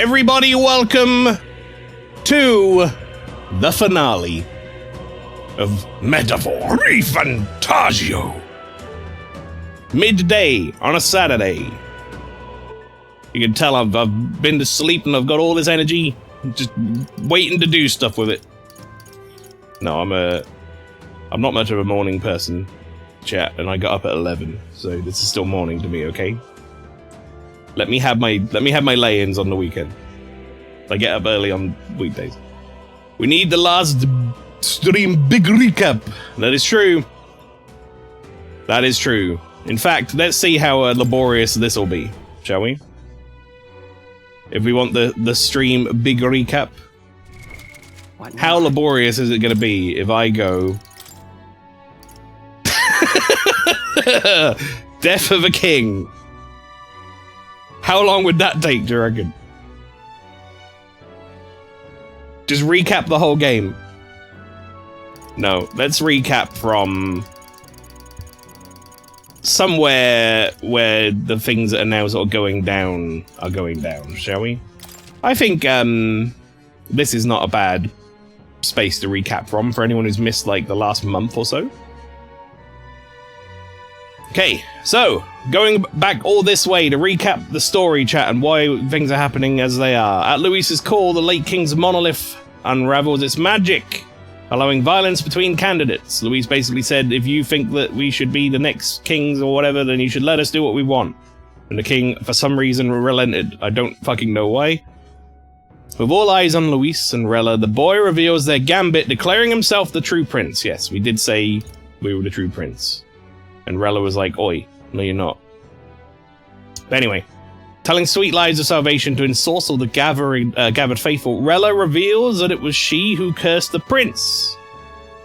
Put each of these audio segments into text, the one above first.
Everybody, welcome to the finale of Metaphor ReFantazio. Midday on a Saturday. You can tell I've been to sleep and I've got all this energy, just waiting to do stuff with it. No, I'm not much of a morning person, chat, and I got up at 11, so this is still morning to me, okay? Let me have my lay-ins on the weekend. I get up early on weekdays. We need the last stream big recap. That is true. That is true. In fact, let's see how laborious this will be, shall we? If we want the stream big recap, how laborious is it going to be if I go Death of a King? How long would that take, do you reckon? Just recap the whole game. No, let's recap from somewhere where the things that are now sort of going down are going down, shall we? I think this is not a bad space to recap from for anyone who's missed like the last month or so. Okay, so going back all this way to recap the story, chat, and why things are happening as they are. At Luis's call, the late king's monolith unravels its magic, allowing violence between candidates. Luis basically said, if you think that we should be the next kings or whatever, then you should let us do what we want. And the king, for some reason, relented. I don't fucking know why. With all eyes on Luis and Rella, the boy reveals their gambit, declaring himself the true prince. Yes, we did say we were the true prince. And Rella was like, oi, no you're not. But anyway, telling sweet lies of salvation to ensorcel the gathered faithful, Rella reveals that it was she who cursed the prince.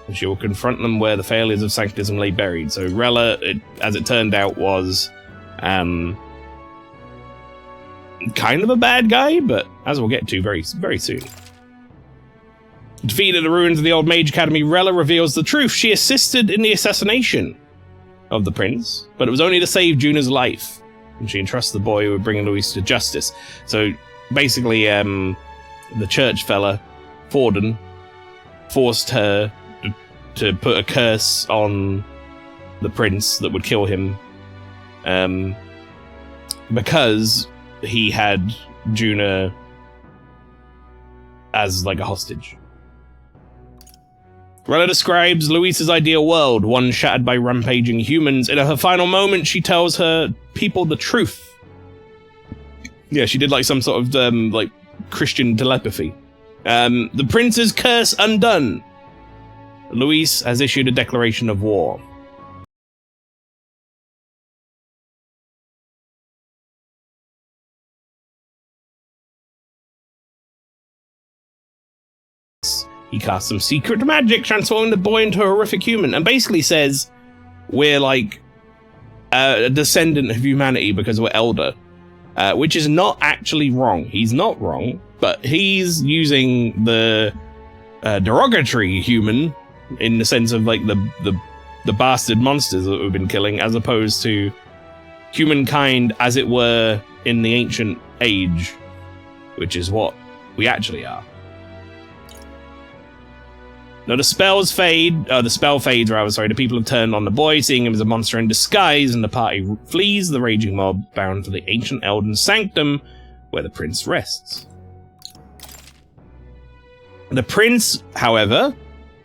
And she will confront them where the failures of sanctism lay buried. So Rella, as it turned out, was kind of a bad guy, but as we'll get to very, very soon. Defeated the ruins of the old Mage Academy, Rella reveals the truth. She assisted in the assassination of the prince, but it was only to save Juna's life. And she entrusts the boy who would bring Luis to justice. So basically, the church fella, Forden, forced her to put a curse on the prince that would kill him, because he had Juna as like a hostage. Rella describes Luis's ideal world, one shattered by rampaging humans. In her final moment, she tells her people the truth. Yeah, she did like some sort of like Christian telepathy. The prince's curse undone. Luis has issued a declaration of war. He casts some secret magic, transforming the boy into a horrific human, and basically says we're like a descendant of humanity because we're elder, which is not actually wrong. He's not wrong, but he's using the derogatory human in the sense of like the bastard monsters that we've been killing, as opposed to humankind as it were in the ancient age, which is what we actually are. Now the spell fades, the people have turned on the boy, seeing him as a monster in disguise, and the party flees the raging mob, bound to the ancient Elden Sanctum, where the prince rests. The prince, however,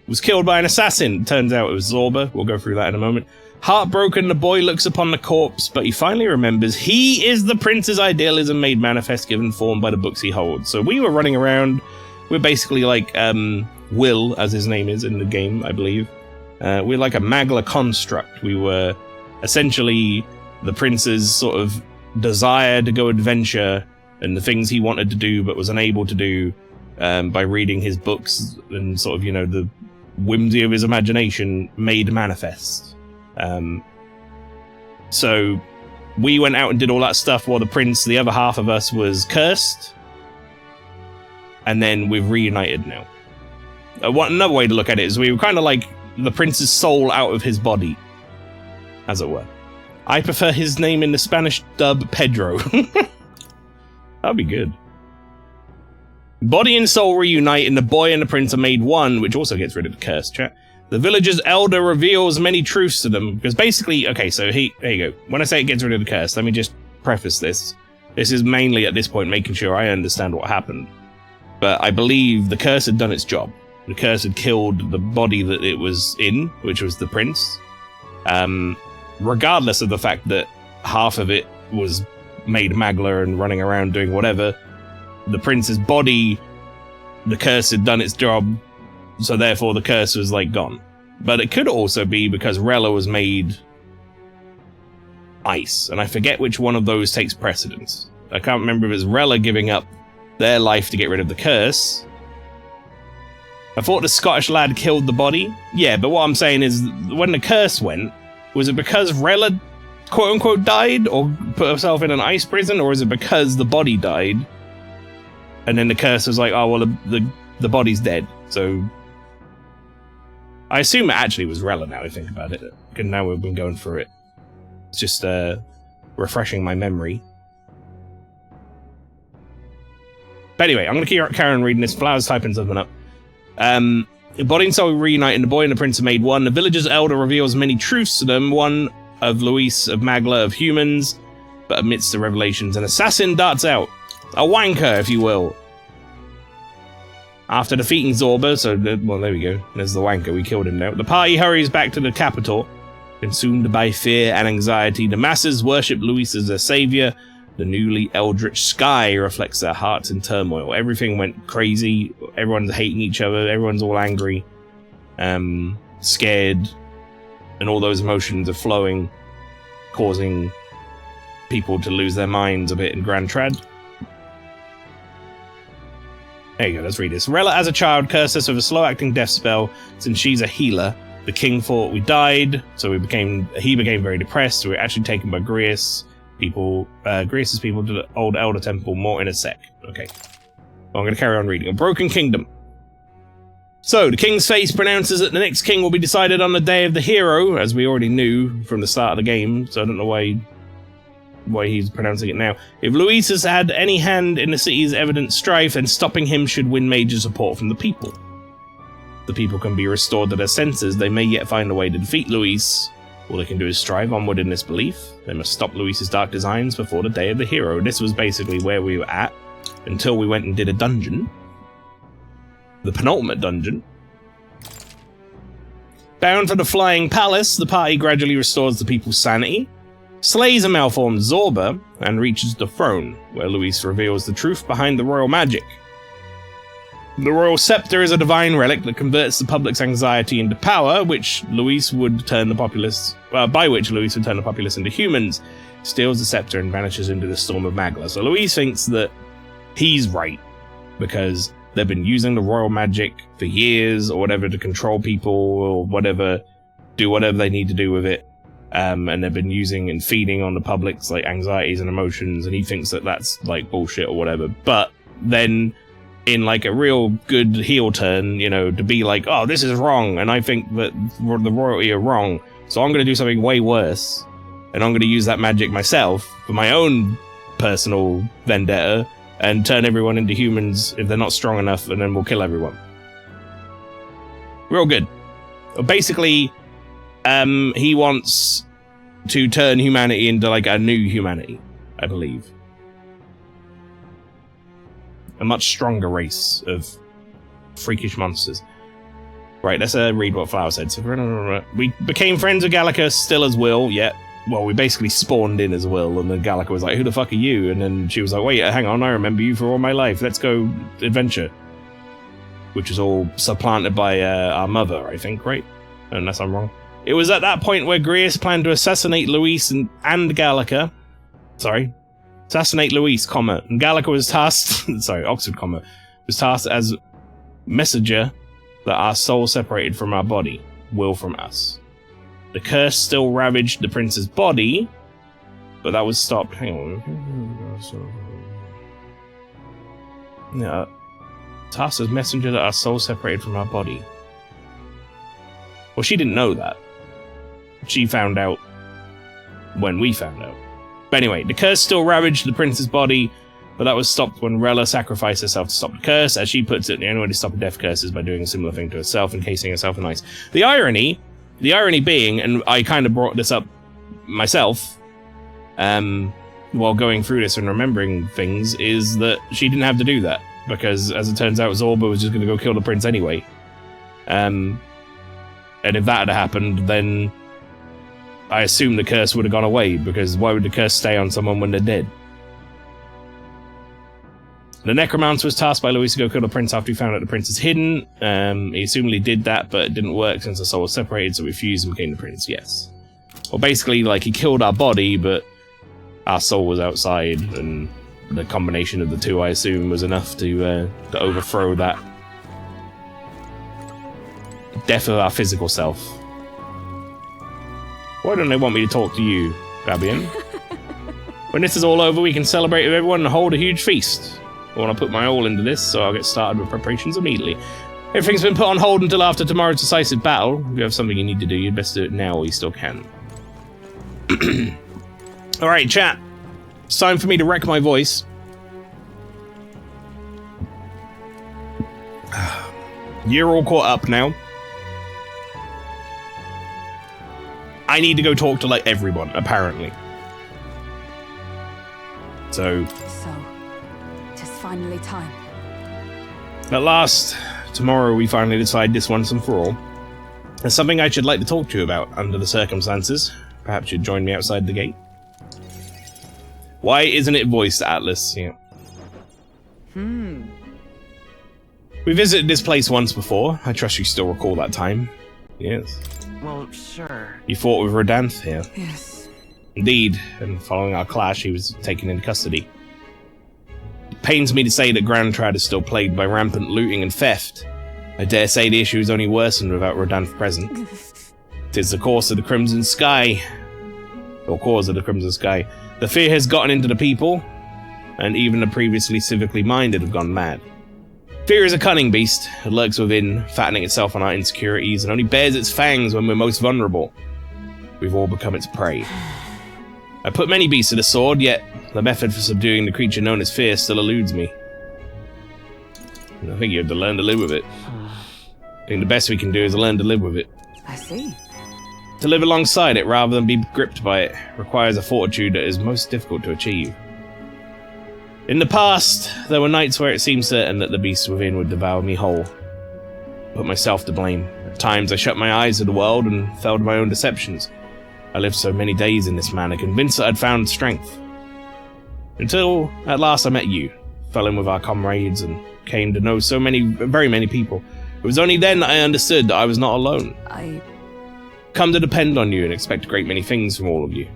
was killed by an assassin. Turns out it was Zorba. We'll go through that in a moment. Heartbroken, the boy looks upon the corpse, but he finally remembers he is the prince's idealism made manifest, given form by the books he holds. So we were running around, we're basically like, Will, as his name is in the game, I believe. We're like a Magla construct. We were essentially the prince's sort of desire to go adventure and the things he wanted to do but was unable to do by reading his books and sort of, you know, the whimsy of his imagination made manifest. So we went out and did all that stuff while the prince, the other half of us, was cursed. And then we've reunited now. Another way to look at it is we were kind of like the prince's soul out of his body, as it were. I prefer his name in the Spanish dub, Pedro. That'd be good. Body and soul reunite, and the boy and the prince are made one, which also gets rid of the curse, chat. The village's elder reveals many truths to them, because basically, okay, so there you go. When I say it gets rid of the curse, let me just preface this. This is mainly, at this point, making sure I understand what happened. But I believe the curse had done its job. The curse had killed the body that it was in, which was the prince. Regardless of the fact that half of it was made Magla and running around doing whatever, the prince's body, the curse had done its job, so therefore the curse was, like, gone. But it could also be because Rella was made ice, and I forget which one of those takes precedence. I can't remember if it's Rella giving up their life to get rid of the curse. I thought the Scottish lad killed the body. Yeah, but what I'm saying is, when the curse went, was it because Rella, quote-unquote, died, or put herself in an ice prison, or is it because the body died, and then the curse was like, oh, well, the body's dead, so... I assume it actually was Rella now I think about it, because now we've been going through it. It's just refreshing my memory. But anyway, I'm going to carry on reading this. Flowers typing something up. Body and soul reunite, and the boy and the prince are made one. The village's elder reveals many truths to them. One of Luis, of Magla, of humans. But amidst the revelations, an assassin darts out. A wanker, if you will. After defeating Zorba, so, well, there we go. There's the wanker. We killed him now. The party hurries back to the capital. Consumed by fear and anxiety, the masses worship Luis as their savior. The newly eldritch sky reflects their hearts in turmoil. Everything went crazy. Everyone's hating each other. Everyone's all angry. Scared. And all those emotions are flowing, causing people to lose their minds a bit in Grand Trad. There you go, let's read this. Rella, as a child, cursed us with a slow-acting death spell. Since she's a healer, the king thought we died, so he became very depressed. So we were actually taken by Grius' people to the old Elder Temple. More in a sec. Okay. Well, I'm going to carry on reading. A broken kingdom. So, the king's face pronounces that the next king will be decided on the day of the hero, as we already knew from the start of the game, so I don't know why he's pronouncing it now. If Luis has had any hand in the city's evident strife, then stopping him should win major support from the people. The people can be restored to their senses. They may yet find a way to defeat Luis. All they can do is strive onward in this belief. They must stop Luis's dark designs before the day of the hero. This was basically where we were at until we went and did a dungeon. The penultimate dungeon. Bound for the Flying Palace, the party gradually restores the people's sanity, slays a malformed Zorba, and reaches the throne, where Luis reveals the truth behind the royal magic. The royal scepter is a divine relic that converts the public's anxiety into power, by which Luis would turn the populace into humans, steals the scepter and vanishes into the storm of Magla. So Luis thinks that he's right, because they've been using the royal magic for years, or whatever, to control people, or whatever, do whatever they need to do with it. And they've been using and feeding on the public's, like, anxieties and emotions, and he thinks that that's, like, bullshit or whatever. But then, in, like, a real good heel turn, you know, to be like, oh, this is wrong, and I think that the royalty are wrong, so I'm going to do something way worse, and I'm going to use that magic myself for my own personal vendetta, and turn everyone into humans if they're not strong enough, and then we'll kill everyone. Real good. Basically, he wants to turn humanity into, like, a new humanity, I believe. A much stronger race of freakish monsters. Right, let's read what Flower said. So, we became friends with Gallica, still as Will, yeah. Well, we basically spawned in as Will, and then Gallica was like, who the fuck are you? And then she was like, wait, hang on, I remember you for all my life. Let's go adventure. Which is all supplanted by our mother, I think, right? Unless I'm wrong. It was at that point where Grius planned to assassinate Luis and Gallica. Sorry. Assassinate Luis, comma. And Gallica was tasked... sorry, Oxford, comma. Was tasked as messenger that our soul separated from our body. Will from us. The curse still ravaged the prince's body, but that was stopped. Hang on. Yeah. Tasked as messenger that our soul separated from our body. Well, she didn't know that. She found out when we found out. But anyway, the curse still ravaged the prince's body, but that was stopped when Rella sacrificed herself to stop the curse. As she puts it, the only way to stop a death curse is by doing a similar thing to herself, encasing herself in ice. The irony being, and I kind of brought this up myself, while going through this and remembering things, is that she didn't have to do that, because as it turns out, Zorba was just going to go kill the prince anyway. And if that had happened, then I assume the curse would have gone away, because why would the curse stay on someone when they're dead? The necromancer was tasked by Luis to go kill the prince after he found out the prince is hidden. He assumedly did that, but it didn't work since the soul was separated, so we fused and became the prince, yes. Well, basically, like, he killed our body, but our soul was outside, and the combination of the two, I assume, was enough to overthrow that death of our physical self. Why don't they want me to talk to you, Fabian? When this is all over, we can celebrate with everyone and hold a huge feast. I want to put my all into this, so I'll get started with preparations immediately. Everything's been put on hold until after tomorrow's decisive battle. If you have something you need to do, you'd best do it now while you still can. Alright, chat. It's time for me to wreck my voice. You're all caught up now. I need to go talk to, like, everyone, apparently. So, it is finally time. At last, tomorrow we finally decide this once and for all. There's something I should like to talk to you about under the circumstances. Perhaps you'd join me outside the gate. Why isn't it voiced, Atlas? Yeah. We visited this place once before. I trust you still recall that time. Yes. Well, sure. You fought with Rodanth here. Yes. Indeed, and following our clash, he was taken into custody. It pains me to say that Grand Trad is still plagued by rampant looting and theft. I dare say the issue is only worsened without Rodanth present. 'Tis the course of the Crimson Sky. Or cause of the Crimson Sky. The fear has gotten into the people, and even the previously civically minded have gone mad. Fear is a cunning beast. It lurks within, fattening itself on our insecurities, and only bares its fangs when we're most vulnerable. We've all become its prey. I put many beasts to the sword, yet the method for subduing the creature known as fear still eludes me. And I think you have to learn to live with it. I think the best we can do is learn to live with it. I see. To live alongside it rather than be gripped by it requires a fortitude that is most difficult to achieve. In the past, there were nights where it seemed certain that the beast within would devour me whole. I put myself to blame. At times I shut my eyes to the world and fell to my own deceptions. I lived so many days in this manner, convinced that I'd found strength. Until, at last, I met you, fell in with our comrades, and came to know so many, very many people. It was only then that I understood that I was not alone. I Come to depend on you and expect a great many things from all of you.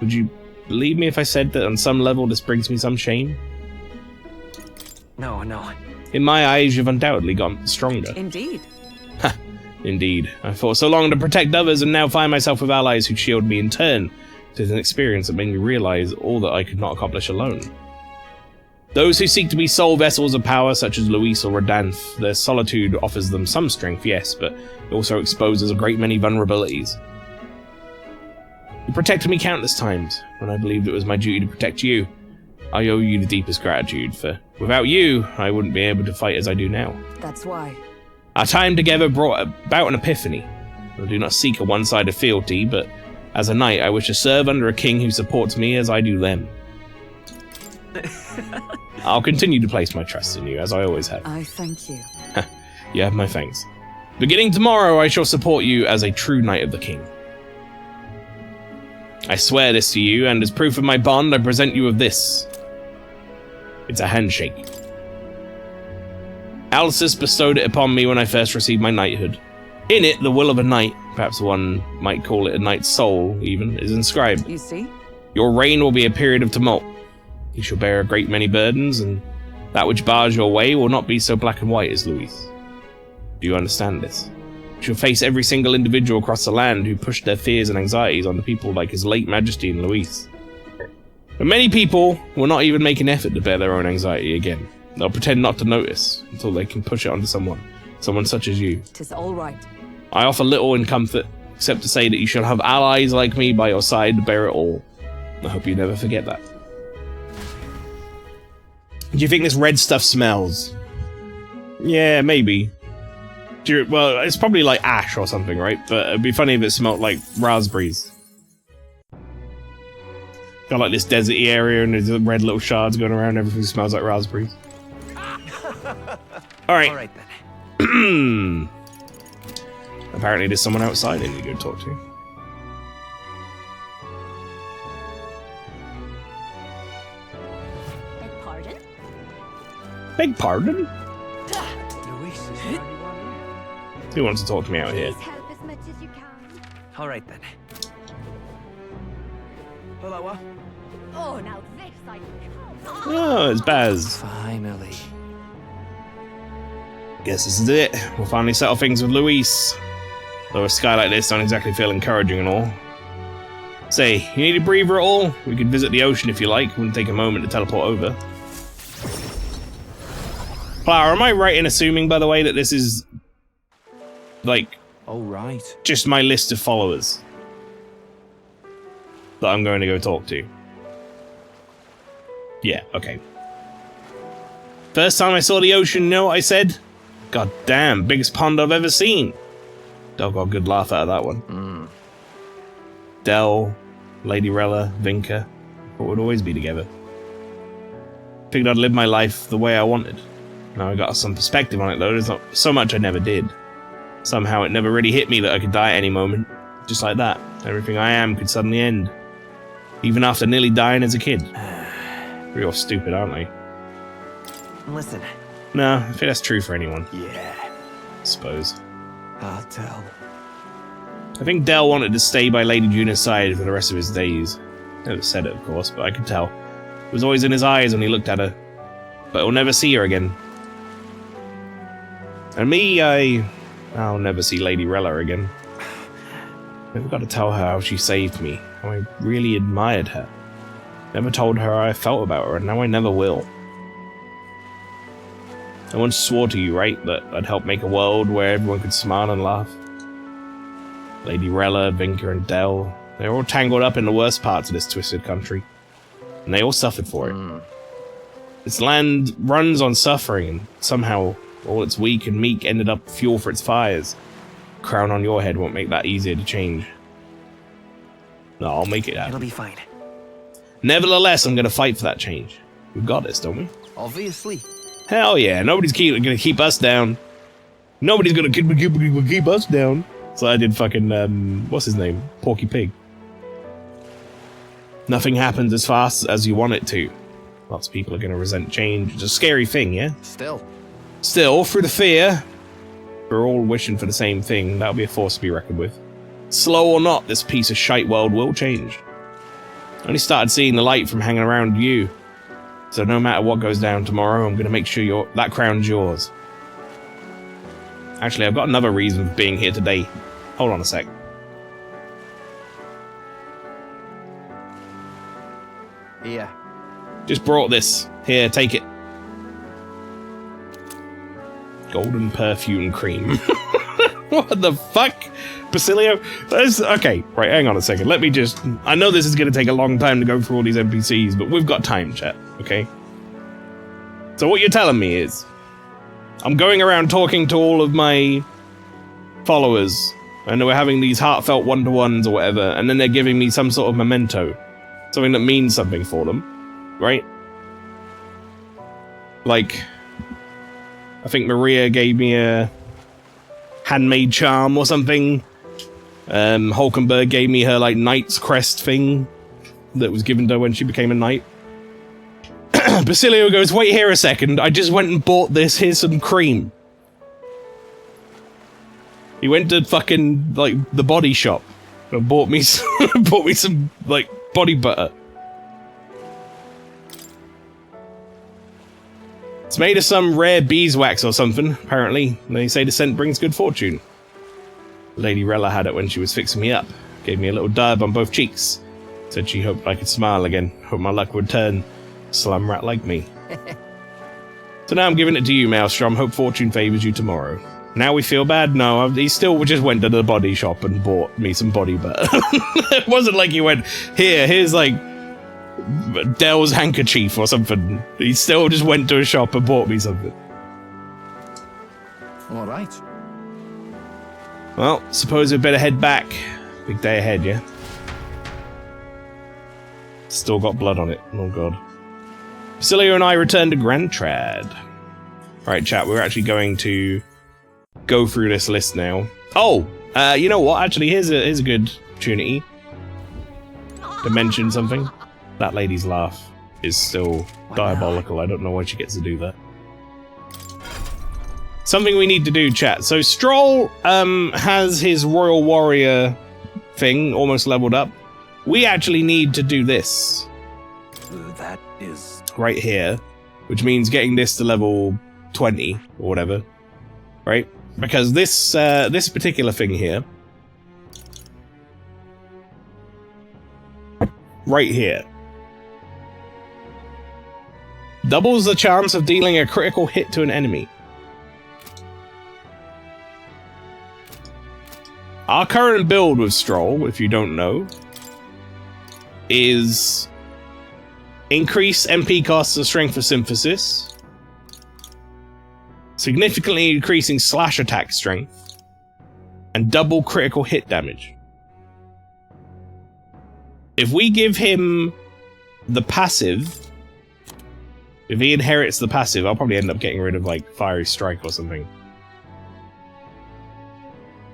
Would you believe me if I said that on some level this brings me some shame? No. In my eyes, you've undoubtedly gotten stronger. Indeed. Ha! Indeed. I fought so long to protect others and now find myself with allies who shield me in turn. It is an experience that made me realize all that I could not accomplish alone. Those who seek to be sole vessels of power, such as Luis or Rodanth, their solitude offers them some strength, yes, but it also exposes a great many vulnerabilities. You protected me countless times, when I believed it was my duty to protect you. I owe you the deepest gratitude, for without you, I wouldn't be able to fight as I do now. That's why. Our time together brought about an epiphany. I do not seek a one-sided fealty, but as a knight, I wish to serve under a king who supports me as I do them. I'll continue to place my trust in you, as I always have. I thank you. You have my thanks. Beginning tomorrow, I shall support you as a true knight of the king. I swear this to you, and as proof of my bond, I present you with this. It's a handshake. Alcis bestowed it upon me when I first received my knighthood. In it, the will of a knight, perhaps one might call it a knight's soul, even, is inscribed. You see? Your reign will be a period of tumult. You shall bear a great many burdens, and that which bars your way will not be so black and white as Luis. Do you understand this? You shall face every single individual across the land who pushed their fears and anxieties on the people like His late Majesty and Luis. But many people will not even make an effort to bear their own anxiety again. They'll pretend not to notice until they can push it onto someone such as you. 'Tis all right. I offer little in comfort, except to say that you shall have allies like me by your side to bear it all. I hope you never forget that. Do you think this red stuff smells? Yeah, maybe. Well, it's probably like ash or something, right? But it'd be funny if it smelled like raspberries. Got like this deserty area and there's red little shards going around. Everything smells like raspberries. Alright. Alright then. Apparently there's someone outside I need to go talk to. Beg pardon? Beg pardon? Luis is the only one left. Who wants to talk to me out here? Please help as much as you can. Alright then. Hello. Oh, now this I can't. Oh, it's Baz. Finally. Guess this is it. We'll finally settle things with Luis. Though a sky like this don't exactly feel encouraging and all. Say, you need a breather at all? We could visit the ocean if you like. Wouldn't take a moment to teleport over. Flower, am I right in assuming, by the way, that this is... like... Alright. just my list of followers that I'm going to go talk to? Yeah, okay. First time I saw the ocean, you know what I said? God damn, biggest pond I've ever seen. Dog got a good laugh out of that one. Del, Lady Rella, Vinka, thought we'd always be together. Figured I'd live my life the way I wanted. Now I got some perspective on it though, there's not so much I never did. Somehow it never really hit me that I could die at any moment. Just like that, everything I am could suddenly end. Even after nearly dying as a kid. Real stupid, aren't they? Listen. No, I think that's true for anyone. Yeah. I suppose. I'll tell. I think Del wanted to stay by Lady Juna's side for the rest of his days. Never said it, of course, but I could tell. It was always in his eyes when he looked at her. But he'll never see her again. And me, I'll never see Lady Rella again. Never got to tell her how she saved me, how I really admired her. Never told her how I felt about her, and now I never will. I once swore to you, right, that I'd help make a world where everyone could smile and laugh. Lady Rella, Vinka, and Del, they're all tangled up in the worst parts of this twisted country. And they all suffered for it. This land runs on suffering, and somehow all its weak and meek ended up fuel for its fires. A crown on your head won't make that easier to change. No, I'll make it happen. It'll be fine. Nevertheless, I'm going to fight for that change. We've got this, don't we? Obviously. Hell yeah, nobody's going to keep us down. Nobody's going to keep us down. So I did fucking, what's his name? Porky Pig. Nothing happens as fast as you want it to. Lots of people are going to resent change. It's a scary thing, yeah? Still, through the fear, we're all wishing for the same thing. That'll be a force to be reckoned with. Slow or not, this piece of shite world will change. I only started seeing the light from hanging around you. So no matter what goes down tomorrow, I'm going to make sure that crown's yours. Actually, I've got another reason for being here today. Hold on a sec. yeah. Just brought this. Here, take it. Golden perfume cream. What the fuck? Basilio? Okay, right, hang on a second. Let me just... I know this is going to take a long time to go through all these NPCs, but we've got time, chat, okay? So what you're telling me is... I'm going around talking to all of my followers, and we're having these heartfelt one-to-ones or whatever, and then they're giving me some sort of memento. Something that means something for them, right? Like... I think Maria gave me a handmade charm or something. Hulkenberg gave me her, like, knight's crest thing that was given to her when she became a knight. Basilio goes, wait here a second, I just went and bought this, here's some cream. He went to fucking, like, the body shop and bought me some, like, body butter. It's made of some rare beeswax or something, apparently. They say the scent brings good fortune. Lady Rella had it when she was fixing me up. Gave me a little dab on both cheeks. Said she hoped I could smile again. Hoped my luck would turn. Slum rat like me. So now I'm giving it to you, Maelstrom. Hope fortune favors you tomorrow. Now we feel bad? No, he still just went to the body shop and bought me some body butter. It wasn't like he went, here's like Dell's handkerchief or something. He still just went to a shop and bought me something. All right. Well, suppose we better head back. Big day ahead, yeah? Still got blood on it. Oh god. Basilio and I return to Grand Trad. Right, chat, we're actually going to go through this list now. Oh! You know what? Actually, here's a good opportunity to mention something. That lady's laugh is still diabolical. I don't know why she gets to do that. Something we need to do, chat. So Stroll has his Royal Warrior thing almost leveled up. We actually need to do this. That is... Right here. Which means getting this to level 20 or whatever. Right? Because this this particular thing here. Right here. Doubles the chance of dealing a critical hit to an enemy. Our current build with Stroll, if you don't know, is increase MP costs of Strength for Synthesis, significantly increasing slash attack strength, and double critical hit damage. If we give him the passive, if he inherits the passive, I'll probably end up getting rid of like Fiery Strike or something.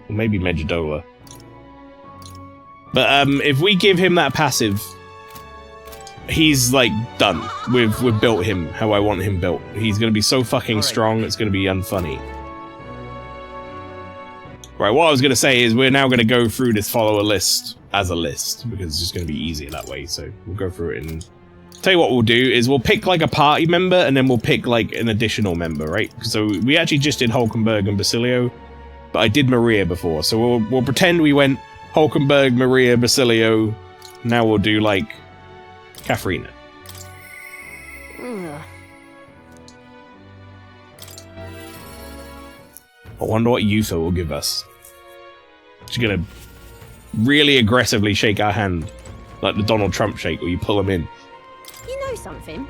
Or maybe Megidola. But if we give him that passive, he's like done. We've built him how I want him built. He's gonna be so fucking strong, it's gonna be unfunny. Right, what I was gonna say is we're now gonna go through this follower list as a list, because it's just gonna be easier that way, so we'll go through it and tell you what we'll do is we'll pick like a party member and then we'll pick like an additional member, right? So we actually just did Hulkenberg and Basilio, but I did Maria before, so we'll pretend we went Hulkenberg, Maria, Basilio. Now we'll do like Katharina. Ugh. I wonder what Yutha will give us. She's gonna really aggressively shake our hand, like the Donald Trump shake where you pull him in. You know something?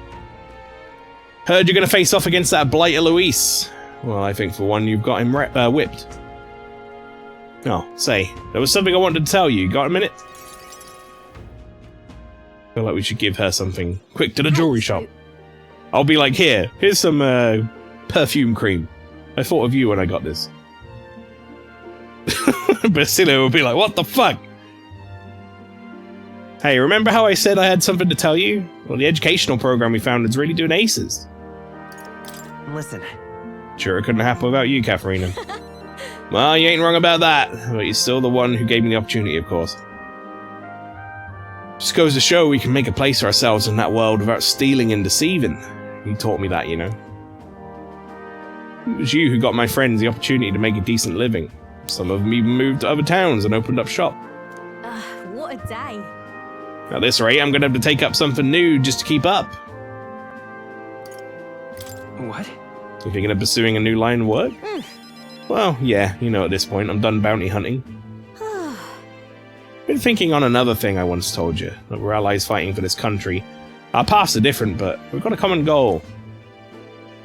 Heard you're gonna face off against that blighter Luis. Well, I think for one you've got him whipped. Oh, say, there was something I wanted to tell you. Got a minute? Feel like we should give her something. Quick, to the jewelry shop. I'll be like, here's some perfume cream. I thought of you when I got this. Basilio will be like, what the fuck? Hey, remember how I said I had something to tell you? Well, the educational program we found is really doing aces. Listen. Sure, it couldn't happen without you, Katharina. Well, you ain't wrong about that, but you're still the one who gave me the opportunity, of course. Just goes to show we can make a place for ourselves in that world without stealing and deceiving. You taught me that, you know. It was you who got my friends the opportunity to make a decent living. Some of them even moved to other towns and opened up shop. What a day. At this rate, I'm gonna have to take up something new just to keep up. What? You thinking of pursuing a new line of work? Well, yeah, you know at this point, I'm done bounty hunting. Been thinking on another thing I once told you, that we're allies fighting for this country. Our paths are different, but we've got a common goal.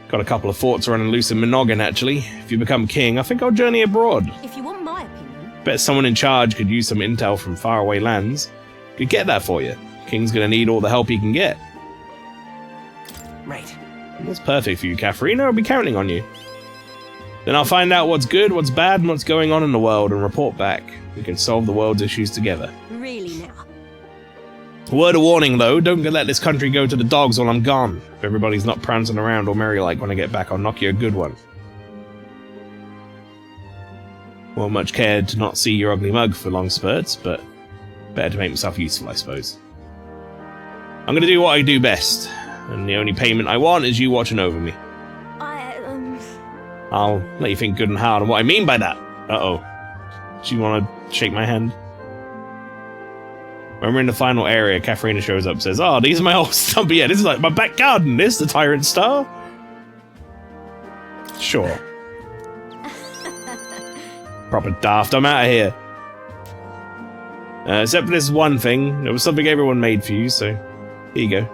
Got a couple of thoughts running loose in Monoghan, actually. If you become king, I think I'll journey abroad. If you want my opinion. Bet someone in charge could use some intel from faraway lands. Could get that for you. King's gonna need all the help he can get. Right. That's perfect for you, Katharina. I'll be counting on you. Then I'll find out what's good, what's bad, and what's going on in the world and report back. We can solve the world's issues together. Really now. Word of warning, though, don't let this country go to the dogs while I'm gone. If everybody's not prancing around or merry like when I get back, I'll knock you a good one. Won't much care to not see your ugly mug for long spurts, but better to make myself useful, I suppose. I'm gonna do what I do best, and the only payment I want is you watching over me. I'll let you think good and hard on what I mean by that. Uh-oh. Do you want to shake my hand? When we're in the final area, Katharina shows up and says, oh, these are my old stuff. But yeah, this is like my back garden. This is the Tyrant Star. Sure. Proper daft. I'm out of here. Except for this one thing. There was something everyone made for you, so Here you go.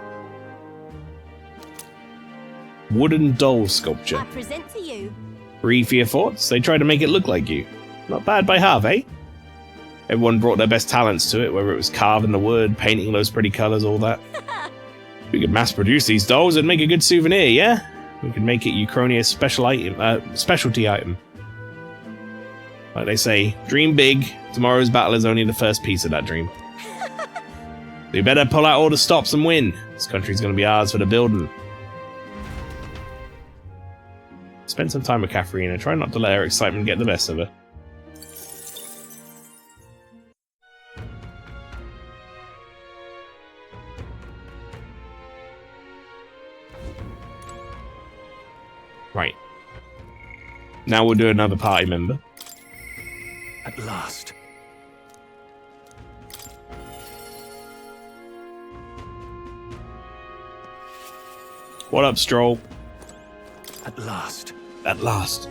Wooden doll sculpture. I present to you. 3 for your thoughts. They tried to make it look like you. Not bad by half, eh? Everyone brought their best talents to it, whether it was carving the wood, painting those pretty colours, all that. We could mass produce these dolls and make a good souvenir, yeah? We could make it Uchronia's specialty item. Like they say, dream big. Tomorrow's battle is only the first piece of that dream. We better pull out all the stops and win. This country's gonna be ours for the building. Spend some time with Katharina. Try not to let her excitement get the best of her. Right. Now we'll do another party member. At last. What up, Stroll? At last. At last.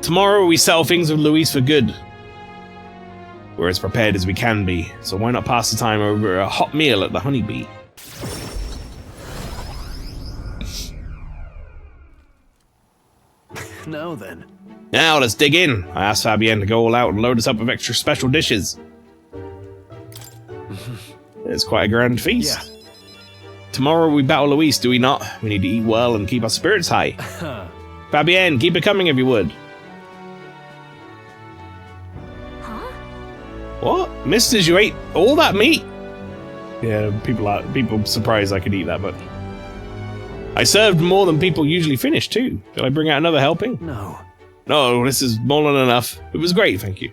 Tomorrow we settle things with Louise for good. We're as prepared as we can be, so why not pass the time over a hot meal at the Honeybee? Now then. Now let's dig in. I asked Fabienne to go all out and load us up with extra special dishes. It's quite a grand feast. Yeah. Tomorrow we battle Louise, do we not? We need to eat well and keep our spirits high. Fabienne, keep it coming if you would. Huh? What? Misters, you ate all that meat? Yeah, people surprised I could eat that much. I served more than people usually finish, too. Did I bring out another helping? No. No, this is more than enough. It was great, thank you.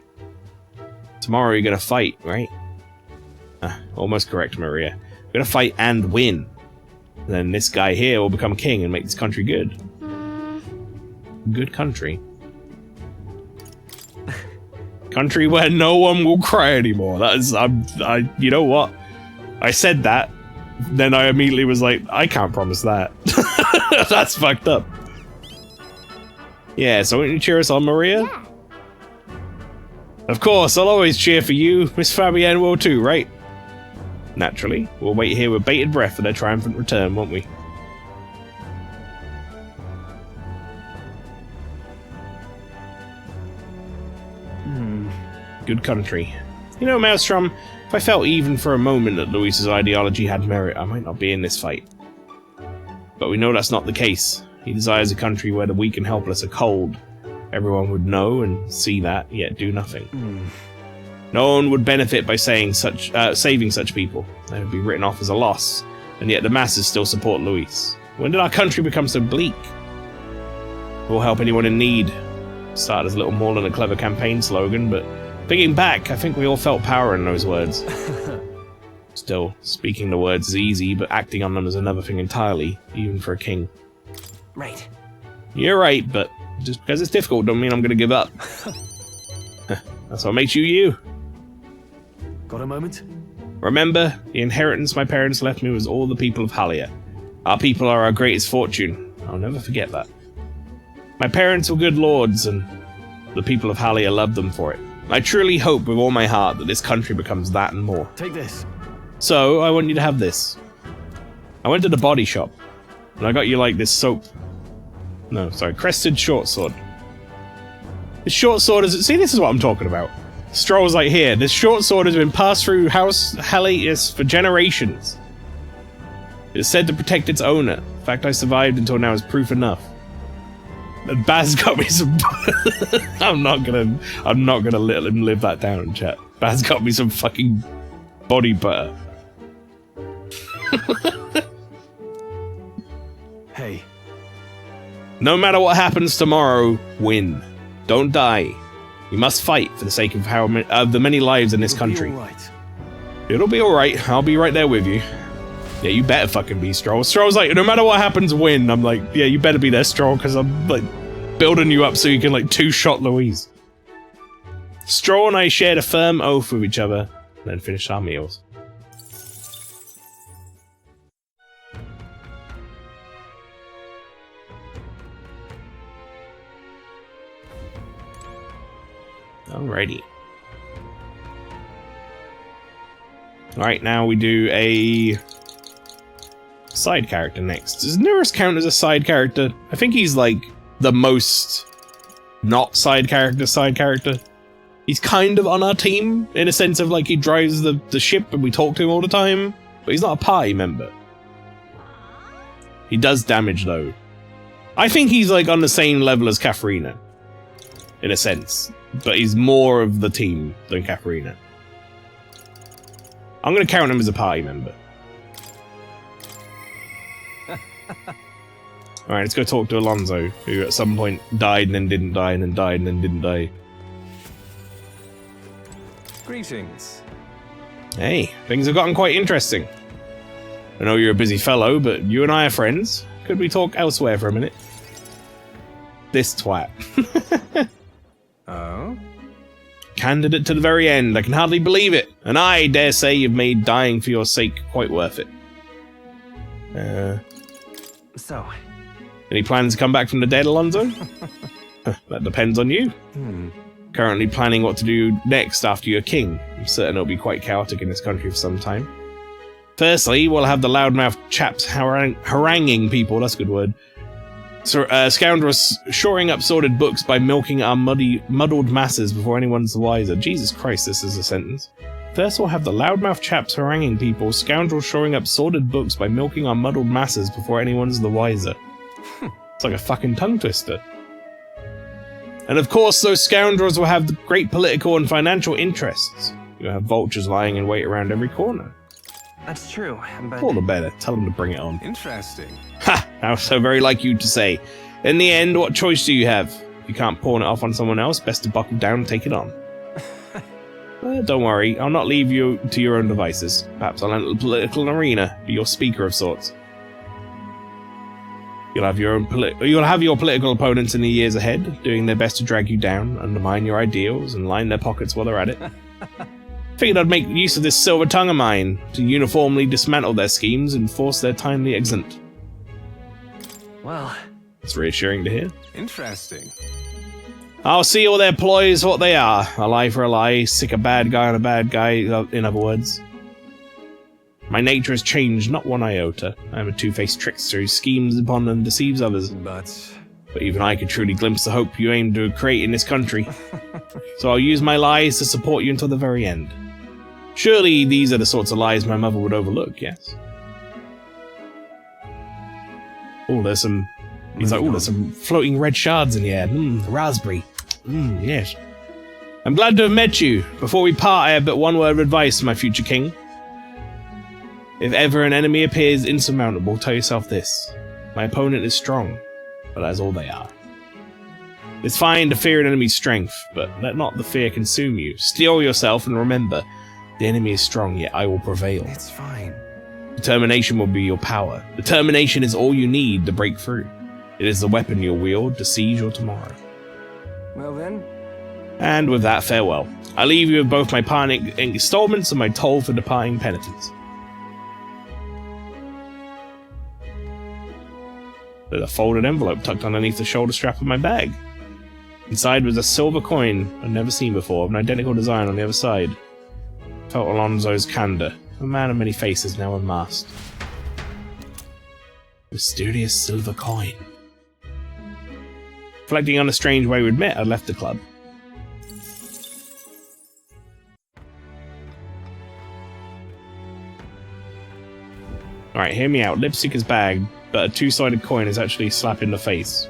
Tomorrow you're gonna fight, right? Almost correct, Maria. We're gonna fight and win. And then this guy here will become king and make this country good. Good country. Country where no one will cry anymore. That is, you know what? I said that, then I immediately was like, I can't promise that. That's fucked up. Yeah, so why don't you cheer us on, Maria? Yeah. Of course, I'll always cheer for you. Miss Fabienne will too, right? Naturally. We'll wait here with bated breath for their triumphant return, won't we? Good country. You know, Maelstrom, if I felt even for a moment that Louise's ideology had merit, I might not be in this fight. But we know that's not the case. He desires a country where the weak and helpless are cold. Everyone would know and see that, yet do nothing. No one would benefit by saving such people. They would be written off as a loss, and yet the masses still support Louise. When did our country become so bleak? We'll help anyone in need. Started as little more than a clever campaign slogan, but thinking back, I think we all felt power in those words. Still, speaking the words is easy, but acting on them is another thing entirely, even for a king. Right. You're right, but just because it's difficult don't mean I'm gonna give up. That's what makes you you. Got a moment? Remember, the inheritance my parents left me was all the people of Halia. Our people are our greatest fortune. I'll never forget that. My parents were good lords, and the people of Halia loved them for it. I truly hope with all my heart that this country becomes that and more. Take this. So, I want you to have this. I went to the body shop, and I got you like this soap. No, sorry, crested short sword. This short sword is... See, this is what I'm talking about. Stroll's like, here, this short sword has been passed through House Halius for generations. It is said to protect its owner. The fact I survived until now is proof enough. And Baz got me some... I'm not gonna let him live that down, chat. Baz got me some fucking body butter. Hey. No matter what happens tomorrow, win. Don't die. You must fight for the sake of the many lives in this country. It'll be all right. It'll be alright. I'll be right there with you. Yeah, you better fucking be, Stroll. Stroll's like, no matter what happens, win. I'm like, yeah, you better be there, Stroll, because I'm, like, building you up so you can, like, two-shot Louise. Stroll and I shared a firm oath with each other, and then finished our meals. Alrighty. Alright, now we do a side character next. Does Nurus count as a side character? I think he's like the most not side character. He's kind of on our team in a sense of like he drives the ship and we talk to him all the time, but he's not a party member. He does damage though. I think he's like on the same level as Katharina, in a sense, but he's more of the team than Katharina. I'm going to count him as a party member. Alright, let's go talk to Alonso, who at some point died and then didn't die and then died and then didn't die. Greetings. Hey, things have gotten quite interesting. I know you're a busy fellow, but you and I are friends. Could we talk elsewhere for a minute? This twat. Oh? Candidate to the very end, I can hardly believe it. And I dare say you've made dying for your sake quite worth it. So, Any plans to come back from the dead, Alonso? That depends on you. Currently planning what to do next after you're king. I'm certain it'll be quite chaotic in this country for some time. Firstly, we'll have the loudmouth chaps haranguing people, that's a good word. Scoundrels shoring up sordid books by milking our muddled masses before anyone's the wiser. Jesus Christ, this is a sentence. First, we'll have the loudmouth chaps haranguing people, scoundrels shoring up sordid books by milking our muddled masses before anyone's the wiser. It's like a fucking tongue twister. And of course, those scoundrels will have great political and financial interests. You'll have vultures lying in wait around every corner. that's true, but... All the better. Tell them to bring it on. Interesting. Ha! How so very like you to say. In the end, what choice do you have? If you can't pawn it off on someone else, best to buckle down and take it on. Don't worry, I'll not leave you to your own devices. Perhaps I'll enter the political arena, be your speaker of sorts. You'll have your political opponents in the years ahead, doing their best to drag you down, undermine your ideals, and line their pockets while they're at it. Figured I'd make use of this silver tongue of mine to uniformly dismantle their schemes and force their timely exit. Well, It's reassuring to hear. interesting. I'll see all their ploys what they are. A lie for a lie, sick a bad guy on a bad guy, in other words. My nature has changed not one iota. I am a two-faced trickster who schemes upon and deceives others. But even I can truly glimpse the hope you aim to create in this country. So I'll use my lies to support you until the very end. Surely these are the sorts of lies my mother would overlook, yes? Oh, there's some... He's like, oh, there's some floating red shards in the air. Raspberry. Yes. I'm glad to have met you. Before we part, I have but one word of advice, my future king. If ever an enemy appears insurmountable, tell yourself this. My opponent is strong, but that's all they are. It's fine to fear an enemy's strength, but let not the fear consume you. Steel yourself and remember, the enemy is strong, yet I will prevail. it's fine. Determination will be your power. Determination is all you need to break through. It is the weapon you'll wield to seize your tomorrow. Well then, And with that, farewell. I leave you with both my parting installments and my toll for departing penitence. There's a folded envelope tucked underneath the shoulder strap of my bag. Inside was a silver coin I'd never seen before, of an identical design on the other side. Felt Alonso's candor, a man of many faces now unmasked. Mysterious silver coin. Reflecting on the strange way we'd met, I left the club. Alright, hear me out. Lipstick is bagged, but a two-sided coin is actually a slap in the face.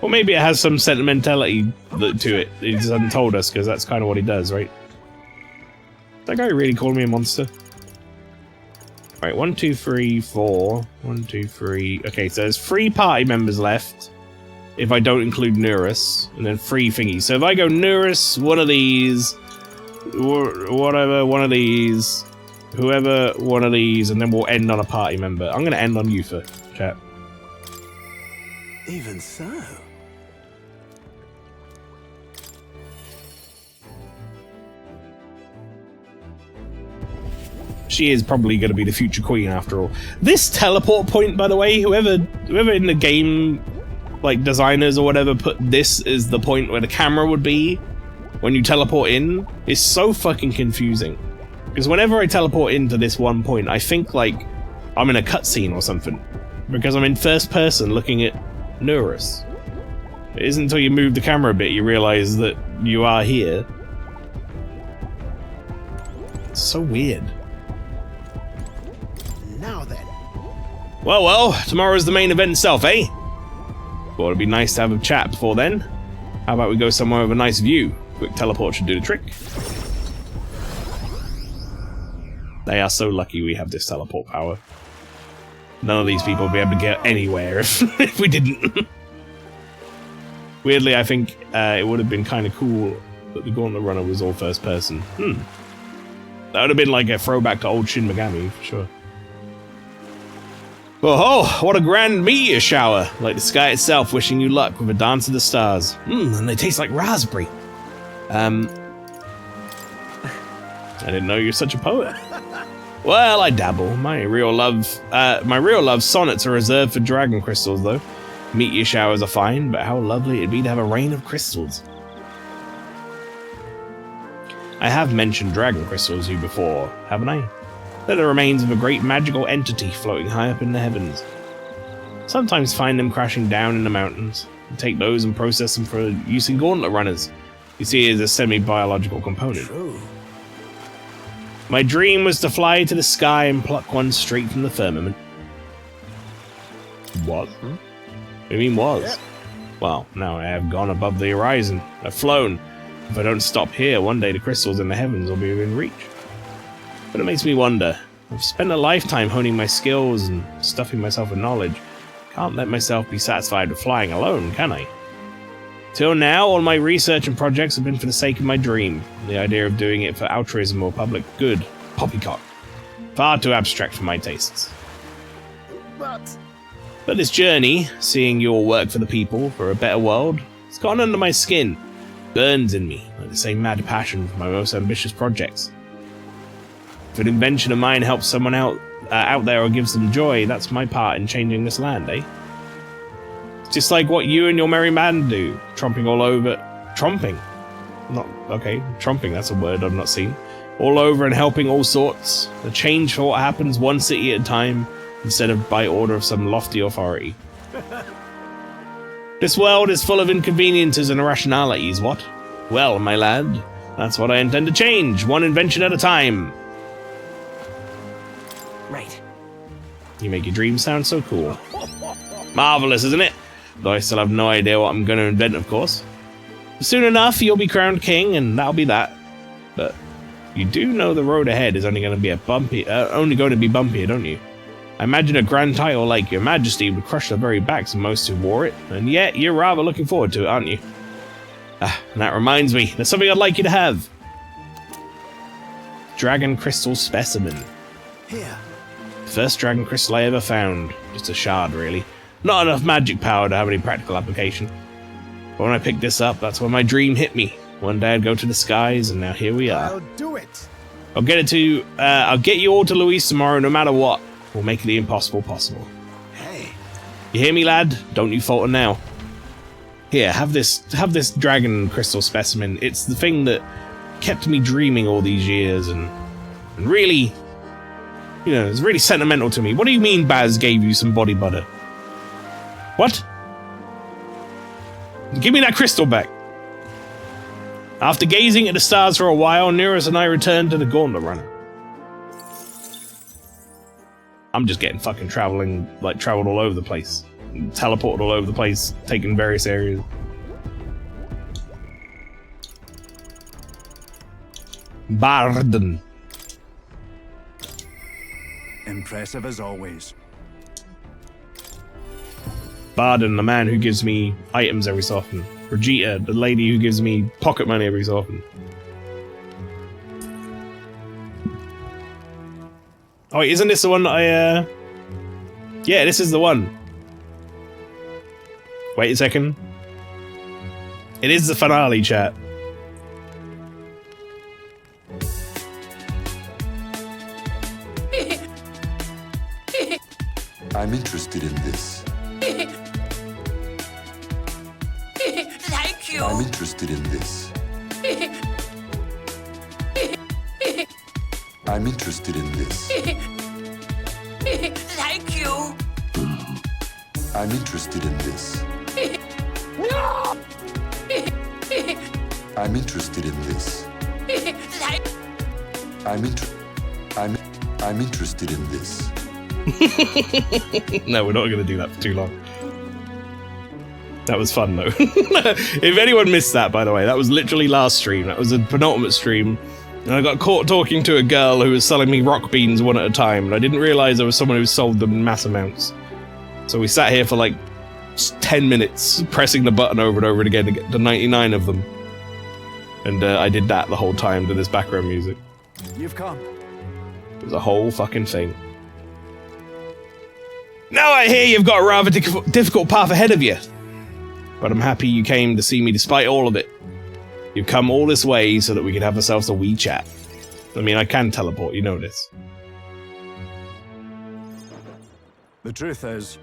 Or maybe it has some sentimentality to it. He just hasn't told us, because that's kind of what he does, right? That guy really called me a monster? Alright, 1, 2, 3, 4. 1, 2, 3. Okay, so there's 3 party members left. If I don't include Nurus. And then 3 thingies. So if I go Nurus, one of these. Whatever, one of these. Whoever, one of these. And then we'll end on a party member. I'm going to end on Yufa, chat. Even so. She is probably going to be the future queen after all. This teleport point, by the way, whoever in the game, like designers or whatever, put this as the point where the camera would be when you teleport in, is so fucking confusing. Because whenever I teleport into this one point, I think like I'm in a cutscene or something. Because I'm in first person looking at Neurus. It isn't until you move the camera a bit you realise that you are here. It's so weird. Now then. Well, tomorrow's the main event itself, eh? Well, it'd be nice to have a chat before then. How about we go somewhere with a nice view? Quick teleport should do the trick. They are so lucky we have this teleport power. None of these people would be able to get anywhere if we didn't. Weirdly, I think it would have been kind of cool that the Gauntlet Runner was all first person. That would have been like a throwback to old Shin Megami, for sure. Oh, what a grand meteor shower! Like the sky itself wishing you luck with a dance of the stars. And they taste like raspberry. I didn't know you're such a poet. Well, I dabble. My real love sonnets are reserved for dragon crystals, though. Meteor showers are fine, but how lovely it'd be to have a rain of crystals. I have mentioned dragon crystals to you before, haven't I? They're the remains of a great magical entity floating high up in the heavens. Sometimes find them crashing down in the mountains, and take those and process them for use in gauntlet runners. You see, it is a semi-biological component. True. My dream was to fly to the sky and pluck one straight from the firmament. What? What do you mean was? Yep. Well, now I have gone above the horizon. I've flown. If I don't stop here, one day the crystals in the heavens will be within reach. But it makes me wonder. I've spent a lifetime honing my skills and stuffing myself with knowledge. Can't let myself be satisfied with flying alone, can I? Till now, all my research and projects have been for the sake of my dream. The idea of doing it for altruism or public good. Poppycock. Far too abstract for my tastes. But this journey, seeing your work for the people, for a better world, it's gotten under my skin. Burns in me, like the same mad passion for my most ambitious projects. If an invention of mine helps someone out there or gives them joy, that's my part in changing this land, eh? It's just like what you and your merry man do, tromping all over... Tromping? Not... okay, tromping, that's a word I've not seen. All over and helping all sorts. A change for what happens one city at a time, instead of by order of some lofty authority. This world is full of inconveniences and irrationalities, what? Well, my lad, that's what I intend to change, one invention at a time. Right. You make your dreams sound so cool. Marvelous, isn't it? Though I still have no idea what I'm going to invent, of course. Soon enough, you'll be crowned king, and that'll be that. But you do know the road ahead is only going to be bumpier, don't you? I imagine a grand title like Your Majesty would crush the very backs of most who wore it, and yet you're rather looking forward to it, aren't you? And that reminds me, there's something I'd like you to have. Dragon Crystal Specimen. Here. First dragon crystal I ever found. Just a shard, really. Not enough magic power to have any practical application. But when I picked this up, that's when my dream hit me. One day I'd go to the skies, and now here we are. I'll do it. I'll get you all to Luis tomorrow, no matter what. We'll make the impossible possible. Hey. You hear me, lad? Don't you falter now. Here, have this dragon crystal specimen. It's the thing that kept me dreaming all these years, and really, you know, it's really sentimental to me. What do you mean Baz gave you some body butter? What? Give me that crystal back. After gazing at the stars for a while, Neurus and I returned to the Gauntlet Runner. I'm just getting fucking traveled all over the place. Teleported all over the place, taking various areas. Barden. Impressive as always. Barden, the man who gives me items every so often. Brigitte, the lady who gives me pocket money every so often. Oh, wait, isn't this the one that I, Yeah, this is the one. Wait a second. It is the finale, chat. I'm interested in this. Thank you. I'm interested in this. I'm interested in this. Thank you. I'm interested in this. No. I'm interested in this. I'm interested in this. No, we're not going to do that for too long. That was fun, though. If anyone missed that, by the way, that was literally last stream. That was a penultimate stream. And I got caught talking to a girl who was selling me rock beans one at a time, and I didn't realise there was someone who sold them in mass amounts. So we sat here for like 10 minutes, pressing the button over and over again to get to 99 of them. And I did that the whole time to this background music. You've come. It was a whole fucking thing. Now I hear you've got a rather difficult path ahead of you. But I'm happy you came to see me despite all of it. You've come all this way so that we could have ourselves a wee chat. I mean, I can teleport, you know this. The truth is,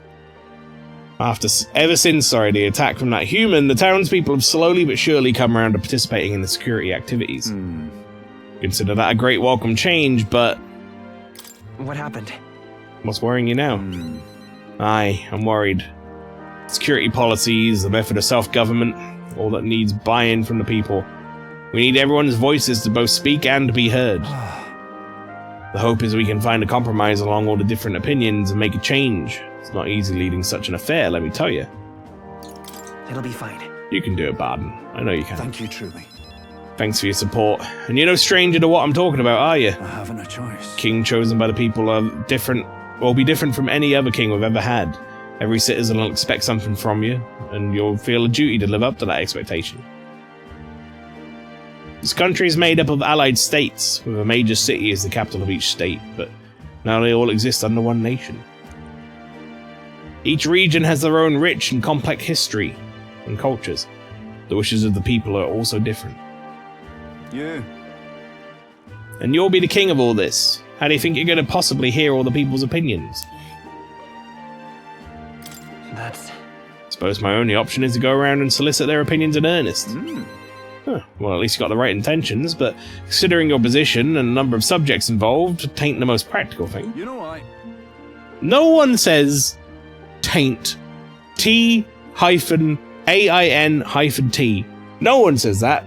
Ever since the attack from that human, the townspeople have slowly but surely come around to participating in the security activities. Consider that a great welcome change, but... What happened? What's worrying you now? Aye, I'm worried. Security policies, the method of self-government, all that needs buy-in from the people. We need everyone's voices to both speak and be heard. The hope is we can find a compromise along all the different opinions and make a change. It's not easy leading such an affair, let me tell you. It'll be fine. You can do it, Barden. I know you can. thank you truly. Thanks for your support. And you're no stranger to what I'm talking about, are you? I haven't a choice. King chosen by the people are different, will be different from any other king we've ever had. Every citizen will expect something from you, and you'll feel a duty to live up to that expectation. This country is made up of allied states, with a major city as the capital of each state, but now they all exist under one nation. Each region has their own rich and complex history and cultures. The wishes of the people are also different. You. And you'll be the king of all this. How do you think you're going to possibly hear all the people's opinions? That's... I suppose my only option is to go around and solicit their opinions in earnest. Huh. Well, at least you got the right intentions, but considering your position and the number of subjects involved, tain't the most practical thing. You know what? No one says taint. T-A-I-N-T. No one says that.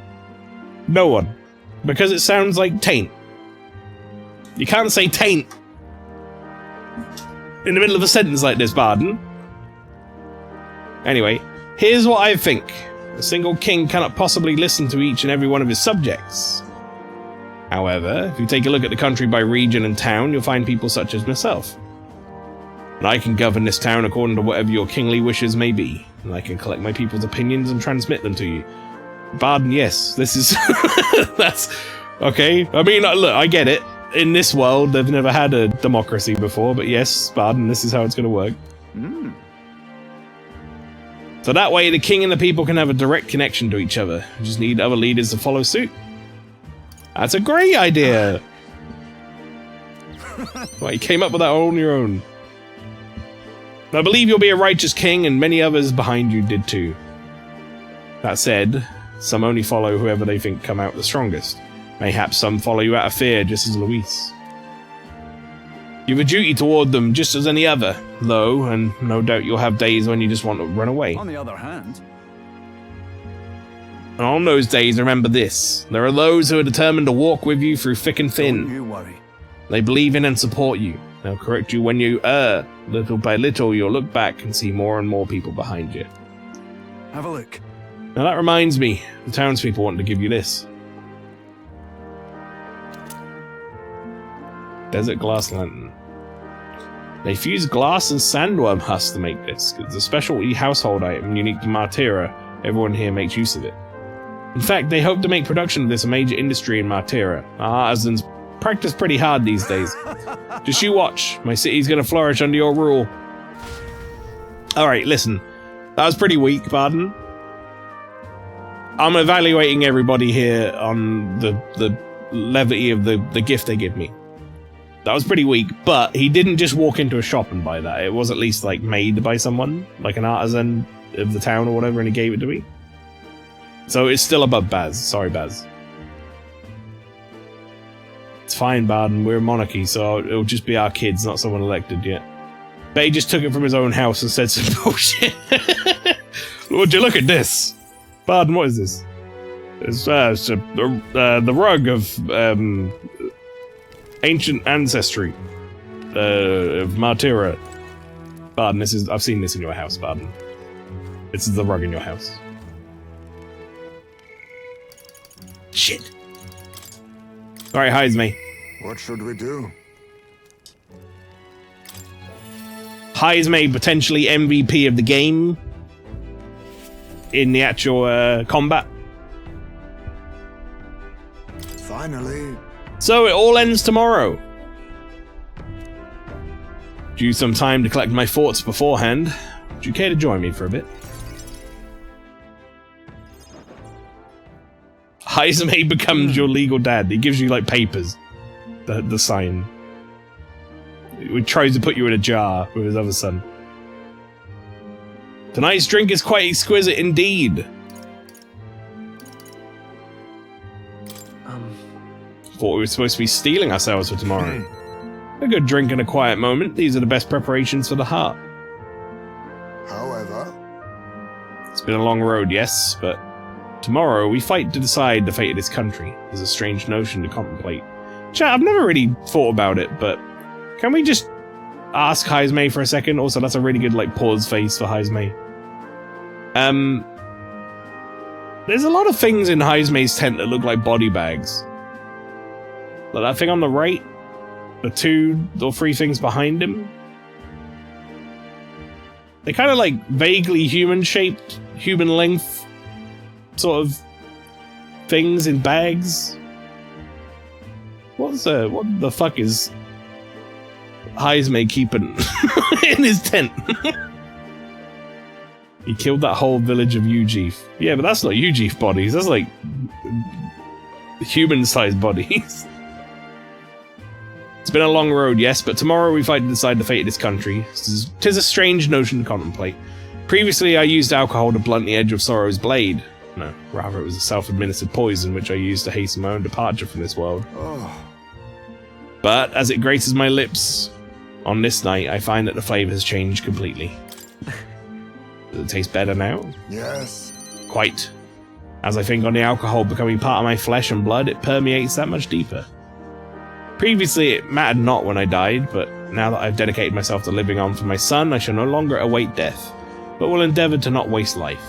No one. Because it sounds like taint. You can't say taint in the middle of a sentence like this, Barden. Anyway, here's what I think. A single king cannot possibly listen to each and every one of his subjects. However, if you take a look at the country by region and town, you'll find people such as myself. And I can govern this town according to whatever your kingly wishes may be, and I can collect my people's opinions and transmit them to you. Barden, yes, this is... that's... okay, I mean, look, I get it. In this world, they've never had a democracy before, but yes, Barden, this is how it's going to work. So that way, the king and the people can have a direct connection to each other. You just need other leaders to follow suit. That's a great idea! Well, you came up with that all on your own. I believe you'll be a righteous king, and many others behind you did too. That said, some only follow whoever they think come out the strongest. Mayhaps some follow you out of fear, just as Luis. You've a duty toward them just as any other, though, and no doubt you'll have days when you just want to run away. On the other hand, And on those days, remember this. There are those who are determined to walk with you through thick and don't thin. you worry. They believe in and support you. They'll correct you when you err. Little by little, you'll look back and see more and more people behind you. Have a look. Now that reminds me, the townspeople want to give you this. Desert glass lantern. They fuse glass and sandworm husk to make this. It's a special household item unique to Martira. Everyone here makes use of it. In fact, they hope to make production of this a major industry in Martira. Our artisans practice pretty hard these days. Just you watch. My city's gonna flourish under your rule. Alright, listen. That was pretty weak, Barden. I'm evaluating everybody here on the levity of the gift they give me. That was pretty weak, but he didn't just walk into a shop and buy that. It was at least, like, made by someone, like an artisan of the town or whatever, and he gave it to me. So it's still above Baz. Sorry, Baz. It's It's fine, Barden. We're a monarchy, so it'll just be our kids, not someone elected yet. Bet he just took it from his own house and said some bullshit. Would you look at this? Barden, what is this? It's the rug of ancient ancestry of Martira. Barden, I've seen this in your house, Barden. This is the rug in your house. Shit. Alright, Heisme. What should we do? Heisme potentially MVP of the game in the actual combat. Finally. So it all ends tomorrow. Due some time to collect my thoughts beforehand. Would you care to join me for a bit? Heisme becomes your legal dad. He gives you like papers. The sign. He tries to put you in a jar with his other son. Tonight's drink is quite exquisite indeed. Thought we were supposed to be stealing ourselves for tomorrow. A good drink and a quiet moment. These are the best preparations for the heart. However, it's been a long road, yes, but tomorrow we fight to decide the fate of this country. Is a strange notion to contemplate. Chat, I've never really thought about it, but can we just ask Heisme for a second? Also, that's a really good like pause face for Heisme. There's a lot of things in Heisme's tent that look like body bags. Like that thing on the right, the 2 or 3 things behind him. They kind of like vaguely human-shaped, human length sort of things in bags. What the fuck is Heisme keeping in his tent? He killed that whole village of Ujeef. Yeah, but that's not Ujeef bodies. That's like human-sized bodies. It's been a long road, yes, but tomorrow we fight to decide the fate of this country. 'Tis a strange notion to contemplate. Previously, I used alcohol to blunt the edge of sorrow's blade. No, rather it was a self-administered poison which I used to hasten my own departure from this world. oh, But as it graces my lips on this night, I find that the flavor has changed completely. Does it taste better now? yes. Quite. As I think on the alcohol becoming part of my flesh and blood, it permeates that much deeper. Previously, it mattered not when I died, but now that I've dedicated myself to living on for my son, I shall no longer await death, but will endeavor to not waste life.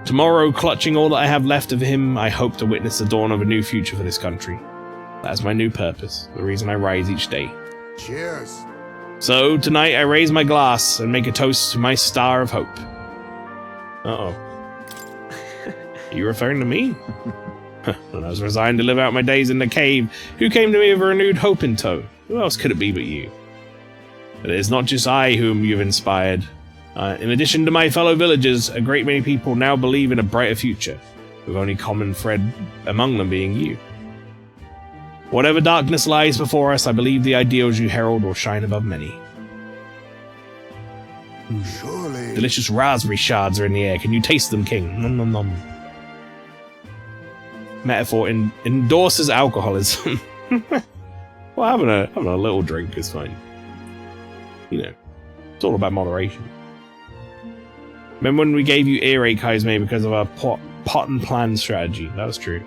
Tomorrow, clutching all that I have left of him, I hope to witness the dawn of a new future for this country. That is my new purpose, the reason I rise each day. Cheers. So, tonight I raise my glass and make a toast to my star of hope. Uh-oh. Are you referring to me? When I was resigned to live out my days in the cave, who came to me with a renewed hope in tow? Who else could it be but you? But it is not just I whom you've inspired. In addition to my fellow villagers, a great many people now believe in a brighter future, with only common thread among them being you. Whatever darkness lies before us, I believe the ideals you herald will shine above many. Surely. Delicious raspberry shards are in the air. Can you taste them, King? Nom nom nom. Metaphor endorses alcoholism. Well, having a little drink is fine. You know, it's all about moderation. Remember when we gave you earache, Heisme, because of our pot and plan strategy? That was true.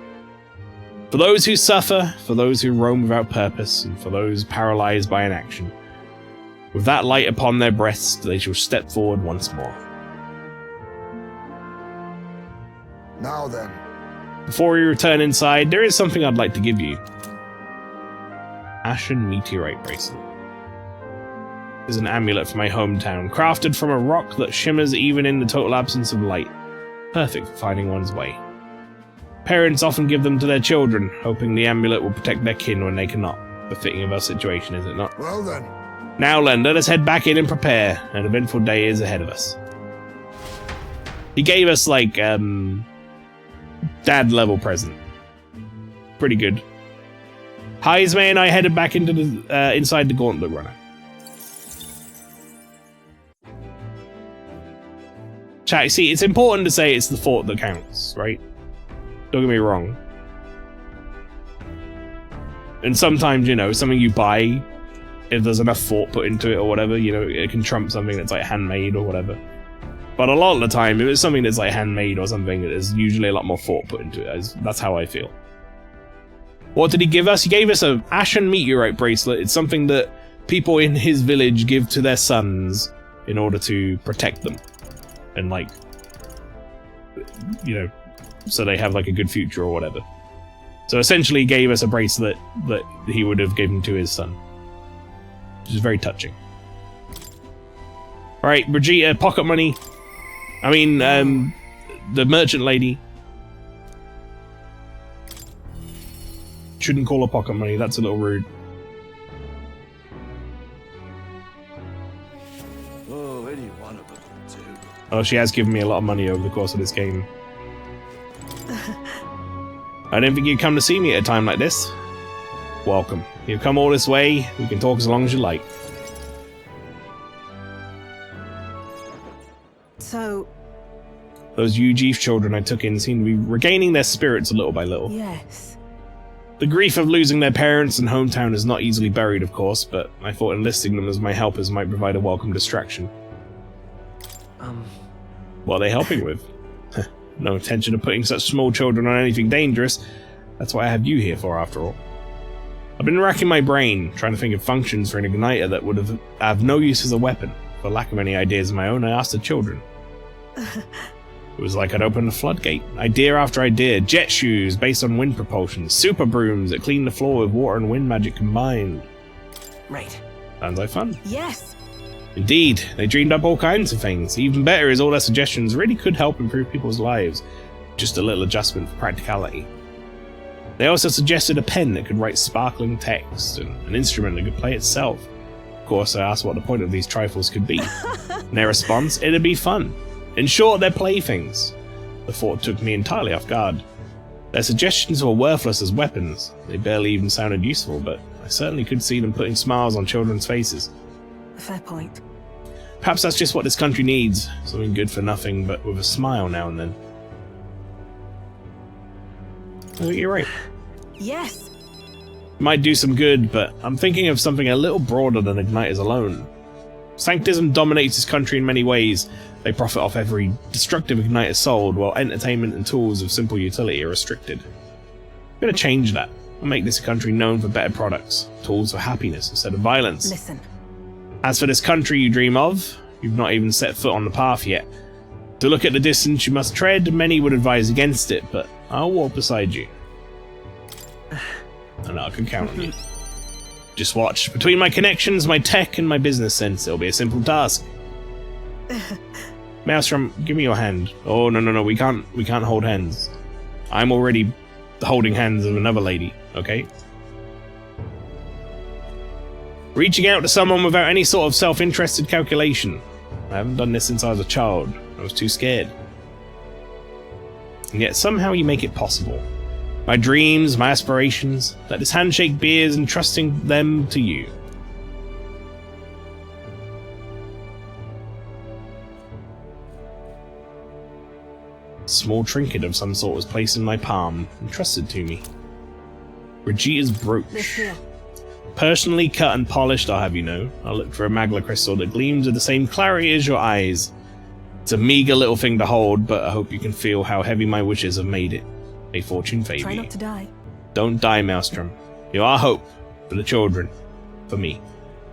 For those who suffer, for those who roam without purpose, and for those paralyzed by inaction, with that light upon their breasts, they shall step forward once more. Now then. Before we return inside, there is something I'd like to give you. Ashen Meteorite Bracelet. This is an amulet from my hometown, crafted from a rock that shimmers even in the total absence of light. Perfect for finding one's way. Parents often give them to their children, hoping the amulet will protect their kin when they cannot. Befitting of our situation, is it not? Well then. Now, Len, let us head back in and prepare. An eventful day is ahead of us. He gave us, like, dad-level present. Pretty good. Heisme and I headed back into the inside the Gauntlet Runner. Chat, see, it's important to say it's the thought that counts, right? Don't get me wrong. And sometimes, you know, something you buy, if there's enough thought put into it or whatever, you know, it can trump something that's like handmade or whatever. But a lot of the time, if it's something that's like handmade or something, there's usually a lot more thought put into it. That's how I feel. What did he give us? He gave us a Ashen Meteorite bracelet. It's something that people in his village give to their sons in order to protect them. And like, you know, so they have like a good future or whatever. So essentially he gave us a bracelet that he would have given to his son. Which is very touching. Alright, Brigitte, pocket money. I mean, the merchant lady. Shouldn't call her pocket money, that's a little rude. Oh, any one of them will do. Oh, she has given me a lot of money over the course of this game. I didn't think you'd come to see me at a time like this. Welcome. You've come all this way, we can talk as long as you like. So, Those Ujif children I took in seem to be regaining their spirits little by little. yes. The grief of losing their parents and hometown is not easily buried, of course, but I thought enlisting them as my helpers might provide a welcome distraction. What are they helping with? No intention of putting such small children on anything dangerous. That's what I have you here for, after all. I've been racking my brain, trying to think of functions for an igniter that would have no use as a weapon. For lack of any ideas of my own, I asked the children. It was like I'd opened a floodgate. Idea after idea. Jet shoes based on wind propulsion. Super brooms that clean the floor with water and wind magic combined. Right. Sounds like fun. Yes. Indeed, they dreamed up all kinds of things. Even better is all their suggestions really could help improve people's lives. Just a little adjustment for practicality. They also suggested a pen that could write sparkling text, and an instrument that could play itself. Of course, I asked what the point of these trifles could be. And their response, it'd be fun. In short, they're playthings. The thought took me entirely off guard. Their suggestions were worthless as weapons. They barely even sounded useful, but I certainly could see them putting smiles on children's faces. Fair point. Perhaps that's just what this country needs. Something good for nothing, but with a smile now and then. I think you're right. Yes. Might do some good, but I'm thinking of something a little broader than igniters alone. Sanctism dominates this country in many ways. They profit off every destructive igniter sold, while entertainment and tools of simple utility are restricted. I'm going to change that. I'll make this country known for better products, tools for happiness instead of violence. Listen. As for this country you dream of, you've not even set foot on the path yet. To look at the distance you must tread, many would advise against it, but I'll walk beside you. And I can count on you. Just watch. Between my connections, my tech, and my business sense, it'll be a simple task. Maelstrom, give me your hand. Oh, no, we can't hold hands. I'm already holding hands with another lady, okay? Reaching out to someone without any sort of self-interested calculation. I haven't done this since I was a child. I was too scared. And yet somehow you make it possible. My dreams, my aspirations, let this handshake be as entrusting them to you. A small trinket of some sort was placed in my palm, entrusted to me. Brigitte's brooch. This here. Personally cut and polished, I'll have you know. I looked for a magla crystal that gleams with the same clarity as your eyes. It's a meager little thing to hold, but I hope you can feel how heavy my wishes have made it. May fortune favour Try you. not to die. Don't die, Maelstrom. You are hope. For the children. For me.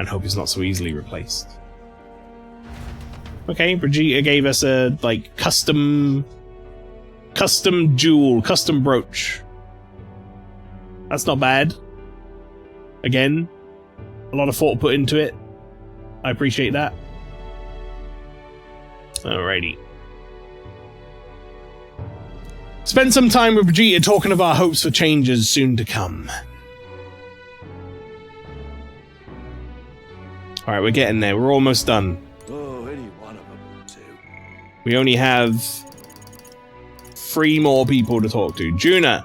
And hope is not so easily replaced. Okay, Brigitte gave us a, like, custom jewel, custom brooch. That's not bad. Again, a lot of thought put into it. I appreciate that. Alrighty. Spend some time with Brigitte talking of our hopes for changes soon to come. Alright, we're getting there. We're almost done. Oh, any one of them will do. We only have 3 more people to talk to. Juna!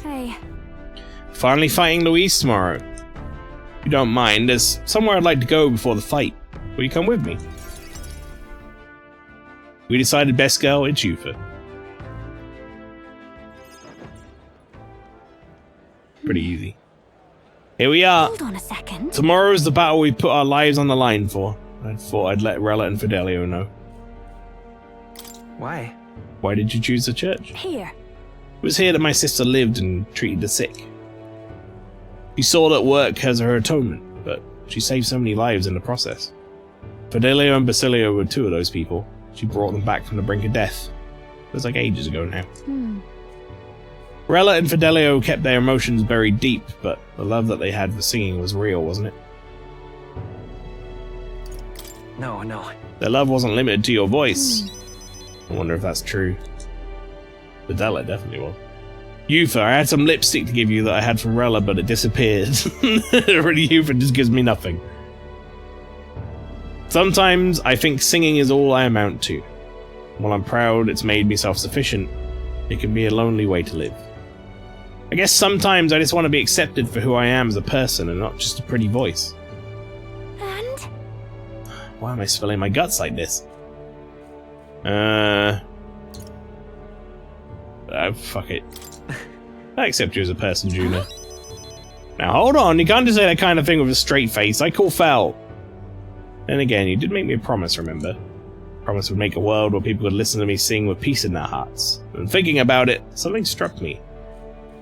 Hey. Finally fighting Luis tomorrow. If you don't mind, there's somewhere I'd like to go before the fight. Will you come with me? We decided best girl, it's Yufa. Pretty easy. Here we are. Hold on a second. Tomorrow is the battle we put our lives on the line for. I thought I'd let Rella and Fidelio know. Why? Why did you choose the church? Here. It was here that my sister lived and treated the sick. She saw that work as her atonement, but she saved so many lives in the process. Fidelio and Basilio were two of those people. She brought them back from the brink of death. It was like ages ago now. Rella and Fidelio kept their emotions buried deep, but the love that they had for singing was real, wasn't it? No. Their love wasn't limited to your voice. I wonder if that's true. Fidelio definitely was. Yufa, I had some lipstick to give you that I had from Rella, but it disappeared. Really, Yufa just gives me nothing. Sometimes I think singing is all I amount to. While I'm proud it's made me self-sufficient, it can be a lonely way to live. I guess sometimes I just want to be accepted for who I am as a person and not just a pretty voice. And? Why am I spilling my guts like this? Fuck it. I accept you as a person, Juno. Now hold on, you can't just say that kind of thing with a straight face. I call foul. Then again, you did make me a promise, remember? A promise would make a world where people could listen to me sing with peace in their hearts. And thinking about it, something struck me.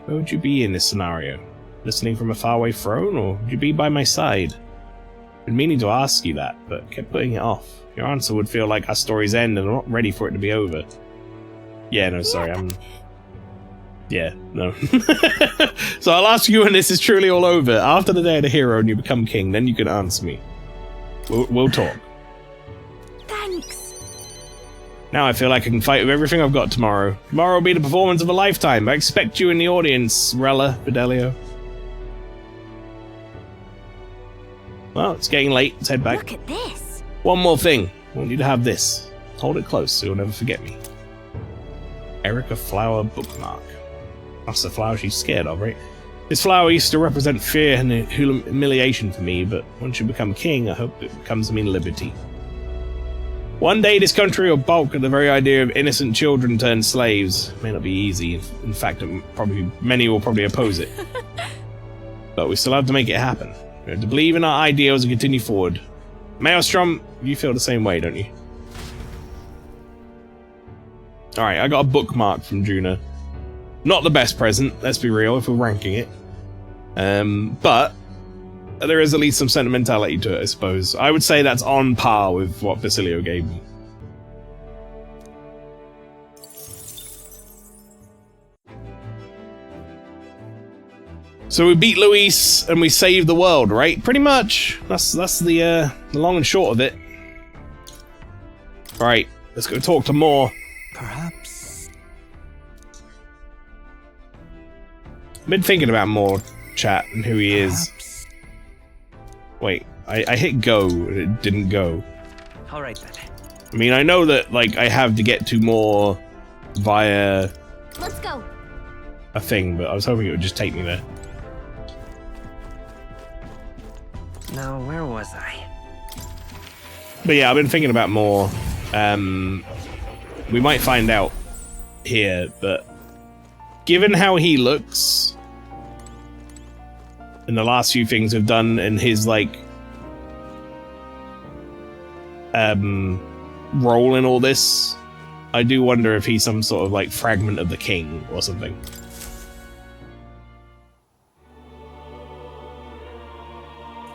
Where would you be in this scenario? Listening from a faraway throne, or would you be by my side? I've been meaning to ask you that, but kept putting it off. Your answer would feel like our story's end, and I'm not ready for it to be over. Yeah, no, sorry, Yeah, no. So I'll ask you when this is truly all over. After the day of the hero and you become king, then you can answer me. We'll talk. Thanks. Now I feel like I can fight with everything I've got tomorrow. Tomorrow will be the performance of a lifetime. I expect you in the audience, Rella, Fidelio. Well, it's getting late. Let's head back. Look at this. One more thing. I want you to have this. Hold it close so you'll never forget me. Erica Flower bookmark. That's the flower she's scared of, right? This flower used to represent fear and humiliation for me, but once you become king, I hope it becomes to mean liberty. One day this country will balk at the very idea of innocent children turned slaves. It may not be easy. In fact, many will probably oppose it. But we still have to make it happen. We have to believe in our ideals and continue forward. Maelstrom, you feel the same way, don't you? Alright, I got a bookmark from Juna. Not the best present, let's be real, if we're ranking it. But there is at least some sentimentality to it, I suppose. I would say that's on par with what Basilio gave me. So we beat Luis and we saved the world, right? Pretty much. That's the long and short of it. Right, let's go talk to Moore. Perhaps. I've been thinking about Moore, chat, and who he is. Wait, I hit go, and it didn't go. Alright then. I mean, I know that, like, I have to get to Moore via Let's go. a thing, but I was hoping it would just take me there. Now, where was I? But yeah, I've been thinking about Moore. We might find out here, but given how he looks and the last few things we've done in his, like, role in all this, I do wonder if he's some sort of, like, fragment of the king or something.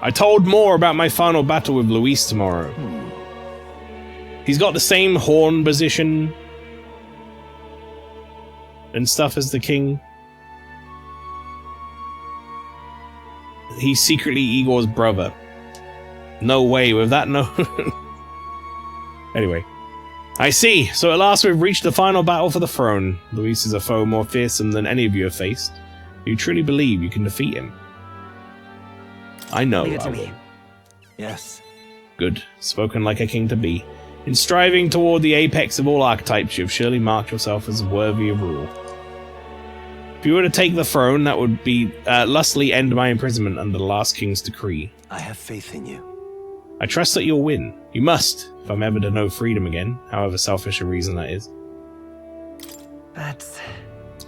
I told Moore about my final battle with Luis tomorrow. He's got the same horn position and stuff as the king. He's secretly Igor's brother. No way, with that no... Anyway. I see, so at last we've reached the final battle for the throne. Luis is a foe more fearsome than any of you have faced. You truly believe you can defeat him? I know Leave it I to will. me. Yes. Good. Spoken like a king to be. In striving toward the apex of all archetypes, you have surely marked yourself as worthy of rule. If you were to take the throne, that would be lustily end my imprisonment under the last king's decree. I have faith in you. I trust that you'll win. You must, if I'm ever to know freedom again, however selfish a reason that is. That's...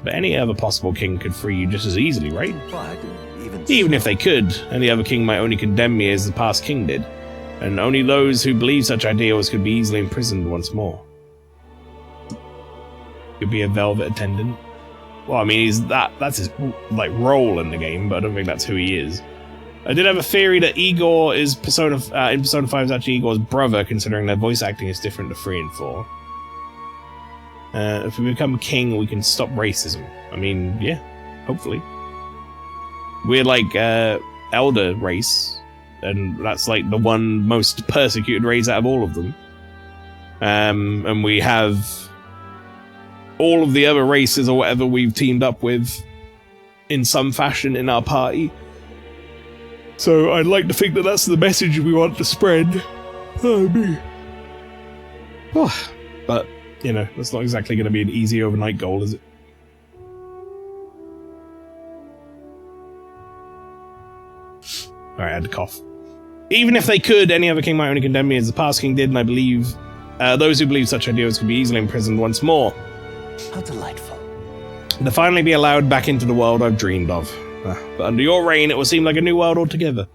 But any other possible king could free you just as easily, right? But Even if they could, any other king might only condemn me as the past king did, and only those who believe such ideals could be easily imprisoned once more. Could be a velvet attendant. Well, I mean, that's his like role in the game, but I don't think that's who he is. I did have a theory that Igor is in Persona 5 is actually Igor's brother, considering their voice acting is different to 3 and 4. If we become king, we can stop racism. I mean, yeah, hopefully. We're like elder race, and that's like the one most persecuted race out of all of them. And we have all of the other races or whatever we've teamed up with in some fashion in our party. So I'd like to think that that's the message we want to spread. Oh, me. Oh, but, you know, that's not exactly going to be an easy overnight goal, is it? Alright, I had to cough. Even if they could, any other king might only condemn me as the past king did, and I believe those who believe such ideals could be easily imprisoned once more. how delightful. To finally be allowed back into the world I've dreamed of. But under your reign, it will seem like a new world altogether.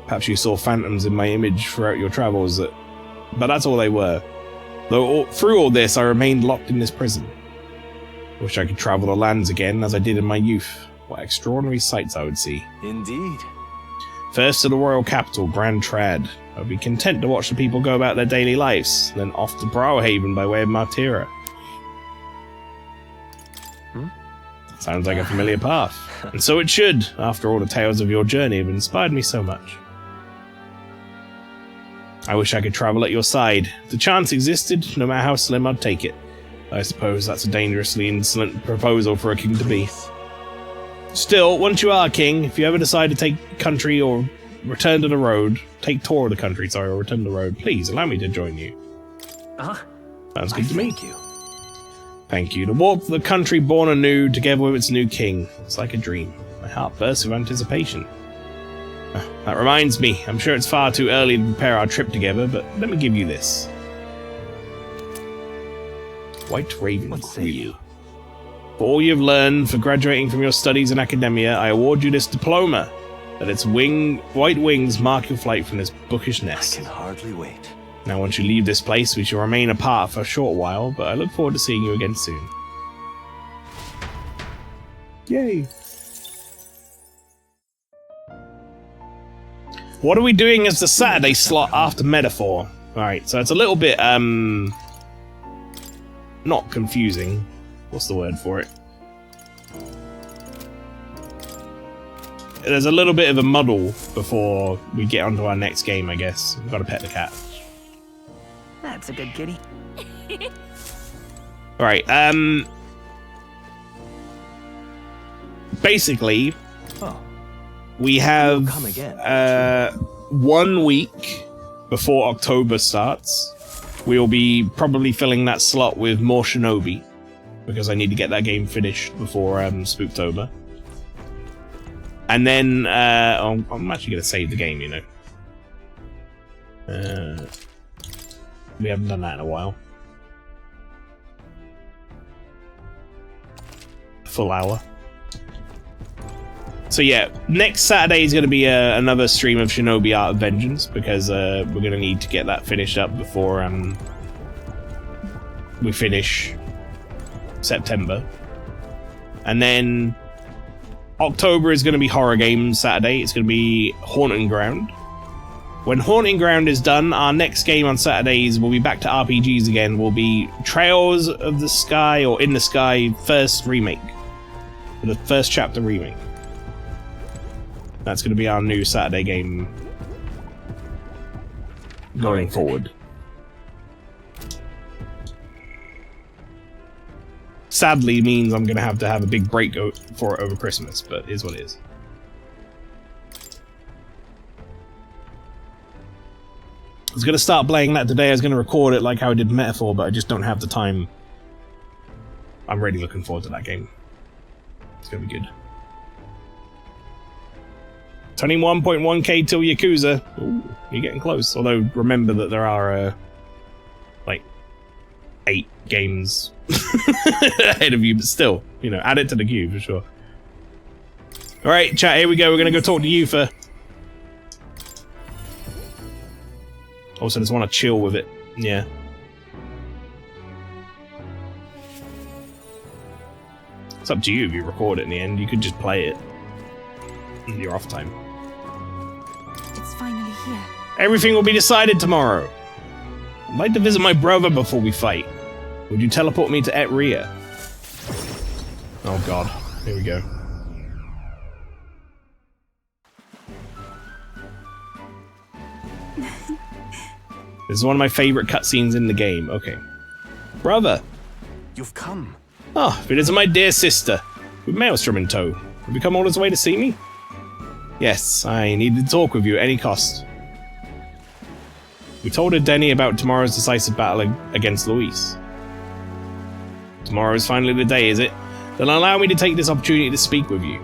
Perhaps you saw phantoms in my image throughout your travels, but that's all they were. Though through all this, I remained locked in this prison. Wish I could travel the lands again, as I did in my youth. What extraordinary sights I would see. Indeed. First to the royal capital, Grand Trad. I'd be content to watch the people go about their daily lives, then off to Browhaven by way of Martira. Sounds like a familiar path. And so it should, after all the tales of your journey have inspired me so much. I wish I could travel at your side. If the chance existed, no matter how slim, I'd take it. I suppose that's a dangerously insolent proposal for a king to be. Still, once you are king, if you ever decide to take country or return to the road, take tour of the country, or return to the road, please allow me to join you. Sounds good to me. Thank you. Thank you. To walk the country born anew, together with its new king. It's like a dream. My heart bursts with anticipation. That reminds me, I'm sure it's far too early to prepare our trip together, but let me give you this. White Raven What say Quill. For all you've learned, for graduating from your studies in academia, I award you this diploma. Let its white wings mark your flight from this bookish I nest. can hardly wait. Now once you leave this place, we shall remain apart for a short while, but I look forward to seeing you again soon. Yay! What are we doing as the Saturday slot after Metaphor? Alright, so it's a little bit, not confusing. What's the word for it? There's a little bit of a muddle before we get onto our next game, I guess. We've got to pet the cat. That's a good kitty. Alright, basically, we have come again, 1 week before October starts. We'll be probably filling that slot with more Shinobi, because I need to get that game finished before Spooktober. And then, I'm actually going to save the game, you know. We haven't done that in a while. Full hour. So yeah, next Saturday is going to be another stream of Shinobi Art of Vengeance, because we're going to need to get that finished up before we finish September. And then October is going to be Horror Games Saturday. It's going to be Haunting Ground. When Haunting Ground is done, our next game on Saturdays will be back to RPGs again. Will be Trails of the Sky, or In the Sky, first remake. The first chapter remake. That's going to be our new Saturday game going forward. Sadly means I'm going to have a big break for it over Christmas, but it is what it is. I was going to start playing that today. I was going to record it like how I did Metaphor, but I just don't have the time. I'm really looking forward to that game. It's gonna be good. 21.1k till Yakuza. Ooh, you're getting close. Although, remember that there are, like, 8 games ahead of you, but still, you know, add it to the queue for sure. Alright, chat, here we go. We're gonna go talk to Yufa. Also, just want to chill with it. Yeah. It's up to you if you record it in the end. You could just play it in your off time. It's finally here. Everything will be decided tomorrow. I'd like to visit my brother before we fight. Would you teleport me to Etria? Oh god. Here we go. This is one of my favorite cutscenes in the game. Okay. Brother. You've come. Oh, it is my dear sister. With Maelstrom in tow. Have you come all this way to see me? Yes, I needed to talk with you at any cost. We told Denny about tomorrow's decisive battle against Luis. Tomorrow is finally the day, is it? Then allow me to take this opportunity to speak with you.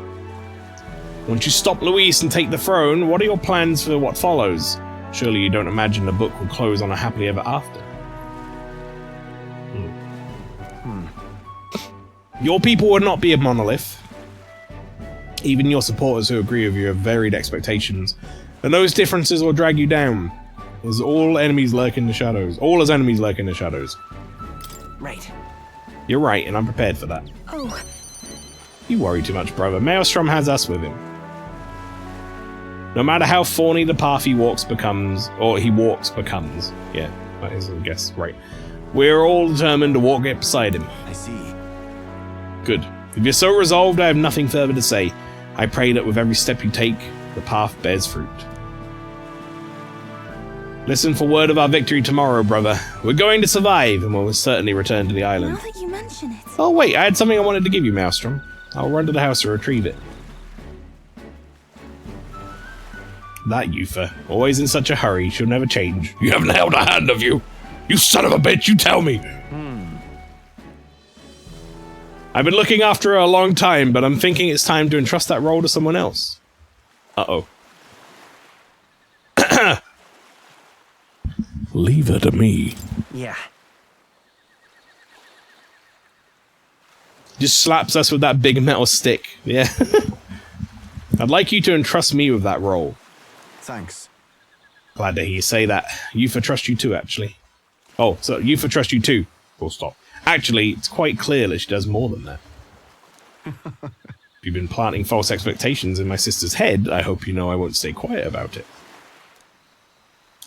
Once you stop Luis and take the throne, what are your plans for what follows? Surely you don't imagine the book will close on a happily ever after. Your people would not be a monolith. Even your supporters who agree with you have varied expectations, and those differences will drag you down. As all enemies lurk in the shadows. All as enemies lurk in the shadows. Right. You're right, and I'm prepared for that. Oh, You worry too much, brother. Maelstrom has us with him. No matter how thorny the path he walks becomes, yeah, that is, I guess, right. We're all determined to walk it beside him. I see. Good. If you're so resolved, I have nothing further to say. I pray that with every step you take, the path bears fruit. Listen for word of our victory tomorrow, brother. We're going to survive, and we'll certainly return to the Now island. that you mention it. Oh wait, I had something I wanted to give you, Maelstrom. I'll run to the house to retrieve it. That Yufa, always in such a hurry, she'll never change. You haven't held a hand, have you? You son of a bitch, you tell me! I've been looking after her a long time, but I'm thinking it's time to entrust that role to someone else. Uh-oh. Leave her to me. Yeah. Just slaps us with that big metal stick. Yeah. I'd like you to entrust me with that role. Thanks. Glad to hear you say that. Yufa trust you too, actually. Oh, so Yufa trust you too. Full stop. Actually, it's quite clear that she does more than that. If you've been planting false expectations in my sister's head, I hope you know I won't stay quiet about it.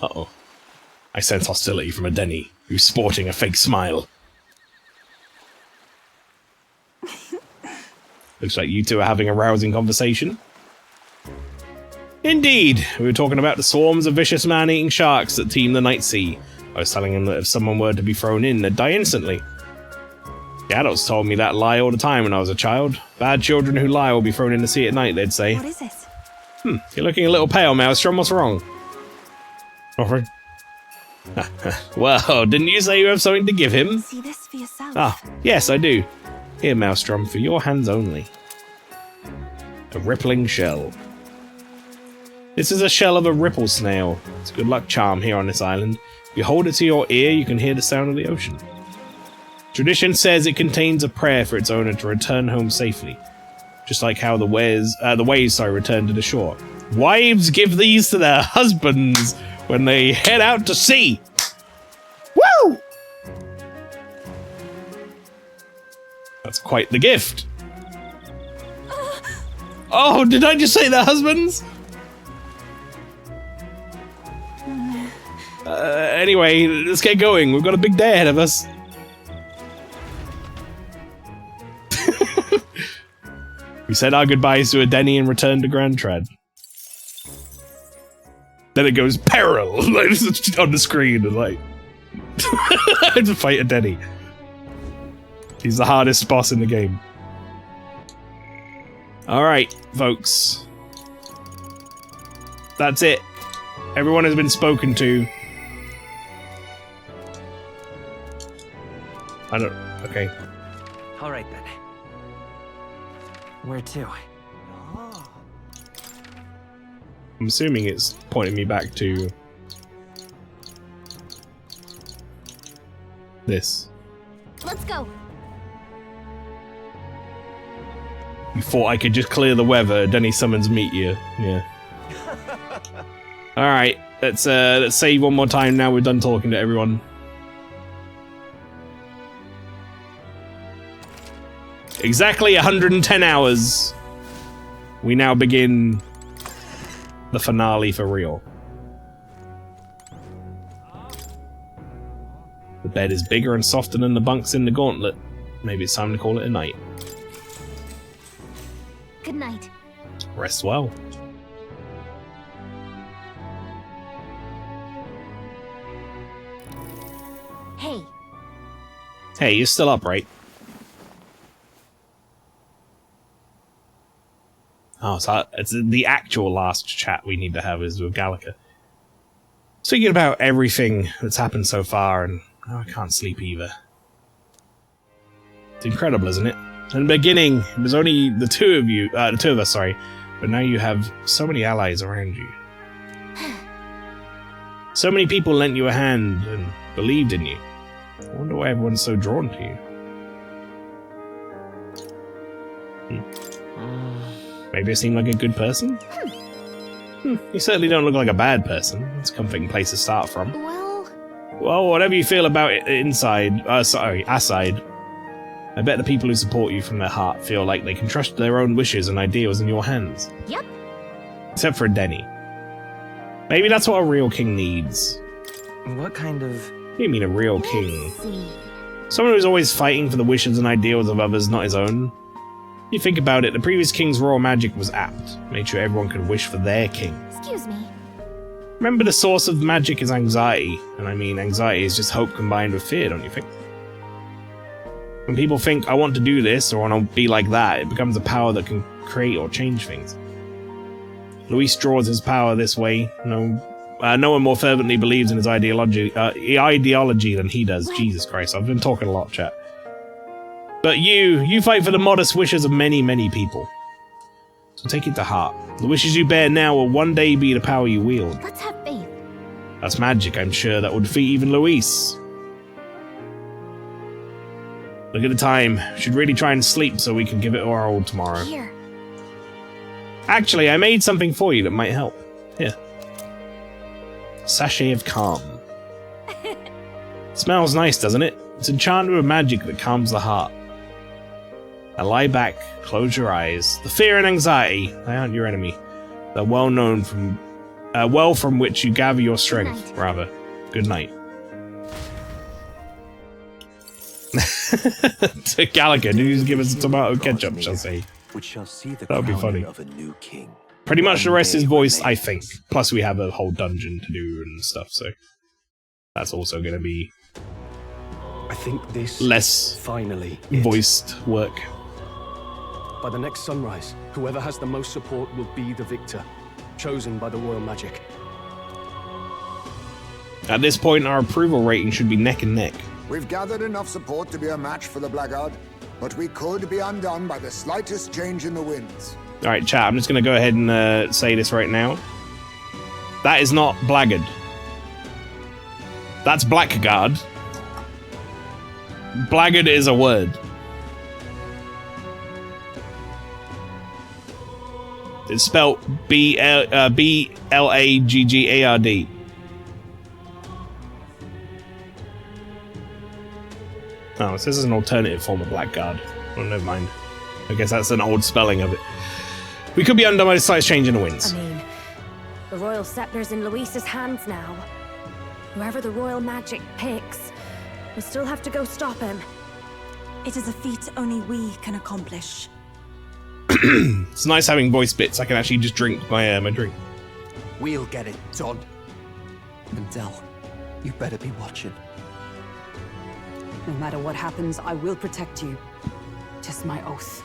Uh-oh. I sense hostility from a Denny, who's sporting a fake smile. Looks like you two are having a rousing conversation. Indeed, we were talking about the swarms of vicious man-eating sharks that teem the Night Sea. I was telling him that if someone were to be thrown in, they'd die instantly. The adults told me that lie all the time when I was a child. Bad children who lie will be thrown in the sea at night, they'd say. what is it? You're looking a little pale, Maelstrom. What's wrong? Nothing. Well, didn't you say you have something to give him? See this for yourself. Ah, yes, I do. Here, Maelstrom, for your hands only. A rippling shell. This is a shell of a ripple snail. It's a good luck charm here on this island. If you hold it to your ear, you can hear the sound of the ocean. Tradition says it contains a prayer for its owner to return home safely. Just like how the waves return to the shore. Wives give these to their husbands when they head out to sea. Woo! That's quite the gift. Oh, did I just say their husbands? Anyway, let's get going. We've got a big day ahead of us. We said our goodbyes to Adeni and returned to Grand Trad. Then it goes peril on the screen. And like, I had to fight Adeni. He's the hardest boss in the game. Alright, folks. That's it. Everyone has been spoken to. I don't... Okay. All right then. Where to? I'm assuming it's pointing me back to this. Let's go. You thought I could just clear the weather, then he summons Meteor. Yeah. Alright, let's save one more time now we're done talking to everyone. Exactly 110 hours. We now begin the finale for real. The bed is bigger and softer than the bunks in the gauntlet. Maybe it's time to call it a night. Good night. Rest well. Hey, Hey, you're still up, right? Oh, so it's the actual last chat we need to have is with Gallica. Speaking about everything that's happened so far, and I can't sleep either. It's incredible, isn't it? In the beginning, it was only the two of us, sorry, but now you have so many allies around you. So many people lent you a hand and believed in you. I wonder why everyone's so drawn to you. Maybe I seem like a good person? You certainly don't look like a bad person. It's a comforting place to start from. Well, whatever you feel about it aside, I bet the people who support you from their heart feel like they can trust their own wishes and ideals in your hands. Yep. Except for Denny. Maybe that's what a real king needs. What kind of... What do you mean a real king? Let's see. Someone who's always fighting for the wishes and ideals of others, not his own. If you think about it, the previous king's royal magic was apt. Made sure everyone could wish for their king. Excuse me. Remember, the source of magic is anxiety. And I mean, anxiety is just hope combined with fear, don't you think? When people think, I want to do this, or I want to be like that, it becomes a power that can create or change things. Luis draws his power this way. No one more fervently believes in his ideology than he does. Jesus Christ, I've been talking a lot, chat. But you fight for the modest wishes of many, many people. So take it to heart. The wishes you bear now will one day be the power you wield. Let's have faith. That's magic, I'm sure that will defeat even Luis. Look at the time. Should really try and sleep so we can give it our all tomorrow. Here. Actually, I made something for you that might help. Here. Sachet of Calm. Smells nice, doesn't it? It's enchanted with magic that calms the heart. Now lie back, close your eyes. The fear and anxiety, they aren't your enemy. They're from which you gather your strength, rather. Good night. To Gallica, did you give us a tomato ketchup, shall say? Which shall see the That would be crowning funny. of a new king. Pretty much the rest is One day voiced, I remains. think. Plus we have a whole dungeon to do and stuff, so that's also going to be I think this less is finally it. voiced work. By the next sunrise, whoever has the most support will be the victor, chosen by the royal magic. At this point, our approval rating should be neck and neck. We've gathered enough support to be a match for the Blackguard, but we could be undone by the slightest change in the winds. Alright, chat, I'm just going to go ahead and say this right now. That is not Blackguard. That's Blackguard. Blackguard is a word. It's spelled B-L-A-G-G-A-R-D. Oh, so this is an alternative form of Blackguard. Oh, never mind. I guess that's an old spelling of it. We could be undone by the slight change in the winds. I mean, the royal scepter's in Luis's hands now. Whoever the royal magic picks, we'll still have to go stop him. It is a feat only we can accomplish. It's nice having voice bits. I can actually just drink my drink. We'll get it done. Mendel, you better be watching. No matter what happens, I will protect you. Just my oath.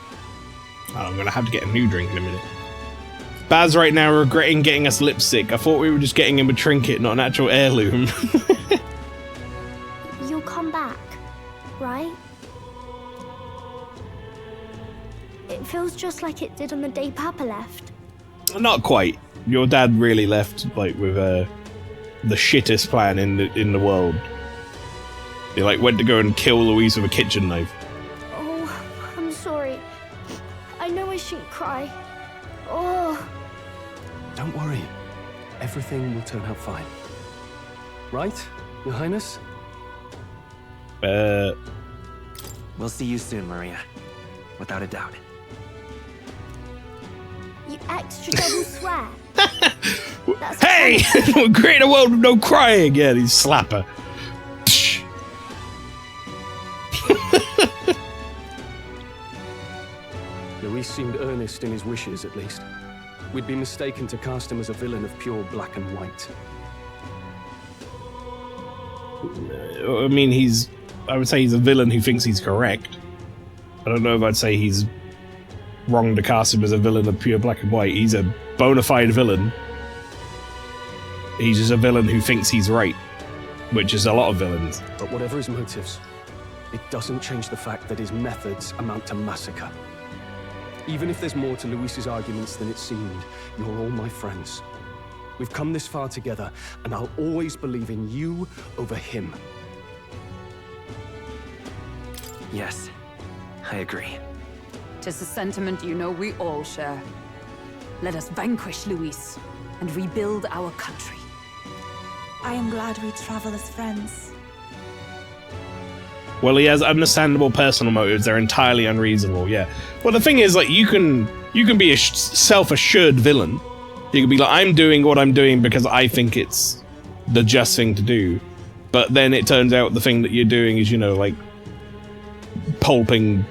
Oh, I'm gonna have to get a new drink in a minute. Baz right now regretting getting us lipstick. I thought we were just getting him a trinket, not an actual heirloom. You'll come back, right? It feels just like it did on the day Papa left. Not quite. Your dad really left like with the shittest plan in the world. He like went to go and kill Louise with a kitchen knife. Oh, I'm sorry. I know I shouldn't cry. Oh. Don't worry. Everything will turn out fine. Right, Your Highness? We'll see you soon, Maria. Without a doubt. You extra double swear. That's Hey! We'll create a world with no crying! Yeah, he's slapper. Luis seemed earnest in his wishes, at least. We'd be mistaken to cast him as a villain of pure black and white. I mean, I would say he's a villain who thinks he's correct. I don't know if I'd say he's wrong to cast him as a villain of pure black and white. He's a bona fide villain. He's just a villain who thinks he's right, which is a lot of villains. But whatever his motives, it doesn't change the fact that his methods amount to massacre. Even if there's more to Luis's arguments than it seemed, you're all my friends. We've come this far together, and I'll always believe in you over him. Yes, I agree. 'Tis a sentiment you know we all share. Let us vanquish Luis and rebuild our country. I am glad we travel as friends. Well, he has understandable personal motives. They're entirely unreasonable, yeah. Well, the thing is, like, you can be a self-assured villain. You can be like, I'm doing what I'm doing because I think it's the just thing to do. But then it turns out the thing that you're doing is, you know, like, pulping,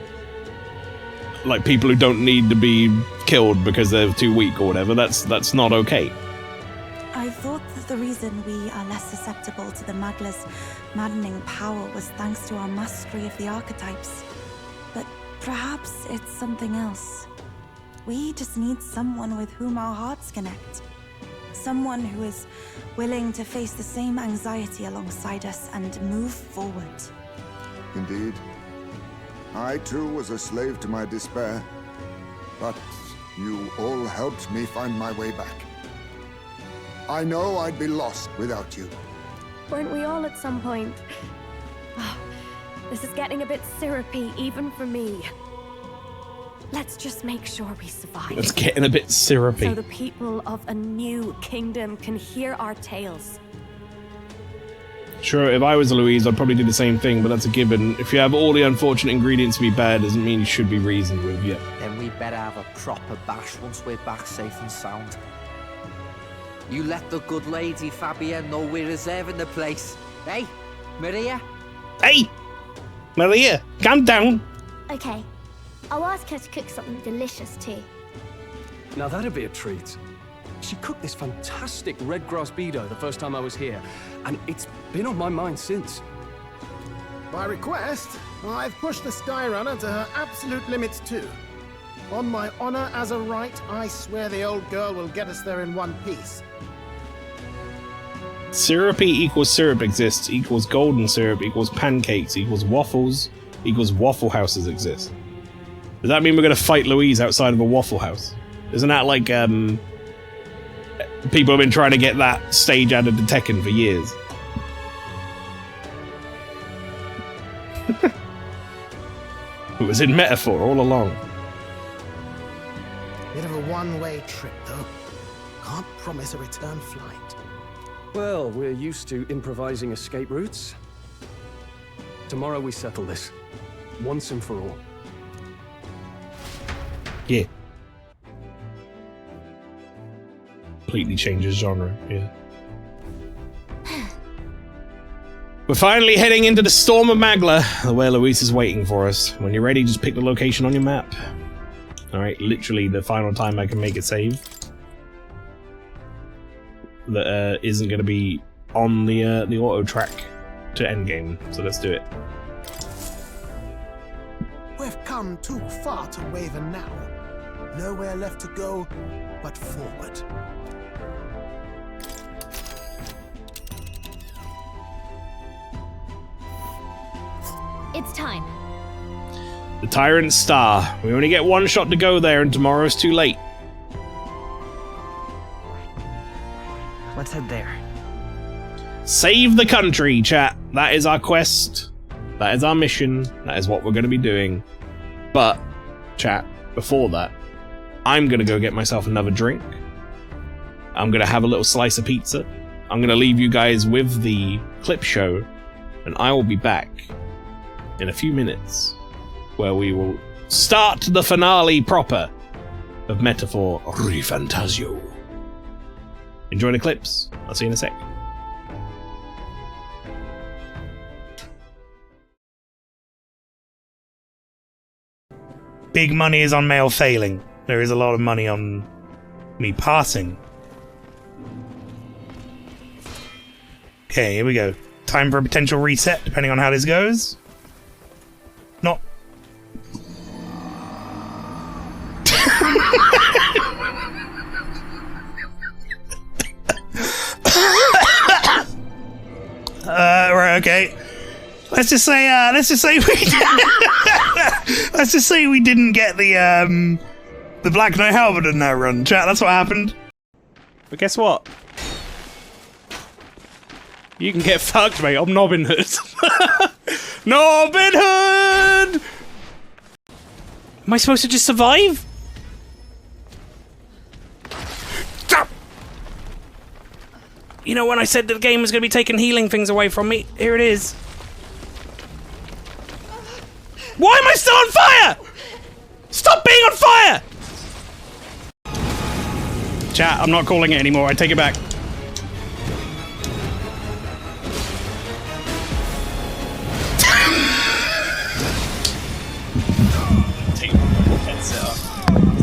like, people who don't need to be killed because they're too weak or whatever. That's not okay. I thought that the reason we are less susceptible to the Magla's maddening power was thanks to our mastery of the archetypes. But perhaps it's something else. We just need someone with whom our hearts connect. Someone who is willing to face the same anxiety alongside us and move forward. Indeed. I too was a slave to my despair. But you all helped me find my way back. I know I'd be lost without you. Weren't we all at some point? Oh, this is getting a bit syrupy, even for me. Let's just make sure we survive. It's getting a bit syrupy. So the people of a new kingdom can hear our tales. Sure, if I was Louise, I'd probably do the same thing, but that's a given. If you have all the unfortunate ingredients to be bad, doesn't mean you should be reasoned with yet. Then we better have a proper bash once we're back safe and sound. You let the good lady Fabia know we're reserving the place. Hey, Maria? Hey! Maria, calm down! Okay. I'll ask her to cook something delicious too. Now that'd be a treat. She cooked this fantastic red grass bedo the first time I was here, and it's been on my mind since. By request, I've pushed the Skyrunner to her absolute limits too. On my honor as a right, I swear the old girl will get us there in one piece. Syrupy equals syrup exists, equals golden syrup, equals pancakes, equals waffles, equals waffle houses exist. Does that mean we're gonna fight Louise outside of a waffle house? Isn't that like, people have been trying to get that stage added to Tekken for years. It was in metaphor all along. Bit of a one-way trip, though. Can't promise a return flight. Well, we're used to improvising escape routes. Tomorrow we settle this, once and for all. Yeah. Completely changes genre, yeah. We're finally heading into the Storm of Magla, where Luis is waiting for us. When you're ready, just pick the location on your map. Alright, literally the final time I can make it save. That isn't going to be on the auto track to endgame, so let's do it. We've come too far to waver now. Nowhere left to go but forward. It's time. The Tyrant's Star. We only get one shot to go there, and tomorrow's too late. Let's head there. Save the country, chat. That is our quest. That is our mission. That is what we're going to be doing. But, chat, before that, I'm going to go get myself another drink. I'm going to have a little slice of pizza. I'm going to leave you guys with the clip show. And I will be back in a few minutes, where we will start the finale proper of Metaphor ReFantazio. Enjoy the clips. I'll see you in a sec. Big money is on Mael failing. There is a lot of money on me passing. Okay, here we go. Time for a potential reset, depending on how this goes. Not... right, okay. Let's just say we didn't get the Black Knight Halberd in that run, chat. That's what happened. But guess what? You can get fucked, mate. I'm Nobbin Hood. Nobbin Hood! Am I supposed to just survive? Stop! You know when I said that the game was going to be taking healing things away from me? Here it is. Why am I still on fire? Stop being on fire! Chat, I'm not calling it anymore. I take it back.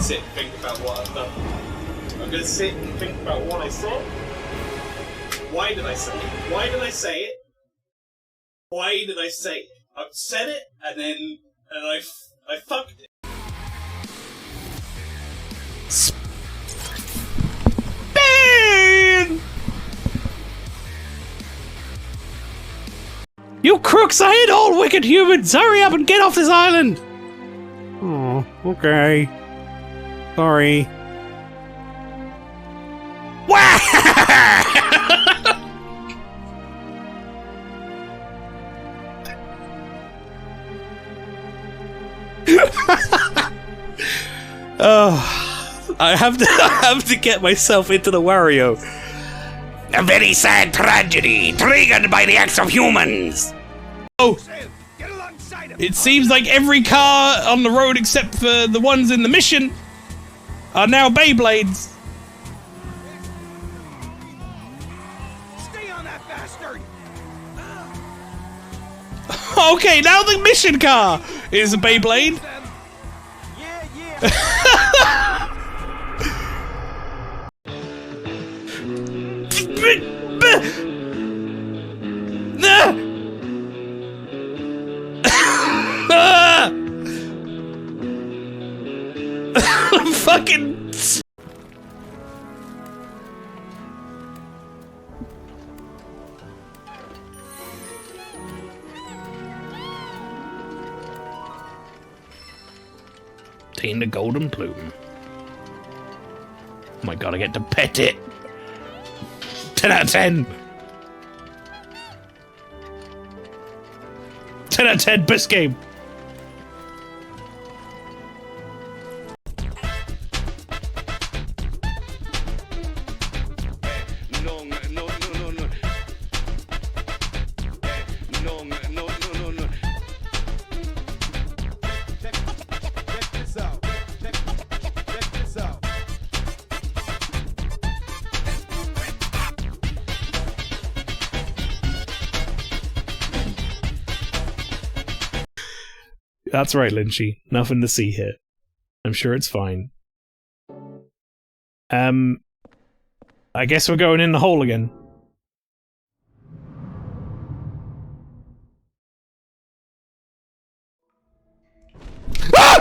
Sit and think about what I've done. I'm going to sit and think about what I said. Why did I say it? Why did I say it? Why did I say it? I said it and then I fucked it. Spin! You crooks! I hate all wicked humans! Hurry up and get off this island! Oh, okay. Sorry. Oh, I have to get myself into the Wario. A very sad tragedy triggered by the acts of humans. Oh. It seems like every car on the road except for the ones in the mission are now Beyblades. Stay on that bastard. Okay, now the mission car is a Beyblade. Fucking. Obtain the golden plume. Oh my god, I get to pet it. 10 out of 10. 10 out of 10, best game. That's right, Lynchy. Nothing to see here. I'm sure it's fine. I guess we're going in the hole again. Ah!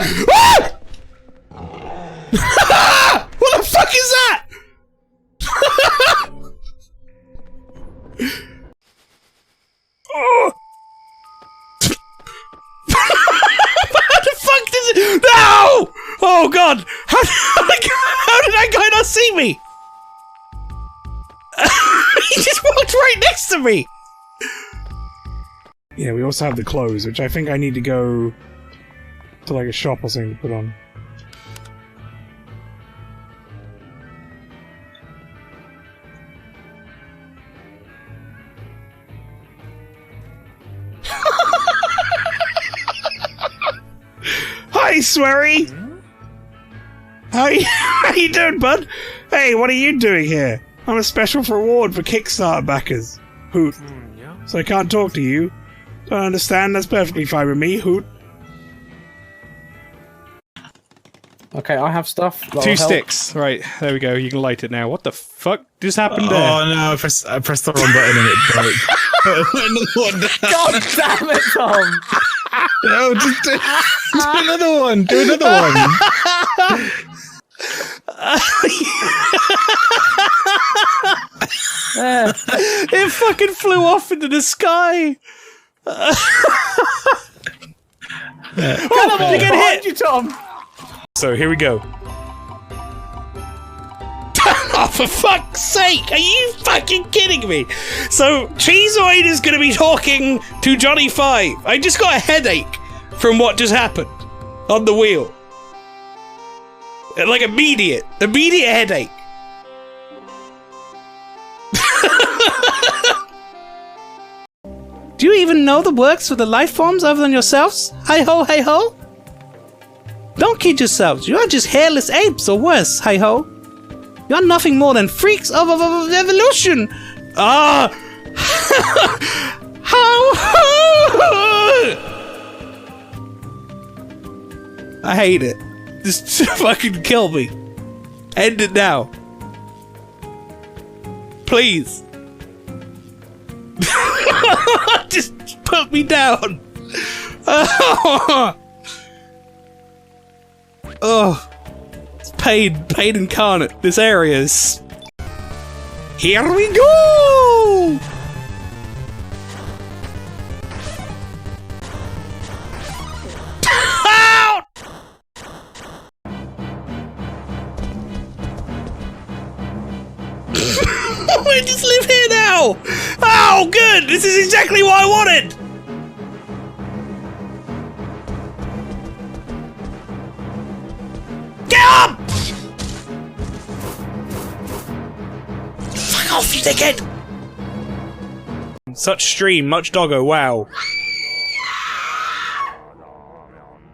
Ah! What the fuck is that? Oh! How did that guy not see me? He just walked right next to me. Yeah, we also have the clothes, which I think I need to go to like a shop or something to put on. Hi, Swery! How you doing, bud? Hey, what are you doing here? I'm a special reward for Kickstarter backers. Hoot. So I can't talk to you. Don't understand, that's perfectly fine with me, Hoot. Okay, I have stuff. 2 sticks. Right, there we go. You can light it now. What the fuck just happened there? Oh no, I pressed the wrong button and it broke. Another one down. God damn it, Tom! No, just do another one. Do another one. It fucking flew off into the sky. Oh, you get hit, you, Tom. So here we go. Oh, for fuck's sake! Are you fucking kidding me? So Cheeseoid is going to be talking to Johnny 5. I just got a headache from what just happened on the wheel. Like immediate headache. Do you even know the works for the life forms other than yourselves? Hi ho, hey ho. Don't kid yourselves. You are just hairless apes or worse. Hi ho. You are nothing more than freaks of evolution. Ah. How? I hate it. Just fucking kill me. End it now. Please. Just put me down. Oh. It's pain incarnate. This area is... Here we go! Out! I just live here now! Oh, good! This is exactly what I wanted! Get up! Fuck off, you dickhead! Such stream, much doggo, wow.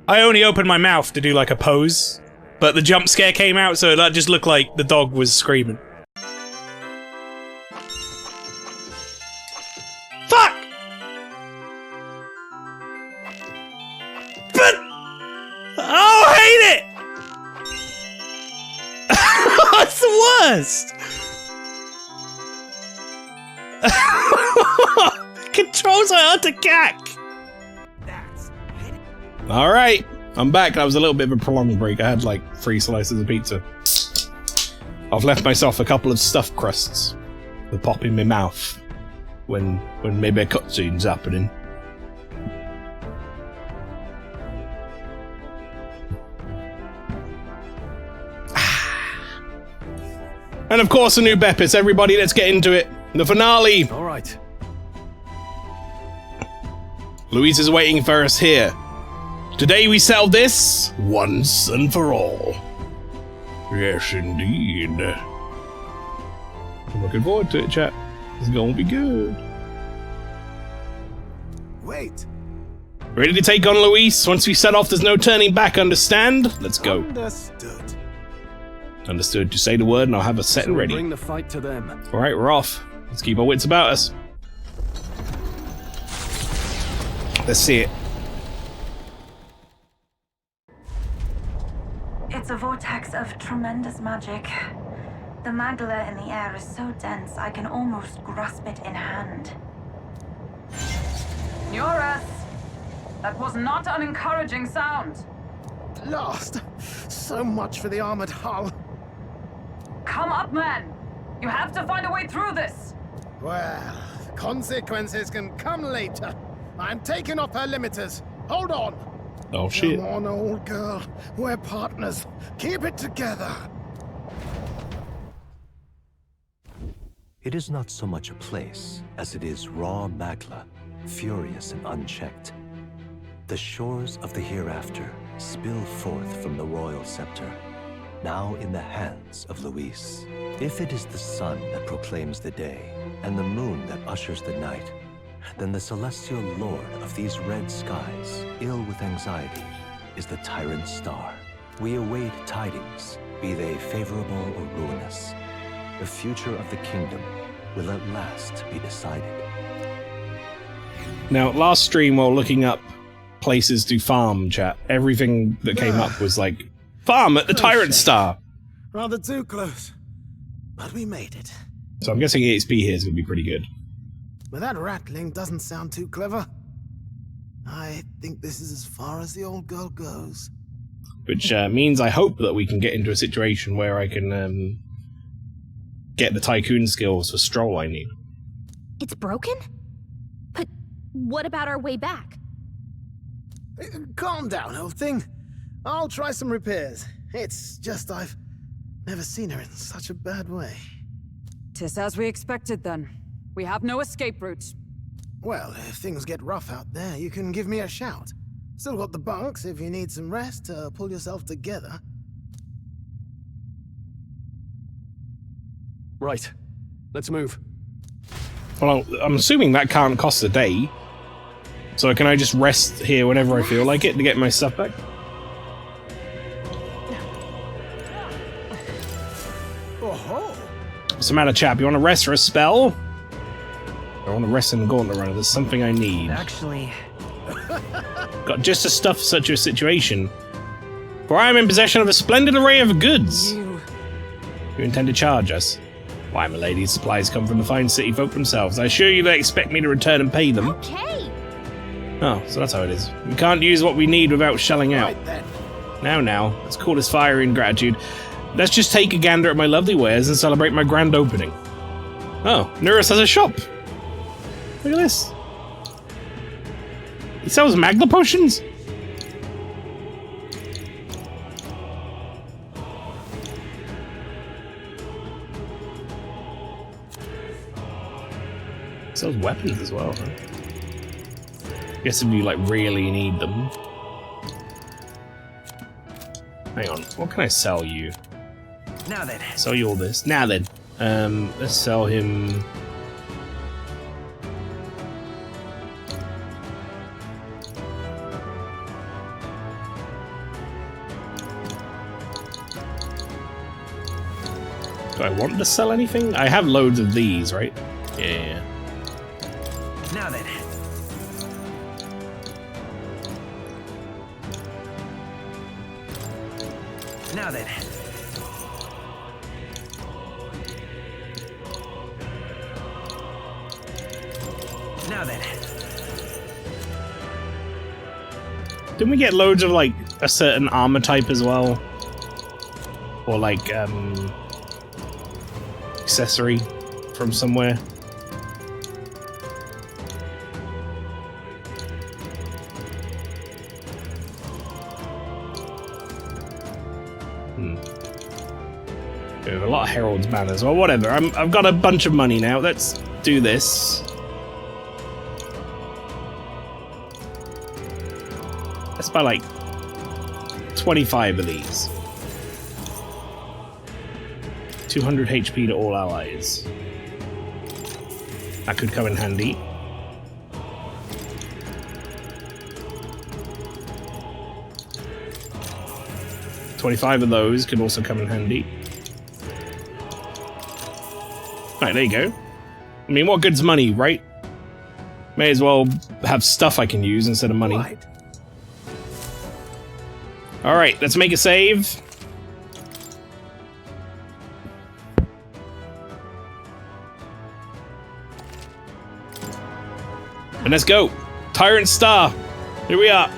I only opened my mouth to do like a pose, but the jump scare came out, so that just looked like the dog was screaming. Fuck! But... Oh, I hate it! It's the worst! Controls are hard to cack! Alright, I'm back. That was a little bit of a prolonged break. I had like 3 slices of pizza. I've left myself a couple of stuffed crusts to pop in my mouth when maybe a cutscene's happening. And of course, a new Beppis. Everybody, let's get into it. The finale. All right. Louise is waiting for us here. Today we settle this once and for all. Yes, indeed. I'm looking forward to it, chat. It's gonna be good. Wait. Ready to take on Louise? Once we set off, there's no turning back, understand? Let's go. Understood. Understood. You say the word and I'll have a set and ready. Bring the fight to them. Alright, we're off. Let's keep our wits about us. Let's see it. It's a vortex of tremendous magic. The magla in the air is so dense I can almost grasp it in hand. Eurus! That was not an encouraging sound. Lost. So much for the armored hull. Come up, man! You have to find a way through this! Well, consequences can come later. I'm taking off her limiters. Hold on. Oh shit. Come on, old girl. We're partners. Keep it together. It is not so much a place as it is raw magla, furious and unchecked. The shores of the hereafter spill forth from the royal scepter, now in the hands of Luis. If it is the sun that proclaims the day, and the moon that ushers the night, then the celestial lord of these red skies, ill with anxiety, is the tyrant star. We await tidings, be they favorable or ruinous. The future of the kingdom will at last be decided. Now, last stream while looking up places to farm, chat, everything that came up was like, farm at the Tyrant Star! Rather too close. But we made it. So I'm guessing EXP here is going to be pretty good. But that rattling doesn't sound too clever. I think this is as far as the old girl goes. Which means I hope that we can get into a situation where I can get the Tycoon skills for Stroll I need. It's broken? But what about our way back? Calm down, old thing. I'll try some repairs. It's just I've never seen her in such a bad way. 'Tis as we expected then. We have no escape routes. Well, if things get rough out there, you can give me a shout. Still got the bunks if you need some rest to pull yourself together. Right. Let's move. Well, I'm assuming that can't cost a day. So can I just rest here whenever I feel like it to get my stuff back? What's the matter, chap? You want to rest for a spell? I want to rest in the gauntlet runner. There's something I need. Actually... Got just the stuff for such a situation. For I am in possession of a splendid array of goods. You intend to charge us? Why, my lady, supplies come from the fine city folk themselves. I assure you they expect me to return and pay them. Okay. Oh, so that's how it is. We can't use what we need without shelling out. Now, let's call this fire ingratitude. Let's just take a gander at my lovely wares and celebrate my grand opening. Oh, Nurus has a shop. Look at this. He sells Magna potions? He sells weapons as well, huh? Guess if you like really need them. Hang on, what can I sell you? Now then. Sell you all this. Now then. Let's sell him. Do I want to sell anything? I have loads of these, right? Yeah. Now then. Now then. Now then. Didn't we get loads of like a certain armor type as well? Or like accessory from somewhere? We have a lot of Herald's banners. Well, whatever. I've got a bunch of money now. Let's do this. Let's buy like 25 of these. 200 HP to all allies. That could come in handy. $25 of those could also come in handy. Right, there you go. I mean, what good's money, right? May as well have stuff I can use instead of money. Right. Alright, let's make a save. And let's go. Tyrant Star. Here we are.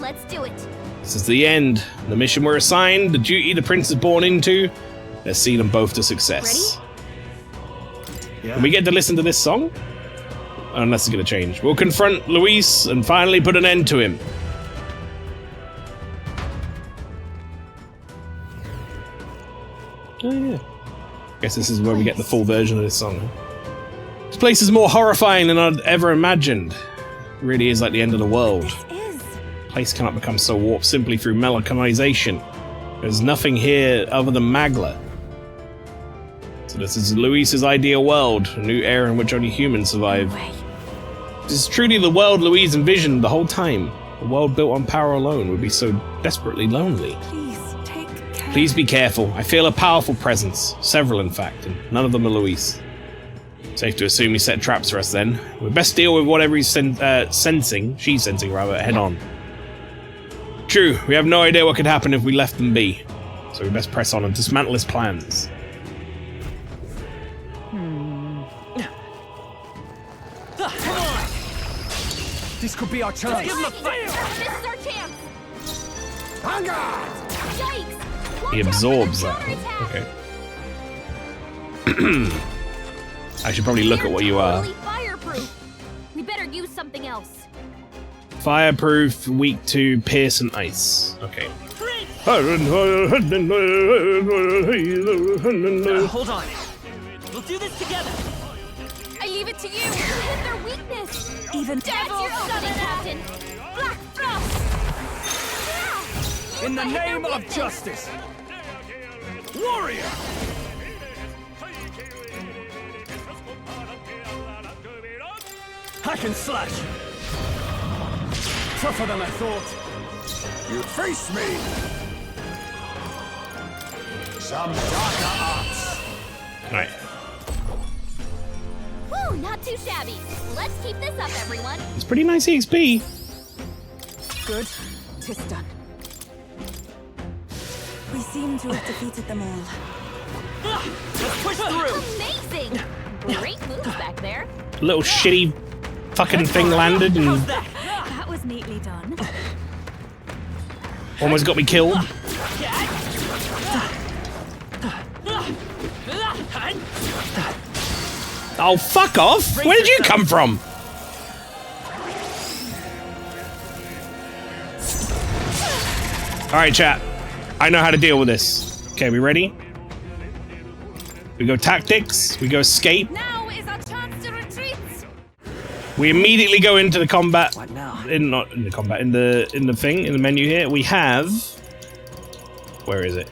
Let's do it. This is the end. The mission we're assigned, the duty the prince is born into. Let's see them both to success. Yeah. And we get to listen to this song? Unless it's going to change. We'll confront Luis and finally put an end to him. Oh yeah. Guess this is where we get the full version of this song. This place is more horrifying than I'd ever imagined. It really is like the end of the world. This is. The place cannot become so warped simply through mechanization. There's nothing here other than Magla. So this is Luis's ideal world, a new era in which only humans survive. This is truly the world Louise envisioned the whole time. A world built on power alone would be so desperately lonely. Please, take care. Please be careful. I feel a powerful presence. Several, in fact, and none of them are Luis. Safe to assume he set traps for us then. We'd best deal with whatever he's sensing, she's sensing rather, head on. True, we have no idea what could happen if we left them be. So we best press on and dismantle his plans. Come on! This could be our chance. Give him a fight! This is our chance! Yikes! He absorbs that. Okay. I should probably look at what you are. Totally fireproof. We better use something else. Fireproof, weak to pierce and ice. Okay. Hold on. We'll do this together. I leave it to you. You hit their weakness. Even That's your summon, Captain. Black Frost. In the name of justice. Warrior. Hack and slash. Tougher than I thought. You face me. Some darker arts. Alright. Woo, not too shabby. Let's keep this up, everyone. It's pretty nice EXP. Good. 'Tis done. We seem to have defeated them all. Let's push through. Amazing. Great moves back there. Little shitty fucking thing landed and That was neatly done. almost got me killed. Oh, fuck off! Where did you come from? Alright, chat. I know how to deal with this. Okay, we ready? We go tactics, we go escape. Now is our chance to retreat. We immediately go into the combat. What now? Not in the combat, in the thing, in the menu here. We have... Where is it?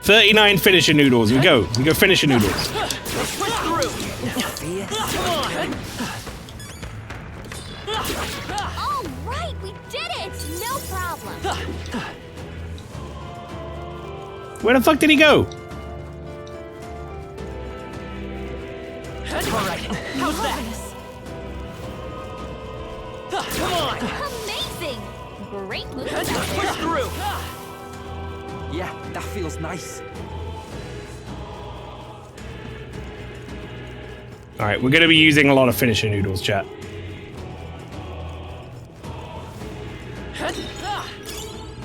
$39 finisher noodles. We go finisher noodles. All right, we did it. No problem. Where the fuck did he go? How's that? Come on! Amazing. Great move. Push through. Yeah, that feels nice. Alright, we're gonna be using a lot of finisher noodles, chat.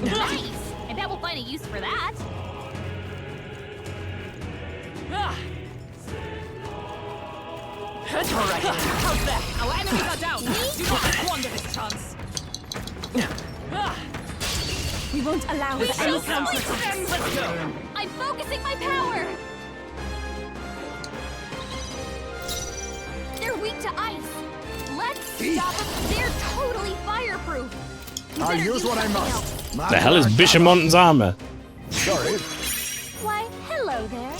Nice. I bet we'll find a use for that. Alright, how's that? Our enemies are down. Do not squander this chance. We won't allow We any shall counter. split them. Let's go. I'm focusing my power. They're weak to ice. Let's stop them. They're totally fireproof. We I'll better use do what I something must. else. The hell is Bishamonten's armor? Sorry. Why, hello there.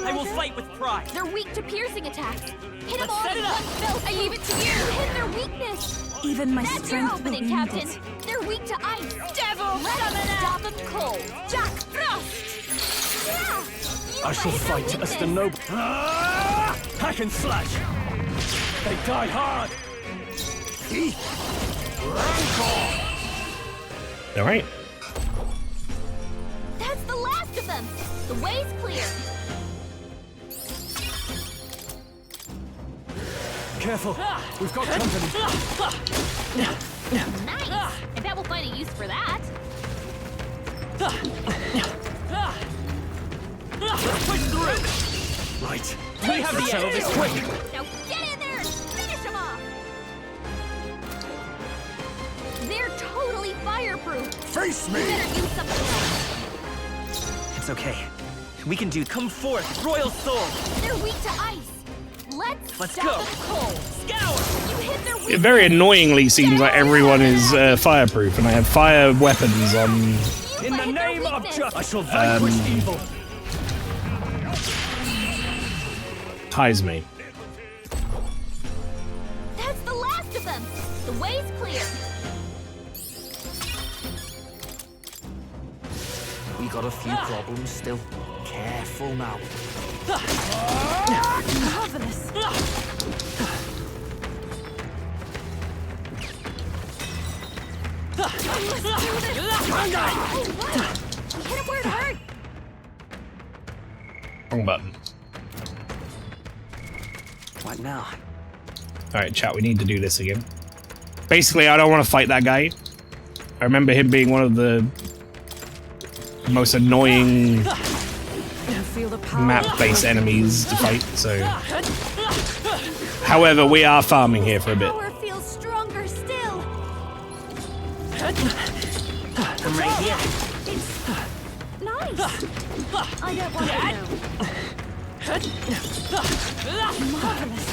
I will fight with pride. They're weak to piercing attacks. Hit them Let's all set with it up. one spell. I leave it to you. Hit their weakness. Even my That's your strength will opening, be Captain. needed. They're weak to ice. Devil, let's stop them cold. Jack Frost. Yeah. I shall fight as the noble. Hack and slash. They die hard. Alright. That's the last of them. The way's clear. Careful. We've got company. Nice. I bet we'll find a use for that. Let's push through. Right. We have to settle this quick. Now get in there and finish them off. They're totally fireproof. Face me! It's okay. We can do. Come forth, royal soul. They're weak to ice. Let's go. stop them cold. Scour. You hit their It weak. very annoyingly seems like everyone is fireproof, and I have fire weapons on. In the name of justice, I shall vanquish evil. Ties me. That's the last of them. The way's clear. We got a few problems still. Careful now. Marvelous. We hit him where it hurt. Wrong button. What now? Alright, chat, we need to do this again. Basically, I don't want to fight that guy. I remember him being one of the most annoying map-based enemies to fight, so... However, we are farming here for a bit. Power feels stronger still. I'm right here. Nice. I got one right now. Marvelous.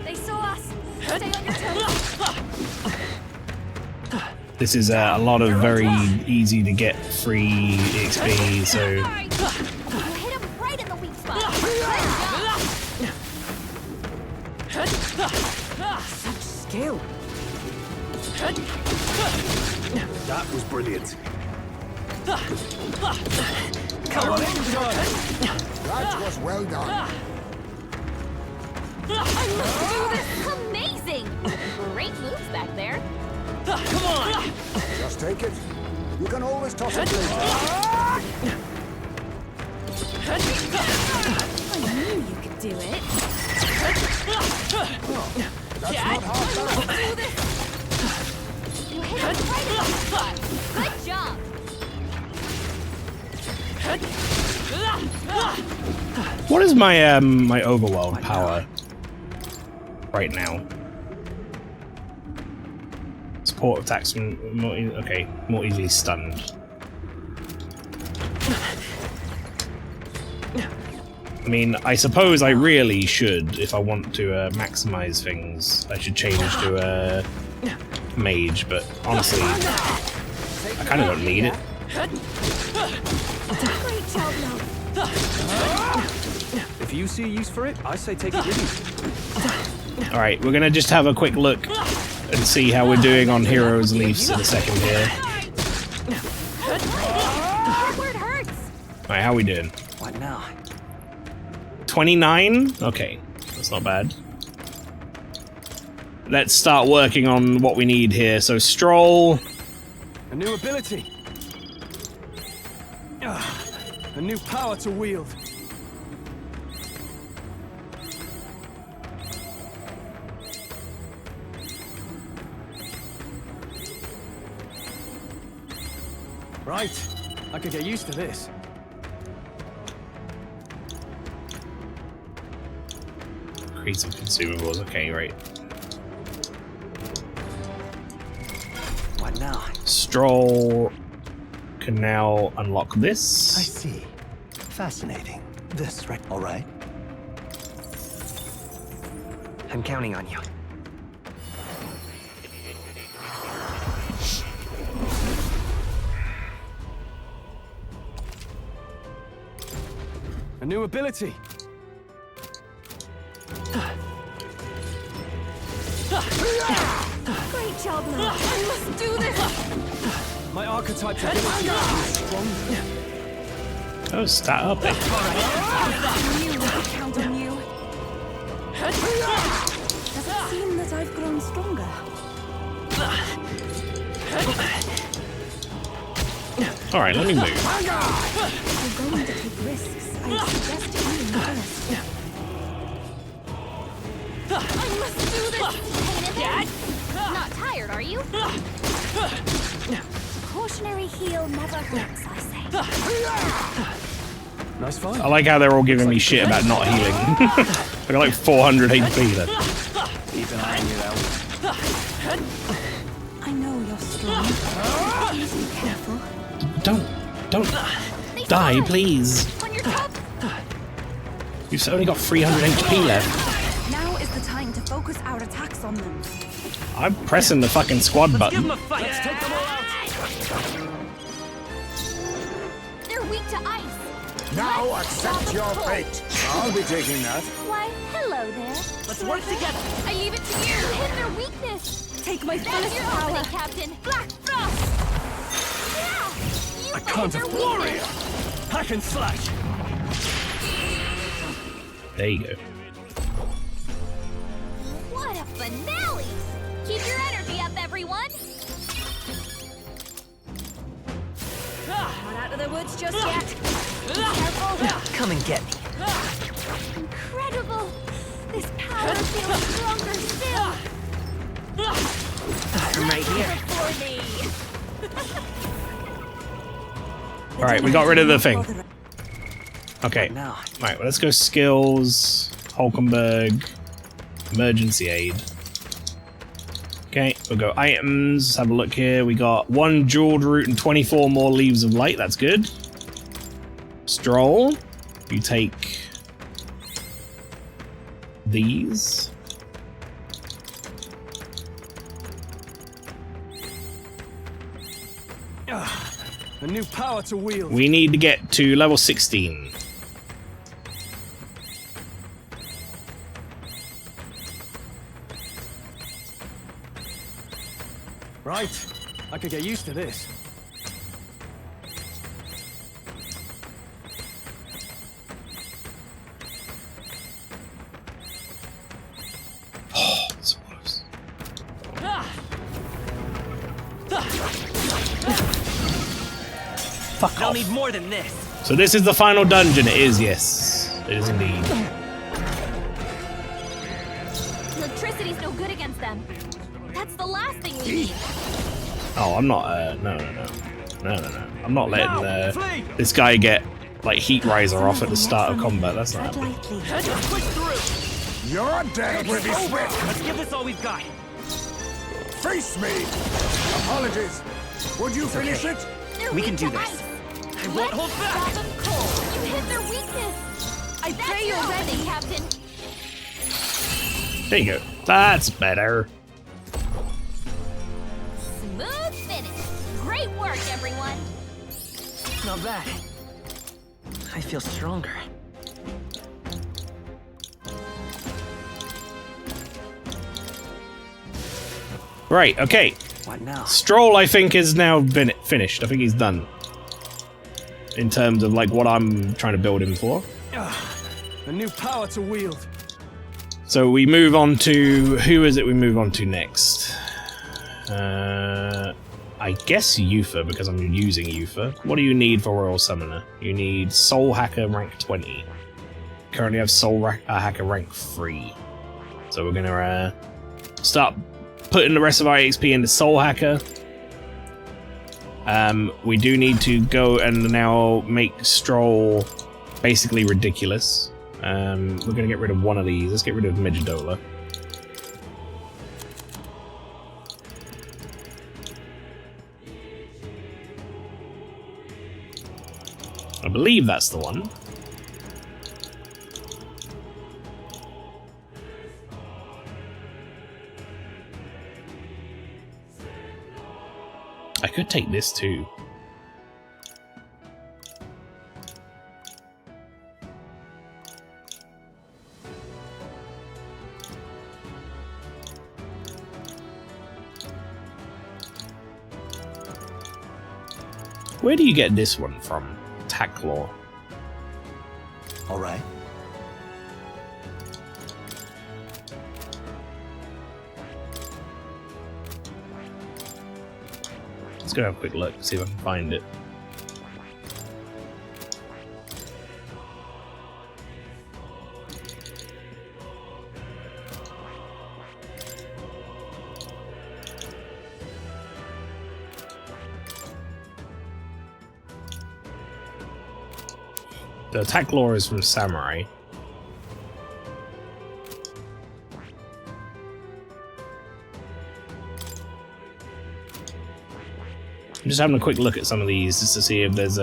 They saw us. Stay on your toes. This is a lot of very easy to get free XP, so... You hit him right in the weak spot. Such skill. That was brilliant. Come on, that was well done. I must do this. Amazing. Great moves back there. Come on. Just take it. You can always toss it later. I knew you could do it. That's not hard. Do this. You hit him right in the spot. Good job. What is my my overwhelm power right now? Support attacks more more easily stunned. I mean, I suppose I really should, if I want to maximize things, I should change to a mage, but honestly, I kind of don't need it. Great job, Lo. If you see a use for it, I say take it with you. Alright, we're gonna just have a quick look and see how we're doing on Heroes Leafs in a second here. Where it hurts. Alright, how we doing? What now? 29? Okay, that's not bad. Let's start working on what we need here. So, Stroll. A new ability. A new power to wield. Right, I could get used to this. Create some consumables. Okay, right. What now? Stroll can now unlock this. I see. Fascinating. This, right? All right. I'm counting on you. A new ability. Great job, Lo. I must do this. My archetype's ability is strong. Oh, stat up it. I knew we could count on you. Does it seem that I've grown stronger? Alright, let me move. If you're going to take risks, I suggest you first. I must do this. Dad? Not tired, are you? Cautionary heal never hurts, I say. Nice fight. I like how they're all giving me shit about not healing. I got like 400 HP left. Keep an eye on you, though. I know Don't die, please. You've only got 300 HP left. Now is the time to focus our attacks on them. I'm pressing the fucking squad button. Let's take them all out. They're weak to ice. Now accept your fate. I'll be taking that. Why, hello there. Let's work together. I leave it to you. You hit their weakness. Take my That's fullest your power. opening, Captain. Black Frost. Yeah. You I can't hit a their warrior. weakness. Hack and slash. There you go. What a finale! Keep your energy up, everyone. Not out of the woods just yet. Careful. Come and get me. Incredible. This power feels stronger still. I'm right here. For me. Alright, we got rid of the thing. Okay. Alright, well, let's go skills, Hulkenberg, emergency aid. Okay, we'll go items, let's have a look here. We got 1 jeweled root and 24 more leaves of light, that's good. Stroll, you take these. A new power to wield. We need to get to level 16. Right. I could get used to this. Oh, so close. Fuck I'll off. need more than this. So this is the final dungeon. It is, yes. It is indeed. Electricity's no good against them. That's the last thing we need. Oh, I'm not, no. I'm not letting, this guy get, like, heat riser off at the start of combat. That's not happening. Let's push through. Your day will be swift. Let's give this all we've got. Face me. Apologies. Would you finish it? They're We weak can do to this. ice. I won't hold back. Stop them cold. You hit their weakness. I That's pray your you're opening, ready. Captain. There you go. That's better. Smooth finish. Great work, everyone. Not bad. I feel stronger. Right, okay. What now? Stroll, I think, is now been finished. I think he's done. In terms of, like, what I'm trying to build him for. A new power to wield. So we move on to... Who is it we move on to next? I guess Yufa, because I'm using Yufa. What do you need for Royal Summoner? You need Soul Hacker rank 20. Currently have Soul Hacker rank 3. So we're gonna start putting the rest of our XP into Soul Hacker. We do need to go and now make Stroll basically ridiculous. We're gonna get rid of one of these. Let's get rid of Mijidola. I believe that's the one. I could take this too. Where do you get this one from? Tacklaw. All right. Let's go have a quick look, see if I can find it. The attack lore is from Samurai. I'm just having a quick look at some of these just to see if there's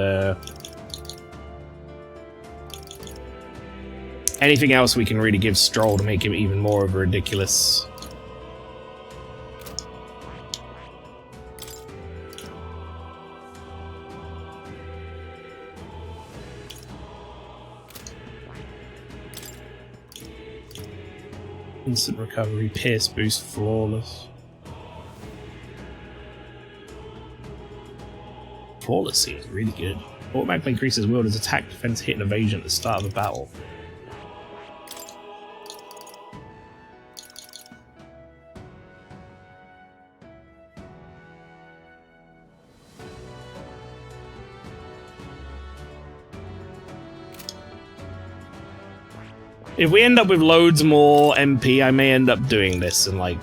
anything else we can really give Stroll to make him even more of a ridiculous. Instant recovery, pierce boost, flawless. Flawless seems really good. Automatically increases wielder's attack, defense, hit, and evasion at the start of a battle. If we end up with loads more MP, I may end up doing this and like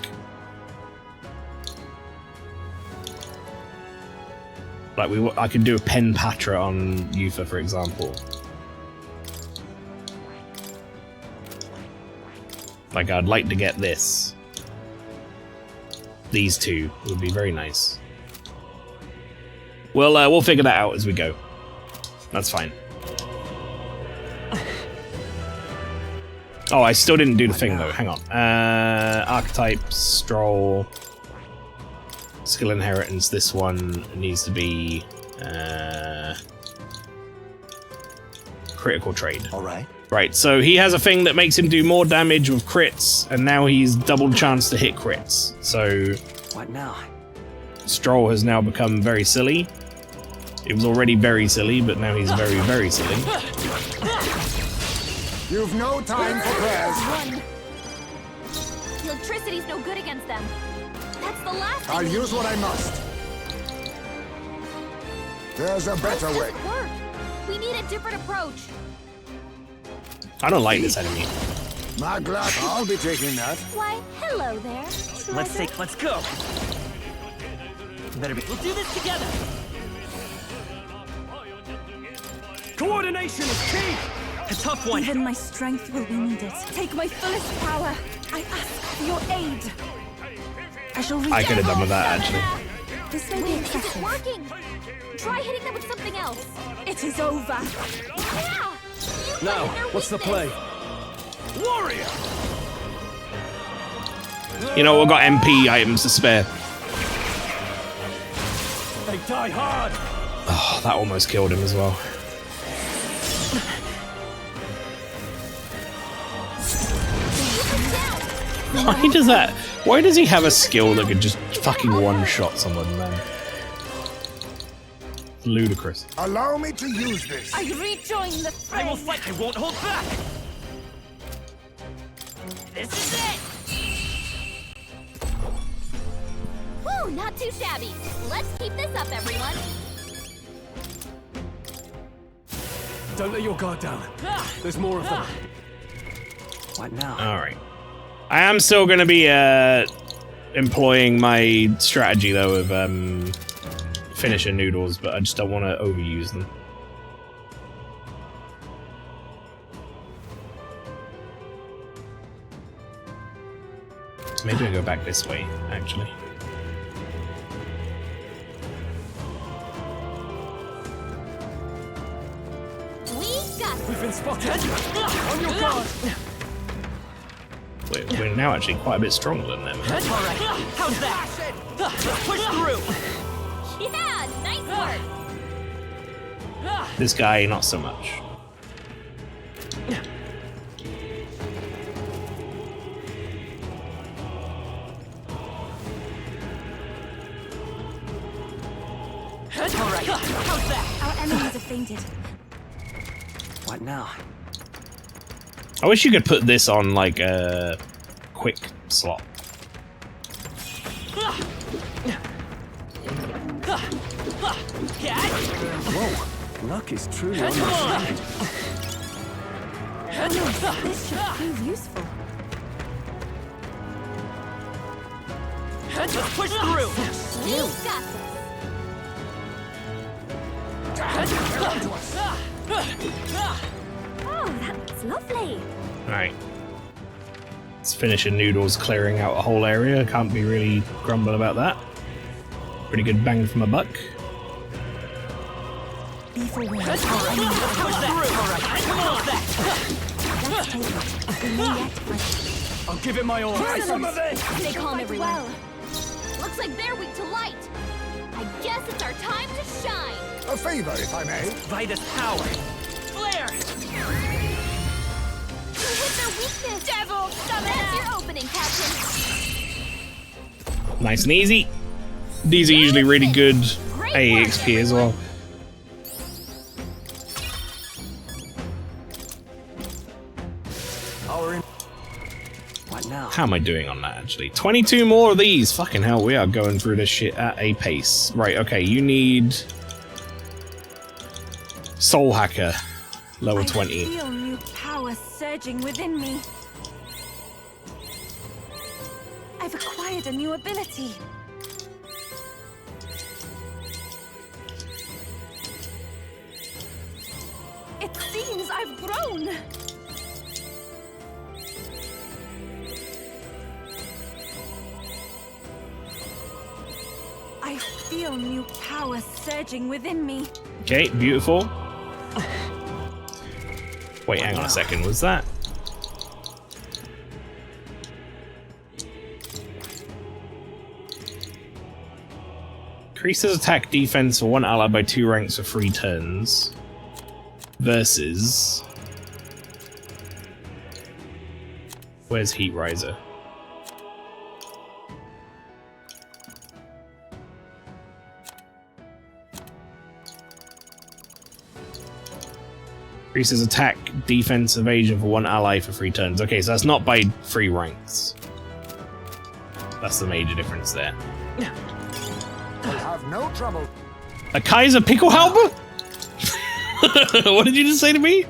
I could do a Pen Patra on Yufa, for example. Like, I'd like to get this. These two would be very nice. We'll figure that out as we go. That's fine. Oh, I still didn't do the thing though. Hang on. Archetype, Stroll, skill inheritance. This one needs to be critical trade. All right. Right. So he has a thing that makes him do more damage with crits, and now he's double chance to hit crits. So what now? Stroll has now become very silly. It was already very silly, but now he's very, very silly. You've no time for prayers. Run. Electricity's no good against them. That's the last thing I'll use what I must. There's a better way. Work. We need a different approach. I don't like this enemy. Magla, I'll be taking that. Why, hello there. Let's go. Better be. We'll do this together. Coordination is key. A tough one. Even my strength will be needed. Take my fullest power. I ask for your aid. I shall reach. I could have done with that actually. This may be excessive. Is it working? Try hitting them with something else. It is over. Yeah. Now, what's the play? Warrior. You know, we've got MP items to spare. They die hard. Oh, that almost killed him as well. Why does that? Why does he have a skill that could just fucking one-shot someone, man? Ludicrous. Allow me to use this. I rejoin the fray. I will fight. I won't hold back. This is it. Woo, not too shabby. Let's keep this up, everyone. Don't let your guard down. There's more of them. What now? All right. I am still going to be employing my strategy though of finisher noodles, but I just don't want to overuse them. Maybe I go back this way, actually. We've been spotted. On your guard. We're now actually quite a bit stronger than them. All right. How's that? Let's push through. Yeah, nice work. This guy, not so much. All right. How's that? Our enemies have fainted. What now? I wish you could put this on like a quick slot. Whoa, luck is truly on my side. This should prove useful. Let's push through. We've got Oh, that's lovely. Alright. Let's finish in noodles clearing out a whole area. Can't be really grumble about that. Pretty good bang for my buck. be forewarned. Let's take it. We may yet fight. I'll give it my all. Try some of this. Stay calm, everyone. Looks like they're weak to light. I guess it's our time to shine. A favor, if I may. Light is power. Flare! You hit their weakness! Devil, summon! That's your opening, Captain. Nice and easy. These are usually really good AEXP as well. What now? How am I doing on that, actually? 22 more of these! Fucking hell, we are going through this shit at a pace. Right, okay, you need... Soul Hacker. Level 20. I feel new power surging within me. I've acquired a new ability. It seems I've grown. I feel new power surging within me. Okay, beautiful. Wait, hang on a second, was that? Increases attack defense for one ally by 2 ranks for 3 turns. Versus... Where's Heat Riser? Increases attack, defense, evasion for one ally for 3 turns. Okay, so that's not by 3 ranks. That's the major difference there. I'll have no trouble. A Kaiser Pickelhaube? What did you just say to me?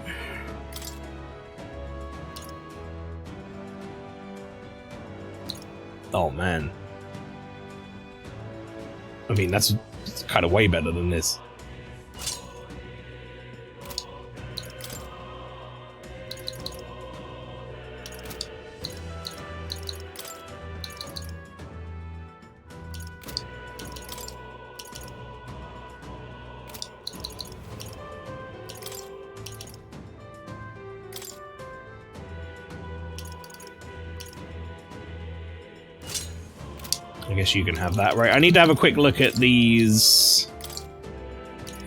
Oh man. I mean, that's kind of way better than this. I guess you can have that. Right, I need to have a quick look at these.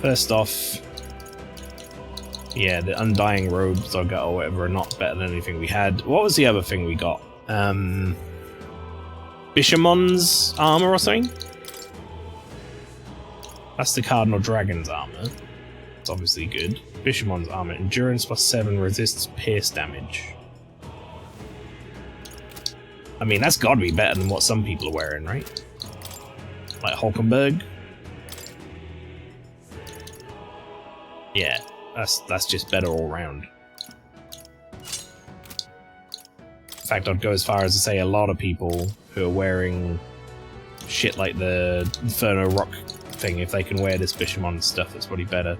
First off, yeah, the Undying Robes I got or whatever are not better than anything we had. What was the other thing we got? Bishamon's armor or something? That's the Cardinal Dragon's armor. It's obviously good. Bishamon's armor, endurance +7, resists pierce damage. I mean, that's gotta be better than what some people are wearing, right? Like Hulkenberg. Yeah, that's just better all round. In fact, I'd go as far as to say a lot of people who are wearing shit like the Inferno Rock thing, if they can wear this Bishamon stuff, it's probably better.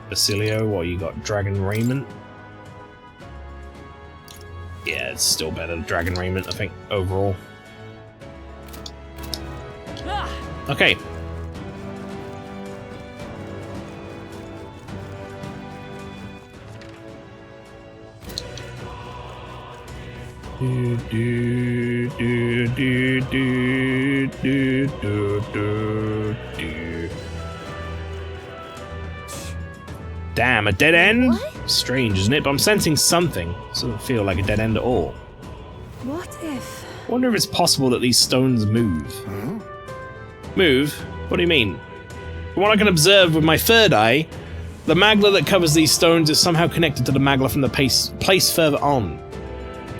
Basilio, what you got? Dragon Raiment? Yeah, it's still better than Dragon Raiment, I think, overall. Okay. Damn, a dead end? What? Strange, isn't it? But I'm sensing something. Doesn't feel like a dead end at all. What if? I wonder if it's possible that these stones move. Move? What do you mean? From what I can observe with my third eye, the magla that covers these stones is somehow connected to the magla from the place further on.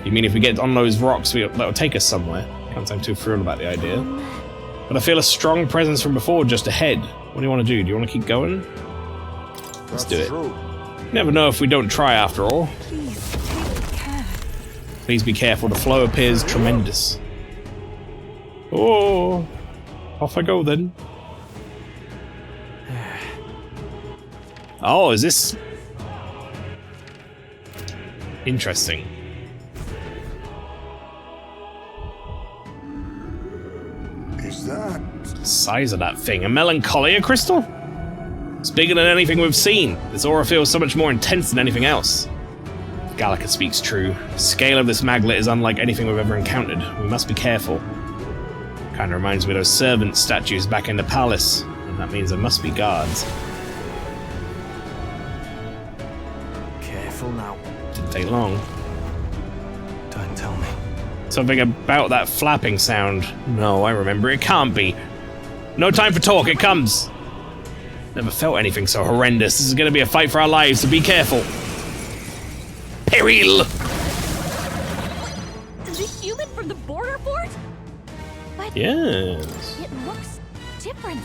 You mean if we get on those rocks, that'll take us somewhere? Can't say I'm too thrilled about the idea. But I feel a strong presence from before just ahead. What do you want to do? Do you want to keep going? Let's do it. True. Never know if we don't try after all. Please take care. Please be careful, the flow appears tremendous. Oh, off I go then. Oh, is this... interesting. Is that... Size of that thing, a melancholia crystal? It's bigger than anything we've seen. This aura feels so much more intense than anything else. If Gallica speaks true, the scale of this maglet is unlike anything we've ever encountered. We must be careful. Kinda reminds me of those servant statues back in the palace, and that means there must be guards. Careful now. Didn't take long. Don't tell me. Something about that flapping sound. No, I remember. It can't be. No time for talk, it comes. Never felt anything so horrendous. This is gonna be a fight for our lives, so be careful. Peril! The human from the border fort? But Yes. it looks different.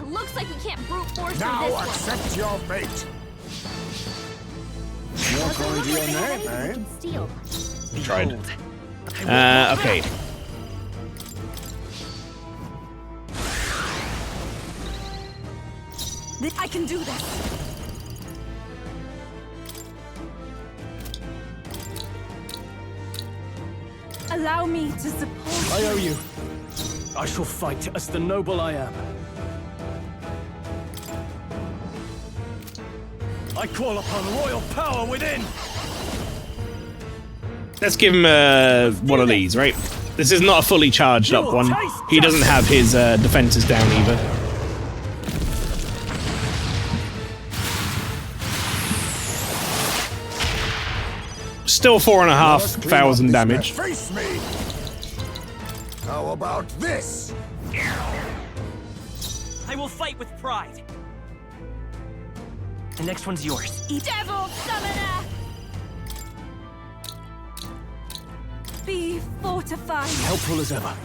Looks like we can't brute force Now through this accept your fate. You're one. calling to your Doesn't look like name, we have eh? anything we can steal. Tried. Okay. I can do this. Allow me to support I owe you. I shall fight as the noble I am. I call upon royal power within. Let's give him one of these, right? This is not a fully charged up one. He doesn't have his defenses down either. Still 4,500 damage. Face me. How about this? I will fight with pride. The next one's yours. Devil Summoner! Be fortified. Helpful as ever.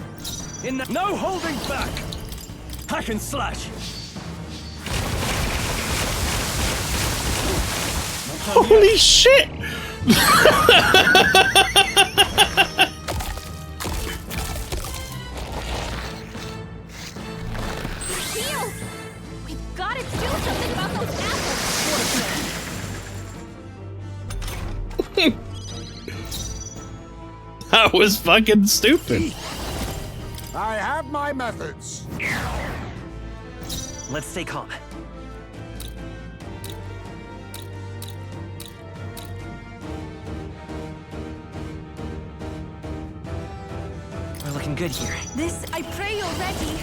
In the no holding back. Hack and slash. Holy shit! Heal! We've got to do something about those apples! That was fucking stupid. I have my methods. Let's stay calm. We're looking good here. This, I pray you're ready.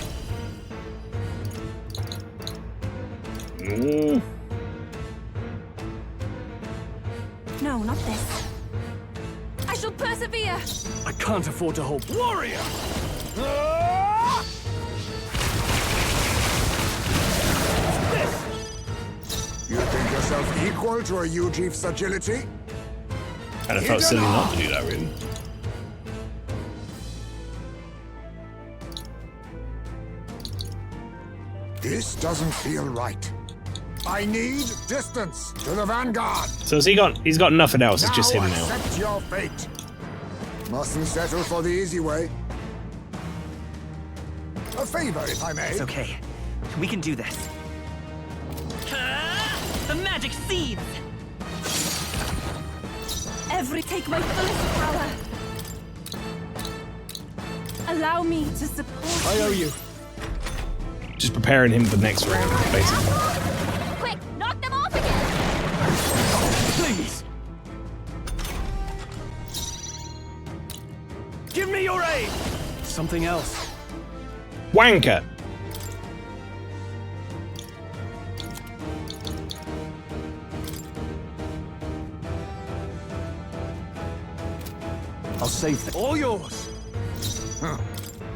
No, not this. I shall persevere. I can't afford to hold. Warrior! You think yourself equal to a Ujief's agility? Kind of felt silly not to do that, really. This doesn't feel right. I need distance to the vanguard. So has he's got nothing else, it's just him now. Accept your fate. Mustn't settle for the easy way. A favor, if I may. It's okay. We can do this. The magic seeds! Take my fullest power. Allow me to support I owe you. Just preparing him for the next round, basically. Quick, knock them off again! Please! Give me your aid! Something else. Wanker! I'll save them. All yours!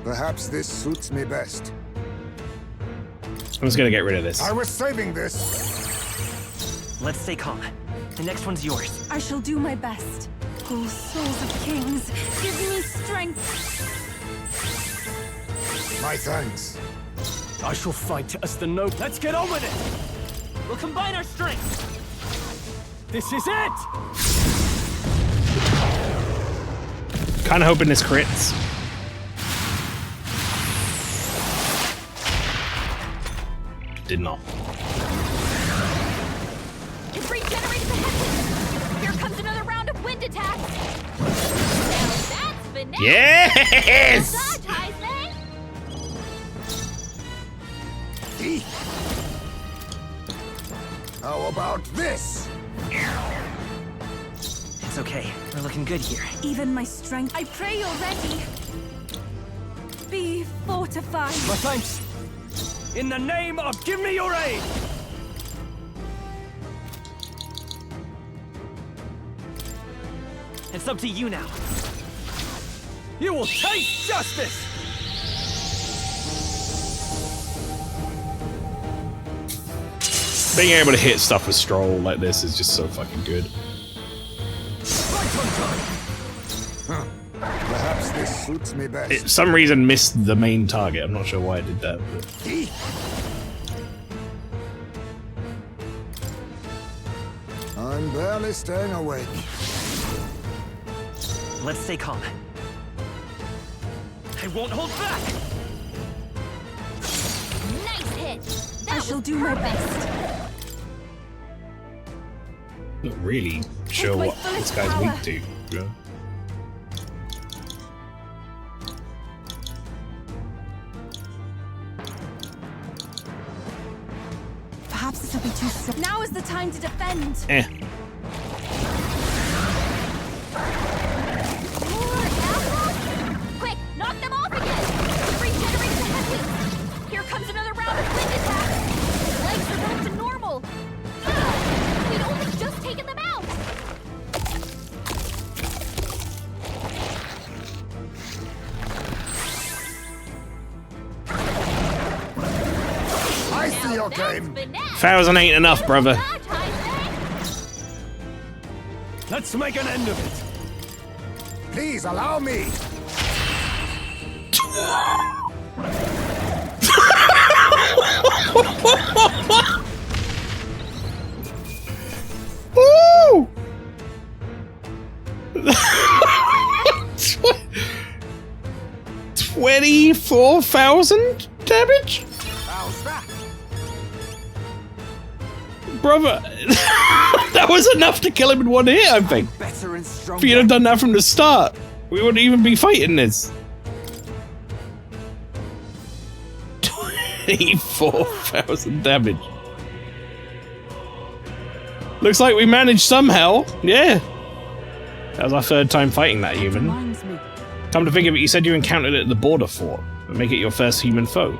Perhaps this suits me best. I'm just gonna get rid of this. I was saving this. Let's stay calm. The next one's yours. I shall do my best. Oh, souls of kings, give me strength. My thanks. I shall fight as the noble. Let's get on with it! We'll combine our strength! This is it! Kind of hoping this crits. Did not. It regenerated the heavens! Here comes another round of wind attacks! Now that's finesse! Yes! Massage, Heisman! How about this? It's okay. We're looking good here. Even my strength. I pray you're ready. Be fortified. My thanks. In the name of give me your aid. It's up to you now. You will taste justice! Being able to hit stuff with Stroll like this is just so fucking good. Perhaps this suits me best. It, some reason, missed the main target. I'm not sure why I did that. But... I'm barely staying awake. Let's stay calm. I won't hold back! Nice hit! I shall do my best. Not really sure what this guy's weak to. Yeah. Perhaps this will be too strong. Now is the time to defend. Quick, knock them off again! Regenerate the headwinds! Here comes another round of wind attacks! Legs are back to normal! God, we'd only just taken them out! I see your game! 1,000 ain't enough, brother. Let's make an end of it. Please allow me! Woo! 24,000 damage? How's that? Brother, that was enough to kill him in one hit, I think. Better and If stronger. you'd have done that from the start, we wouldn't even be fighting this. 24,000 damage. Looks like we managed somehow. Yeah. That was our third time fighting that human. Come to think of it, you said you encountered it at the border fort. Make it your first human foe.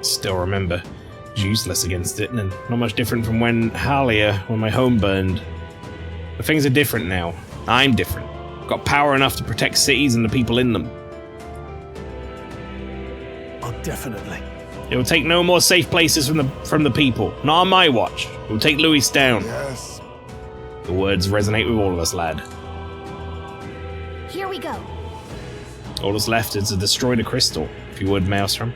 Still remember, it's useless against it, and not much different from when when my home burned. But things are different now. I'm different. Got power enough to protect cities and the people in them. Oh, definitely. It will take no more safe places from the people. Not on my watch. It will take Louis down. Yes. The words resonate with all of us, lad. Here we go. All that's left is to destroy the crystal, if you would, Maelstrom.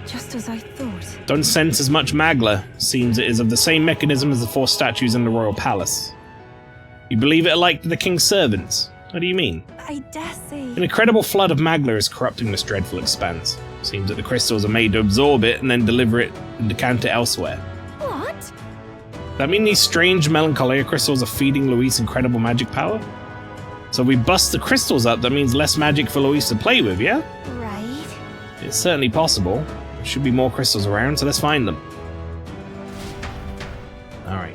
Just as I thought. Don't sense as much magla. Seems it is of the same mechanism as the 4 statues in the royal palace. You believe it alike to the king's servants? What do you mean? I dare say. An incredible flood of magla is corrupting this dreadful expanse. Seems that the crystals are made to absorb it and then deliver it and decant it elsewhere. What? Does that mean these strange melancholia crystals are feeding Luis incredible magic power? So if we bust the crystals up, that means less magic for Luis to play with, yeah? Right. It's certainly possible. There should be more crystals around, so let's find them. Alright.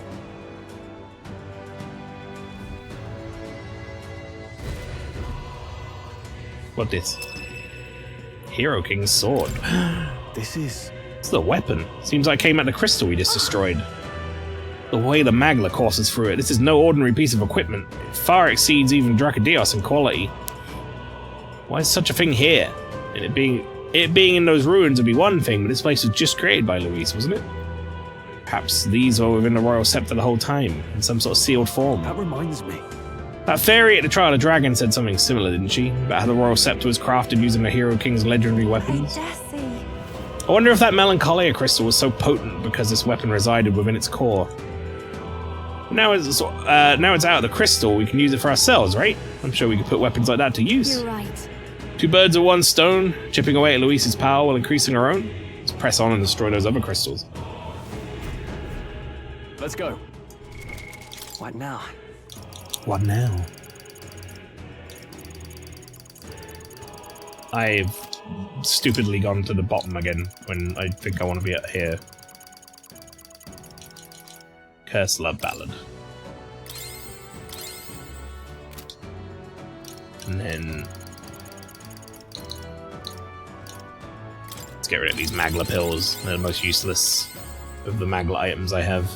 What this? Hero King's sword. This is... It's the weapon. Seems like it came out of the crystal we just destroyed. The way the magla courses through it, this is no ordinary piece of equipment. It far exceeds even Dracodios in quality. Why is such a thing here? And it being in those ruins would be one thing, but this place was just created by Luis, wasn't it? Perhaps these were within the royal scepter the whole time, in some sort of sealed form. That reminds me. That fairy at the Trial of the Dragon said something similar, didn't she? About how the royal scepter was crafted using the Hero King's legendary weapons. I wonder if that Melancholia crystal was so potent because this weapon resided within its core. Now it's out of the crystal, we can use it for ourselves, right? I'm sure we could put weapons like that to use. You're right. 2 birds with 1 stone, chipping away at Luis's power while increasing our own. Let's press on and destroy those other crystals. Let's go. What now? What now? I've stupidly gone to the bottom again when I think I want to be at here. Curse Love Ballad. And then let's get rid of these Magla pills. They're the most useless of the Magla items I have.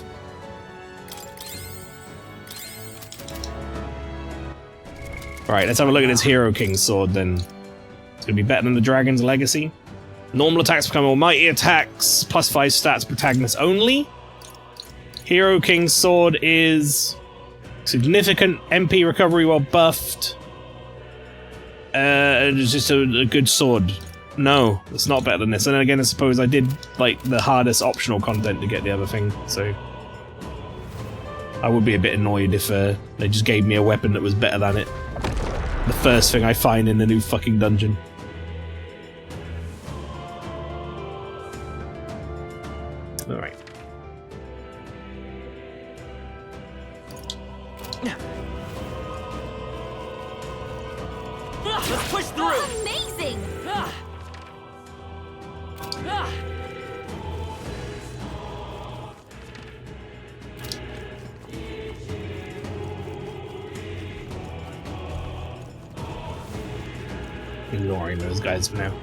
Alright, let's have a look at his Hero King sword then. It's gonna be better than the Dragon's Legacy. Normal attacks become almighty attacks, plus 5 stats, protagonist only. Hero King's sword is significant MP recovery while buffed. It's just a good sword. No, it's not better than this. And then again, I suppose I did like the hardest optional content to get the other thing, so I would be a bit annoyed if they just gave me a weapon that was better than it. The first thing I find in the new fucking dungeon. Alright. Let's push through! Amazing! Ignoring those guys for now.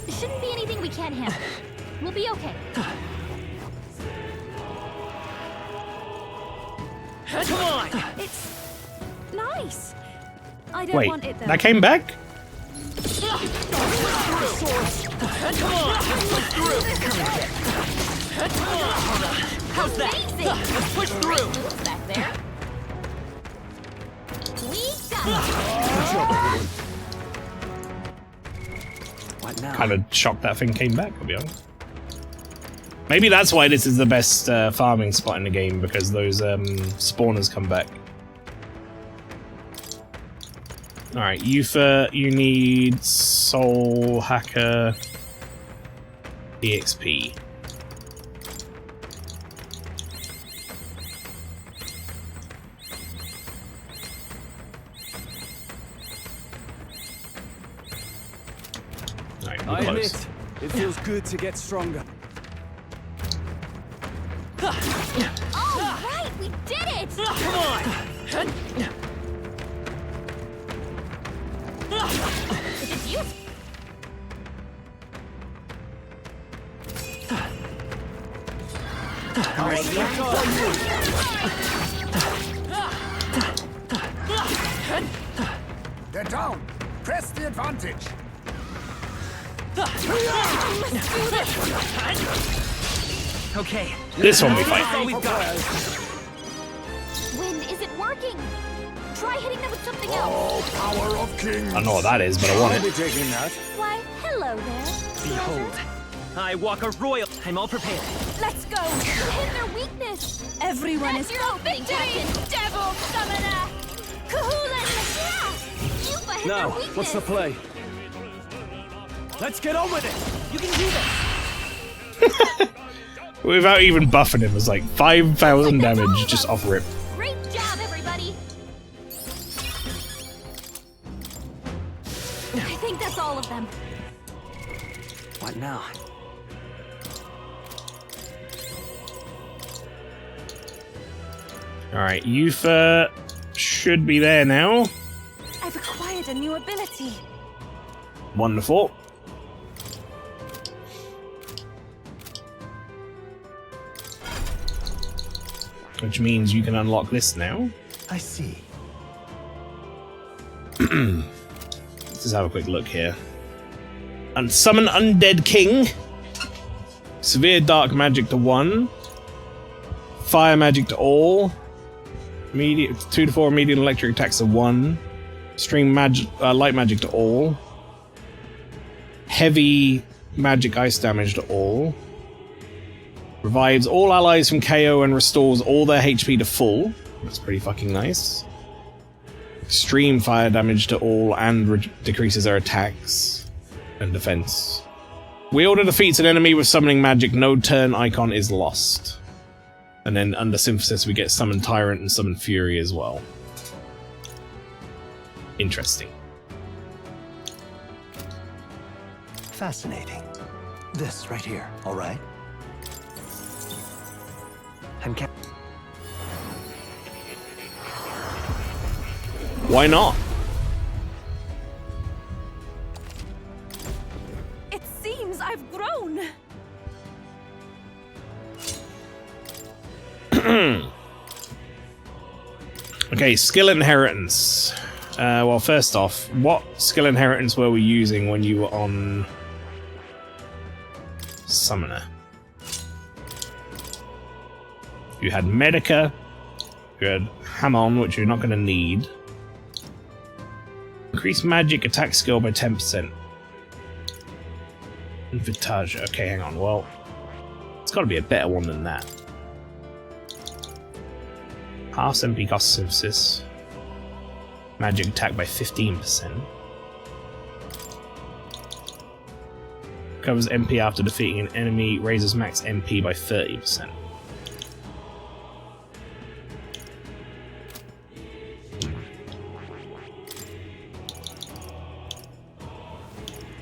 Shouldn't be anything we can't handle. We'll be okay. Come on! It's nice. I don't Wait, want it though. that came back? How's that? Let's push through. Back there. We got it. What now? Kind of shocked that thing came back, I'll be honest. Maybe that's why this is the best farming spot in the game, because those spawners come back. Alright, Yufa, you need Soul Hacker EXP. Alright, we're I close. admit, it feels good to get stronger. All right, we did it! Come on! It's you. They're down. Press the advantage. Okay. This one we That's all fight. we've got. Wind isn't working. Try hitting them with something Oh, else. power of kings. I don't know what that is, but I want I'll be it. taking that. Why, hello there. Behold, I walk a royal. I'm all prepared. Let's go. Hit their weakness. Everyone is your opening, Captain. Devil Summoner. Kahula. You hit Now, their weakness. what's the play? Let's get on with it! You can do this. Without even buffing him, it was like 5,000 damage just off rip. Great job, everybody. I think that's all of them. What now? Alright, Yufa should be there now. I've acquired a new ability. Wonderful. Which means you can unlock this now. I see. Let's just have a quick look here. And summon Undead King. Severe Dark Magic to 1. Fire Magic to all. 2 to 4 immediate electric attacks to 1. Stream light magic to all. Heavy magic ice damage to all. Revives all allies from KO and restores all their HP to full. That's pretty fucking nice. Extreme fire damage to all and decreases their attacks and defense. Wielder defeats an enemy with summoning magic. No turn icon is lost. And then under Synthesis we get Summon Tyrant and Summon Fury as well. Interesting. Fascinating. This right here, all right? Why not? It seems I've grown. Okay, skill inheritance. Well, first off, what skill inheritance were we using when you were on Summoner? You had Medica, you had Hamon, which you're not going to need. Increase magic attack skill by 10%. And Vittage. Okay, hang on. Well, it's got to be a better one than that. Half MP cost Synthesis. Magic attack by 15%. Covers MP after defeating an enemy. Raises max MP by 30%.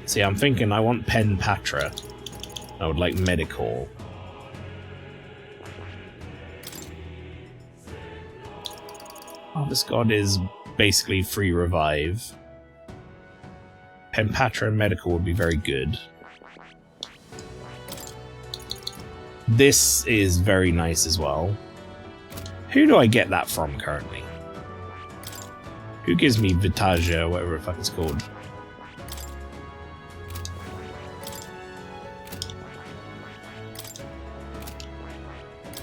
See, I'm thinking I want Pen Patra. I would like Medical. Harvest God is basically free revive. Pen Patra and Medical would be very good. This is very nice as well. Who do I get that from currently? Who gives me Vittage or whatever the fuck it's called?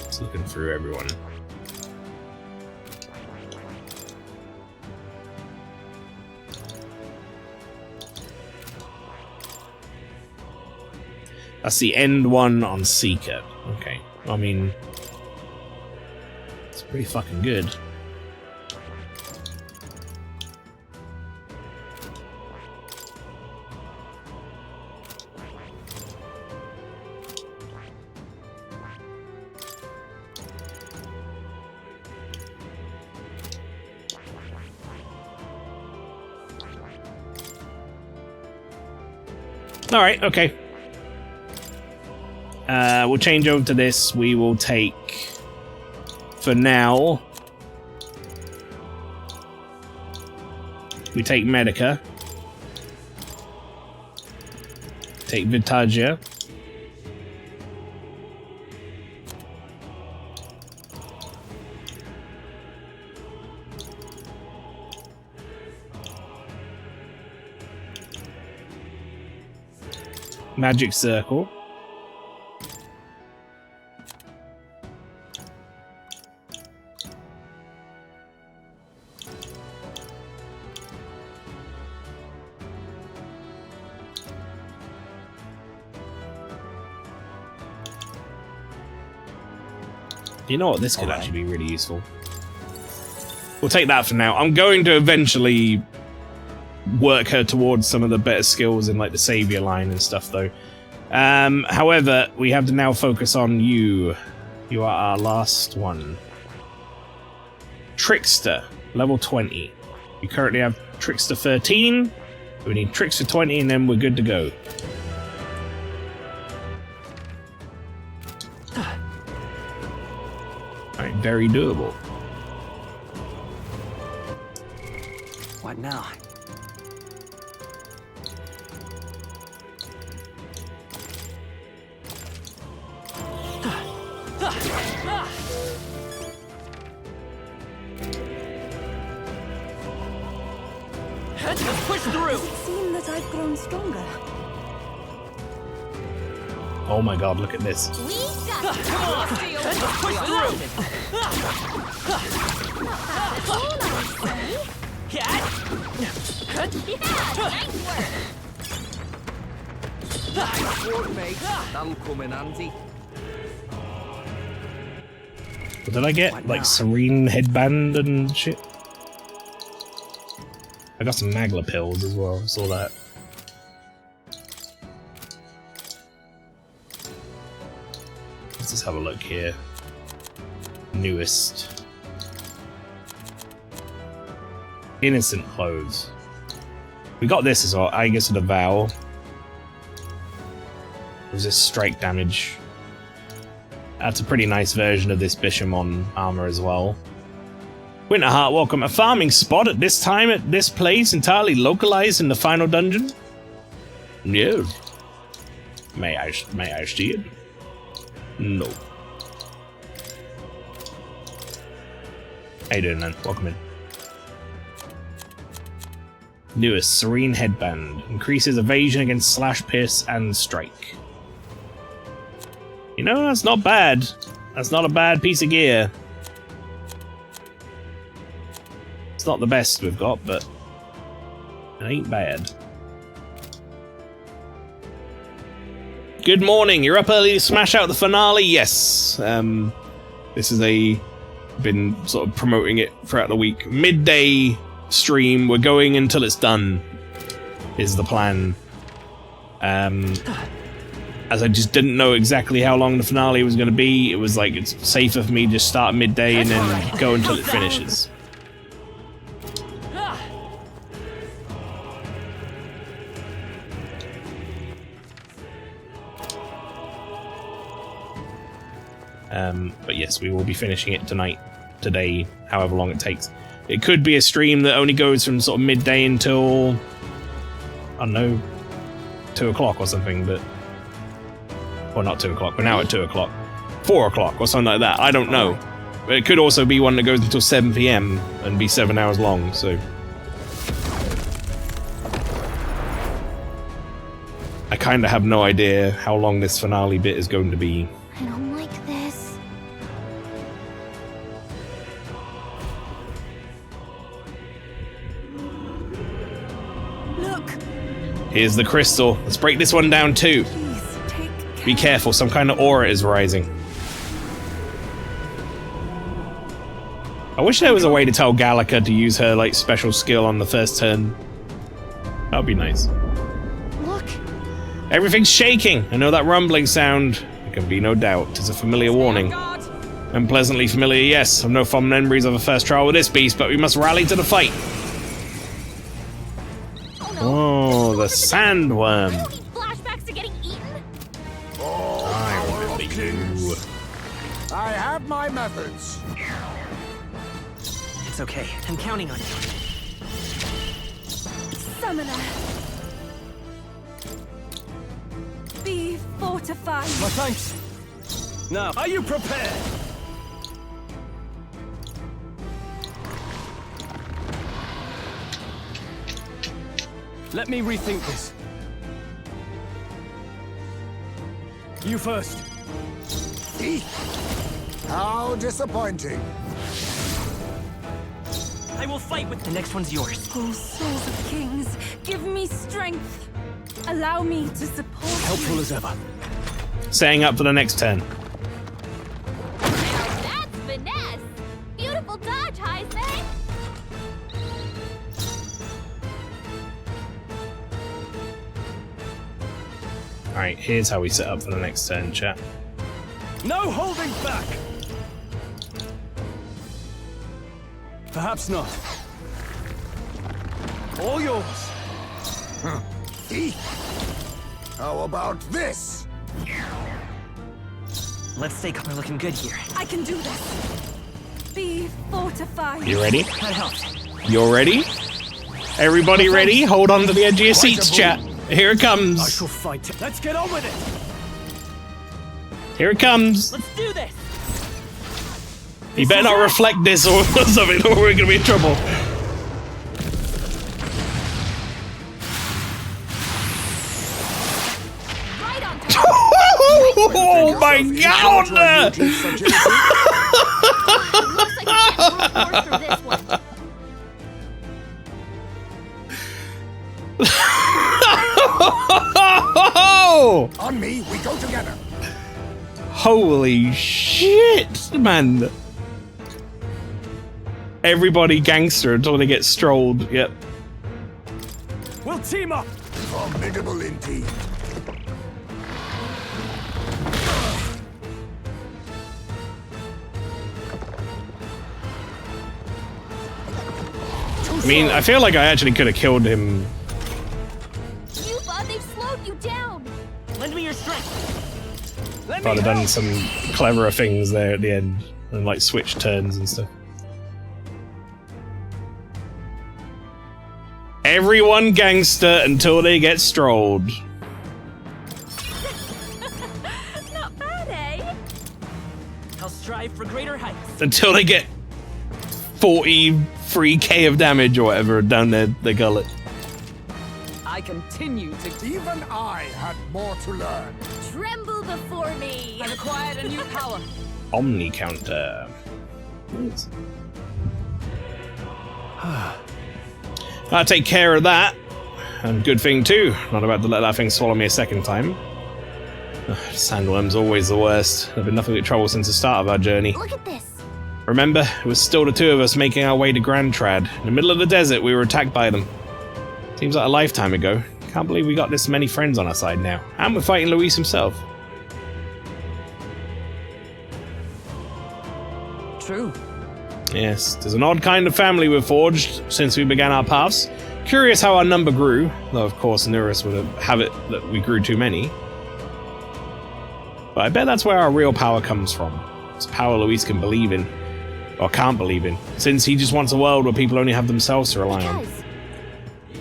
Just looking through everyone. That's the end one on Seeker. Okay. I mean, it's pretty fucking good. Alright, okay. We'll change over to this. We will take, for now, we take Medica. Take Vittage. Magic Circle. You know what? This could actually be really useful. We'll take that for now. I'm going to eventually work her towards some of the better skills in like the Savior line and stuff, though. However, we have to now focus on you. You are our last one. Trickster, level 20. You currently have Trickster 13. We need Trickster 20 and then we're good to go. Alright, very doable. What now? Let's push through. Does it seem that I've grown stronger? Oh my god, look at this. We got it. Come on, let's push through. Nice work, mate. That'll come in handy. What did I get? Like Serene headband and shit? I got some Magla pills as well, I saw that. Let's just have a look here. Newest. Innocent clothes. We got this as well. I guess the vow. Resist strike damage. That's a pretty nice version of this Bishamon armor as well. Winterheart, welcome. A farming spot at this time at this place entirely localized in the final dungeon? No. May I see it? No. How you doing, man? Welcome in. Newest Serene Headband. Increases evasion against slash, pierce, and strike. You know, that's not bad. That's not a bad piece of gear. It's not the best we've got, but it ain't bad. Good morning. You're up early to smash out the finale? Yes. This is been sort of promoting it throughout the week. Midday stream. We're going until it's done is the plan. As I just didn't know exactly how long the finale was going to be, it was like it's safer for me to just start midday and then go until it finishes. But yes, we will be finishing it today, however long it takes. It could be a stream that only goes from sort of midday until, I don't know, 2 o'clock or something, but... Well, not 2 o'clock, we're now at 2 o'clock. 4 o'clock or something like that, I don't know. But it could also be one that goes until 7 PM and be 7 hours long, so... I kind of have no idea how long this finale bit is going to be. I don't like this. Look! Here's the crystal. Let's break this one down too. Be careful, some kind of aura is rising. I wish there was a way to tell Gallica to use her like special skill on the first turn. That would be nice. Look. Everything's shaking. I know that rumbling sound. There can be no doubt. It's a familiar warning. Unpleasantly familiar, yes. I've no fond memories of a first trial with this beast, but we must rally to the fight. Oh, the sandworm. Flashbacks to getting eaten? I remember you. I have my methods. It's okay. I'm counting on you. Summoner. Be fortified. My thanks. Now, are you prepared? Let me rethink this. You first. How disappointing. I will fight with the next one's yours. Oh, souls of kings, give me strength. Allow me to support Helpful you. as ever. Setting up for the next turn. Now that's finesse! Beautiful dodge, Heisman! Alright, here's how we set up for the next turn, chat. No holding back! Perhaps not. All yours. How about this? Let's say we're looking good here. I can do this. Be fortified. You ready? That helps. You're ready? Everybody ready? Hold on to the edge of your seats, chat. Here it comes. I shall fight. Let's get on with it. Here it comes. Let's do this. You better not reflect this or something, or we're gonna be in trouble. Oh my god! On me, we go together. Holy shit, man. Everybody gangster until they get strolled. Yep. We'll team up. Formidable indeed. I mean, I feel like I actually could have killed him. You thought they've slowed you down. Lend me your strength. If I'd have done some cleverer things there at the end and like switch turns and stuff. Everyone gangster until they get strolled. Not bad, eh? I'll strive for greater heights. Until they get 43k of damage or whatever down their gullet. I continue to... Even I had more to learn. Tremble before me. I've acquired a new power. Omni counter. I'll take care of that. And good thing too. Not about to let that thing swallow me a second time. Sandworm's always the worst. There've been nothing but trouble since the start of our journey. Look at this. Remember, it was still the two of us making our way to Grand Trad. In the middle of the desert, we were attacked by them. Seems like a lifetime ago. Can't believe we got this many friends on our side now. And we're fighting Luis himself. True. Yes, there's an odd kind of family we've forged since we began our paths. Curious how our number grew, though of course Nurus would have it that we grew too many. But I bet that's where our real power comes from. It's power Luis can believe in. Or can't believe in. Since he just wants a world where people only have themselves to rely on.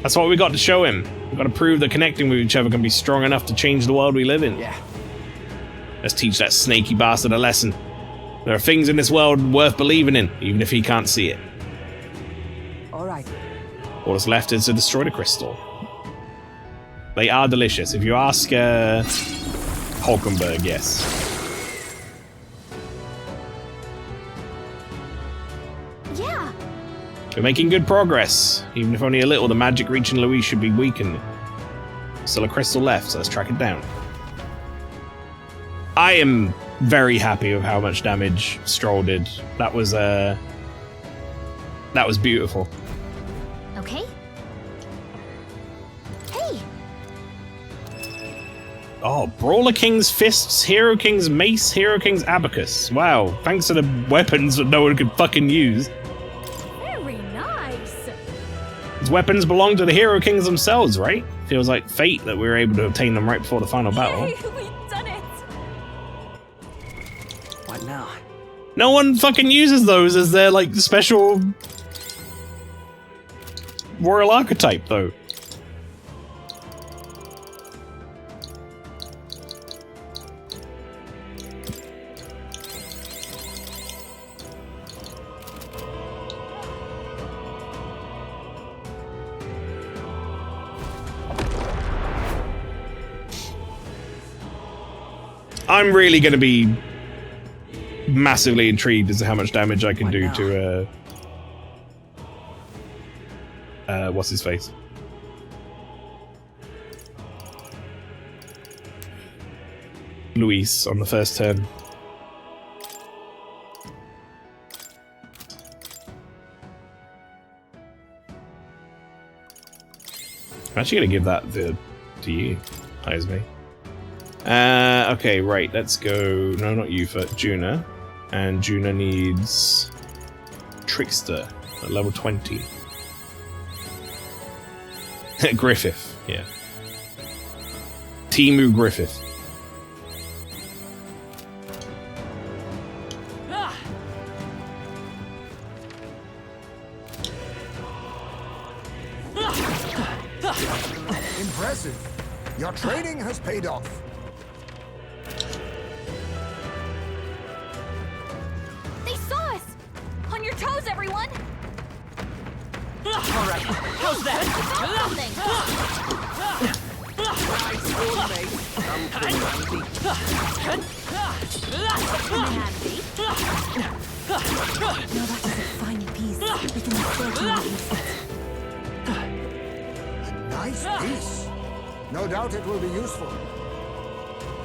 That's what we got to show him. We've got to prove that connecting with each other can be strong enough to change the world we live in. Yeah. Let's teach that snaky bastard a lesson. There are things in this world worth believing in, even if he can't see it. Alright. All that's left is to destroy the crystal. They are delicious. If you ask Hulkenberg, yes. Yeah. We're making good progress. Even if only a little, the magic reaching Luis should be weakened. Still a crystal left, so let's track it down. I am very happy with how much damage Stroll did. That was beautiful. Okay. Hey. Oh, Brawler King's Fists, Hero King's Mace, Hero King's Abacus. Wow, thanks to the weapons that no one could fucking use. Very nice. These weapons belong to the Hero Kings themselves, right? Feels like fate that we were able to obtain them right before the final battle. Yay, we've done it. What now? No one fucking uses those as their, like, special royal archetype, though. I'm really going to be massively intrigued as to how much damage I can do to what's his face? Luis on the first turn. I'm actually going to give that to you, Isme. Okay, right, let's go... No, not you, but Juna. And Juna needs... Trickster at level 20. Griffith, yeah. Timu Griffith. Impressive. Your training has paid off. They saw us. On your toes, everyone. All right, how's that? Now that is a fine piece. We can still A nice piece. No doubt it will be useful.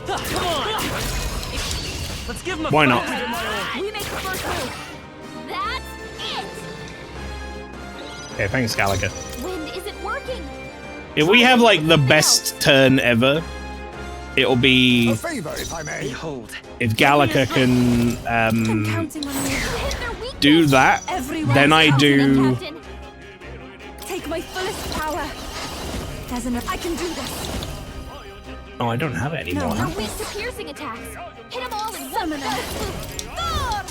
Come on! Let's give him a Why not? We make the first move. That's it. Okay, thanks, Gallagher. Wind isn't working. If we have, like, the best turn ever, it'll be... A favor, if I may. Behold. If Gallagher can, do that, then I do my fullest power. There's enough. I can do this. Oh, I don't have it anymore. You're weak to piercing attacks. Hit them all in one Thor!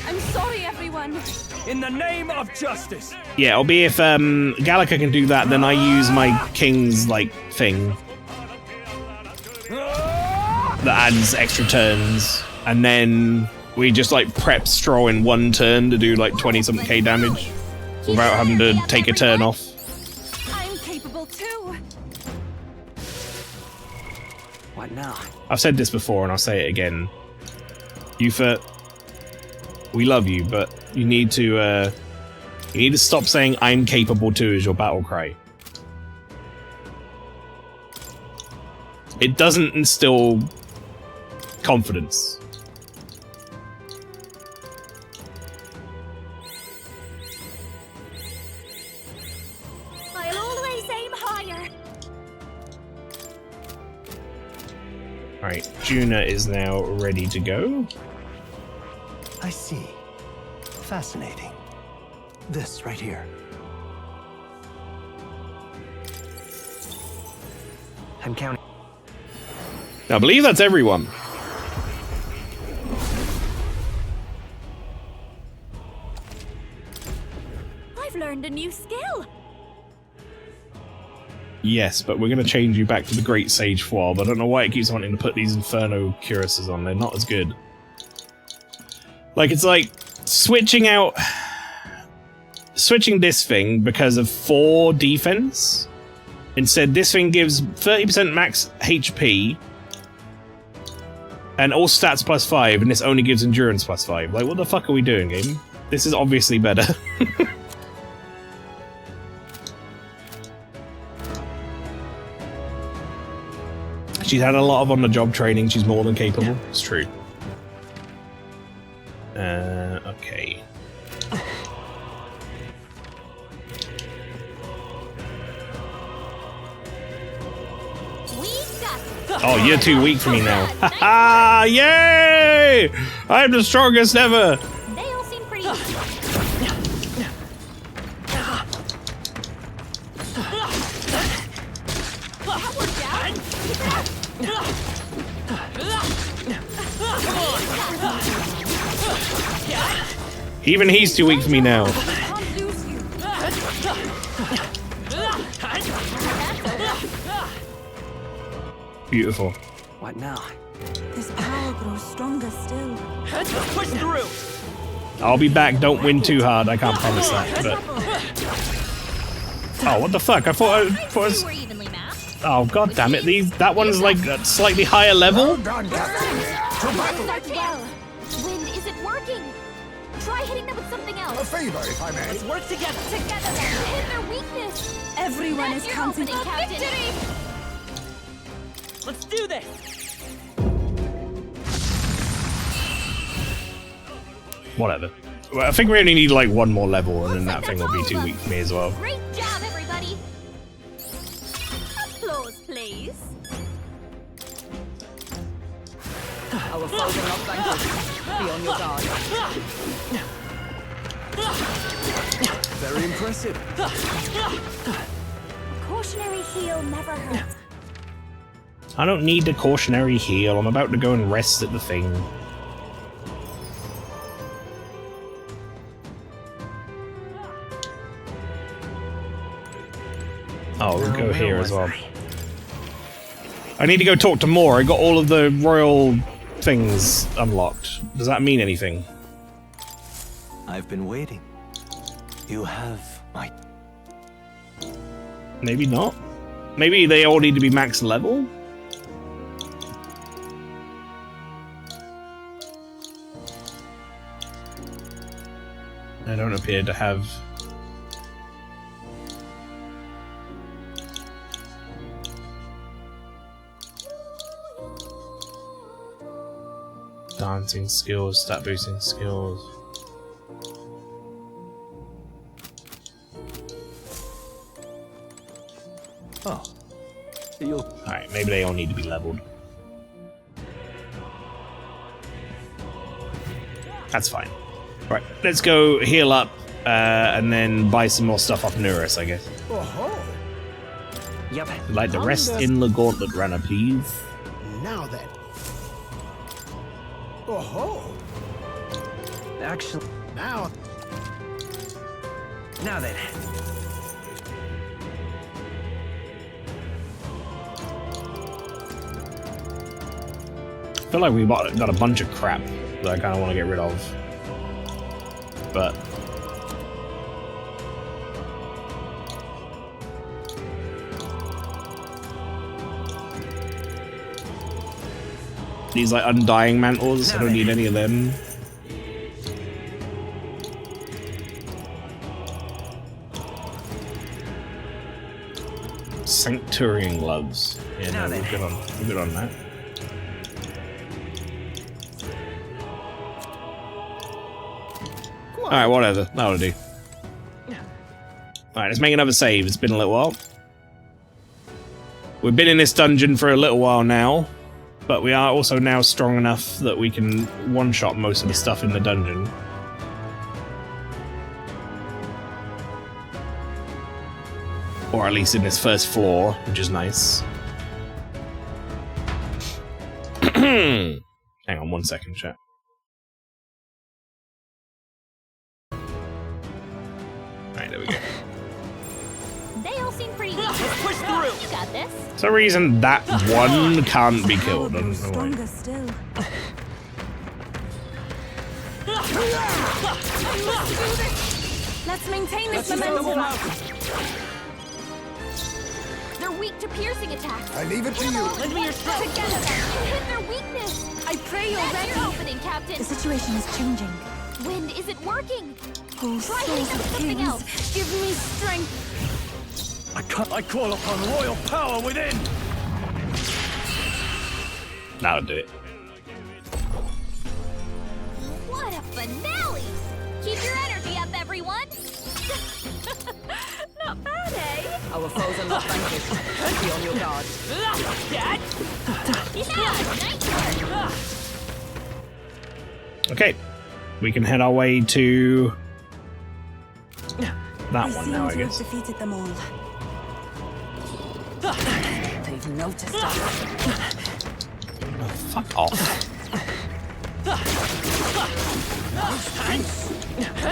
I'm sorry, everyone. In the name of justice. Yeah, it'll be if Gallica can do that, then I use my king's like thing that adds extra turns, and then we just like prep Straw in one turn to do like 20-something K damage without having to take a turn off. I'm capable too. What now? I've said this before and I'll say it again. Yufa, we love you, but you need to stop saying "I'm capable too" as your battle cry. It doesn't instill confidence. I'll always aim higher. Right, Juna is now ready to go. I see. Fascinating. This right here. I'm counting. I believe that's everyone. I've learned a new skill. Yes, but we're going to change you back to the Great Sage Foil, but I don't know why it keeps wanting to put these Inferno Cuirasses on. They're not as good. Like, it's like switching this thing because of 4 defense. Instead, this thing gives 30% max HP and all stats plus 5, and this only gives endurance plus 5. Like, what the fuck are we doing, game? This is obviously better. She's had a lot of on-the-job training. She's more than capable. It's true. Okay. Oh, you're too weak for me now. Haha! Yay! I'm the strongest ever! They all seem pretty. Even he's too weak for me now. Beautiful. What now? This power grows stronger still. Push through. I'll be back. Don't win too hard. I can't promise that. But... Oh, what the fuck? I thought it was... Oh, god damn it. That one's like a slightly higher level? Wind isn't working. Try hitting them with something else. A favor, if I may. Let's work together. Together, hit their weakness. Everyone is counting on victory. Let's do this. Whatever. Well, I think we only need like one more level, and then that thing will be too weak for me as well. Great job, everybody. Applause, please. Our foes are not vanquished. Be on your guard. Very impressive. A cautionary heal never hurts. I don't need the cautionary heal. I'm about to go and rest at the thing. Oh, we'll go here as well. I need to go talk to Moore. I got all of the royal things unlocked. Does that mean anything? I've been waiting. You have my... Maybe not. Maybe they all need to be max level? I don't appear to have... dancing skills, stat boosting skills. Oh. Alright, maybe they all need to be leveled. That's fine. Right, let's go heal up and then buy some more stuff off Nuris, I guess. Oh-ho. Yep. I'd like the rest in the gauntlet runner, please. Now then. Oh-ho. Actually. Now then. I feel like we got a bunch of crap that I kind of want to get rid of. But... these like undying mantles, I don't need any of them. Sancturian gloves. Yeah, no, we're good on that. Alright, whatever. That'll do. Alright, let's make another save. It's been a little while. We've been in this dungeon for a little while now, but we are also now strong enough that we can one-shot most of the stuff in the dungeon. Or at least in this first floor, which is nice. Hang on 1 second, chat. Alright, there we go. They all seem pretty easy. Push through. You got this. For some reason, that one can't be killed. I don't know why. Stronger still. Let's maintain this momentum. They're weak to piercing attacks. I leave it to you. Lend me your strength. Together. You hit their weakness. I pray you're That's ready. your opening, Captain. The situation is changing. Wind isn't working. Oh, Try hitting them with something else. Give me strength. I call upon royal power within. That'll do it. What a finale! Keep your energy up, everyone. Not bad, eh? Our foes are not vanquished. Be on your guard. Yeah, nice work. Okay. We can head our way to that We one seem now, I to have guess. defeated them all. They've noticed us. Oh, fuck off.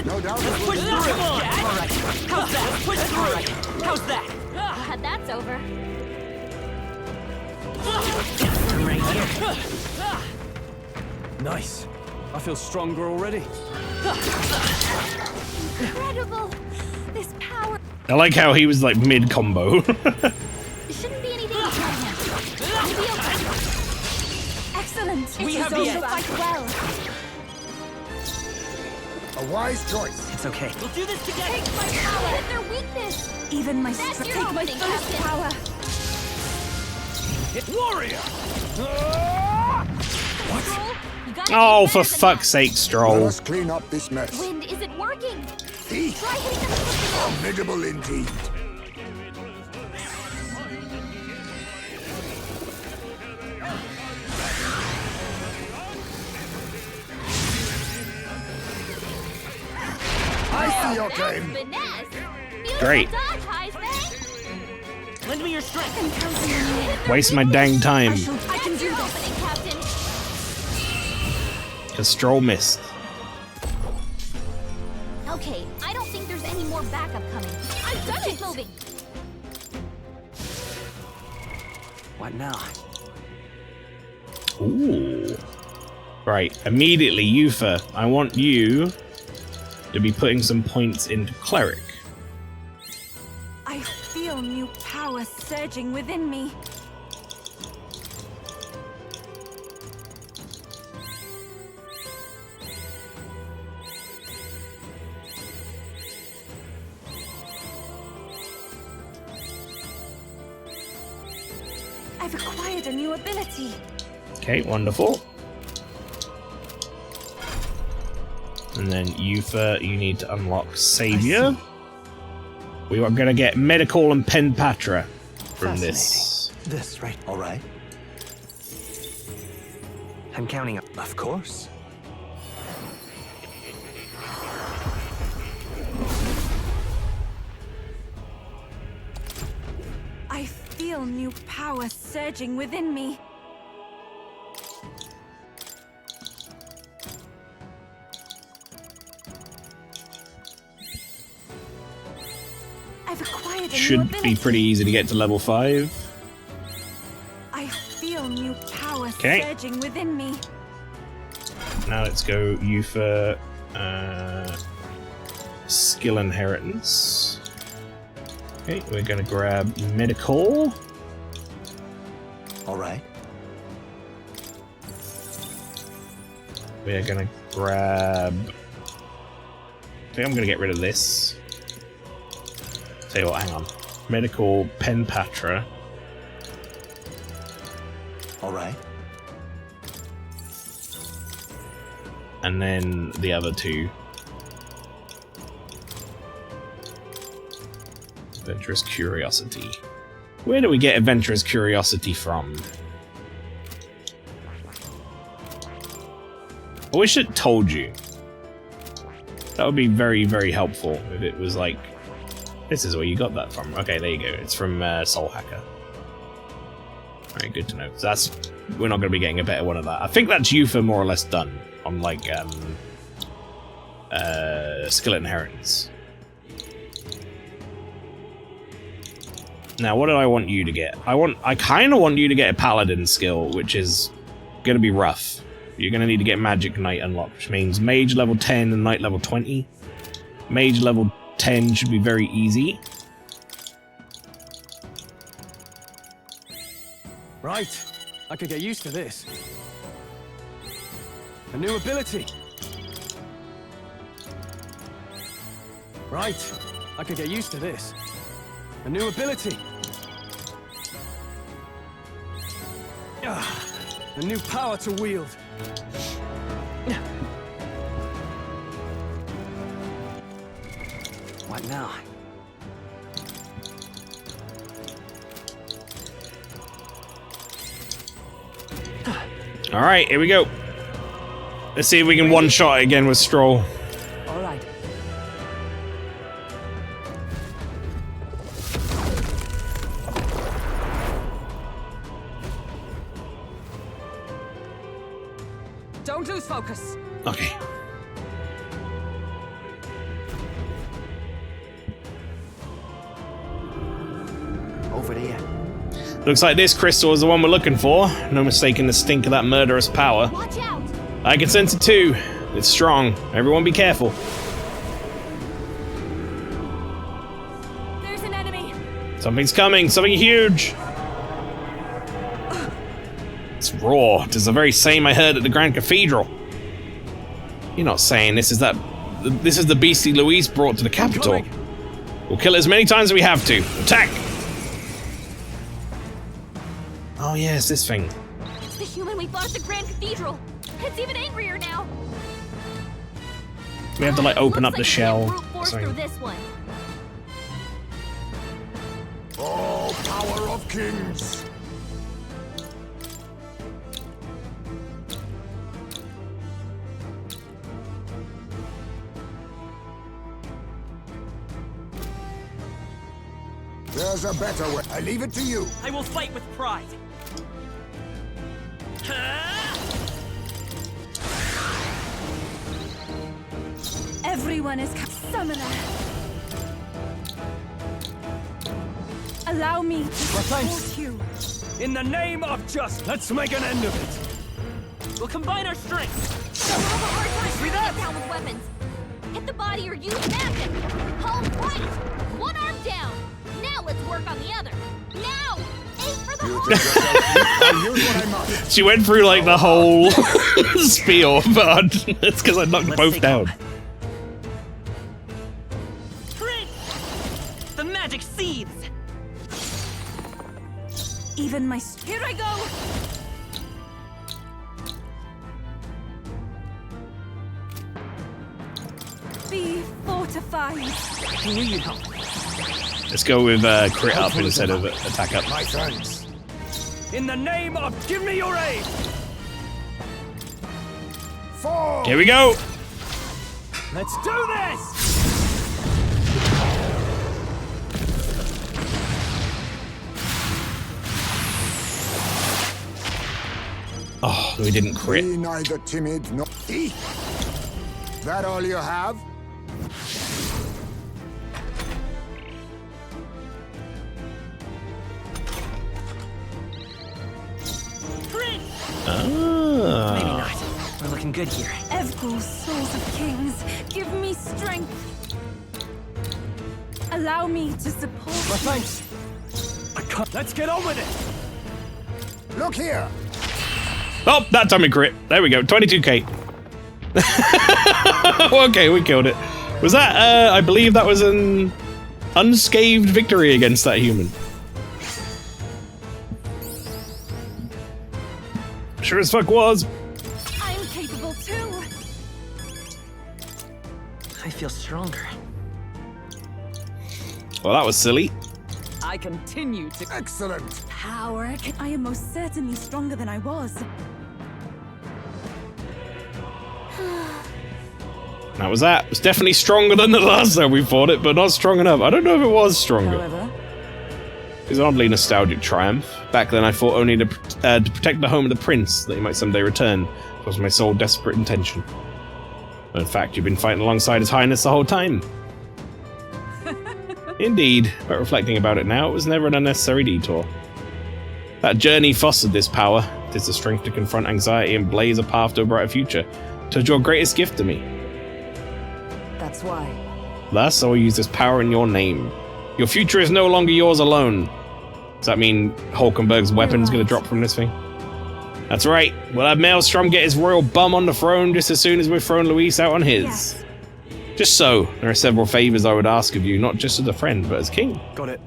No doubt it Push will through. be. All right. How's that? Push through. How's that? Glad that's over. I'm right here. Nice. I feel stronger already. Incredible. This power I like how he was like mid-combo. shouldn't be anything to try now. It'll be okay. Excellent. We It have is the also edge. fight well. A wise choice. It's okay. We'll do this together. Take my power. Hit their weakness. Even my That's strength. your Take my opening, first Captain. power. Warrior. Stroll, you gotta Oh, do for better than fuck's sake, Let Stroll. us clean up this that. mess. Wind isn't working. Thief. Try hitting them with something else. Formidable indeed. I see your game. Finesse. Beautiful Great. dodge, Heisman. Lend me your strength. I'm counting on you. Waste my dang time. I can do Your this. opening, Captain. Because Stroll missed. Okay, I don't think there's any more backup coming. I've done it. Keep moving. What now? Ooh. Right, immediately, Yufa, I want you to be putting some points into Cleric. I feel new power surging within me. I've acquired a new ability. Okay, wonderful. And then Yufa, you need to unlock Savior. We are going to get Medical and Penpatra from this. This, right? All right. I'm counting up. Of course. feel new power surging within me. I've acquired a new Should ability. be pretty easy to get to level 5. I feel new power Okay. surging within me. Now let's go Yufa skill inheritance. Okay, we're gonna grab medical. All right. We're gonna grab. I think I'm gonna get rid of this. Tell you what, hang on. Medical Penpatra. All right. And then the other two. Adventurous Curiosity. Where do we get Adventurous Curiosity from? I wish it told you. That would be very, very helpful if it was like, this is where you got that from. Okay, there you go. It's from Soul Hacker. Alright, good to know. So that's, we're not going to be getting a better one of that. I think that's Yufa more or less done on like skill inheritance. Now, what did I want you to get? I kind of want you to get a Paladin skill, which is going to be rough. You're going to need to get Magic Knight unlocked, which means Mage level 10 and Knight level 20. Mage level 10 should be very easy. Right. I could get used to this. A new ability. Right. I could get used to this. A new ability. A new power to wield. What now? Alright, here we go. Let's see if we can one-shot it again with Stroll. All right. Don't lose focus. Okay. Over there. Looks like this crystal is the one we're looking for. No mistaking the stink of that murderous power. Watch out! I can sense it too. It's strong. Everyone be careful. There's an enemy. Something's coming. Something huge. It's raw. It is the very same I heard at the Grand Cathedral. You're not saying this is the beastly Luis brought to the capital. We'll kill it as many times as we have to. Attack! Oh yes, this thing. It's the human we fought at the Grand Cathedral. It's even angrier now. We have to like open up Looks the like shell. we can't brute force Sorry. through this one. Oh, power of kings! There's a better way. I leave it to you. I will fight with pride. Everyone is summoner. Allow me to support you. In the name of justice, let's make an end of it. We'll combine our strength. We'll have a hard time bringing it down with weapons. Hit the body or use magic. All right. One arm down. Now let's work on the other. Now! Aim for the heart! She went through like the whole spiel, but it's because I knocked both down. The magic seeds. Even my... Here I go! Be fortified. I knew you'd help. Let's go with crit up instead of attack up. My thanks. In the name of, give me your aid. Here we go. Let's do this. Oh, we didn't crit. Be neither timid nor... That all you have? Ah. Maybe not. We're looking good here. Evgul, souls of kings, give me strength. Allow me to support. My thanks. Let's get on with it. Look here. Oh, that time we crit. There we go. 22k. Okay, we killed it. Was that, I believe that was an unscathed victory against that human. Sure as fuck was. I'm capable too. I feel stronger. Well, that was silly. I continue to... Excellent. Power. I am most certainly stronger than I was. That was that. It was definitely stronger than the last time we fought it, but not strong enough. I don't know if it was stronger. However, It's an oddly nostalgic triumph. Back then I fought only to protect the home of the prince, that he might someday return. It was my sole desperate intention. But in fact, you've been fighting alongside his highness the whole time. Indeed, but reflecting about it now, it was never an unnecessary detour. That journey fostered this power. It is the strength to confront anxiety and blaze a path to a brighter future. It was your greatest gift to me. that's why. Thus, I will use this power in your name. Your future is no longer yours alone. Does that mean Hulkenberg's weapon's gonna drop from this thing? That's right. We'll have Maelstrom get his royal bum on the throne just as soon as we've thrown Luis out on his. Yes. Just so, there are several favors I would ask of you, not just as a friend, but as king. Got it.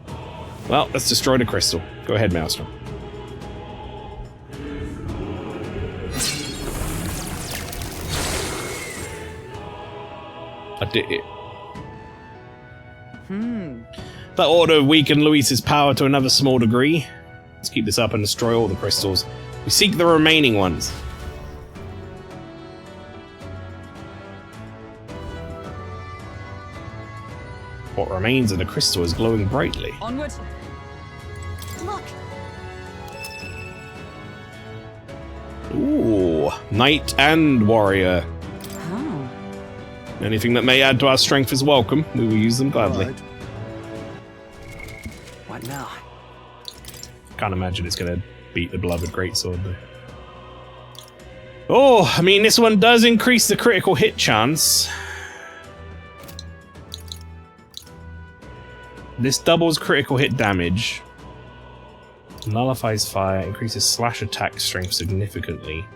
Well, let's destroy the crystal. Go ahead, Maelstrom. I did it. That ought to weaken Luis's power to another small degree. Let's keep this up and destroy all the crystals. We seek the remaining ones. What remains of the crystal is glowing brightly. Onward. Look. Ooh, knight and warrior. Oh. Anything that may add to our strength is welcome. We will use them gladly. Right. What now? Can't imagine it's gonna beat the beloved greatsword though. Oh, I mean, this one does increase the critical hit chance. This doubles critical hit damage. Nullifies fire, increases slash attack strength significantly.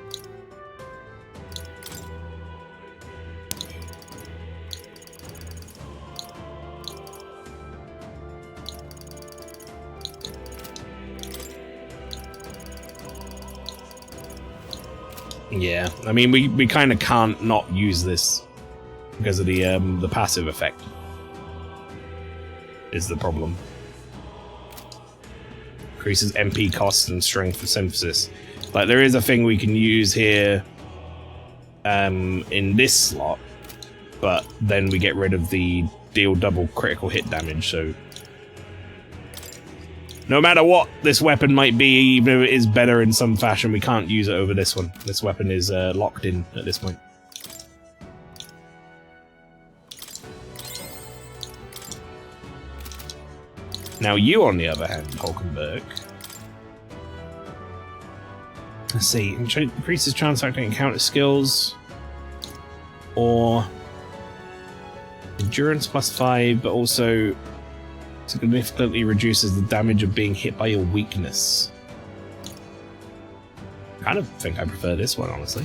Yeah, I mean, we kind of can't not use this because of the passive effect. Is the problem. Increases MP cost and strength for synthesis. Like, there is a thing we can use here in this slot, but then we get rid of the deal double critical hit damage, so no matter what this weapon might be, even if it is better in some fashion, we can't use it over this one. This weapon is locked in at this point. Now you, on the other hand, Hulkenberg. Let's see, increases chance of activating counter skills, or endurance +5, but also significantly reduces the damage of being hit by your weakness. I kind of think I prefer this one, honestly.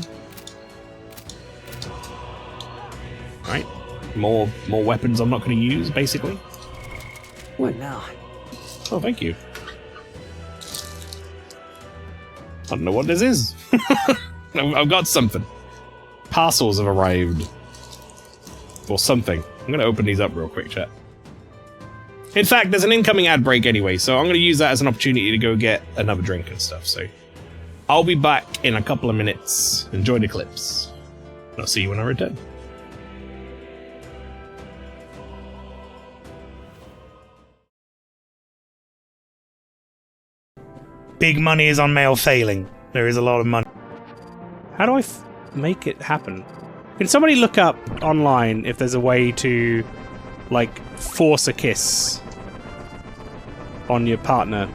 Right, more weapons I'm not going to use, basically. What now? Oh, thank you. I don't know what this is. I've got something. Parcels have arrived. Or something. I'm going to open these up real quick, chat. In fact, there's an incoming ad break anyway, so I'm going to use that as an opportunity to go get another drink and stuff. So I'll be back in a couple of minutes. Enjoy the clips. I'll see you when I return. Big money is on Mael failing. There is a lot of money. How do I make it happen? Can somebody look up online if there's a way to, like, force a kiss on your partner?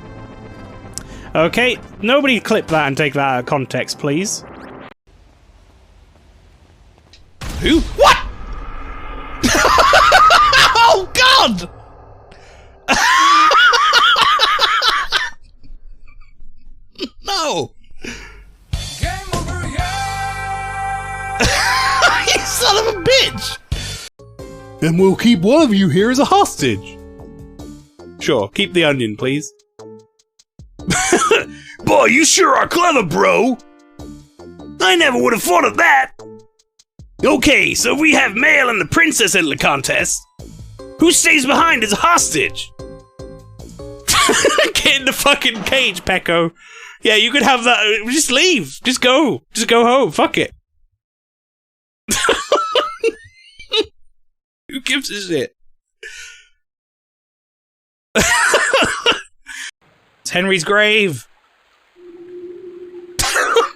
Okay, nobody clip that and take that out of context, please. Who? What? Oh, God! No! You son of a bitch! And we'll keep one of you here as a hostage. Sure, keep the onion, please. Boy, you sure are clever, bro! I never would have thought of that! Okay, so we have Mael and the princess enter the contest. Who stays behind as a hostage? Get in the fucking cage, Pecco. Yeah, you could have that. Just leave. Just go. Just go home. Fuck it. Who gives a shit? It's Henry's grave. I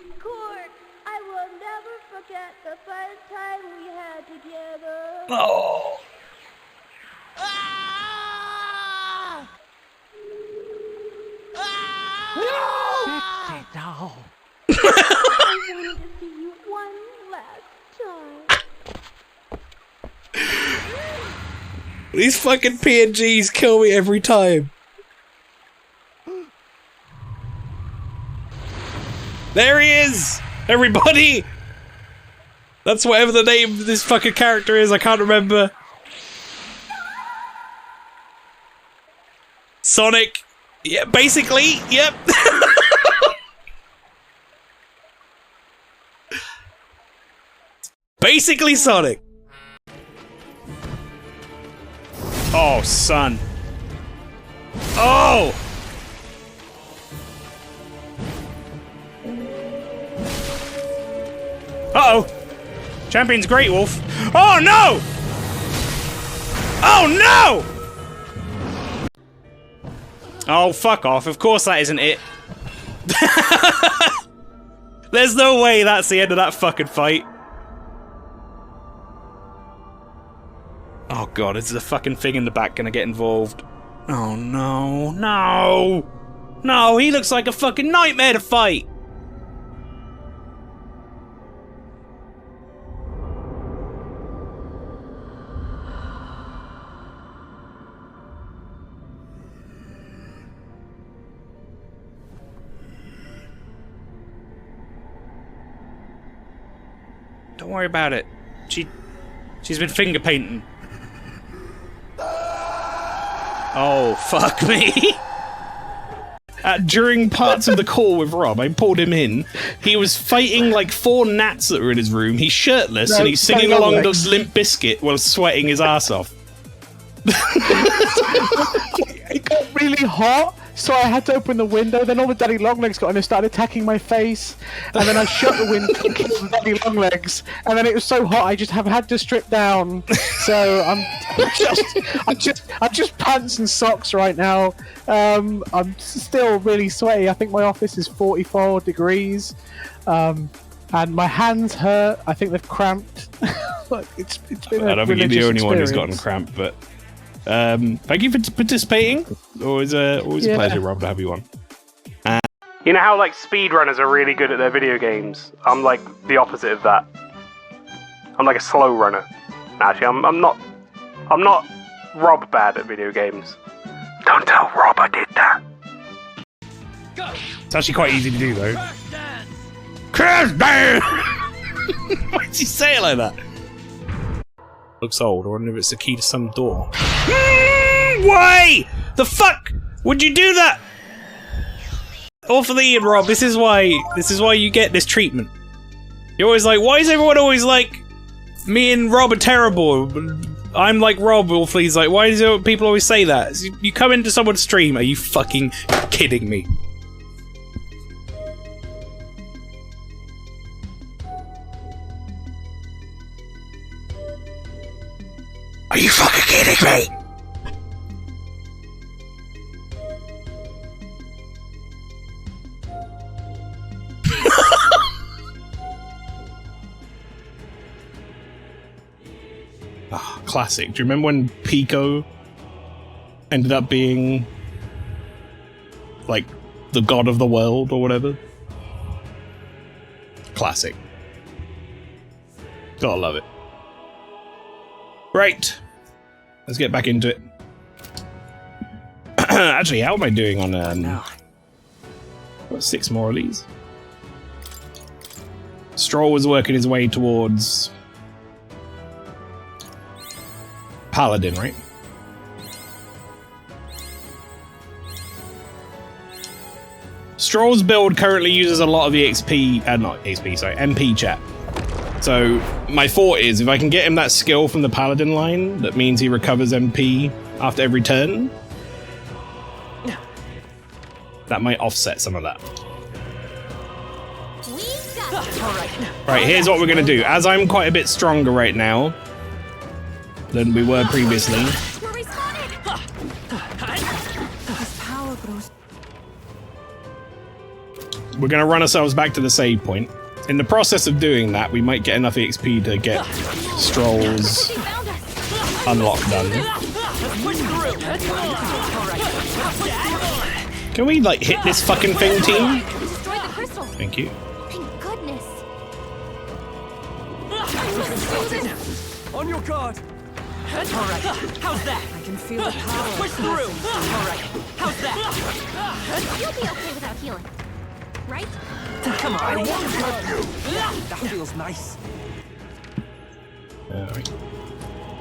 will never forget the first time we had together. Oh. No! I wanted to see you one last time. These fucking PNGs kill me every time. There he is! Everybody! That's whatever the name of this fucking character is, I can't remember. Sonic. Yeah, basically, yep. Basically Sonic. Oh, son. Oh! Uh-oh. Champion's Great Wolf. Oh, no! Oh, no! Oh, fuck off. Of course that isn't it. There's no way that's the end of that fucking fight. Oh god, is the fucking thing in the back gonna get involved? Oh no, no! No, he looks like a fucking nightmare to fight! Don't worry about it. She's been finger painting. Oh, fuck me. During parts of the call with Rob, I pulled him in. He was fighting like 4 gnats that were in his room. He's shirtless and he's singing along the Limp Bizkit while sweating his ass off. It got really hot, so I had to open the window. Then all the Daddy Longlegs got in and started attacking my face. And then I shut the window and killed the Daddy Longlegs. And then it was so hot, I just have had to strip down. So I'm just pants and socks right now. I'm still really sweaty. I think my office is 44 degrees. And my hands hurt. I think they've cramped. it's been I don't think you're the only one who's gotten cramp, but thank you for participating. Always a pleasure, Rob, to have you on. You know how like speedrunners are really good at their video games? I'm like the opposite of that. I'm like a slow runner. Actually, I'm not Rob bad at video games. Don't tell Rob I did that. It's actually quite easy to do though. Crash dance! Why did you say it like that? Looks old. I wonder if it's the key to some door. Why? The fuck would you do that? All for the Ian, Rob. This is why you get this treatment. You're always like, why is everyone always like, me and Rob are terrible? I'm like Rob. He's like, why do people always say that? You come into someone's stream. Are you fucking kidding me? Are you fucking kidding me? classic. Do you remember when Pico ended up being like the god of the world or whatever? Classic. Gotta love it. Right. Let's get back into it. Actually, how am I doing on got 6 more of these. Stroll was working his way towards Paladin, right? Stroll's build currently uses a lot of EXP, not EXP, sorry, MP chat. So my thought is, if I can get him that skill from the Paladin line, that means he recovers MP after every turn. That might offset some of that. Right, here's what we're gonna do. As I'm quite a bit stronger right now than we were previously. We're gonna run ourselves back to the save point. In the process of doing that, we might get enough EXP to get Stroll's unlock done. Can we, like, hit this fucking thing, team? Thank you. Thank goodness. On your guard. Alright, how's that? I can feel the power. Push through. Alright, how's that? You'll be okay without healing, right? Come on, I want to help you. That feels nice. Alright.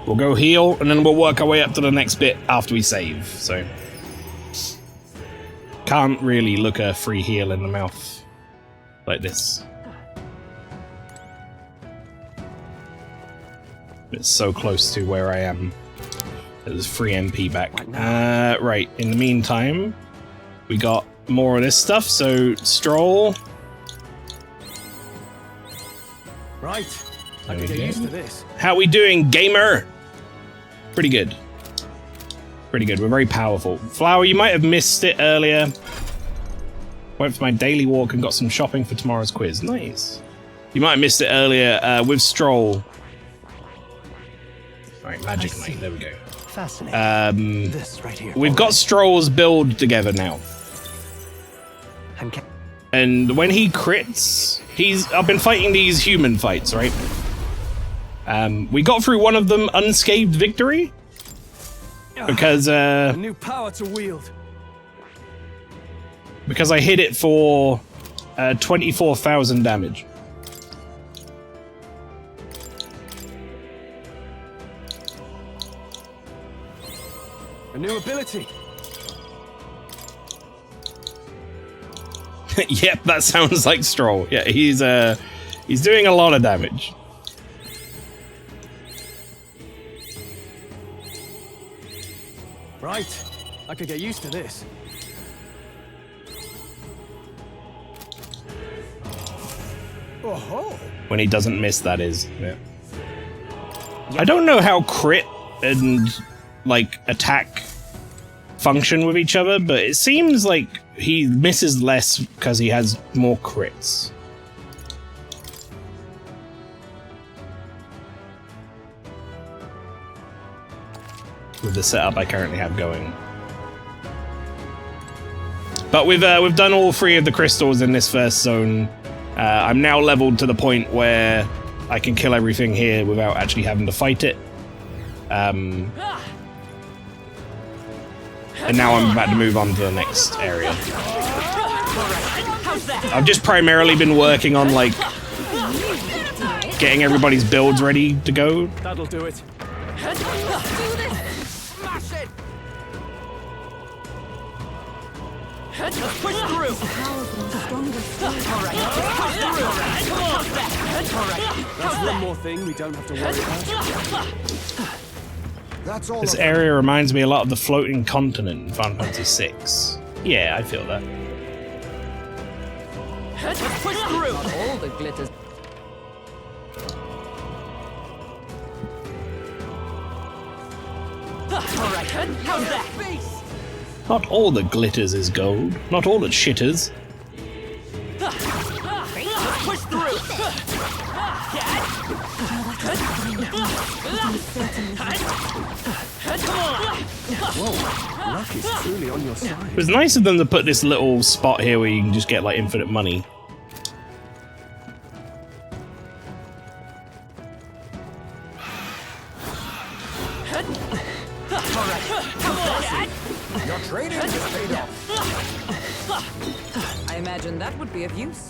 We'll go heal, and then we'll work our way up to the next bit after we save, so... Can't really look a free heal in the mouth like this. It's so close to where I am. There's free MP back. Right, in the meantime, we got more of this stuff, so Stroll. Right. I can get used to this. How we doing, gamer? Pretty good. Pretty good. We're very powerful. Flower, you might have missed it earlier. Went for my daily walk and got some shopping for tomorrow's quiz. Nice. You might have missed it earlier with Stroll. Right, Magic Knight. There we go. Fascinating. This right here. We've got Stroll's build together now. And when he crits, I've been fighting these human fights, right? We got through one of them unscathed victory. Because a new power to wield. Because I hit it for 24,000 damage. A new ability. Yep, that sounds like Stroll. Yeah, he's doing a lot of damage. Right. I could get used to this. Oh-ho. When he doesn't miss, that is. Yeah. I don't know how crit and, like, attack function with each other, but it seems like he misses less because he has more crits. With the setup I currently have going. But we've done all 3 of the crystals in this first zone. I'm now leveled to the point where I can kill everything here without actually having to fight it. And now I'm about to move on to the next area. I've just primarily been working on, like, getting everybody's builds ready to go. That'll do it. Smash it! Push through. That's one more thing we don't have to worry about. That's all. This area reminds me a lot of the floating continent in Final Fantasy VI. Yeah, I feel that. Push through. Not all the glitters. Alright, how's that? Not all that glitters is gold. Not all that shitters. Push through. Whoa, luck is truly on your side. It was nice of them to put this little spot here where you can just get like infinite money. Your training has paid off. I imagine that would be of use.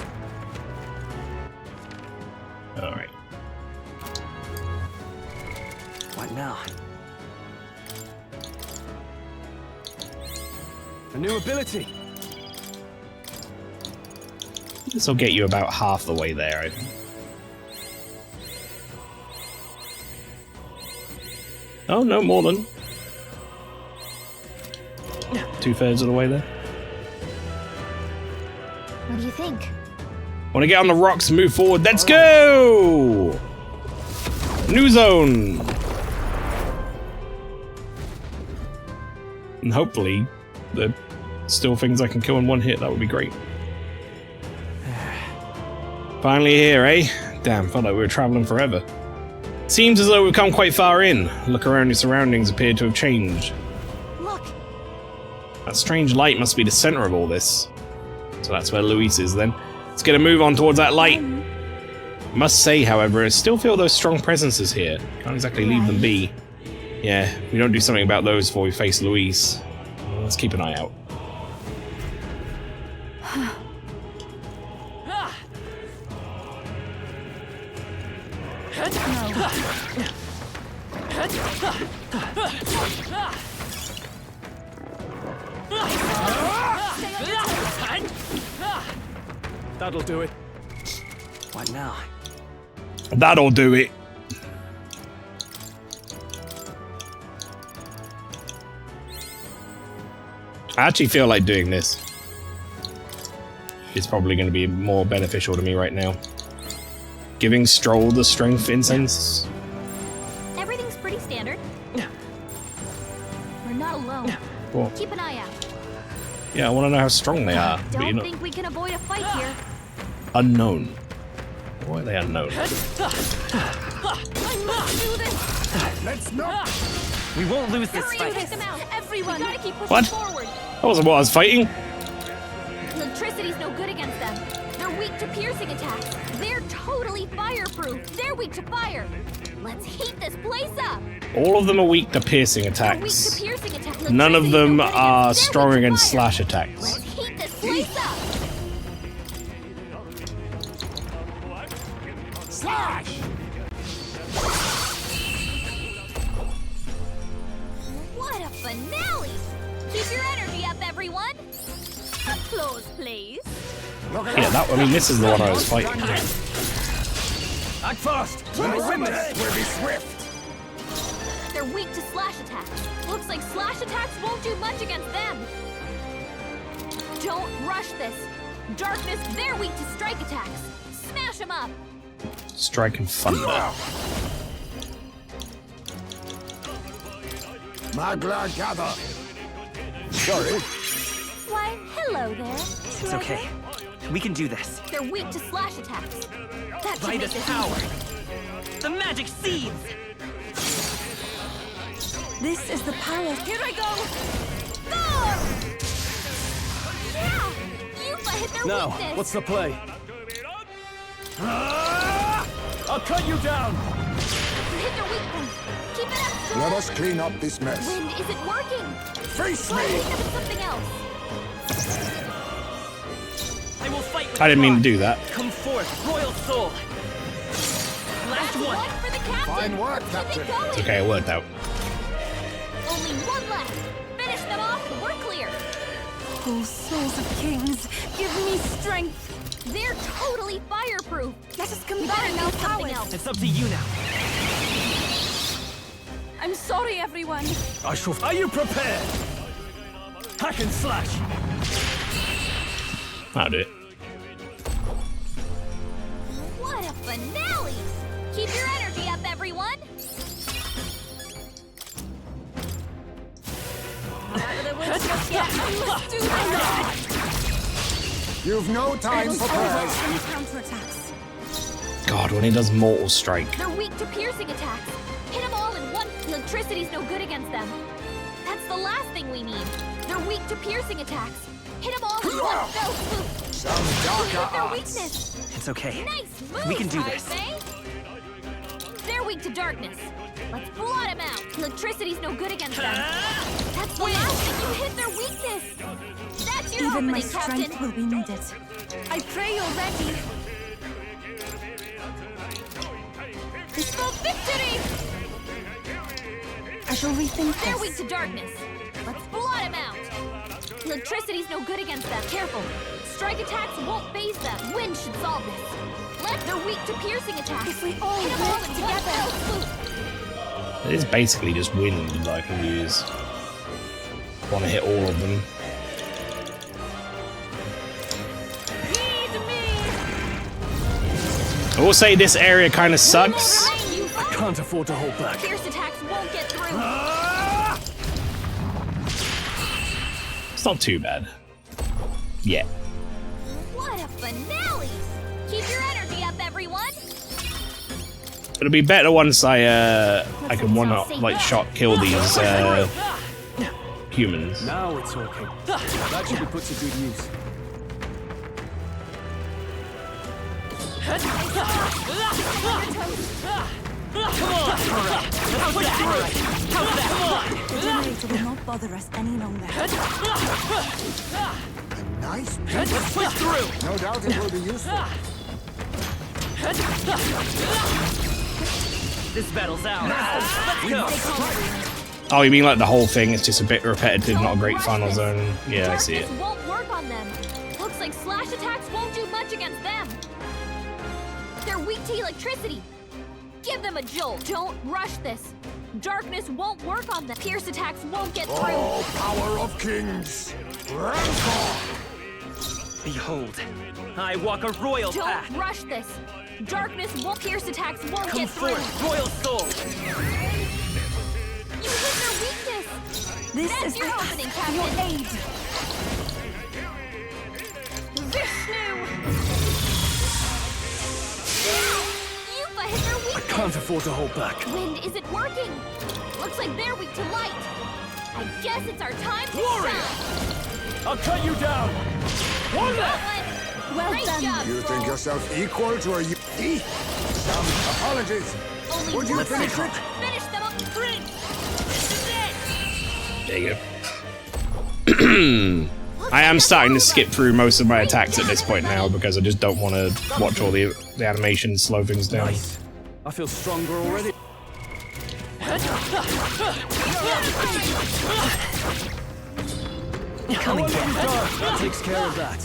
All right. What now? A new ability. This will get you about half the way there, I think. Oh, no, more than 2/3 of the way there. What do you think? Want to get on the rocks and move forward? Let's go! New zone! And hopefully, there's still things I can kill in one hit. That would be great. Finally here, eh? Damn, felt like we were traveling forever. Seems as though we've come quite far in. Look around, your surroundings appear to have changed. Look! That strange light must be the center of all this. So that's where Luis is then. Let's get a move on towards that light. Must say, however, I still feel those strong presences here. Can't exactly leave them be. Yeah, if we don't do something about those before we face Luis. Well, let's keep an eye out. That'll do it. What now? That'll do it. I actually feel like doing this. It's probably going to be more beneficial to me right now. Giving Stroll the strength incense. Everything's pretty standard. We're not alone. Cool. Keep an eye out. Yeah, I want to know how strong they are. But Don't think we can avoid a fight here. Unknown. Why are they unknown? I must do this. Let's not. We won't lose this Hurry fight. and take them out. Everyone, we gotta keep pushing What? forward. That wasn't what I was fighting. Electricity's no good against them. They're weak to piercing attacks. They're totally fireproof. They're weak to fire. Let's heat this place up. All of them are weak to piercing They're weak attacks. to piercing attacks. None of Electricity's them no good are against- they're strong weak to against fire. slash attacks. Let's heat this place up. Slash! What a finale! Keep your energy up, everyone. Applause, please. Yeah, that. I mean, this is the one I was fighting. Act fast! We'll win this! We'll be swift. They're weak to slash attacks. Looks like slash attacks won't do much against them. Don't rush this. Darkness, they're weak to strike attacks. Smash them up. Strike and thunder. Magla gather. Sorry. Why, hello there. It's okay. We can do this. They're weak to slash attacks. That should By make this this power. easy. The magic seeds! This is the power. Here I go. Thor! Yeah! You've hit their Now, weakness. what's the play? I'll cut you down! You hit their weak point. Keep it up, Thor. Let us clean up this mess. Wind isn't working. Face Try me! hitting them with something else. I will fight with I didn't mean to pride. do that. Come forth, royal soul! Last That's one! one for the captain. Fine work, Keep Captain. it going. It's okay, it worked out. Only one left. Finish them off and we're clear. Oh, souls of kings, give me strength. They're totally fireproof. Let us We combine gotta our do something powers. else. It's up to you now. I'm sorry, everyone. I shall. Are you prepared? Hack and slash! That'll do it. What a finale! Keep your energy up, everyone. Out of the woods just yet. Let's do this. You've no time for prayers. And counterattacks. God, when he does Mortal Strike. They're weak to piercing attacks. Hit them all in one. Electricity's no good against them. That's the last thing we need. They're weak to piercing attacks. Hit them all with one fell swoop. Some darker Their arts. weakness. It's okay. Nice move, We can do I this. say. They're weak to darkness. Let's blot them out. Electricity's no good against them. That's the last thing. You hit their weakness. That's your Even my opening, strength Captain. will be needed. I pray you're ready. For victory! I shall rethink They're this. weak to darkness. Let's blot them out. Electricity's no good against them. Careful. Strike attacks won't phase them. Wind should solve this. They're weak to piercing attacks. If we all hit them work all with together. one fell swoop. It is basically just wind that I can use. Want to hit all of them. I will say this area kind of sucks. I can't afford to hold back. Pierce attacks won't get through. It's not too bad. Yeah. What a finale! Keep your energy up, everyone. It'll be better once I can like shot kill these humans. Now we're talking. That should be put to good use. The generator will not bother us any longer. A nice piece. No doubt it will be useful. This battle's ours. Let's go. Oh, you mean like the whole thing? It's just a bit repetitive, not a great final zone. Yeah, I see it. Darkness won't work on them. Looks like slash attacks won't do much against them. They're weak to electricity. Give them a jolt. Don't rush this. Darkness won't work on them. Pierce attacks won't get through. Oh, power of kings! Rancor! Behold, I walk a royal Don't path. rush this. Darkness won't pierce attacks won't Come get through. forth, royal soul. You hit their weakness. This That's is your the opening, task for your Captain. aid. Vishnu. Yupa hit their I weakness. can't afford to hold back. Wind isn't working. Looks like they're weak to light. I guess it's our time to Warrior! shine. I'll cut you down. One left. Well Great done. job, You Stroll. think yourself equal to a Some apologies. Only Would you one finish more. it? Finish them up. Three. This is it. There you go. I am starting to skip through most of my attacks at this point now because I just don't want to watch all the animations slow things down. Nice. I feel stronger already. Come and get it. That takes care of that.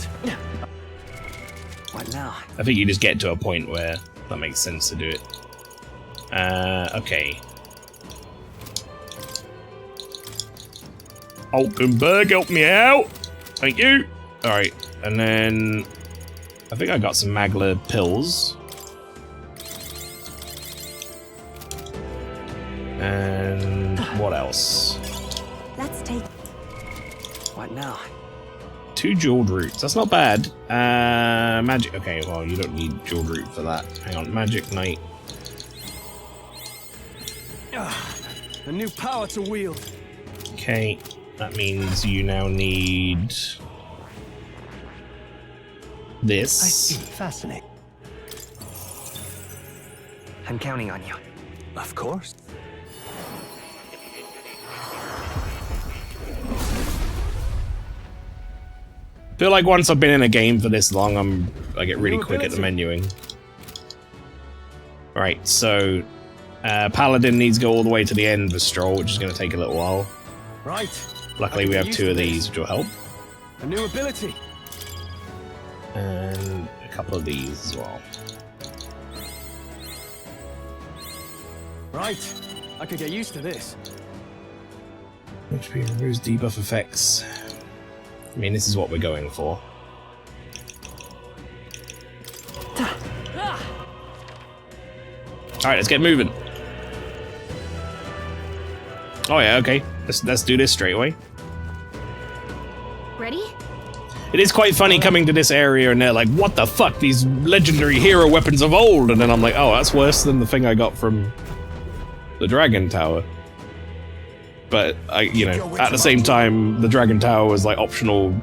What now? I think you just get to a point where that makes sense to do it. Okay. Alkenberg, help me out! Thank you! Alright, and then... I think I got some Magla pills. And... what else? Let's take. What now? 2 jeweled roots. That's not bad. Magic. Okay, well, you don't need jeweled root for that. Hang on. Magic Knight. A new power to wield. Okay. That means you now need this. I see. Fascinating. I'm counting on you. Of course. Feel like once I've been in a game for this long, I get really quick at the menuing. Right, so Paladin needs to go all the way to the end for Stroll, which is going to take a little while. Right. Luckily, we have 2 of these, which will help, A new ability. and a couple of these as well. Right. I could get used to this. HP removes debuff effects. I mean, this is what we're going for. Alright, let's get moving. Oh yeah, okay. Let's do this straight away. Ready? It is quite funny coming to this area and they're like, what the fuck, these legendary hero weapons of old? And then I'm like, oh, that's worse than the thing I got from the Dragon Tower. But you know, at the same time, the Dragon Tower was like optional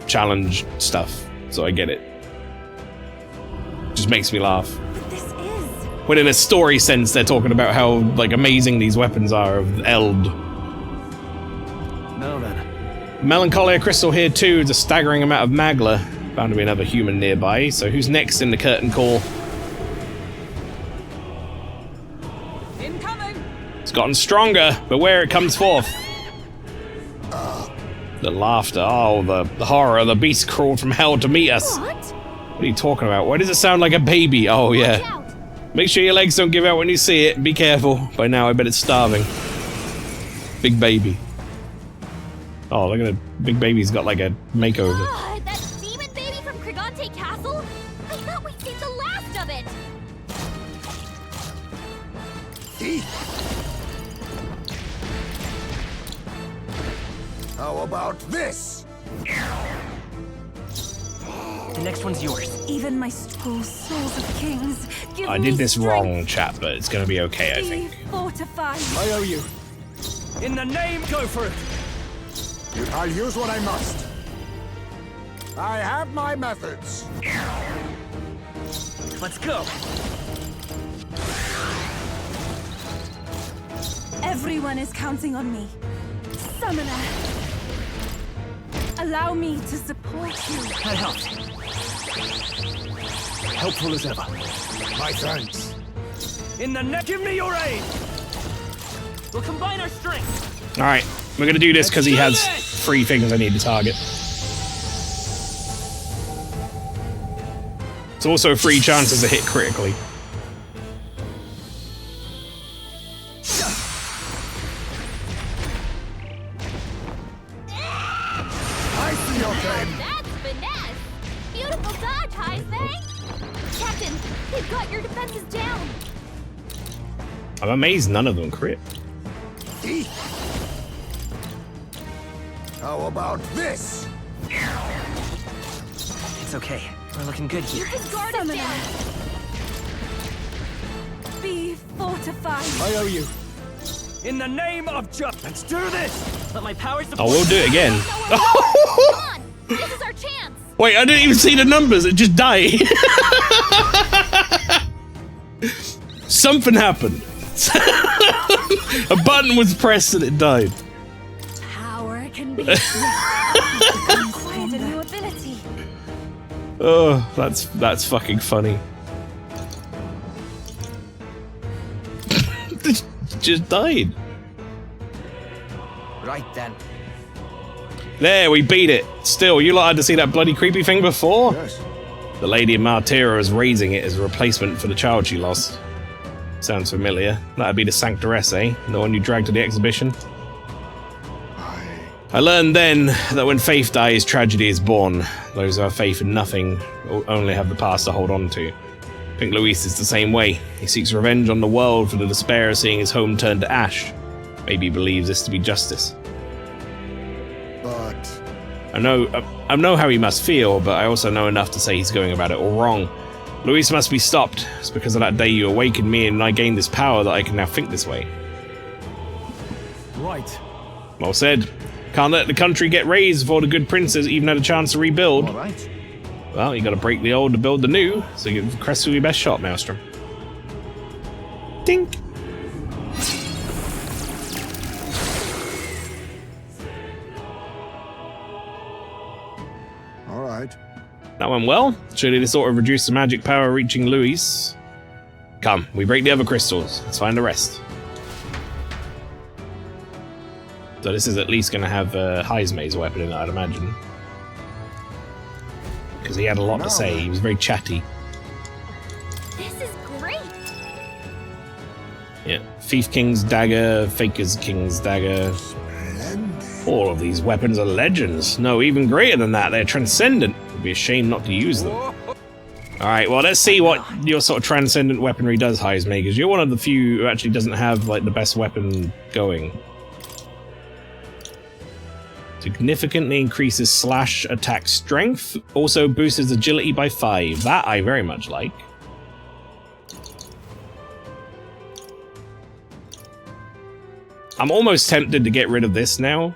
challenge stuff, so I get it. Just makes me laugh. But this is... When in a story sense, they're talking about how like amazing these weapons are of Eld. Now then. Melancholia crystal here too. It's a staggering amount of magla. Bound to be another human nearby. So who's next in the curtain call? Incoming. It's gotten stronger. Beware, it comes forth. The laughter. Oh, the horror. The beast crawled from hell to meet us. What are you talking about? Why does it sound like a baby? Oh, yeah. Make sure your legs don't give out when you see it. Be careful. By now, I bet it's starving. Big baby. Oh, look at it. Big baby's got like a makeover. That demon baby from Krigante Castle? I thought we'd seen the last of it. How about this? The next one's yours. Even my souls of kings. Give I did this wrong, chat, but it's gonna be okay, I think. Fortified. I owe you. In the name, go for it. I'll use what I must. I have my methods. Let's go. Everyone is counting on me. Summoner. Allow me to support you. That helps. Helpful as ever. My thanks. In the neck, give me your aid. We'll combine our strength. Alright, we're gonna do this because he has 3 things I need to target. It's also 3 chances to hit critically. I see your game. That's finesse. Beautiful dodge, Heisman. Captain, they've got your defenses down. I'm amazed none of them crit. How about this? It's okay. We're looking good here. Summoner. Be fortified. I owe you. In the name of justice. Let's do this. Let my powers. Oh, we'll do it again. Come on, this is our chance. Wait, I didn't even see the numbers. It just died. Something happened. A button was pressed and it died. Power can be quite a new ability. Oh, that's fucking funny. Just died. Right then. There, we beat it. Still, you lot had to see that bloody creepy thing before? Yes. The Lady Martira is raising it as a replacement for the child she lost. Sounds familiar. That'd be the Sanctoress, eh? The one you dragged to the exhibition? I learned then that when faith dies, tragedy is born. Those who have faith in nothing only have the past to hold on to. I think Luis is the same way. He seeks revenge on the world for the despair of seeing his home turned to ash. Maybe he believes this to be justice. But I know how he must feel, but I also know enough to say he's going about it all wrong. Luis must be stopped. It's because of that day you awakened me and I gained this power that I can now think this way. Right. Well said. Can't let the country get raised before the good princes even had a chance to rebuild. all right. Well, you gotta break the old to build the new, so give Cresswell your best shot, Maelstrom. Dink! all right. That went well. Surely this ought to reduce the magic power reaching Luis. Come, we break the other crystals. Let's find the rest. So this is at least going to have Heismay's weapon in it, I'd imagine. Because he had a lot to say. He was very chatty. This is great. Yeah. Thief King's dagger, Faker's King's dagger. All of these weapons are legends. No, even greater than that. They're transcendent. It'd be a shame not to use them. Alright, well, let's see what your sort of transcendent weaponry does, Heismay, because you're one of the few who actually doesn't have, like, the best weapon going. Significantly increases slash attack strength. Also boosts agility by 5. That I very much like. I'm almost tempted to get rid of this now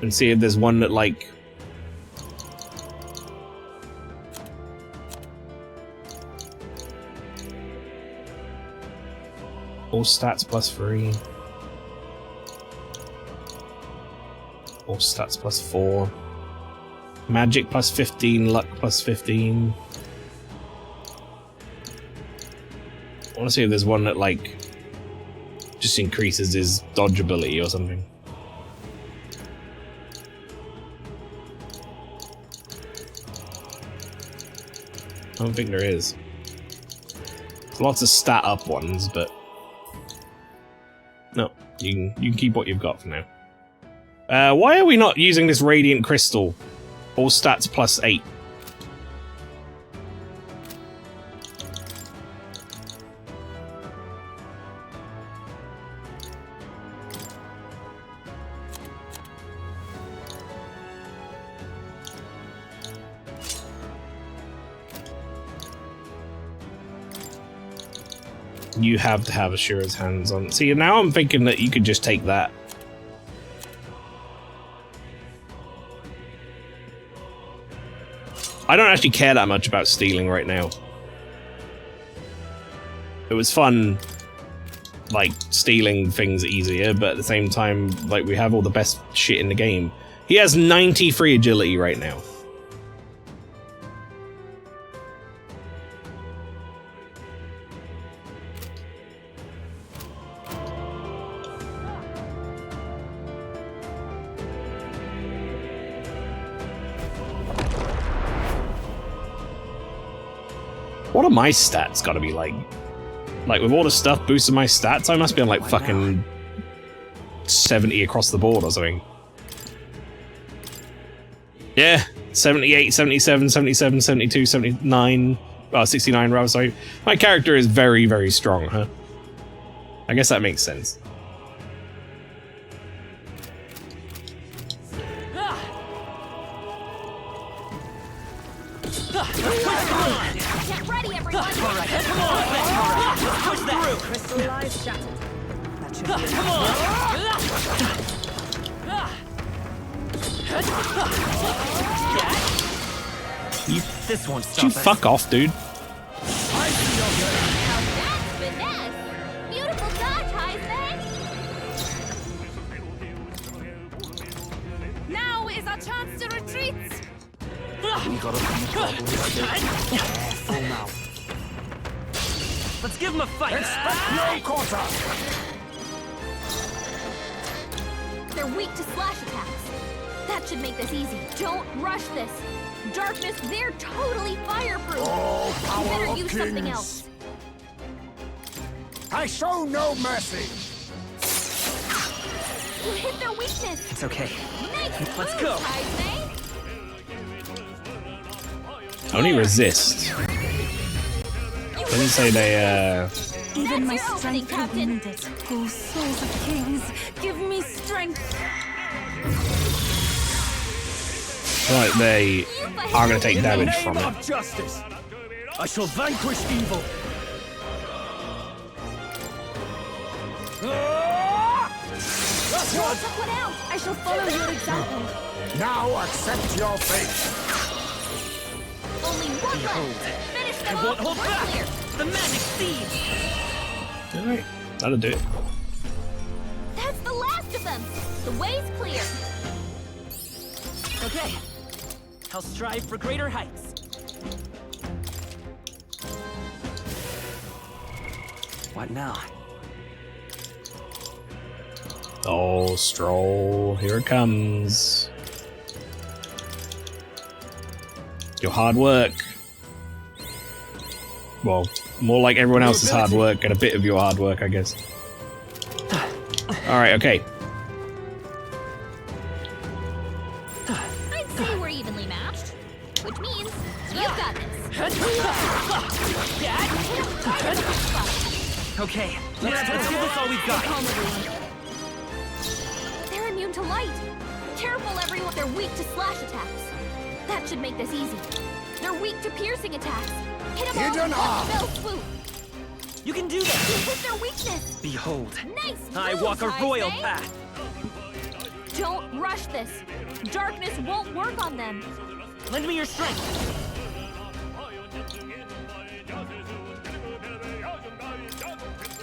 and see if there's one that, like... All stats plus 3. All stats plus 4. Magic plus 15, luck plus 15. I want to see if there's one that, like, just increases his dodge ability or something. I don't think there is. There's lots of stat up ones, but no, you can keep what you've got for now. Why are we not using this radiant crystal? All stats plus 8. You have to have Ashura's hands on. See, now I'm thinking that you could just take that. I don't actually care that much about stealing right now. It was fun, like, stealing things easier, but at the same time, like, we have all the best shit in the game. He has 93 agility right now. What are my stats gotta be like? Like, with all the stuff boosting my stats, I must be on like fucking 70 across the board or something. Yeah, 78, 77, 77, 72, 79, 69 rather, sorry. My character is very, very strong, huh? I guess that makes sense. Get ready, everyone! Alright, come on! Let's push that! Crystallized shattered. That should be Come on! This one's stop you fuck off, dude. Beautiful dodge, Heisman! Now is our chance to retreat. We got a few problems here. Careful now. Let's give him a fight! Expect no quarter! They're weak to slash attacks. That should make this easy. Don't rush this. Darkness, they're totally fireproof. Oh, power You better of use something kings. else. I show no mercy! You hit their weakness. It's okay. Nice Let's move, go. Heisman. Only resist. Didn't say they, Even my That's your opening, strength Captain. wounded. Oh, souls of kings, give me strength. like they are going to take damage from In the it. name of justice, I shall vanquish evil. Roll someone out. I shall follow your example. Now accept your fate. Only one left. Finish them I won't off. hold We're back. clear. The magic seeds. Alright, that'll do it. That's the last of them. The way's clear. Okay, I'll strive for greater heights. What now? Oh, Stroll, here it comes. Your hard work. Well, more like everyone else's hard work and a bit of your hard work, I guess. Alright, okay. I'd say we're evenly matched, which means you've got this. Okay, let's give this all we've got. Calm, everyone. They're immune to light. Careful, everyone. They're weak to slash attacks. That should make this easy. They're weak to piercing attacks. Hit them all Hidden with one arm. fell swoop. You can do this! You hit their weakness! Behold, Nice I moves, walk a royal Heisei. path! Don't rush this. Darkness won't work on them. Lend me your strength!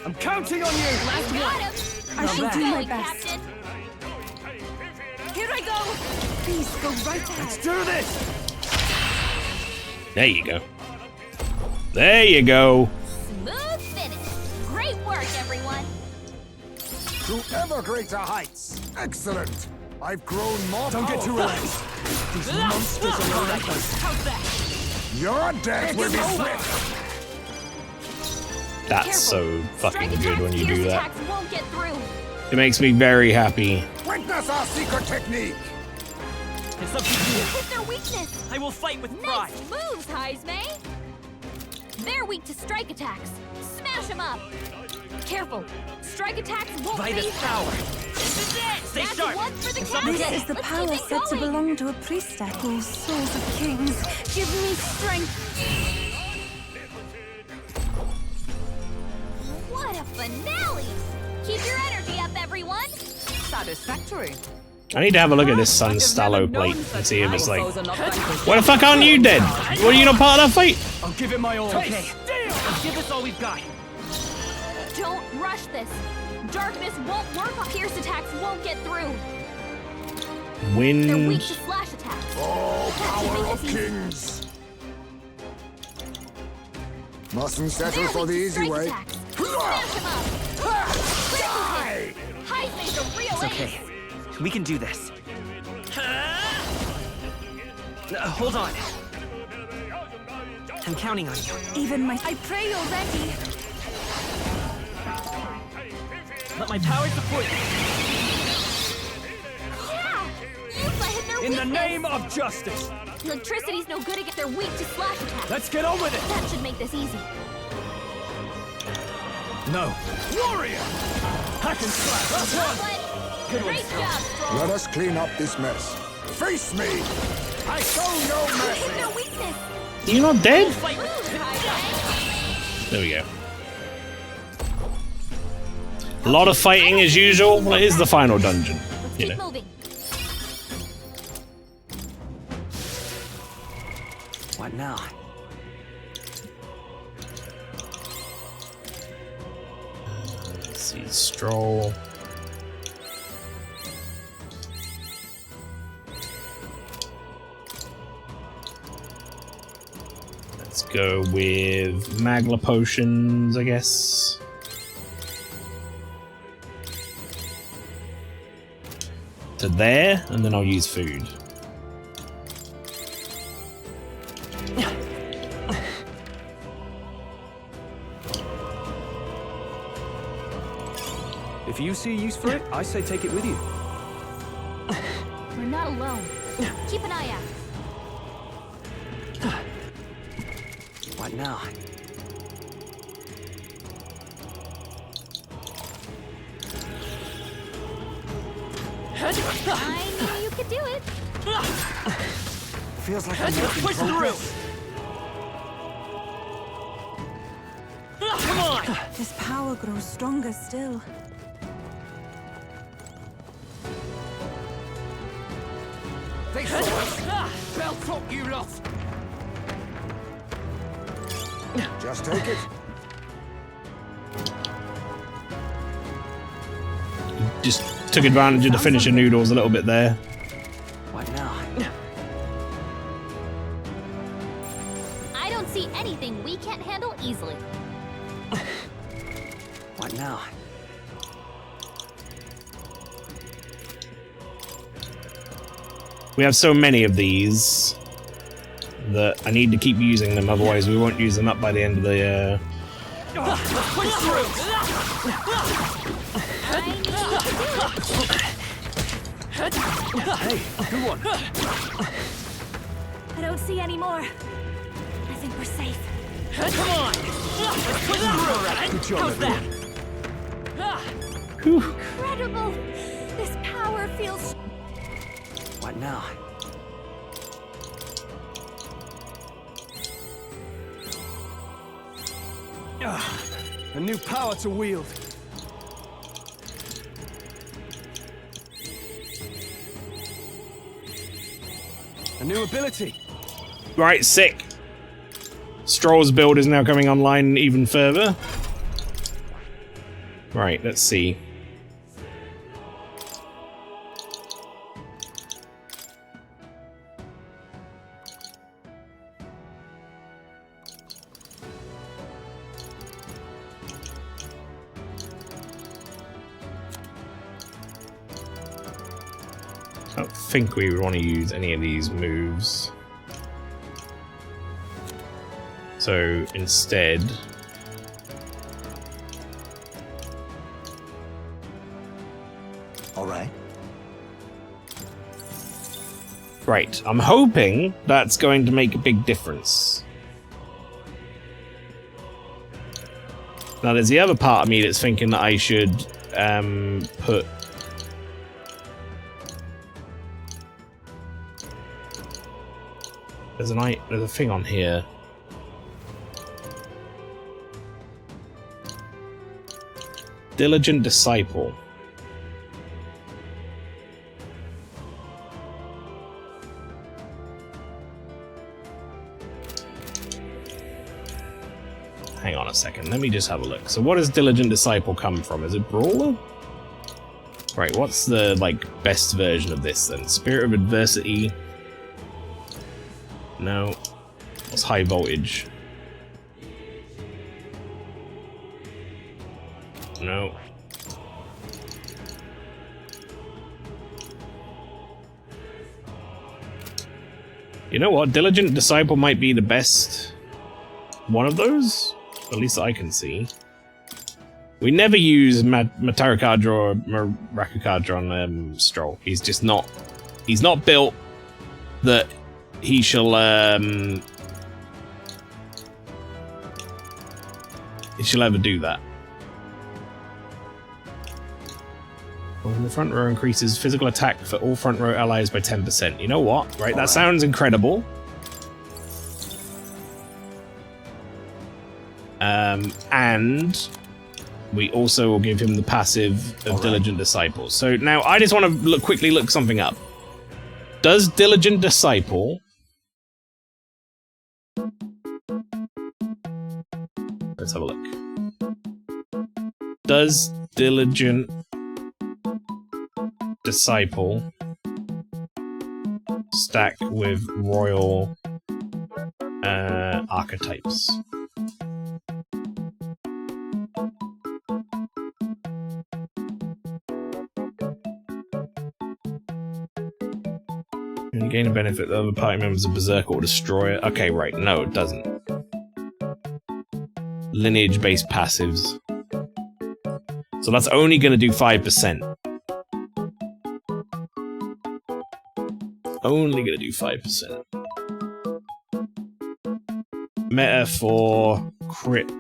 I'm counting on you! Last got him! I shall do my best. Captain. Here I go! Please go right ahead. Let's do this! There you go. There you go. Smooth finish. Great work, everyone. To ever greater heights. Excellent. I've grown more Don't get too powerful. relaxed. These monsters are relentless. How's that? Your death will be swift. That's so fucking Strike good when you attacks, do fierce that. attacks won't get through. It makes me very happy. Witness our secret technique. It's up to You you. hit their weakness. I will fight with pride. Nice moves, Heisei. They're weak to strike attacks. Smash them up. Careful. Strike attacks won't By phase this power. them. This is it! Stay That's sharp! one for the It's up captain. This is the Let's power keep it said to going. belong to a priestess. Oh, souls of kings, give me strength. What a finale! Keep your energy up, everyone. Satisfactory. I need to have a look at this Sun Stallo plate and see if it's like, why the fuck aren't you dead? Were you not part of that fight? I'll give it my all. Okay, let's give this all we've got. Don't rush this. Darkness won't work on fierce attacks won't get through. They're weak Wind. to slash attacks. Oh, That should power make of this easy. kings. Mustn't settle They're for the weak to easy strike way. attacks. Smash them up. Critical hit. Heisei's a real It's okay. ace. We can do this. Hold on. I'm counting on you. Even my... I pray you're ready. Let my power support you. Yeah! Use my hit their In the weakness. name of justice. Electricity's no good against their weak to slash attacks. Let's get on with it. That should make this easy. No. Warrior! Hack and slash. That's one. Good one. Great job, Stroll. Let us clean up this mess. Face me. I show no Hit mercy. their weakness. You're not dead? Smooth, Heisei. There we go. A lot of fighting as usual. Well, it is the final dungeon. Let's You keep know. moving. What now? Let's see, Stroll. Let's go with Magla potions, I guess. To there, and then I'll use food. If you see a use for it, I say take it with you. We're not alone. Keep an eye out. What now? I knew you could do it. Feels like I'm making push progress. Come on! This power grows stronger still. They saw us. Belt up, you lot. Just take it. Just took advantage of the finisher noodles a little bit there. What now? I don't see anything we can't handle easily. What now? We have so many of these that I need to keep using them, otherwise we won't use them up by the end of the Push through! I knew you could do it. Hey, good one. I don't see any more. I think we're safe. Come on! Let's push through! Good job, How's that? Incredible! This power feels... What now? A new power to wield. A new ability. Right, sick. Stroll's build is now coming online even further. Right, let's see. I don't think we would want to use any of these moves. So instead, all right. Right, I'm hoping that's going to make a big difference. Now there's the other part of me that's thinking that I should put there's a thing on here. Diligent Disciple. Hang on a second, let me just have a look. So what does Diligent Disciple come from? Is it Brawler? Right, what's the, like, best version of this then? Spirit of Adversity? No. What's High Voltage? No. You know what? Diligent Disciple might be the best one of those? At least I can see. We never use Matarakadra or Rakukadra on Stroll. He's just not... He's not built that he shall... he shall ever do that. When the front row increases physical attack for all front row allies by 10%. You know what? Right, that sounds incredible. And we also will give him the passive of Diligent Disciple. So now I just want to quickly look something up. Does Diligent Disciple... Let's have a look. Does Diligent Disciple stack with royal archetypes? You gain a benefit that other party members of Berserker or Destroyer. Okay, right. No, it doesn't. Lineage-based passives. So that's only going to do 5%. Only going to do 5%. Meta for crit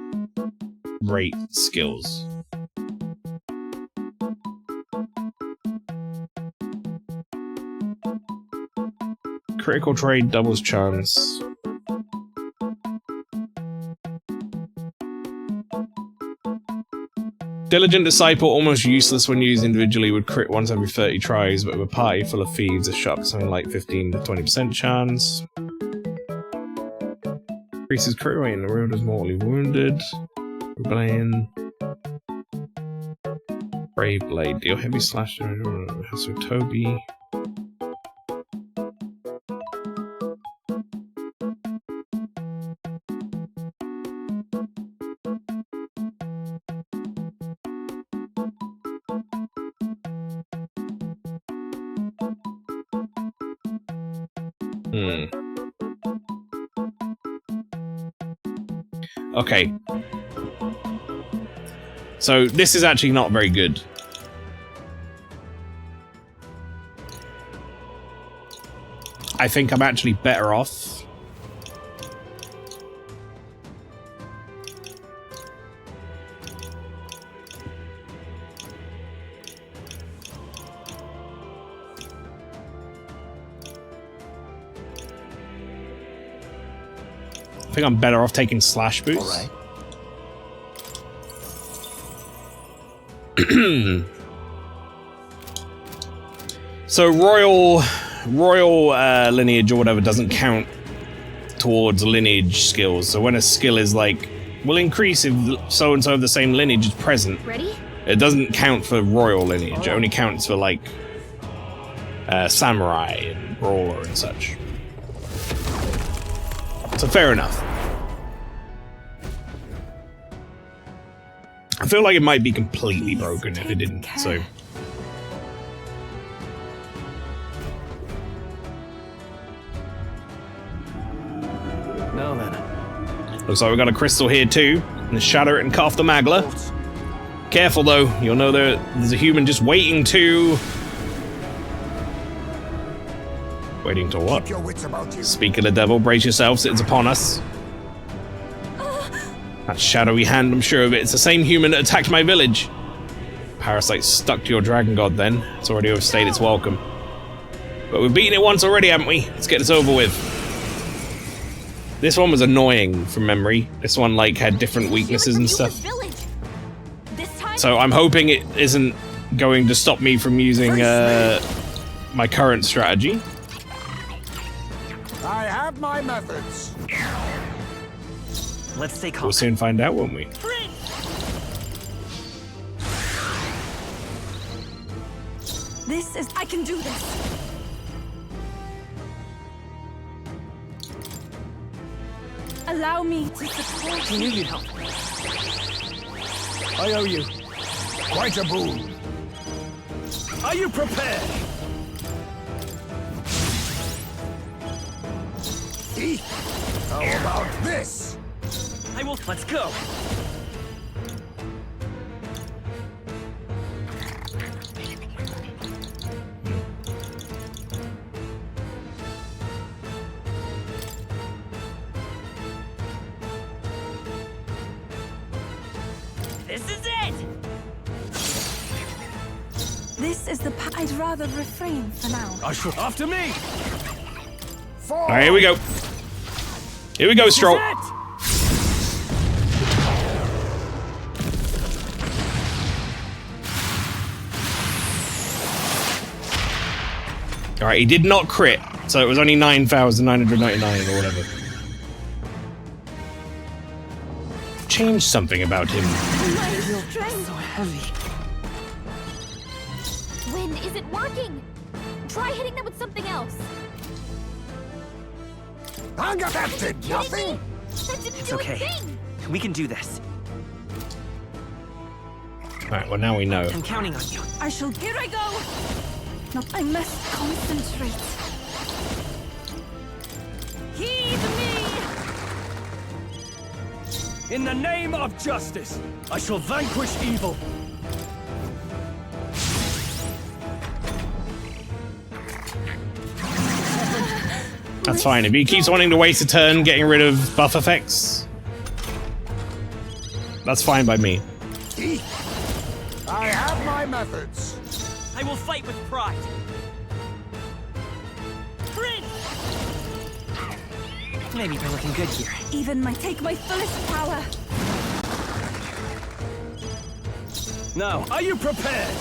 rate skills. Critical trade doubles chance. Diligent Disciple, almost useless when used individually, would crit once every 30 tries, but with a party full of thieves, a shot something like 15 to 20% chance. Increases crit rate and the road is mortally wounded. Rebellion. Brave Blade, deal heavy slash. So Toby. Okay. So this is actually not very good. I think I'm actually better off. I think I'm better off taking slash boost. All right. So royal lineage or whatever doesn't count towards lineage skills. So when a skill is like, will increase if so and so of the same lineage is present. Ready? It doesn't count for royal lineage. It only counts for like samurai and brawler and such. So fair enough. I feel like it might be completely broken if it didn't. So. Now then. Looks like we got a crystal here too. And shatter it and cut off the Magla. Careful though, you'll know there's a human just waiting to... Waiting to what? Speak of the devil, brace yourselves, it's upon us. That shadowy hand, I'm sure of it. It's the same human that attacked my village. Parasite stuck to your dragon god then. It's already overstayed its welcome. But we've beaten it once already, haven't we? Let's get this over with. This one was annoying from memory. This one like had different weaknesses and stuff. So I'm hoping it isn't going to stop me from using my current strategy. I have my methods. Let's stay calm. We'll soon find out, won't we? This is... I can do this. Allow me to support I knew you'd help. I owe you. Quite a boon. Are you prepared? How about this? I will. Let's go. This is it. This is the I'd rather refrain for now. After me. All right, here we go. Here we go, Stroll. Alright, he did not crit, so it was only 9,999 or whatever. Changed something about him. So heavy. Win isn't working. Try hitting them with something else. That did nothing. That didn't It's do okay. a thing. We can do this. Alright, well now we know. I'm counting on you. I shall... Here I go! No, I must concentrate. Heed me! In the name of justice, I shall vanquish evil. That's fine. If he keeps wanting to waste a turn getting rid of buff effects, that's fine by me. I have my methods. I will fight with pride. Maybe we're looking good here. Even take my fullest power. Now, are you prepared?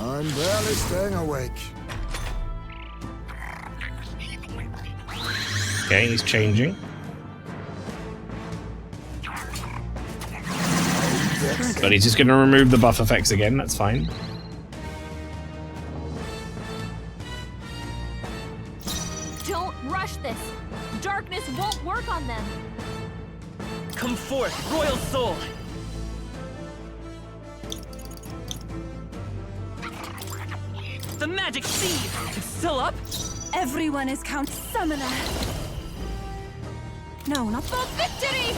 I'm barely staying awake. Okay, he's changing. But he's just going to remove the buff effects again, that's fine. Don't rush this. Darkness won't work on them. Come forth, royal soul. The magic seed! It's still up? Everyone is Count Summoner. No, not for victory!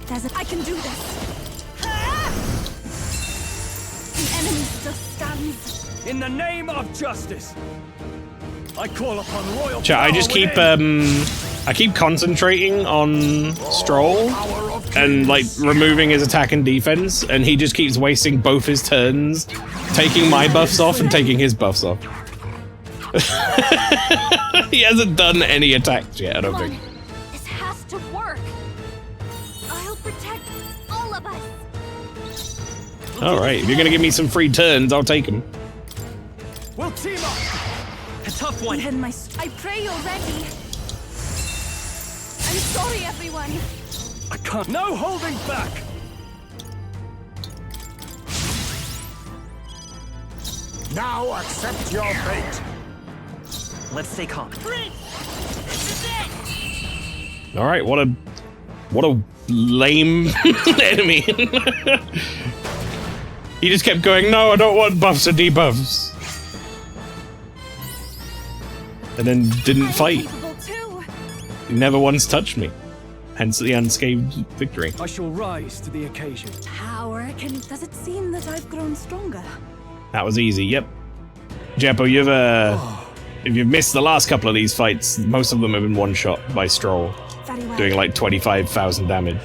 There's I can do this. The enemy still stands. In the name of justice, I call upon royal Chat, I just keep I keep concentrating on Stroll and like removing his attack and defense, and he just keeps wasting both his turns, taking my buffs off and taking his buffs off. He hasn't done any attacks yet, I don't think. This has to work. I Protect all of us. Alright, if you're gonna give me some free turns, I'll take them. We'll team up. A tough one. Even my I pray you're ready. I'm sorry, everyone. I can't. No holding back. Now accept your fate. Let's stay calm. Alright, what a lame enemy. He just kept going, no, I don't want buffs or debuffs. And then didn't fight. He never once touched me. Hence the unscathed victory. I shall rise to the occasion. power can... Does it seem that I've grown stronger? That was easy, yep. Jeppo, if you've missed the last couple of these fights, most of them have been one-shot by Stroll. Very well. Doing like 25,000 damage.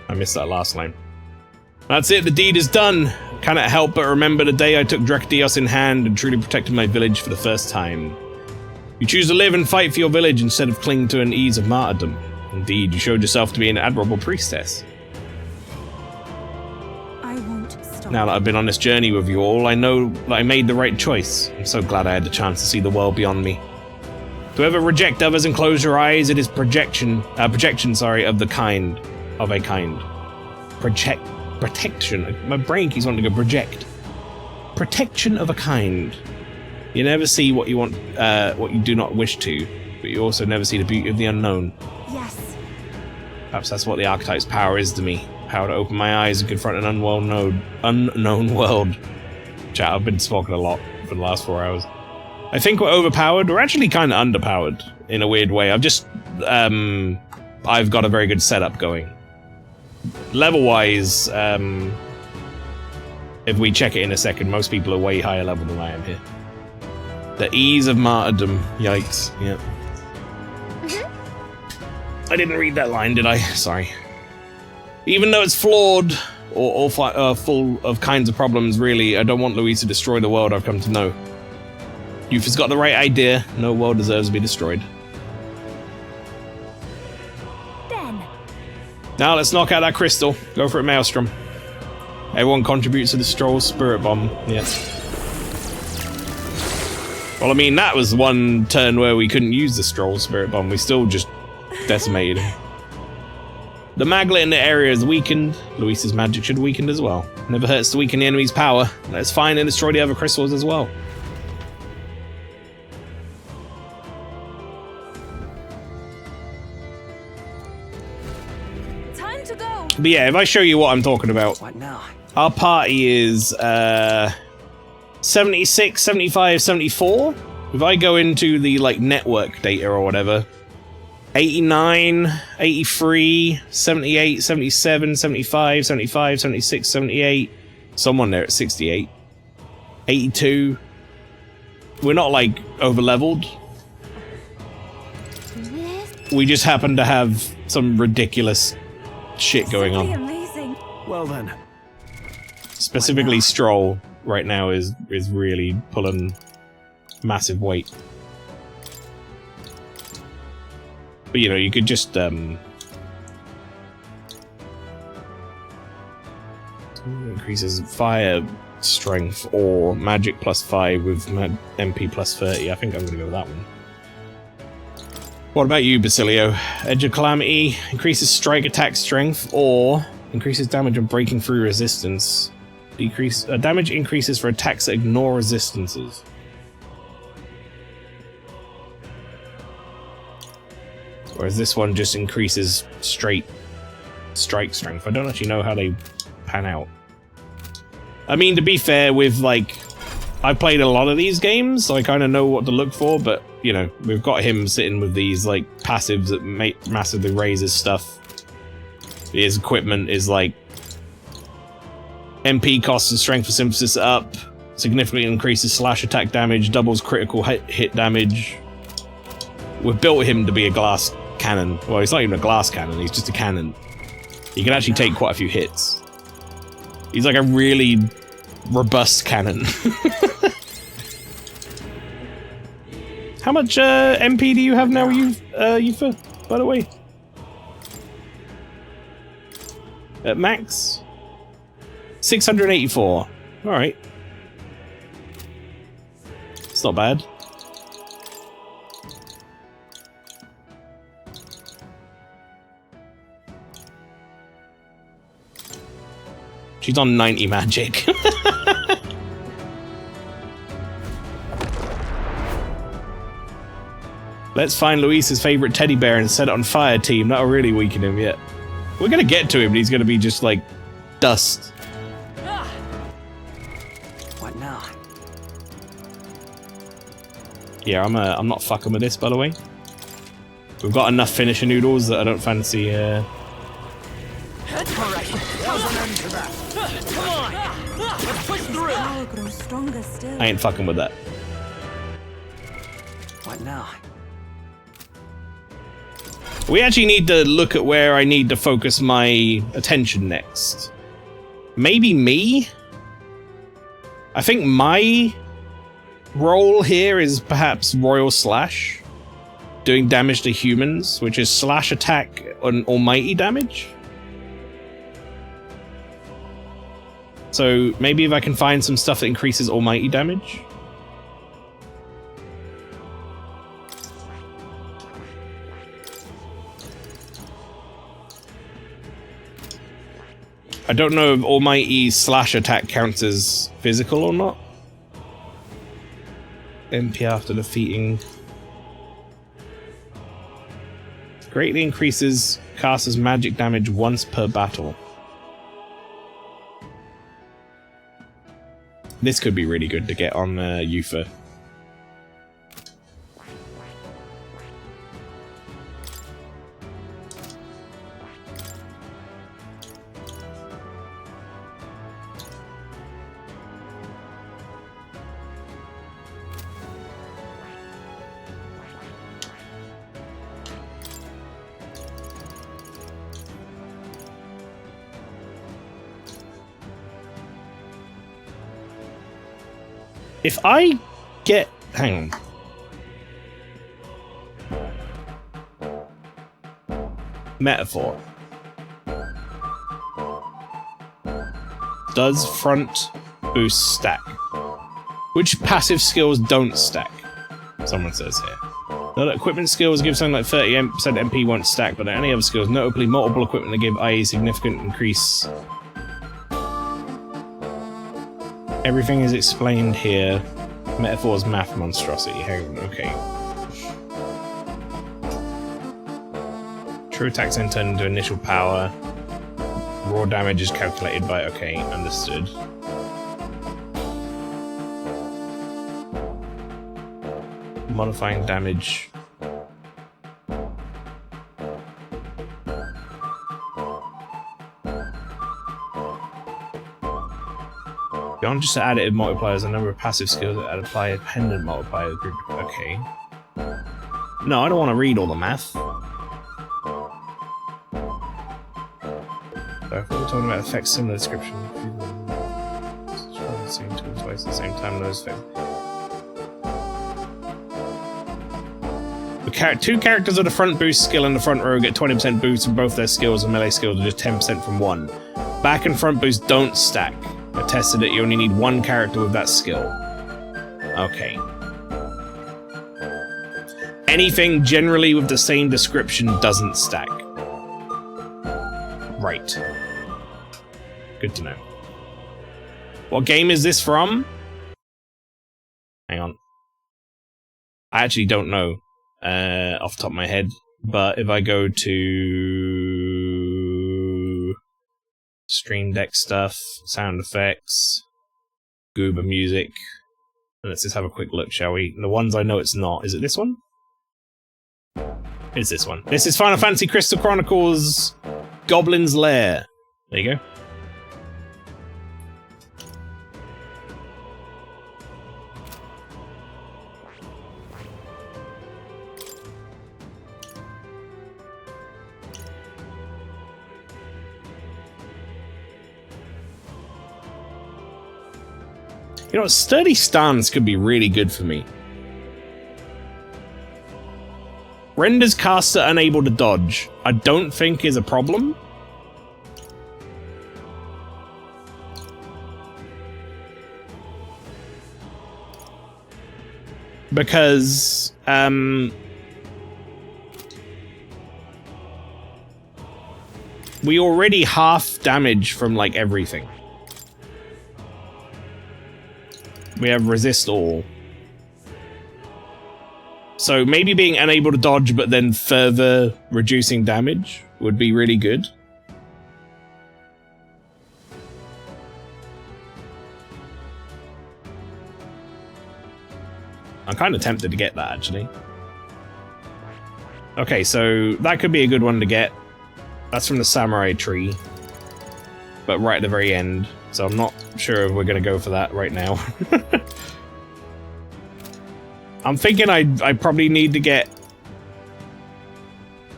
I missed that last line. That's it, the deed is done. Cannot help but remember the day I took Drakdios in hand and truly protected my village for the first time. You choose to live and fight for your village instead of cling to an ease of martyrdom. Indeed, you showed yourself to be an admirable priestess. I won't stop. Now that I've been on this journey with you all, I know that I made the right choice. I'm so glad I had the chance to see the world beyond me. To ever reject others and close your eyes, it is projection of a kind. Protection. My brain keeps wanting to go project. Protection of a kind. You never see what you want, what you do not wish to, but you also never see the beauty of the unknown. Yes. Perhaps that's what the archetype's power is to me. Power to open my eyes and confront an unknown world. Chat, I've been talking a lot for the last 4 hours. I think we're overpowered. We're actually kind of underpowered in a weird way. I've got a very good setup going. Level-wise, if we check it in a second, most people are way higher level than I am here. The ease of martyrdom. Yikes. Yep. I didn't read that line, did I? Sorry. Even though it's flawed, or full of kinds of problems, really, I don't want Louise to destroy the world I've come to know. Youth has got the right idea. No world deserves to be destroyed. Then. Now let's knock out that crystal. Go for it, Maelstrom. Everyone contributes to the Stroll Spirit Bomb. Yes. Well, I mean, that was one turn where we couldn't use the Stroll Spirit Bomb. We still just decimated him. The maglet in the area is weakened. Luis's magic should have weakened as well. Never hurts to weaken the enemy's power. Let's find and destroy the other crystals as well. Time to go. But yeah, if I show you what I'm talking about. What now? Our party is 76, 75, 74. If I go into the like network data or whatever, 89, 83, 78, 77, 75, 75, 76, 78. Someone there at 68. 82. We're not like over leveled. We just happen to have some ridiculous shit going on. Amazing. Well then. Specifically Stroll right now is really pulling massive weight. But you know, you could just increases fire strength or magic +5 with MP +30. I think I'm gonna go with that one. What about you, Basilio? Edge of Calamity increases strike attack strength or increases damage on breaking through resistance. Damage increases for attacks that ignore resistances. Whereas this one just increases straight strike strength. I don't actually know how they pan out. I mean, to be fair, with like, I've played a lot of these games, so I kind of know what to look for, but, you know, we've got him sitting with these, like, passives that massively raise his stuff. His equipment is, like, MP costs and strength for synthesis up, significantly increases slash attack damage, doubles critical hit damage. We've built him to be a glass cannon. Well, he's not even a glass cannon, he's just a cannon. He can actually take quite a few hits. He's like a really robust cannon. How much MP do you have now, by the way? at max? 684. Alright. It's not bad. She's on 90 magic. Let's find Luis's favorite teddy bear and set it on fire, team. That'll really weaken him yet. We're gonna get to him, but he's gonna be just like dust. What now? Yeah, I'm not fucking with this, by the way. We've got enough finisher noodles that I don't fancy. Alright, how's an end to that? Come on, let's push through. Power grows stronger still. I ain't fucking with that. What now? We actually need to look at where I need to focus my attention next. Maybe me? I think my role here is perhaps Royal Slash. Doing damage to humans, which is slash attack and almighty damage. So maybe if I can find some stuff that increases almighty damage. I don't know if almighty slash attack counts as physical or not. MP after defeating. Greatly increases caster's magic damage once per battle. This could be really good to get on Yufa. If I get... hang on. Metaphor. Does front boost stack? Which passive skills don't stack? Someone says here. The equipment skills give something like 30% MP won't stack, but any other skills, notably multiple equipment that give IA significant increase. Everything is explained here. Metaphor's math monstrosity. Hang on, okay. True attacks then turn into initial power. Raw damage is calculated by... okay, understood. Modifying damage. Beyond just additive multipliers, a number of passive skills that apply a dependent multiplier group. Okay. No, I don't want to read all the math. So if we're talking about effects, similar description. Same tools twice at the same time, those effects. Two characters with a front boost skill in the front row get 20% boost from both their skills, and melee skills are just 10% from one. Back and front boost don't stack. I tested it, you only need one character with that skill. Okay. Anything generally with the same description doesn't stack. Right. Good to know. What game is this from? Hang on. I actually don't know off the top of my head, but if I go to Stream Deck stuff, sound effects, Gooba music, and let's just have a quick look, shall we? The ones I know it's not. Is it this one? It's this one. This is Final Fantasy Crystal Chronicles Goblin's Lair. There you go. You know, sturdy stance could be really good for me. Renders caster unable to dodge. I don't think is a problem. because we already half damage from like everything. We have resist all. So maybe being unable to dodge but then further reducing damage would be really good. I'm kind of tempted to get that, actually. Okay, so that could be a good one to get. That's from the samurai tree. But right at the very end. So I'm not sure if we're going to go for that right now. I'm thinking I probably need to get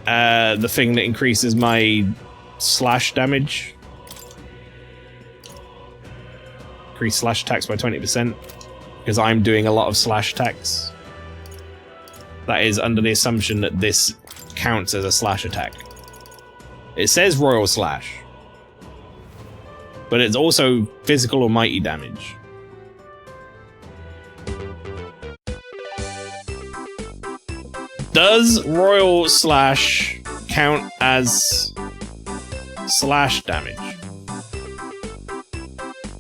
the thing that increases my slash damage. Increase slash attacks by 20%. Because I'm doing a lot of slash attacks. That is under the assumption that this counts as a slash attack. It says Royal Slash. But it's also physical or mighty damage. Does Royal Slash count as slash damage?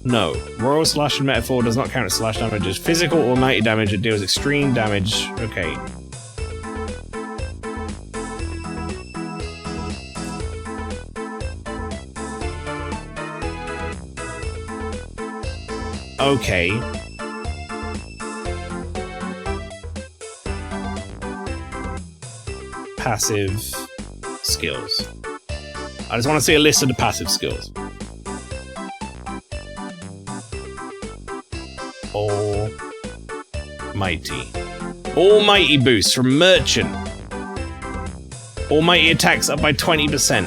No. Royal Slash in Metaphor does not count as slash damage. It's physical or mighty damage. It deals extreme damage. Okay. Okay. Passive skills. I just want to see a list of the passive skills. Almighty boost from Merchant. Almighty attacks up by 20%.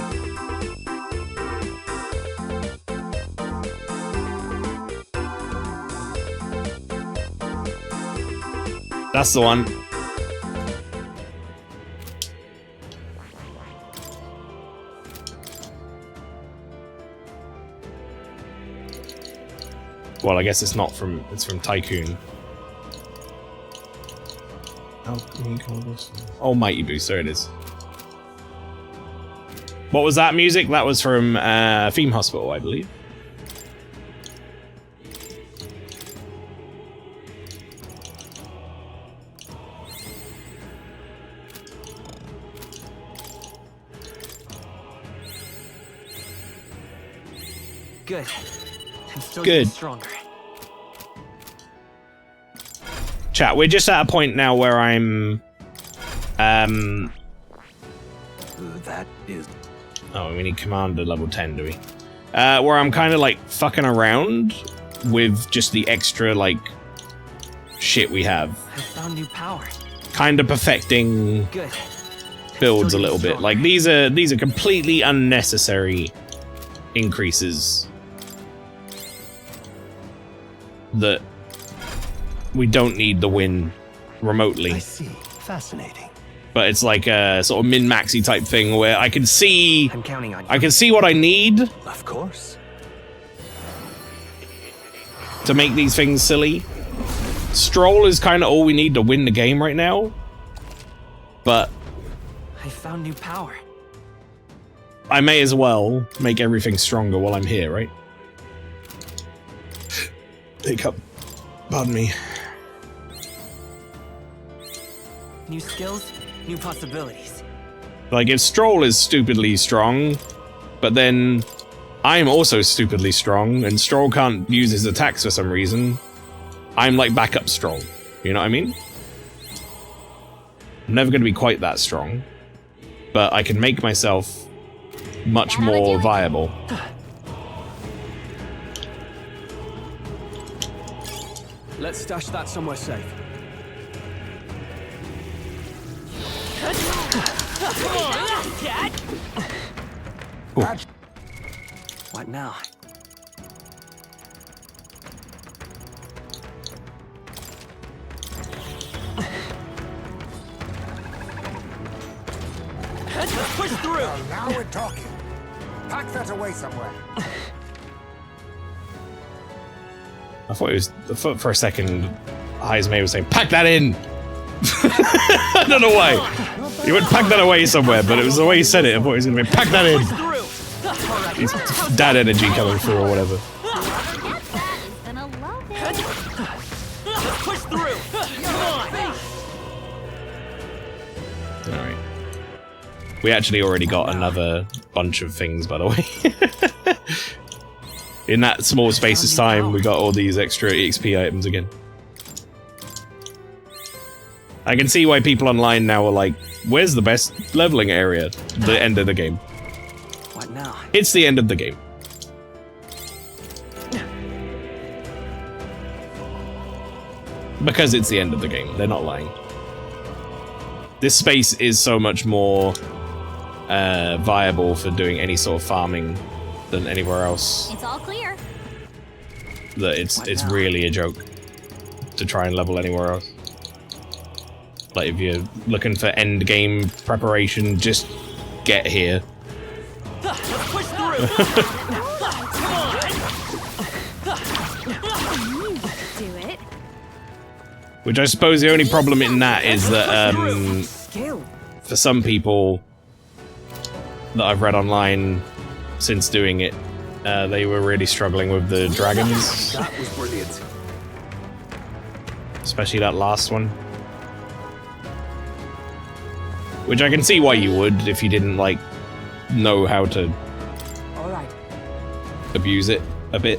That's the one. Well, I guess it's not from, it's from Tycoon. Almighty boost, there it is. What was that music? That was from Theme Hospital, I believe. Good. I'm still Good. getting stronger. Chat, we're just at a point now where I'm that is... Oh, we need Commander level 10, do we? Where I'm kind of like fucking around with just the extra like shit we have. I found new power. Kind of perfecting Good. builds a little bit. Like these are completely unnecessary increases that we don't need the win remotely. I see. Fascinating. But it's like a sort of min-maxy type thing where I can see I'm counting on you. I can see what I need Of course. to make these things silly. Stroll is kind of all we need to win the game right now. But I found new power. I may as well make everything stronger while I'm here, right? Hiccup. Pardon me. New skills, new possibilities. Like, if Stroll is stupidly strong, but then I'm also stupidly strong, and Stroll can't use his attacks for some reason, I'm like backup Stroll. You know what I mean? I'm never going to be quite that strong, but I can make myself much more viable. Let's stash that somewhere safe. What now? Let's push through! Now we're talking. Pack that away somewhere. I thought it was for a second Heismay was saying, pack that in! I don't know why. He would pack that away somewhere, but it was the way he said it. I thought he was going to be, pack that in. He's dad energy coming through or whatever. Push through. Come on. Alright. We actually already got another bunch of things, by the way. In that small space of time, we got all these extra EXP items again. I can see why people online now are like, where's the best leveling area? The end of the game. What now? It's the end of the game. Because it's the end of the game. They're not lying. This space is so much more viable for doing any sort of farming than anywhere else. It's all clear. That it's really a joke to try and level anywhere else. Like if you're looking for end game preparation, just get here. Push through. Come on. Do it. Which I suppose the only problem in that is that for some people that I've read online since doing it, they were really struggling with the dragons. That was brilliant. Especially that last one. Which I can see why you would if you didn't, like, know how to abuse it a bit.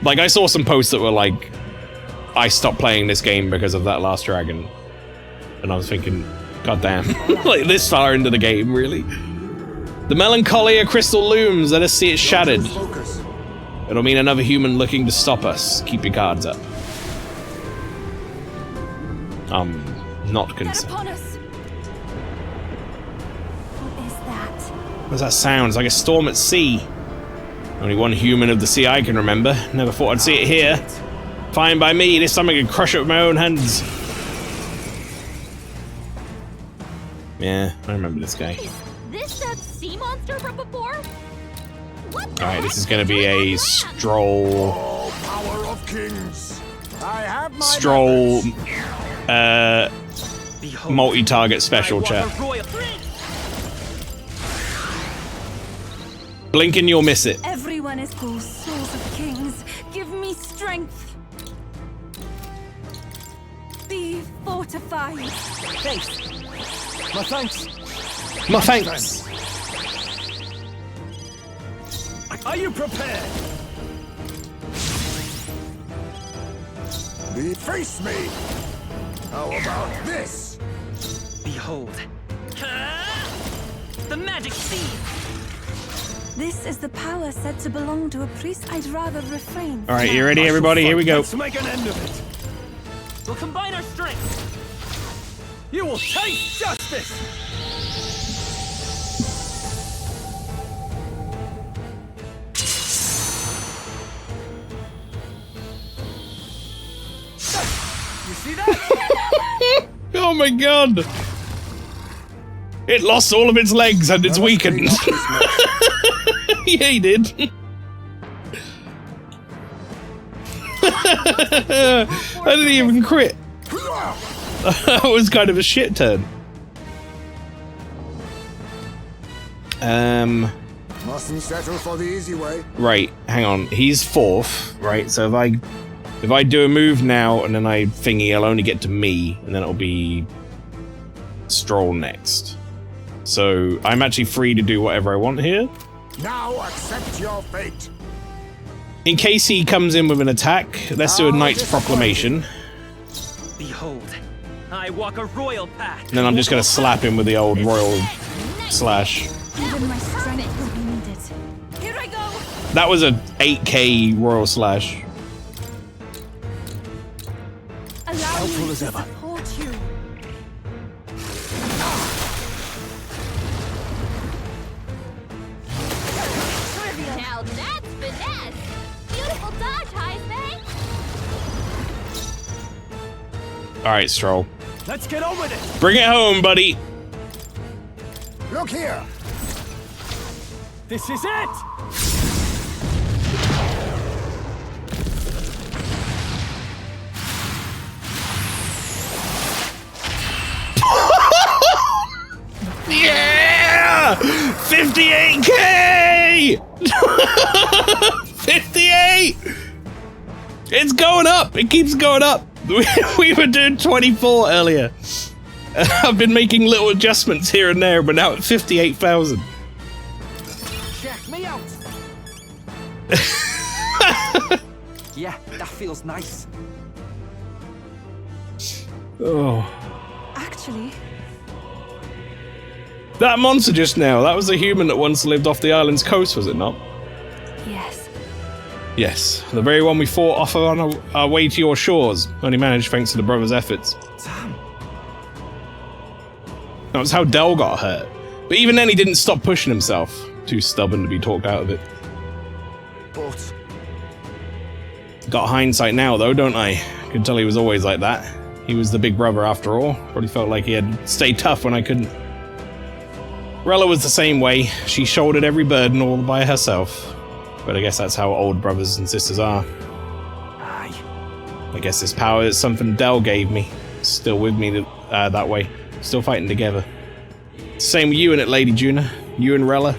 Like, I saw some posts that were like, I stopped playing this game because of that last dragon. And I was thinking, goddamn, like this far into the game, really? The Melancholia crystal looms, let us see it shattered. It'll mean another human looking to stop us. Keep your guards up. Not concerned. What is that? What's that sound? It's like a storm at sea. Only one human of the sea I can remember. Never thought I'd see it here. Fine by me, this time I can crush it with my own hands. Yeah, I remember this guy. Is this that sea monster from before? Alright, this is gonna be a stroll... Power of kings. I have my Stroll... multi-target special, chat. Blink and you'll miss it. Everyone is called souls of kings. Give me strength. Be fortified. Thanks. My thanks. My thanks. Are you prepared? Face me. How about this? Behold. The magic seed. This is the power said to belong to a priest. I'd rather refrain. All right, you ready, everybody? Here we go. Let's make an end of it. We'll combine our strengths. You will taste justice. You see that? Oh my god! It lost all of its legs and it's weakened. Yeah, he did. I didn't even crit. That was kind of a shit turn. Mustn't settle for the easy way. Right, hang on. He's fourth, right? So if I do a move now and then I thingy, I'll only get to me, and then it'll be Stroll next. So I'm actually free to do whatever I want here. Now accept your fate. In case he comes in with an attack, let's do a Knight's Proclamation. Behold, I walk a royal path. And then I'm just gonna slap him with the old royal slash. Even my strength will be needed. Here I go. That was a 8k royal slash. Allow me to as ever. support you. Now that's finesse. Beautiful dodge, Heisman. Alright, Stroll. Let's get on with it. Bring it home, buddy. Look here. This is it! Yeah! 58k! 58! It's going up! It keeps going up! We were doing 24 earlier. I've been making little adjustments here and there, but now at 58,000. Check me out! Yeah, that feels nice. Oh. Actually, That monster just now, that was a human that once lived off the island's coast, was it not? yes. Yes, the very one we fought off on our way to your shores. Only managed thanks to the brothers' efforts. Damn. That was how Del got hurt. But even then he didn't stop pushing himself. Too stubborn to be talked out of it. But... Got hindsight now though, don't I? Could tell he was always like that. He was the big brother after all. Probably felt like he had to stay tough when I couldn't. Rella was the same way. She shouldered every burden all by herself. But I guess that's how old brothers and sisters are. Aye. I guess this power is something Del gave me. Still with me that way. Still fighting together. Same with you in it, Lady Juna. You and Rella.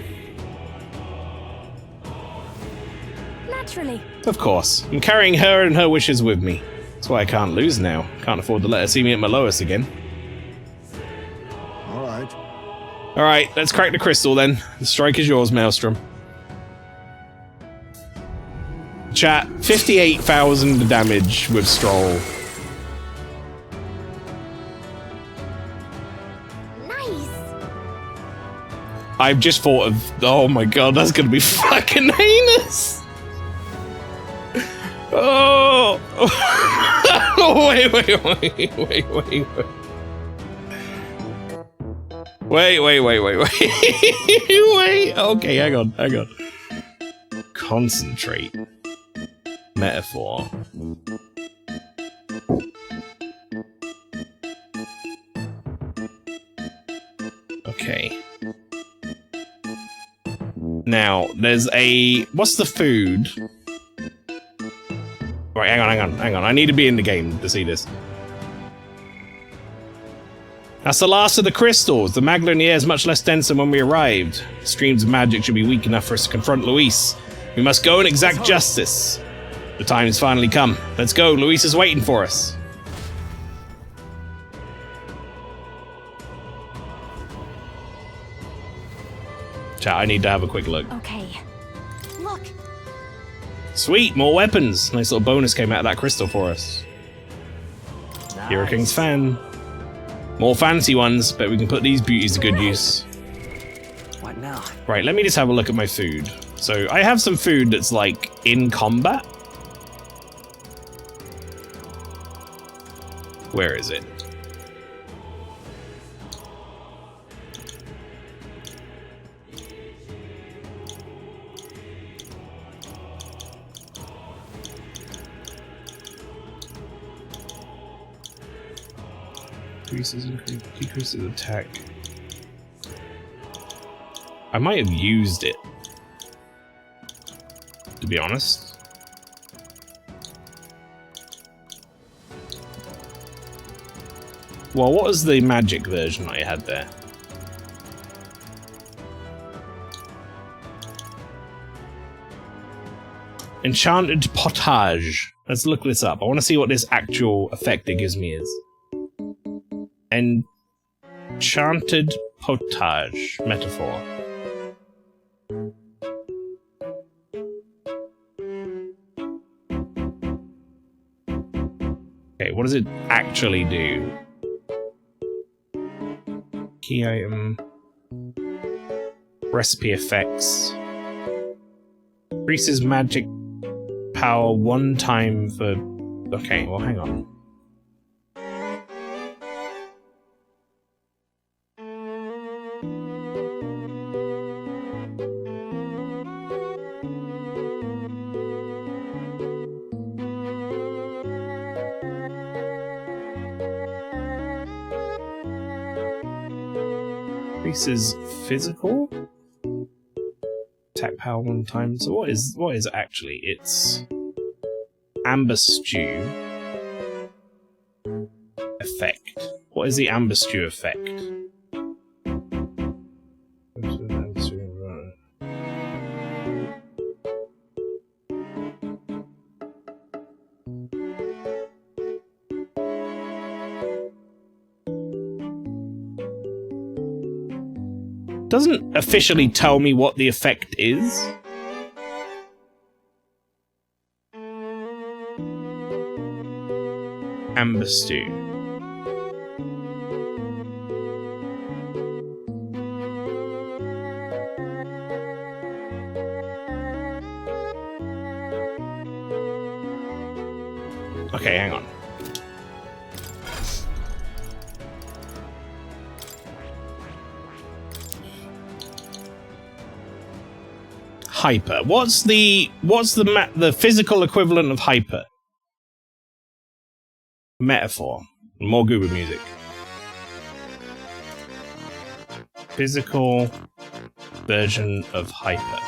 Naturally. Of course. I'm carrying her and her wishes with me. That's why I can't lose now. Can't afford to let her see me at my lowest again. Alright. Alright, let's crack the crystal then. The strike is yours, Maelstrom. Chat, 58,000 damage with Stroll. I've just thought of... Oh my god, that's gonna be fucking heinous! Oh! Wait. Wait, okay, hang on. Concentrate. Metaphor. Okay. Now, there's a... What's the food? Right, hang on. I need to be in the game to see this. That's the last of the crystals. The magla in the air is much less dense than when we arrived. Streams of magic should be weak enough for us to confront Luis. We must go and exact justice. The time has finally come. Let's go. Luis is waiting for us. Chat, I need to have a quick look. Okay. Look. Sweet, more weapons. Nice little bonus came out of that crystal for us. Nice. Hero King's fan. More fancy ones, but we can put these beauties to good use. What now? Right, let me just have a look at my food. So, I have some food that's, like, in combat. Where is it? Decreases attack. I might have used it, to be honest. Well, what was the magic version I had there? Enchanted Potage. Let's look this up. I want to see what this actual effect it gives me is. Enchanted Potage metaphor. Okay, what does it actually do? Key item. Recipe effects. Increases magic power 1 time for... Okay, well, hang on. Increases physical? Attack power 1 time. So what is it actually? It's Amber Stew effect. What is the Amber Stew effect? Doesn't officially tell me what the effect is. Amber Stew. Okay, hang on. Hyper. What's the physical equivalent of hyper? Metaphor. More Google music. Physical version of hyper.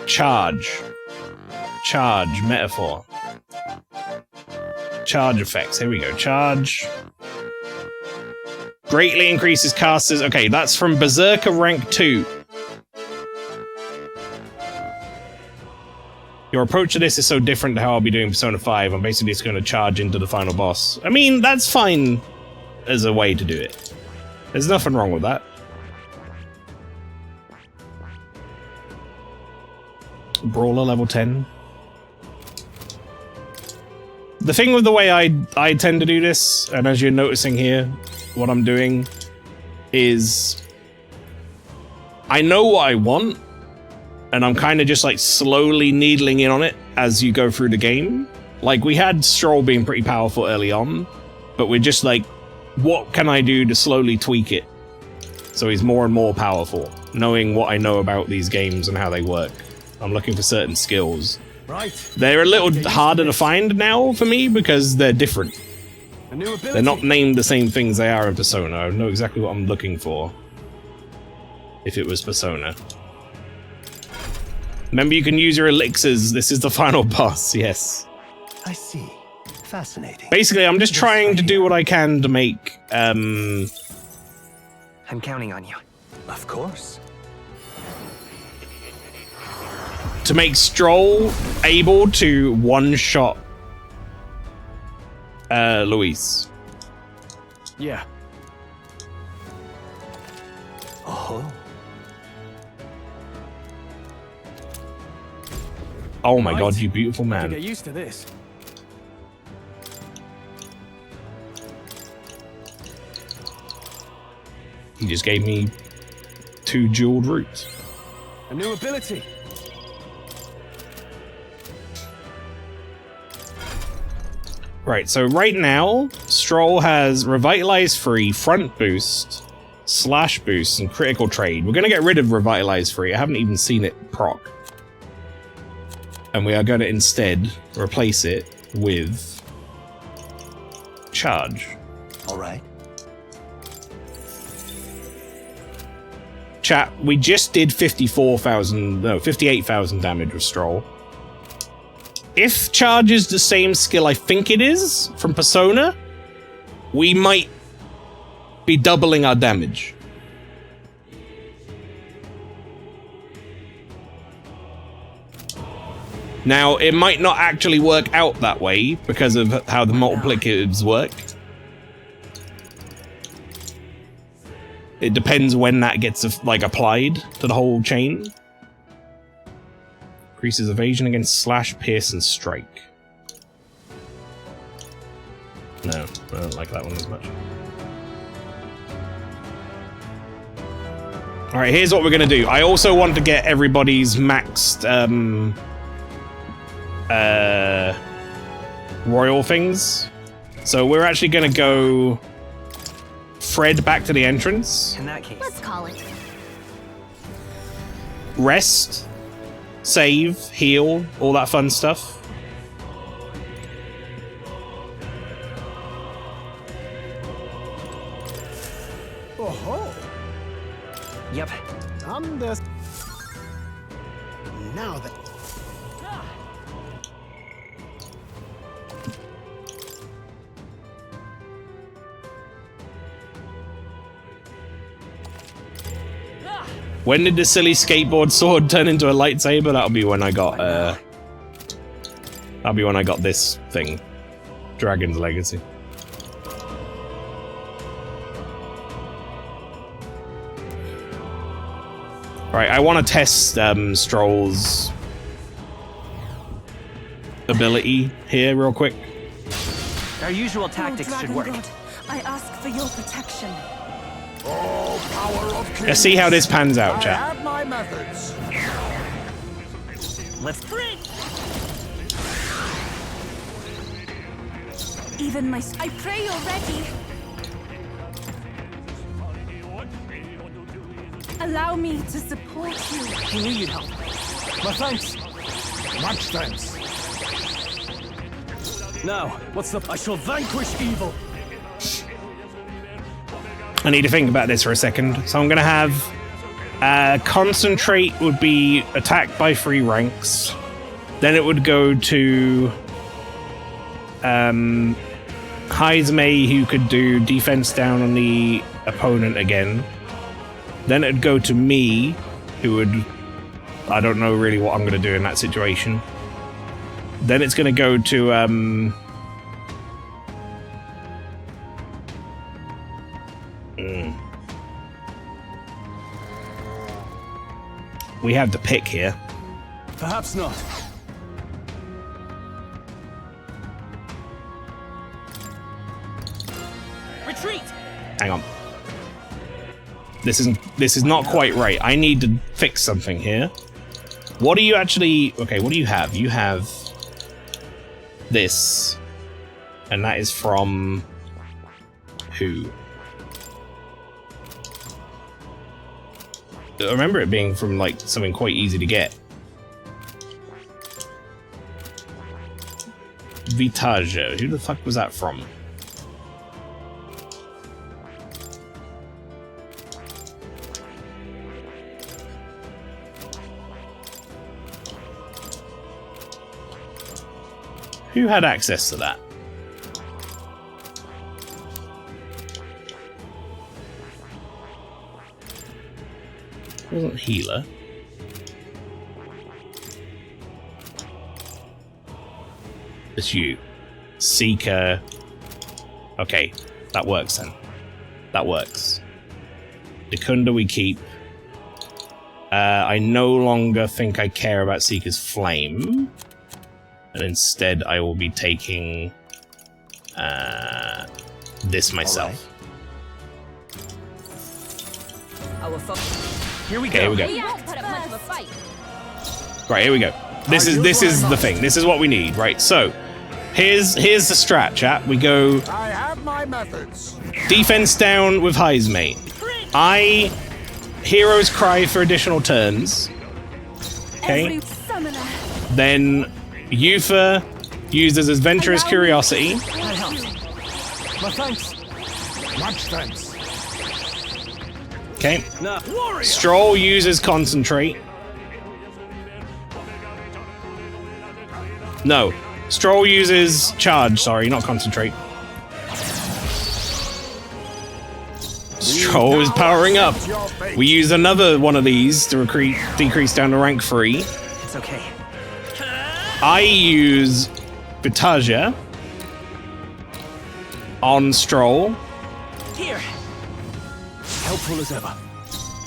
Charge. Charge. Metaphor. Charge effects. Here we go. Charge. Greatly increases casters. Okay, that's from Berserker rank 2. Your approach to this is so different to how I'll be doing Persona 5. I'm basically just going to charge into the final boss. I mean, that's fine as a way to do it. There's nothing wrong with that. Brawler level 10. The thing with the way I tend to do this, and as you're noticing here, what I'm doing is I know what I want, and I'm kind of just like slowly needling in on it as you go through the game. Like, we had Stroll being pretty powerful early on, but we're just like, what can I do to slowly tweak it so he's more and more powerful, knowing what I know about these games and how they work. I'm looking for certain skills. Right. They're a little harder to find now for me because they're different. They're not named the same things they are in Persona. I know exactly what I'm looking for if it was Persona. Remember, you can use your elixirs. This is the final boss, yes. I see. Fascinating. Basically, I'm just trying to do what I can to make, I'm counting on you. Of course. To make Stroll able to one-shot Luis. Yeah. Oh. Oh my god, you beautiful man. Get used to this. He just gave me 2 jeweled roots. A new ability. Right, so right now, Stroll has Revitalize Free, Front Boost, Slash Boost, and Critical Trade. We're going to get rid of Revitalize Free. I haven't even seen it proc. And we are going to instead replace it with Charge. All right. Chat, we just did 58,000 damage with Stroll. If Charge is the same skill I think it is from Persona, we might be doubling our damage. Now, it might not actually work out that way because of how the multiplicatives work. It depends when that gets like applied to the whole chain. Increases evasion against Slash, Pierce, and Strike. No, I don't like that one as much. Alright, here's what we're gonna do. I also want to get everybody's maxed royal things. So we're actually gonna go Fred back to the entrance. In that case, let's call it. Rest. Save, heal, all that fun stuff. Oh-ho. Yep. Now then. When did the silly skateboard sword turn into a lightsaber? That'll be when I got that'll be when I got this thing. Dragon's Legacy. Right, I want to test Stroll's ability here real quick. Our usual tactics should work. God, I ask for your protection. Oh, power of kings. Let's see how this pans out, chat. I have my methods. Let's bring. Even my... I pray you're ready. Allow me to support you. We knew you'd help. My thanks. Much thanks. Now, what's the... I shall vanquish evil. I need to think about this for a second. So I'm going to have Concentrate would be attacked by 3 ranks. Then it would go to Heizmei, who could do defense down on the opponent again. Then it'd go to me, who would... I don't know really what I'm going to do in that situation. Then it's going to go to... We have to pick here. Perhaps not. Retreat! Hang on. This is not quite right. I need to fix something here. What do you actually... Okay, what do you have? You have this. And that is from... who? I remember it being from, like, something quite easy to get. Vitaggio. Who the fuck was that from? Who had access to that? It wasn't healer. It's you. Seeker. Okay, that works then. That works. Dekunda we keep. I no longer think I care about Seeker's Flame. And instead I will be taking this myself. Here we go. Okay, here we go. We won't put up much of a fight. Right, here we go. This is the thing. This is what we need, right? So, here's the strat, chat. We go I have my methods. defense down with Heizmei. I Hero's Cry for additional turns. Okay. Then Yufa uses Adventurous Curiosity. That helps. My thanks. Much thanks. Okay. Stroll uses Concentrate. No. Stroll uses Charge, sorry, not Concentrate. Stroll is powering up. We use another one of these to decrease down to rank 3. It's okay. I use Vitaggio on Stroll. Here. Helpful as ever.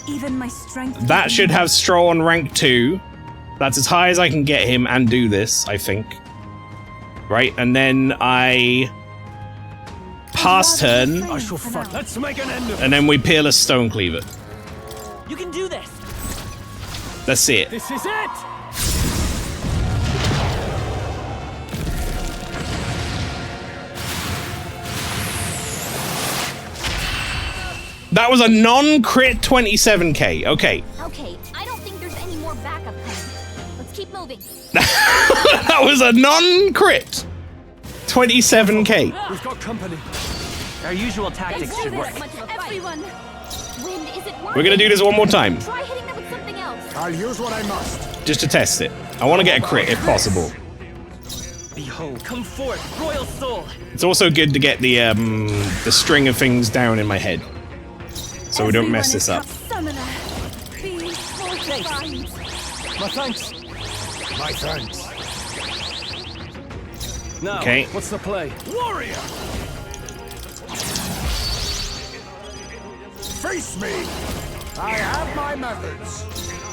Even my strength. That should have Stroll on rank 2. That's as high as I can get him and do this, I think. Right, and then I pass turn. I shall fight. Let's make an end of it. And then we peel a Stone Cleaver. You can do this. Let's see it. This is it. That was a non-crit 27k. Okay. Okay, I don't think there's any more backup coming. Let's keep moving. That was a non-crit 27k. We've got company. Our usual tactics should work. Everyone, Is it We're gonna do this one more time, Try hitting them with something else. I'll use what I must. just to test it. I want to get a crit if possible. Behold, come forth, royal soul. It's also good to get the string of things down in my head, so we don't mess this up. Summoner, be fortified. My thanks. My thanks. Now, Okay. what's the play? Warrior! Face me! I have my methods.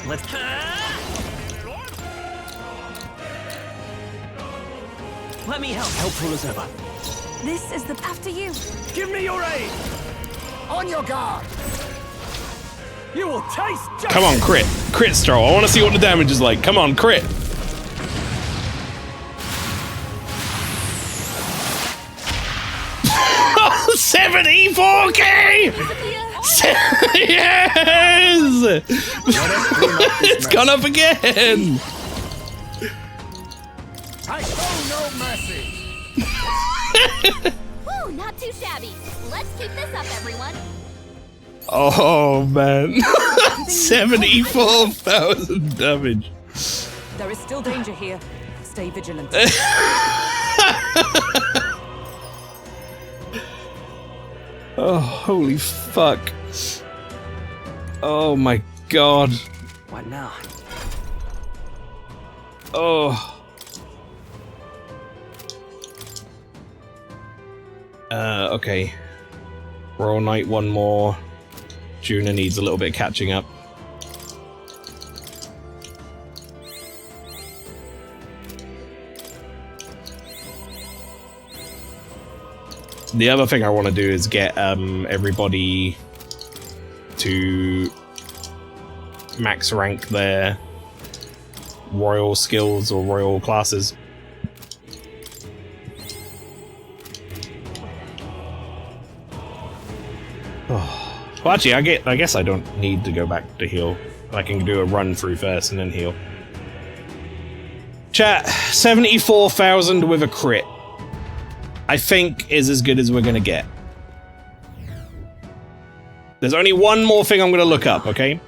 Let's. Let me help. Helpful as ever. This is the after you. Give me your aid. On your guard. You will taste justice. Come on, crit. Crit stroll. I want to see what the damage is like. Come on, crit. Oh, 74K! Yes! It's gone up again! I show no mercy. Woo, not too shabby. Let's keep this up, everyone. Oh, man. 74,000 damage. There is still danger here. Stay vigilant. Oh, holy fuck. Oh my god. What now? Oh. Okay. Royal Knight one more. Juna needs a little bit of catching up. The other thing I want to do is get everybody to max rank their royal skills or royal classes. Oh. Well, actually, I guess I don't need to go back to heal. I can do a run through first and then heal. Chat, 74,000 with a crit. I think is as good as we're gonna get. There's only one more thing I'm gonna look up, okay?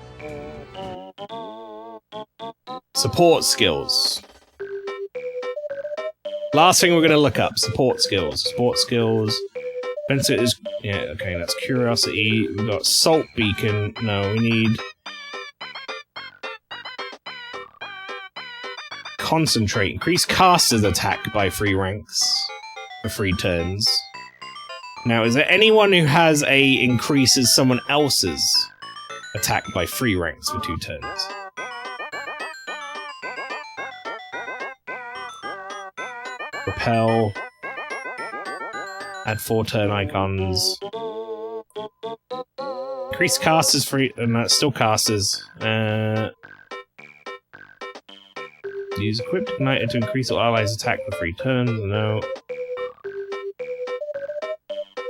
Support skills. Last thing we're gonna look up, support skills. Support skills. Benefit is, yeah, okay, that's curiosity. We've got salt beacon. No, we need concentrate. Increase caster's attack by 3 ranks for 3 turns. Now, is there anyone who has a increases someone else's attack by 3 ranks for 2 turns? Repel. Add 4 turn icons. Increase casters for, and that's still casters. Use equipped igniter to increase all allies' attack for 3 turns. No.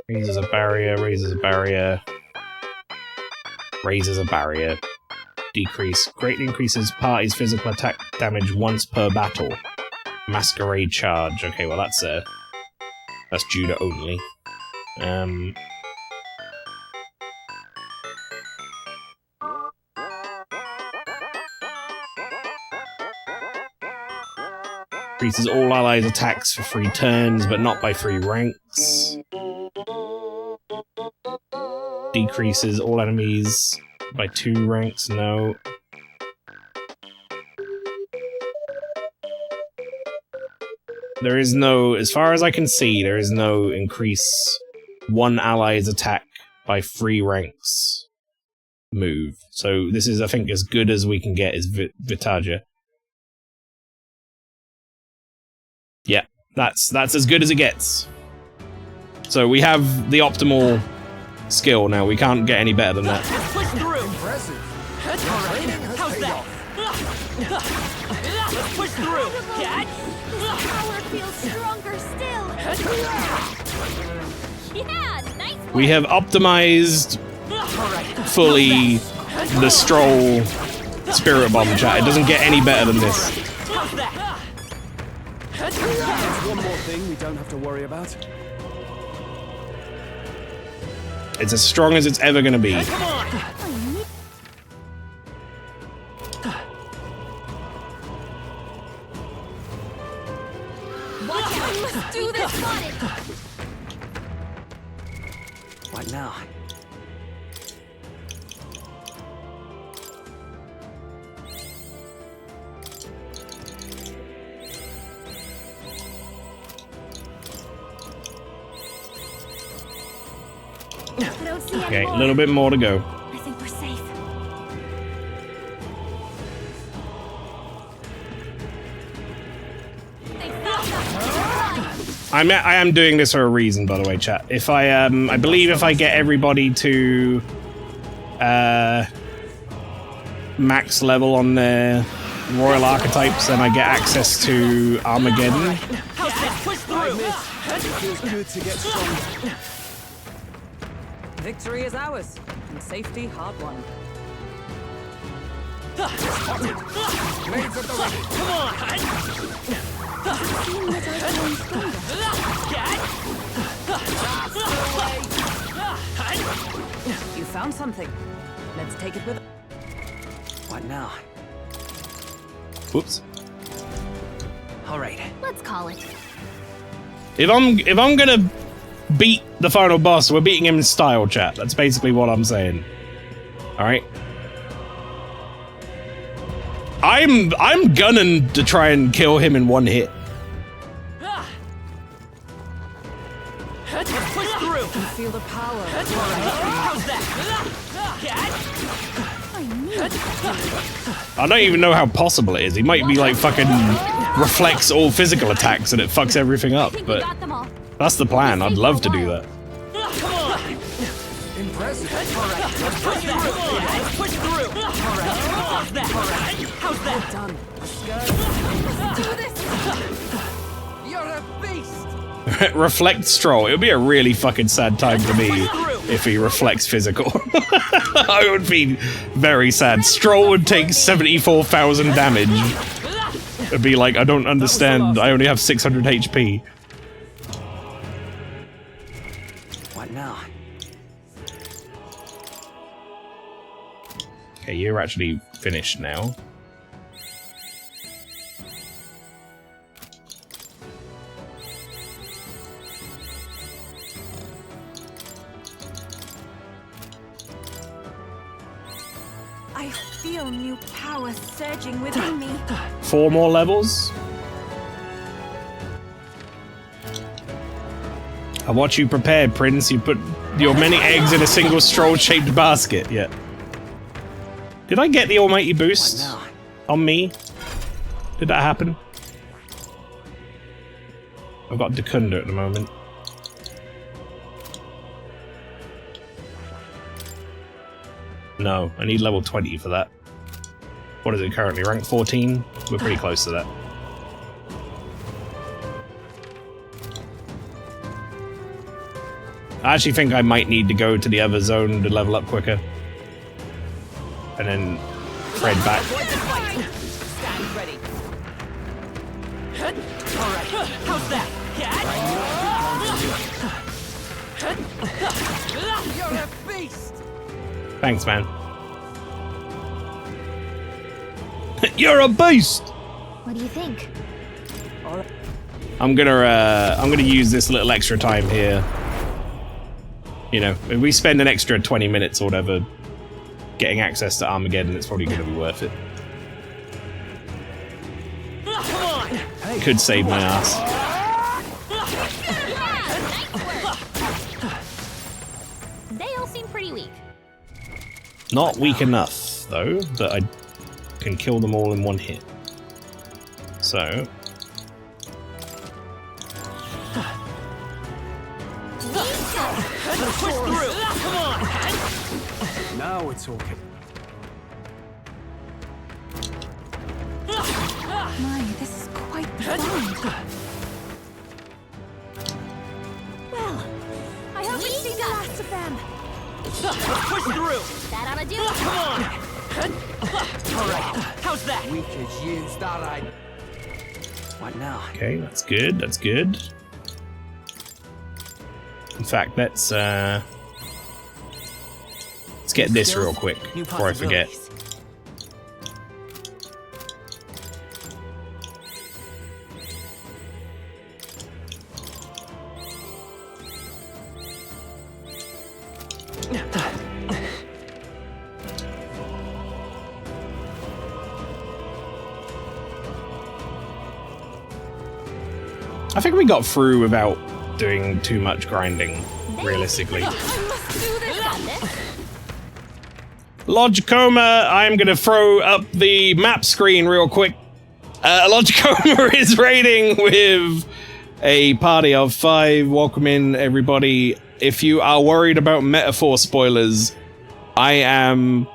Raises a barrier, raises a barrier. Raises a barrier. Decrease. Greatly increases party's physical attack damage once per battle. Masquerade charge. Okay, well that's Judah only. Increases all allies' attacks for 3 turns, but not by 3 ranks. Decreases all enemies by 2 ranks, no. There is no, as far as I can see, there is no increase one ally's attack by 3 ranks move. So this is, I think, as good as we can get is Vitaja. Yeah, that's as good as it gets. So we have the optimal skill now. We can't get any better than that. Push through. Impressive. How's that? Let's push through. Power feels stronger still. Yeah, nice one. We have optimized fully the Stroll Spirit Bomb chat. It doesn't get any better than this. There's one more thing we don't have to worry about. It's as strong as it's ever going to be. Come on. What now? I don't see Okay, any a more. little bit more to go. I think we're safe. I am doing this for a reason, by the way, chat. If I believe if I get everybody to max level on their royal archetypes, then I get access to Armageddon. Feels good to get stronger. Victory is ours, and safety hard won. Blades at the ready. Come on! You found something. Let's take it with us. What now? Whoops. All right. Let's call it. If I'm gonna beat the final boss, we're beating him in style, chat. That's basically what I'm saying. All right. I'm gunning to try and kill him in one hit. Push through. You feel the power. How's that? I don't even know how possible it is. He might be like fucking reflects all physical attacks and it fucks everything up, but that's the plan. I'd love to do that. Come on. Impressive. All right. Let's push through. Let's push through. All right. How's that? How's that? Done. Let's do this! You're a beast! Reflect Stroll. It would be a really fucking sad time for me if he reflects physical. I would be very sad. Stroll would take 74,000 damage. It'd be like, I don't understand. I only have 600 HP. What now? Okay, you're actually finished now. I feel new power surging within me. 4 more levels. I watch you prepared, Prince. You put your many eggs in a single stroll-shaped basket. Yeah. Did I get the almighty boost on me? Did that happen? I've got Dekunda at the moment. No, I need level 20 for that. What is it currently? Rank 14? We're pretty close to that. I actually think I might need to go to the other zone to level up quicker. And then thread back. Stand ready. All right. How's that? You're a beast! Thanks, man. You're a beast! What do you think? I'm gonna use this little extra time here. You know, if we spend an extra 20 minutes or whatever getting access to Armageddon, it's probably gonna be worth it. Could save my ass. They all seem pretty weak. Not weak enough, though, that I can kill them all in one hit. So... Push through. Come on. Now we're talking. My, this is quite profound. Well, I hope we see the last of them. Push through. That ought to do it. Come on. All right. How's that? We could use that. What now? Okay, that's good, that's good. In fact, let's get this real quick before I forget. I think we got through without doing too much grinding, realistically. Logicoma, I'm gonna throw up the map screen real quick. Logicoma is raiding with a party of 5. Welcome in, everybody. If you are worried about metaphor spoilers, I am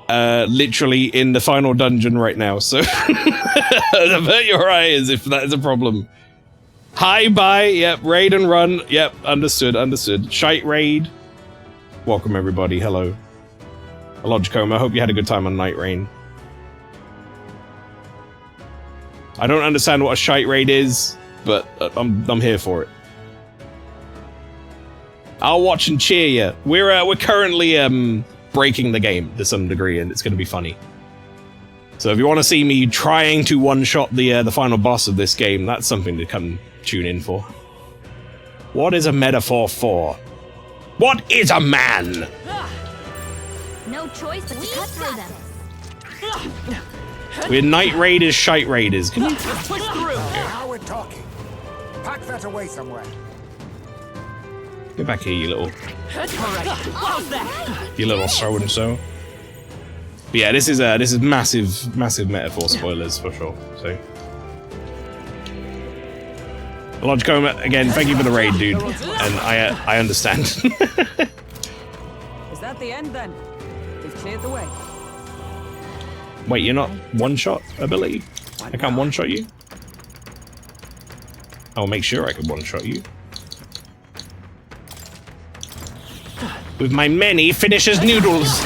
literally in the final dungeon right now, so avert your eyes if that is a problem. Hi, bye, yep, raid and run, yep, understood, understood. Shite raid. Welcome, everybody, hello. Logicoma, I hope you had a good time on Night Rain. I don't understand what a shite raid is, but I'm here for it. I'll watch and cheer you. We're currently breaking the game to some degree, and it's going to be funny. So if you want to see me trying to one-shot the final boss of this game, that's something to come tune in for. What is a metaphor for? What is a man? No choice but to cut through them. We're Night Raiders, Shite Raiders. Can you... Let's push through. Now we're talking. Pack that away somewhere. Get back here, you little... How's that? You little so-and-so. But yeah, this is massive metaphor spoilers for sure, so... Logicoma, again, thank you for the raid, dude. And I understand. Is that the end then? They've cleared the way. Wait, you're not one-shot ability? I can't one-shot you? I'll make sure I can one-shot you. With my many finishers noodles!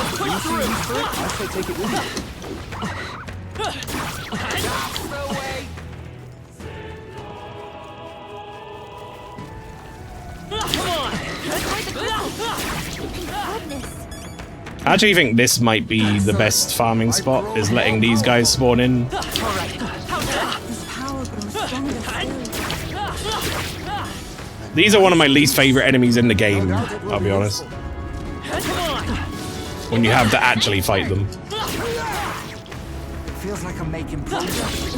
I actually think this might be the best farming spot, is letting these guys spawn in. These are one of my least favorite enemies in the game, I'll be honest. When you have to actually fight them. Feels like I'm making progress.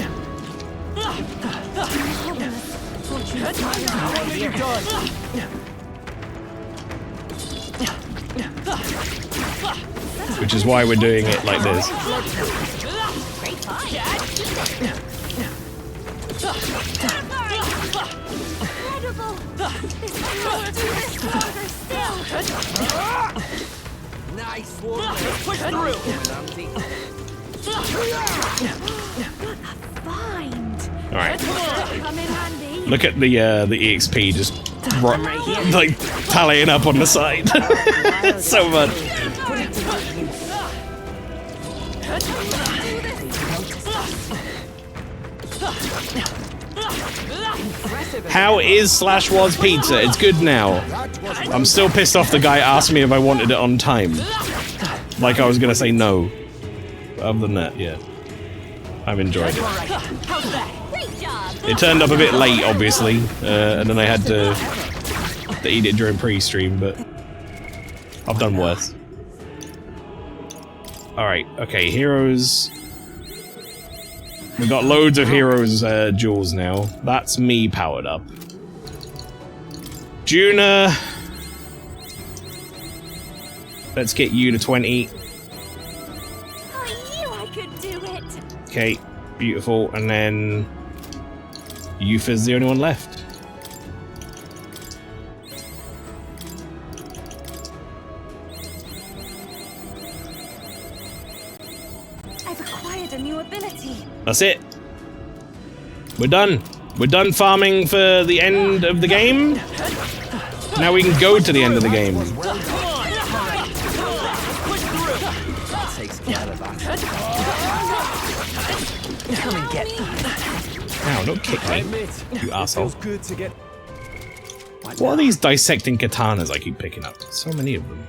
Which is why we're doing it like this. Nice one. Push through. Alright. Look at the EXP just like tallying up on the side. So much. How is / was pizza? It's good now. I'm still pissed off the guy asked me if I wanted it on time. Like I was gonna say no. But other than that, yeah. I've enjoyed it. It turned up a bit late, obviously, and then I had to eat it during pre-stream, but I've done worse. Alright, okay, heroes. We've got loads of heroes jewels now. That's me powered up. Juna. Let's get you to 20. I knew I could do it. Okay, beautiful. And then Yufa's the only one left. I've acquired a new ability. That's it. We're done. We're done farming for the end of the game. Now we can go to the end of the game. Come and get. Ow, don't kick me, you asshole. Good to get. What are these dissecting katanas I keep picking up? So many of them.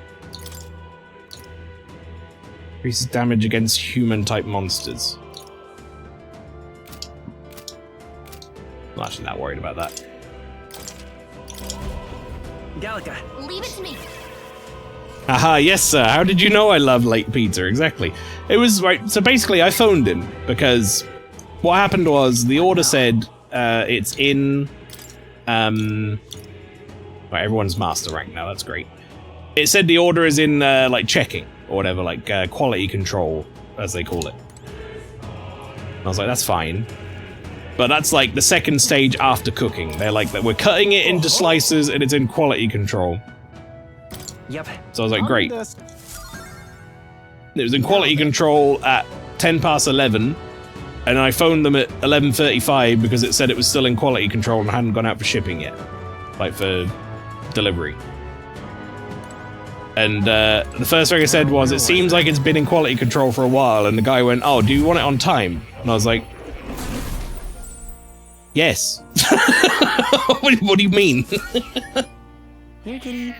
Increases damage against human-type monsters. I'm not actually that worried about that. Gallica. Leave it to me. Aha, yes, sir. How did you know I love late pizza? Exactly. It was right. So basically, I phoned him because what happened was the order said it's in. Right, everyone's master rank now. That's great. It said the order is in like checking or whatever, like quality control, as they call it. And I was like, that's fine. But that's like the second stage after cooking. They're like that. We're cutting it into slices and it's in quality control. Yep. So I was like, great. It was in quality control at 10 past 11, and I phoned them at 11:35 because it said it was still in quality control and hadn't gone out for shipping yet, like for delivery. And the first thing I said was, it seems like it's been in quality control for a while, and the guy went, oh, do you want it on time? And I was like, yes. What do you mean? Here, kitty.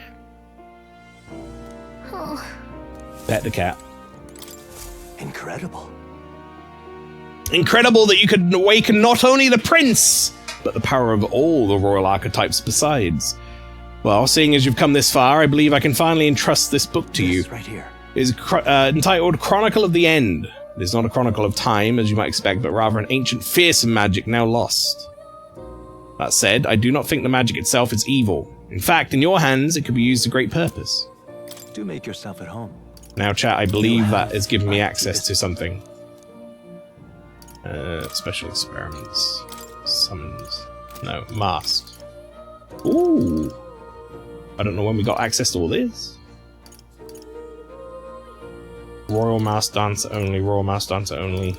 Pet the cat. Incredible. Incredible that you could awaken not only the prince, but the power of all the royal archetypes besides. Well, seeing as you've come this far, I believe I can finally entrust this book to you. Right here. It is entitled Chronicle of the End. It is not a chronicle of time, as you might expect, but rather an ancient, fearsome magic now lost. That said, I do not think the magic itself is evil. In fact, in your hands, it could be used to great purpose. Do make yourself at home. Now, chat, I believe that has given me access to something. Special experiments. Summons. No, masked. Ooh. I don't know when we got access to all this. Royal Mask Dancer only, Royal Mask Dancer only.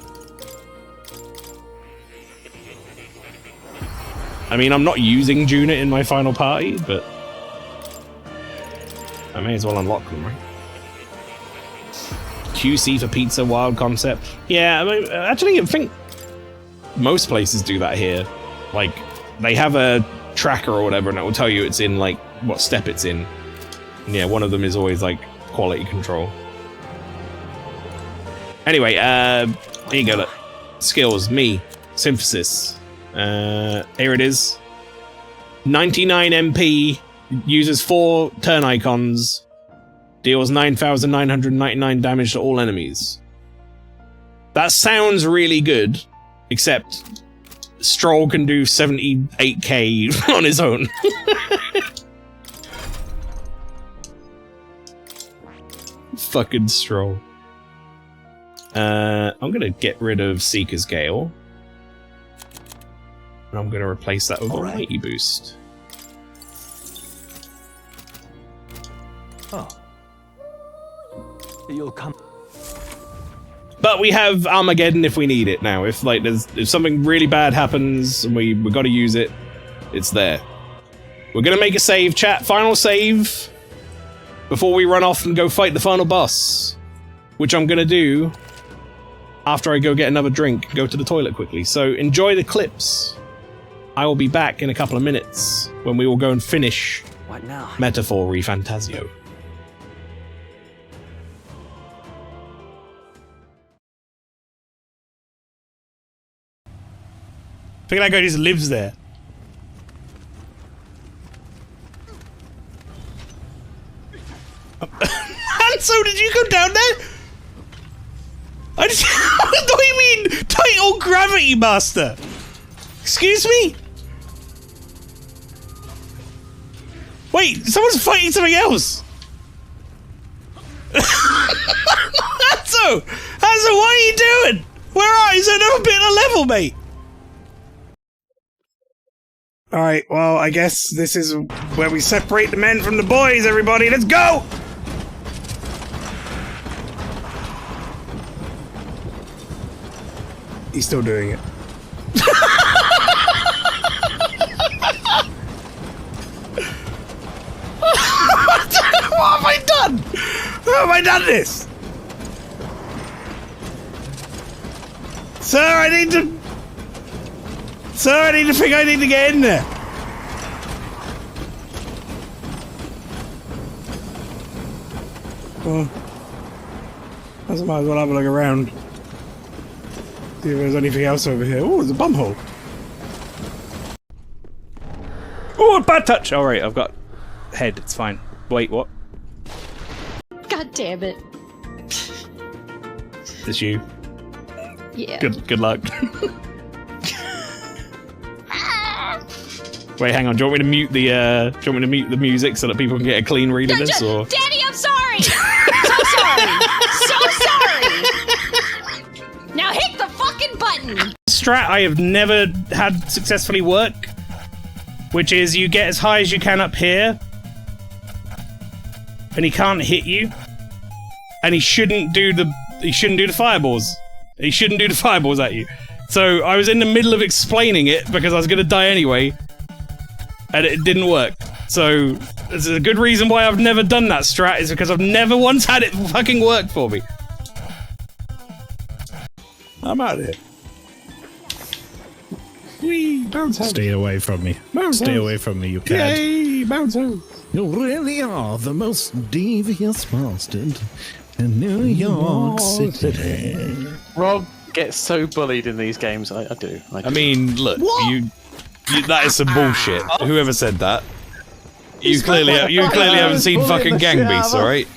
I mean, I'm not using Junit in my final party, but I may as well unlock them, right? QC for pizza, wild concept. Yeah, I mean, actually, I think most places do that here. Like, they have a tracker or whatever, and it will tell you it's in, like, what step it's in. And yeah, one of them is always, like, quality control. Anyway, here you go, look. Skills, me, synthesis. Here it is. 99 MP, uses 4 turn icons, deals 9,999 damage to all enemies. That sounds really good, except Stroll can do 78k on his own. Fucking Stroll. I'm gonna get rid of Seeker's Gale. And I'm gonna replace that with a Mighty Boost. Oh. You'll come. But we have Armageddon if we need it now. If like if something really bad happens and we gotta use it, it's there. We're gonna make a save, chat. Final save before we run off and go fight the final boss, which I'm gonna do after I go get another drink, go to the toilet quickly. So enjoy the clips. I will be back in a couple of minutes when we will go and finish What now? Metaphor ReFantazio. I think that guy just lives there. And so did you go down there? I just what do you mean? Title Gravity Master. Excuse me? Wait, someone's fighting something else. Hanzo, what are you doing? Where are you? Is there another bit of level, mate? Alright, well, I guess this is where we separate the men from the boys, everybody. Let's go! He's still doing it. What have I done? How have I done this? Sir, I need to think I need to get in there. Well, I might as well have a look around. See if there's anything else over here. Oh, there's a bum hole. Oh, bad touch! Alright, I've got head, it's fine. Wait, what? God damn it. It's you. Yeah. Good luck. Wait, hang on. Do you want me to mute the music so that people can get a clean read of this? Or Daddy, I'm sorry! So sorry! So sorry! Now hit the fucking button! Strat I have never had successfully work, which is you get as high as you can up here, and he can't hit you, and he shouldn't do the fireballs. He shouldn't do the fireballs at you. So I was in the middle of explaining it because I was gonna die anyway, and it didn't work. So there's a good reason why I've never done that strat, is because I've never once had it fucking work for me. I'm out of here. Whee! Bounce out. Stay away from me. Bounce Stay out. away from me, you cad. Yay! Bounce out. You really are the most devious bastard in New York City. Rob gets so bullied in these games. I do. I mean, look, you that is some bullshit. Whoever said that, you clearly haven't seen fucking Gang Beasts, all right?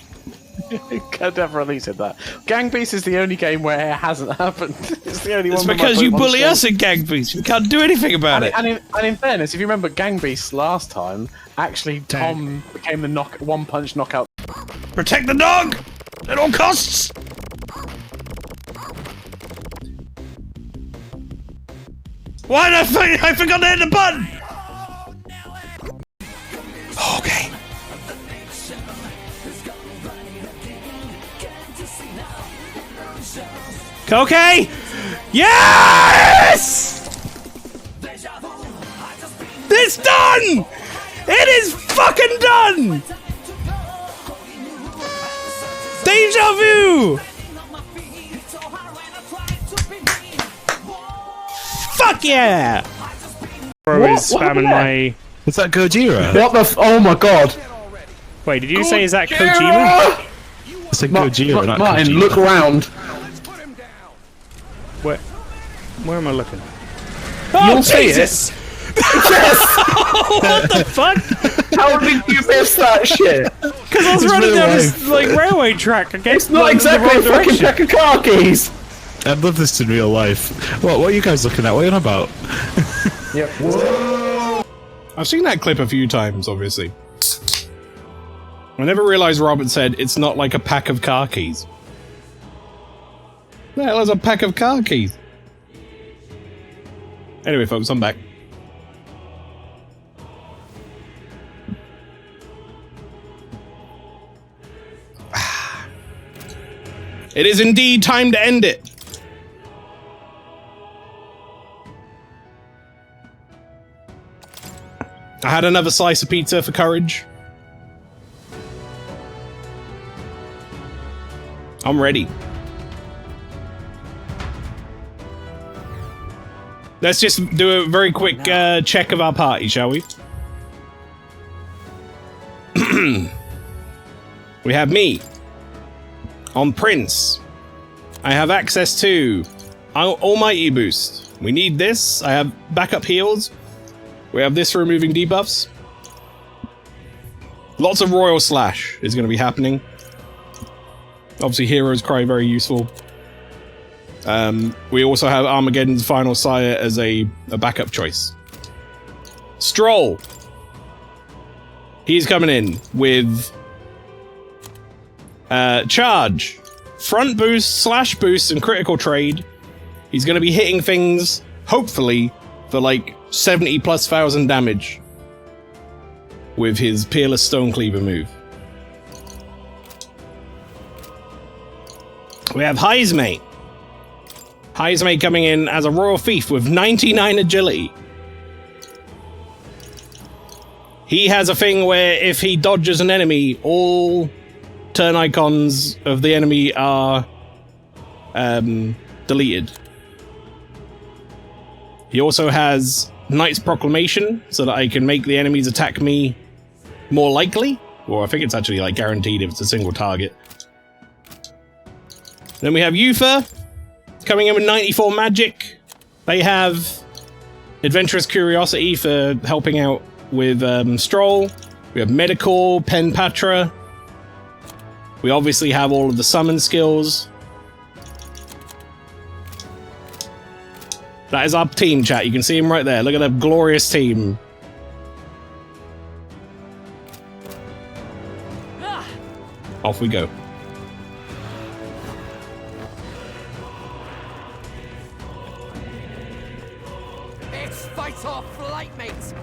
I definitely said that. Gang Beasts is the only game where it hasn't happened. It's the only It's one. with because my you Pokemon bully stream. us in Gang Beasts. We can't do anything about it. And in fairness, if you remember Gang Beasts last time, actually Tom became the one-punch knockout. Protect the dog at all costs. Why did I forgot to hit the button? Okay. Okay! Yes! It's done! It is fucking done! Deja vu! Fuck yeah! Bro is spamming my... Is that Gojira? What the oh my god! Wait, did you say is that Kojima? It's a Gojira, not Martin, Kojima. look around. Where am I looking? You'll see Jesus! it. What the fuck? How did you miss that shit? Because I was running down this like railway track against. It's not exactly a fucking pack of car keys. I'd love this in real life. What are you guys looking at? What are you on about? Yep. I've seen that clip a few times, obviously. I never realised Robert said it's not like a pack of car keys. The hell is a pack of car keys? Anyway, folks, I'm back. It is indeed time to end it. I had another slice of pizza for courage. I'm ready. Let's just do a very quick check of our party, shall we? We have me. On Prince. I have access to Almighty Boost. We need this. I have backup heals. We have this for removing debuffs. Lots of Royal Slash is going to be happening. Obviously, Hero's Cry, very useful. We also have Armageddon's Final Sire as a backup choice. Stroll. He's coming in with Charge, Front Boost, Slash Boost, and Critical Trade. He's going to be hitting things, hopefully, for like 70,000+ damage with his Peerless Stonecleaver move. We have Heismate. Heismate coming in as a Royal Thief with 99 agility. He has a thing where if he dodges an enemy, all turn icons of the enemy are deleted. He also has Knight's Proclamation, so that I can make the enemies attack me more likely. Or I think it's actually like guaranteed if it's a single target. Then we have Uther, coming in with 94 magic. They have Adventurous Curiosity for helping out with Stroll. We have Medical, Pen Patra. We obviously have all of the summon skills. That is our team, chat. You can see him right there. Look at that glorious team. Off we go. It's fight or flight, mates.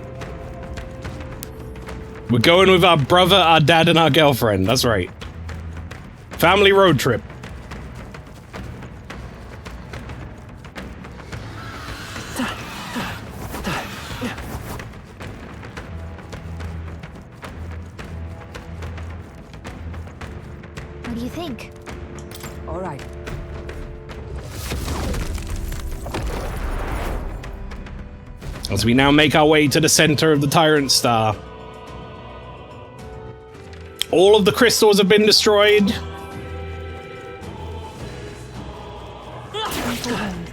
We're going with our brother, our dad, and our girlfriend. That's right. Family road trip. What do you think? All right. As we now make our way to the center of the Tyrant Star. All of the crystals have been destroyed.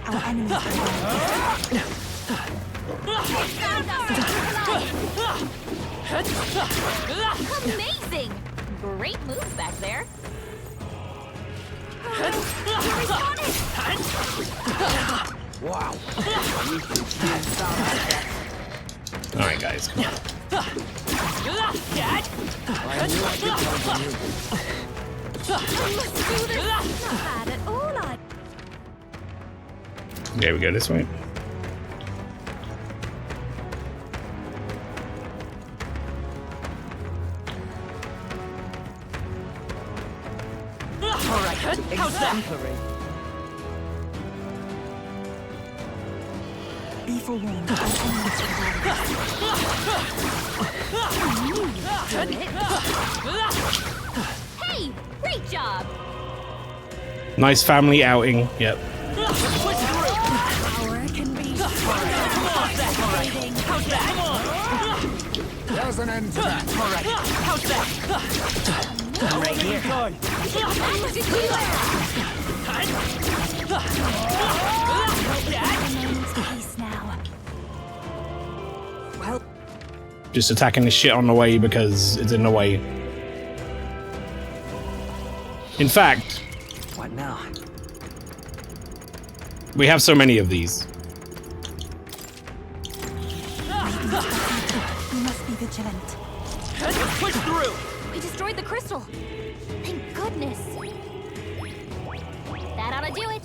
Our enemies Amazing! Great moves back there. Wow. Alright, guys, come on. Okay, we go this way. Alright, how's that? Be forewarned. Our enemies Hey, great job! Nice family outing. Yep. Power can be How's that? There's an end to that. Alright, how's that? Right here. peace now. Well, Just attacking this shit on the way because it's in the way. In fact, What now? we have so many of these. We must be vigilant. Push through. We destroyed the crystal. Thank goodness. That ought to do it.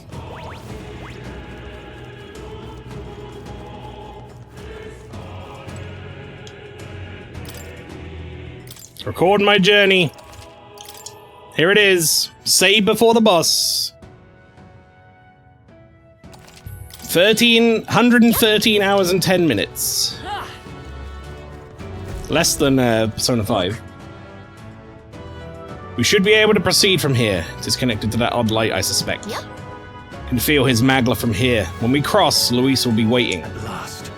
Record my journey. Here it is. Save before the boss. 113 hours and 10 minutes. Less than Persona 5. We should be able to proceed from here. It is connected to that odd light, I suspect. Yep. Can feel his Magla from here. When we cross, Luis will be waiting. At last.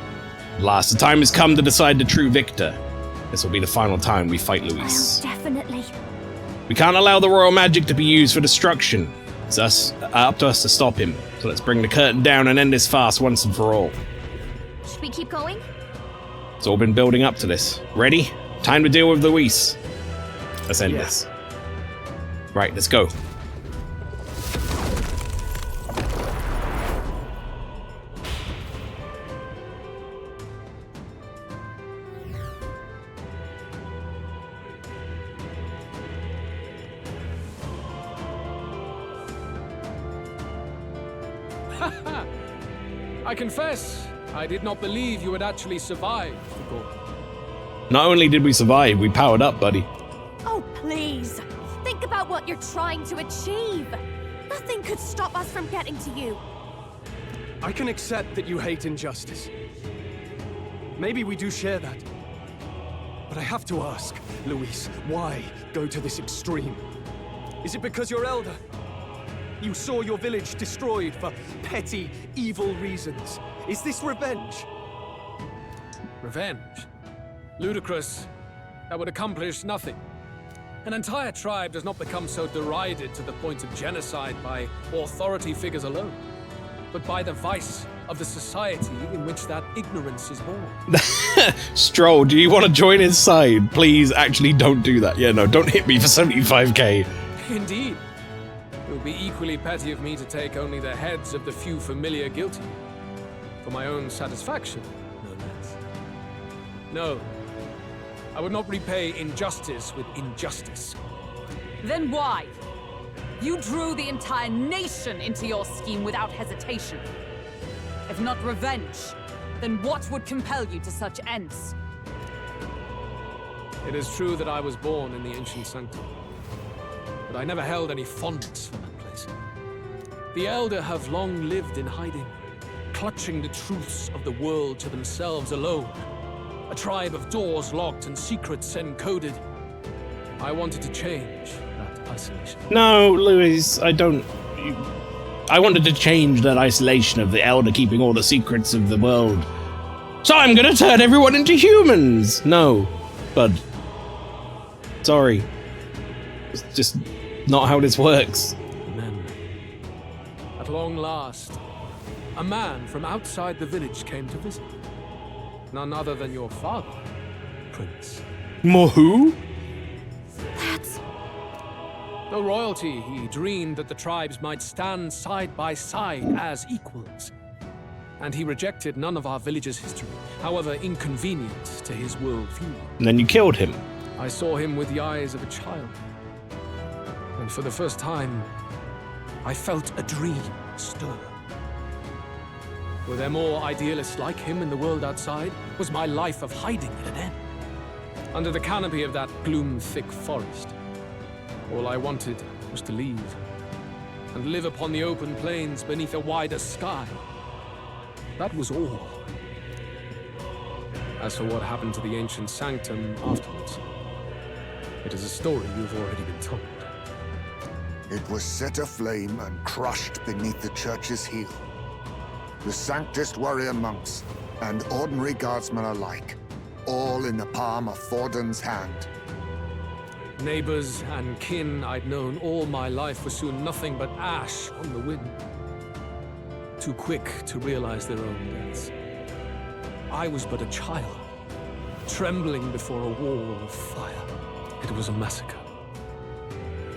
Last, the time has come to decide the true victor. This will be the final time we fight Luis. Definitely. We can't allow the royal magic to be used for destruction. It's up to us to stop him. So let's bring the curtain down and end this farce once and for all. Should we keep going? It's all been building up to this. Ready? Time to deal with Luis. Let's end this. Right, let's go. I confess, I did not believe you had actually survived, Gordon. Not only did we survive, we powered up, buddy. Oh, please. Think about what you're trying to achieve. Nothing could stop us from getting to you. I can accept that you hate injustice. Maybe we do share that. But I have to ask, Luis, why go to this extreme? Is it because you're elder? You saw your village destroyed for petty, evil reasons. Is this revenge? Revenge? Ludicrous. That would accomplish nothing. An entire tribe does not become so derided to the point of genocide by authority figures alone, but by the vice of the society in which that ignorance is born. Stroll, do you want to join his side? Please, actually don't do that. Yeah, no, don't hit me for 75k. Indeed. It would be equally petty of me to take only the heads of the few familiar guilty. For my own satisfaction, no less. No. I would not repay injustice with injustice. Then why? You drew the entire nation into your scheme without hesitation. If not revenge, then what would compel you to such ends? It is true that I was born in the ancient sanctum, but I never held any fondness for that place. The Elder have long lived in hiding, clutching the truths of the world to themselves alone. A tribe of doors locked and secrets encoded. I wanted to change that isolation. No, Louis, I don't... I wanted to change that isolation of the Elder keeping all the secrets of the world. So I'm gonna turn everyone into humans! No, bud. Sorry. It's just not how this works. And then, at long last, a man from outside the village came to visit. None other than your father, Prince. Who? That's... Though royalty, he dreamed that the tribes might stand side by side as equals. And he rejected none of our village's history, however inconvenient to his worldview. And then you killed him. I saw him with the eyes of a child. And for the first time, I felt a dream stir. Were there more idealists like him in the world outside? Was my life of hiding at an end? Under the canopy of that gloom-thick forest, all I wanted was to leave and live upon the open plains beneath a wider sky. That was all. As for what happened to the ancient sanctum afterwards, it is a story you've already been told. It was set aflame and crushed beneath the church's heel. The Sanctist warrior monks and ordinary guardsmen alike, all in the palm of Forden's hand. Neighbors and kin I'd known all my life were soon nothing but ash on the wind. Too quick to realize their own deaths. I was but a child, trembling before a wall of fire. It was a massacre.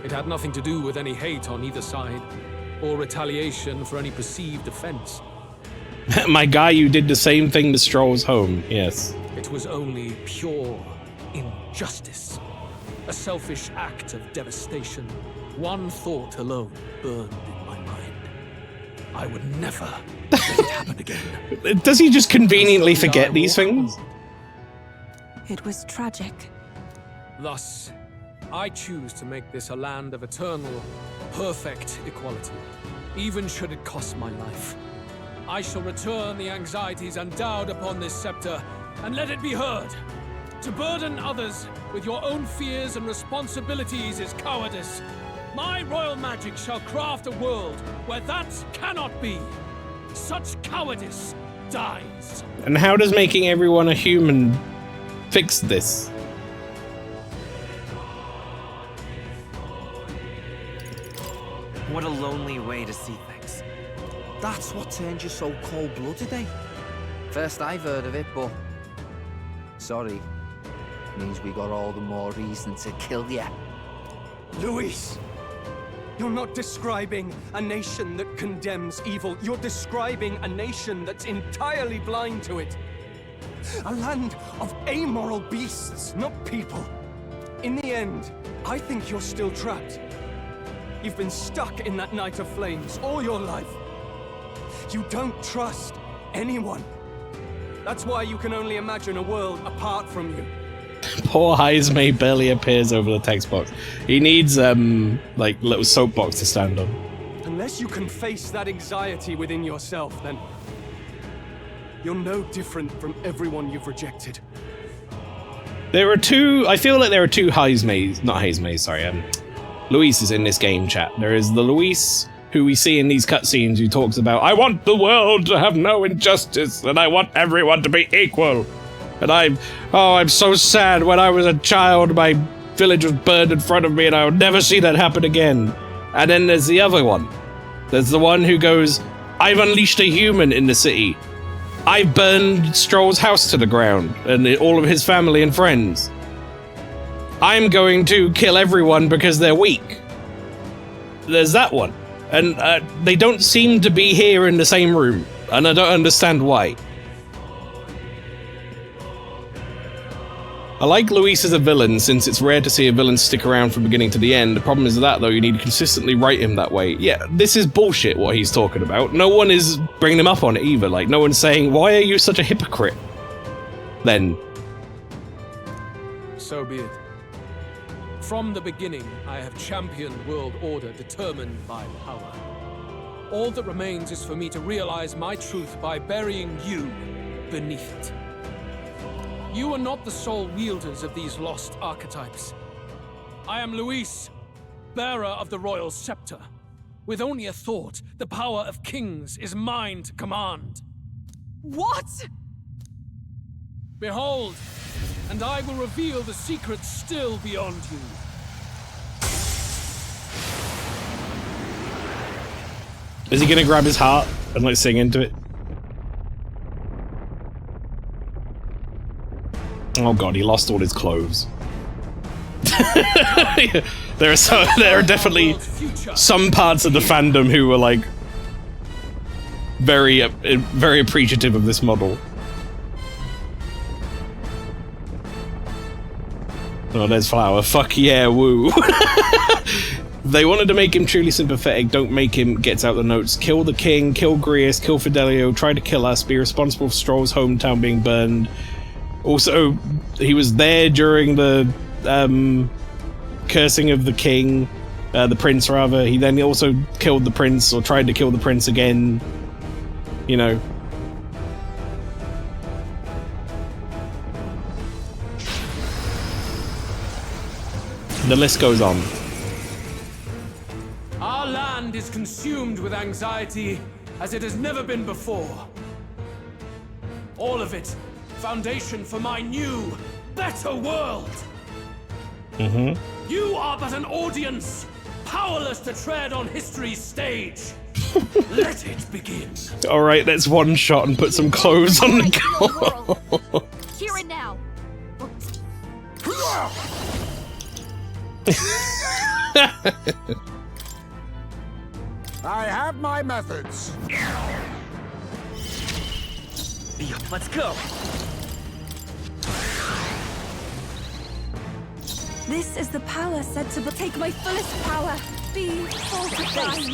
It had nothing to do with any hate on either side, or retaliation for any perceived offense. My guy, you did the same thing to Stroll's home, yes. It was only pure injustice. A selfish act of devastation. One thought alone burned in my mind. I would never let it happen again. Does he just conveniently forget these things? It was tragic. Thus, I choose to make this a land of eternal, perfect equality, even should it cost my life. I shall return the anxieties endowed upon this scepter, and let it be heard. To burden others with your own fears and responsibilities is cowardice. My royal magic shall craft a world where that cannot be. Such cowardice dies. And how does making everyone a human fix this? What a lonely way to see things. That's what turned you so cold-blooded, eh? First I've heard of it, but... Sorry. Means we got all the more reason to kill you. Luis! You're not describing a nation that condemns evil. You're describing a nation that's entirely blind to it. A land of amoral beasts, not people. In the end, I think you're still trapped. You've been stuck in that night of flames all your life. You don't trust anyone. That's why you can only imagine a world apart from you. Poor Heismay barely appears over the text box. He needs, like, little soapbox to stand on. Unless you can face that anxiety within yourself, then you're no different from everyone you've rejected. There are two, I feel like there are two Heismays, not Heismays, sorry, Luis is in this game chat. There is the Luis who we see in these cutscenes who talks about, I want the world to have no injustice and I want everyone to be equal. And I'm so sad. When I was a child, my village was burned in front of me and I would never see that happen again. And then there's the other one. There's the one who goes, I've unleashed a human in the city. I burned Stroll's house to the ground and all of his family and friends. I'm going to kill everyone because they're weak. there's that one. And they don't seem to be here in the same room, and I don't understand why. I like Luis as a villain, since it's rare to see a villain stick around from beginning to the end. The problem is that, though, you need to consistently write him that way. Yeah, this is bullshit, what he's talking about. No one is bringing him up on it either. Like, no one's saying, why are you such a hypocrite? Then. So be it. From the beginning, I have championed world order determined by power. All that remains is for me to realize my truth by burying you beneath it. You are not the sole wielders of these lost archetypes. I am Luis, bearer of the royal scepter. With only a thought, the power of kings is mine to command. What? Behold, and I will reveal the secrets still beyond you. Is he gonna grab his heart and like sing into it? Oh god, he lost all his clothes. There are definitely some parts of the fandom who were like very appreciative of this model. Oh, there's Flower. Fuck yeah, woo. They wanted to make him truly sympathetic. Don't make him gets out the notes. Kill the king, kill Grius, kill Fidelio, try to kill us, be responsible for Stroll's hometown being burned. Also, he was there during the cursing of the king, the prince rather. He then also killed the prince, or tried to kill the prince again. You know. The list goes on. Our land is consumed with anxiety as it has never been before. All of it, foundation for my new, better world. You are but an audience, powerless to tread on history's stage. Let it begin. Alright, let's one shot and put some clothes on the girl. Hear it now. I have my methods. Let's go. This is the power said to take my fullest power. Be fortified.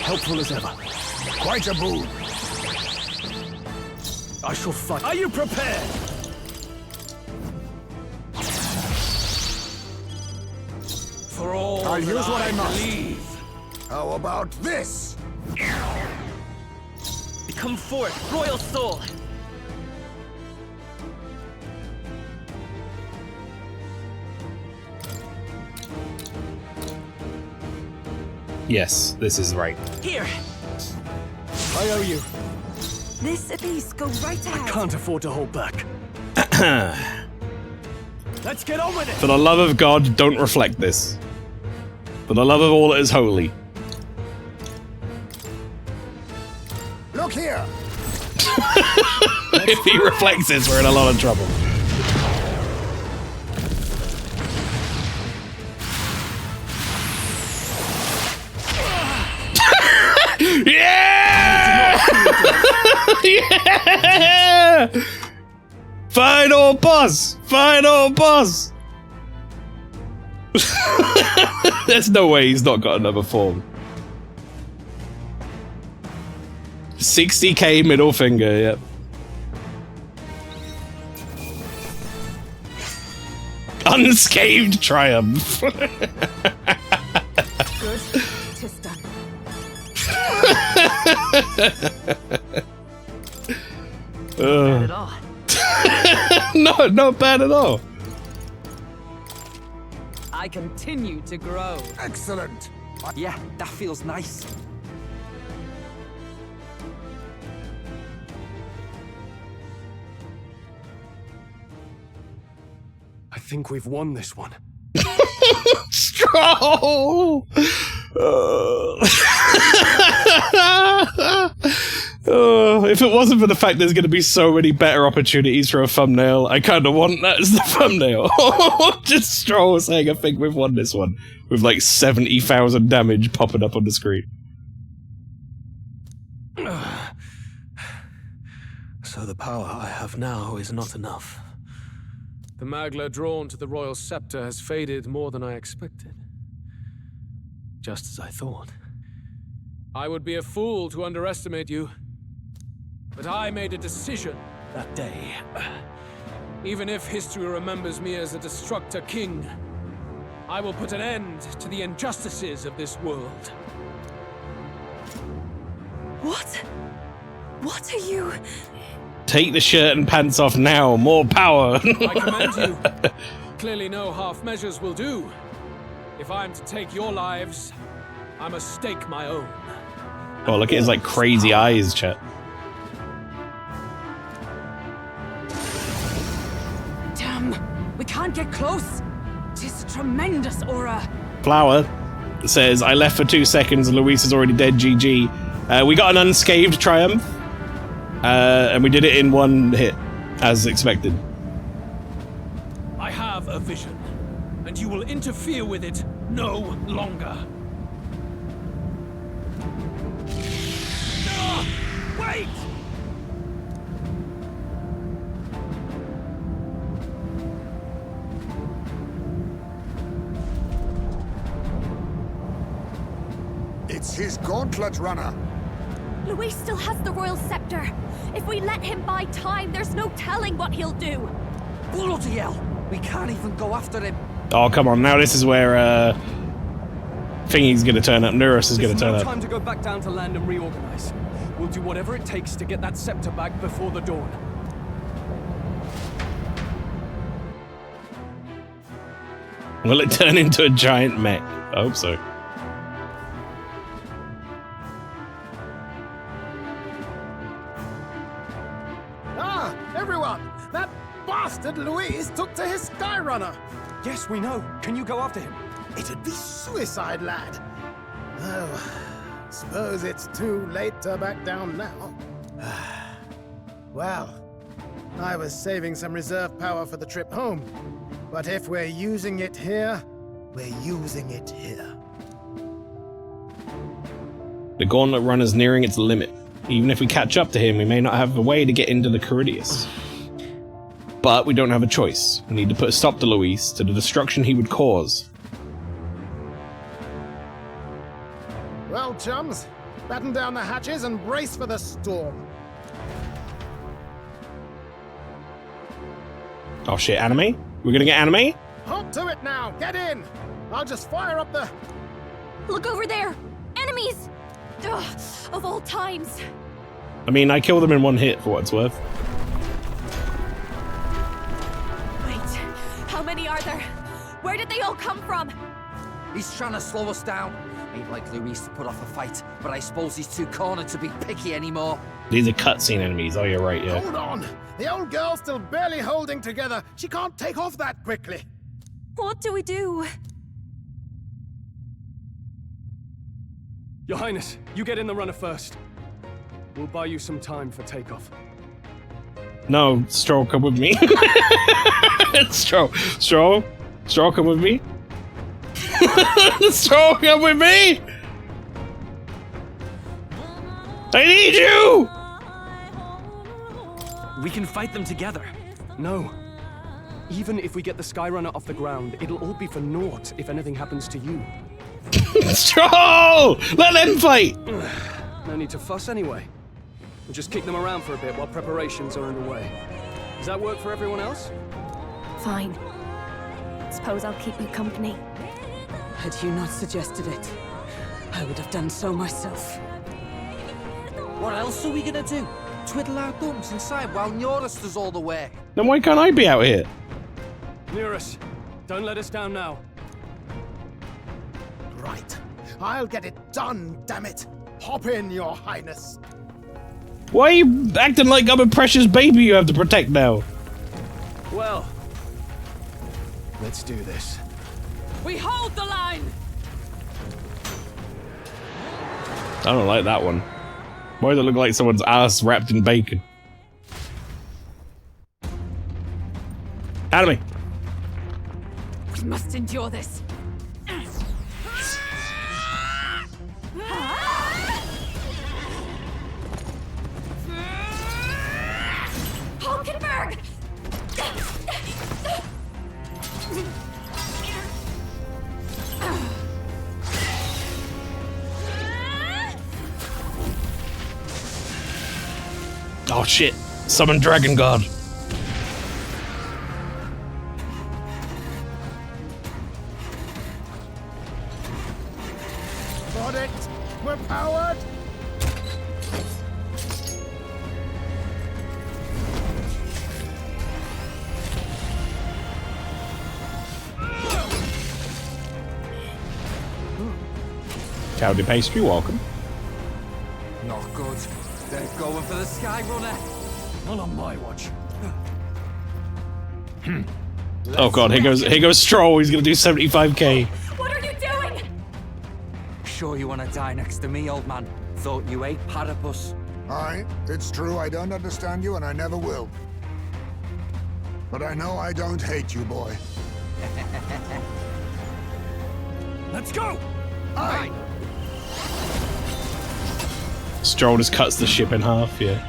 Helpful as ever. Quite a boon. I shall fight. Are you prepared? For all I'll use what I must. believe. How about this? Come forth, royal soul. Yes, this is right. Here. I owe you. This at least go right ahead. I can't afford to hold back. Let's get on with it. For the love of God, don't reflect this. For the love of all that is holy. Look here. If he reflects this, we're in a lot of trouble. Yeah! Yeah! Final boss! Final boss! There's no way he's not got another form. 60k middle finger, yep. Unscathed triumph. Good. Tis done. Not bad at all. No, not bad at all. I continue to grow. Excellent. Yeah, that feels nice. I think we've won this one. Stroll! If it wasn't for the fact there's going to be so many better opportunities for a thumbnail, I kind of want that as the thumbnail. Just Stroll saying, I think we've won this one. With like 70,000 damage popping up on the screen. So the power I have now is not enough. The Magla drawn to the royal scepter has faded more than I expected. Just as I thought. I would be a fool to underestimate you. But I made a decision that day. Even if history remembers me as a destructor king, I will put an end to the injustices of this world. What? What are you... Take the shirt and pants off now. More power. I command you. Clearly no half measures will do. If I'm to take your lives, I must stake my own. Oh, look at his like crazy eyes, chat. Damn, we can't get close. Tis a tremendous aura. Flower says, I left for 2 seconds and Luis is already dead, GG. We got an unscathed triumph. And we did it in one hit, as expected. I have a vision, and you will interfere with it no longer. Wait! It's his gauntlet runner. Luis still has the royal scepter. If we let him buy time, there's no telling what he'll do. Bloody hell! We can't even go after him. Oh, come on. Now this is where, Thingy's gonna turn up. Neuros is gonna turn no up. time to go back down to land and reorganize. We'll do whatever it takes to get that scepter back before the dawn. Will it turn into a giant mech? I hope so. Ah, everyone! That bastard Luis took to his Skyrunner! Yes, we know. Can you go after him? It'd be suicide, lad. Oh, suppose it's too late to back down now. Well, I was saving some reserve power for the trip home. But if we're using it here, we're using it here. The gauntlet runner's nearing its limit. Even if we catch up to him, we may not have a way to get into the Caridius. But we don't have a choice. We need to put a stop to Luis, to the destruction he would cause. Well, chums, batten down the hatches and brace for the storm. Oh shit, anime? We're gonna get anime? Hop to it now! Get in! I'll just fire up the... Look over there! Enemies! Ugh, of all times. I mean, I killed them in one hit, for what it's worth. Wait, how many are there? Where did they all come from? He's trying to slow us down. Ain't like Luis to put off a fight, but I suppose he's too cornered to be picky anymore. These are cutscene enemies. Oh, you're right, yeah. Hold on! The old girl's still barely holding together. She can't take off that quickly. What do we do? Your Highness, you get in the runner first. We'll buy you some time for takeoff. No, Stroll, come with me. Stroll, come with me. Stroll, come with me. I need you. We can fight them together. No. Even if we get the Skyrunner off the ground, it'll all be for naught if anything happens to you. Stroll! Let them fight! No need to fuss anyway. We'll just kick them around for a bit while preparations are underway. Does that work for everyone else? Fine. Suppose I'll keep you company. Had you not suggested it, I would have done so myself. What else are we gonna do? Twiddle our thumbs inside while Norris does all the work? Then why can't I be out here? Nearest, don't let us down now. Right. I'll get it done, damn it. Hop in, Your Highness. Why are you acting like I'm a precious baby you have to protect now? Well, let's do this. We hold the line! I don't like that one. Why does it look like someone's ass wrapped in bacon? Out of me! We must endure this. Hulkenberg! Oh shit! Summon Dragon God! Got it! We're powered! Cowdy pastry, welcome. Not good. They're going for the Sky Runner. Not on my watch. Oh god, here goes Stroll, he's gonna do 75k. What are you doing? Sure you want to die next to me, old man? Thought you ate platypus. Aye, it's true I don't understand you and I never will. But I know I don't hate you, boy. Let's go! Aye! Stroll just cuts the ship in half, yeah.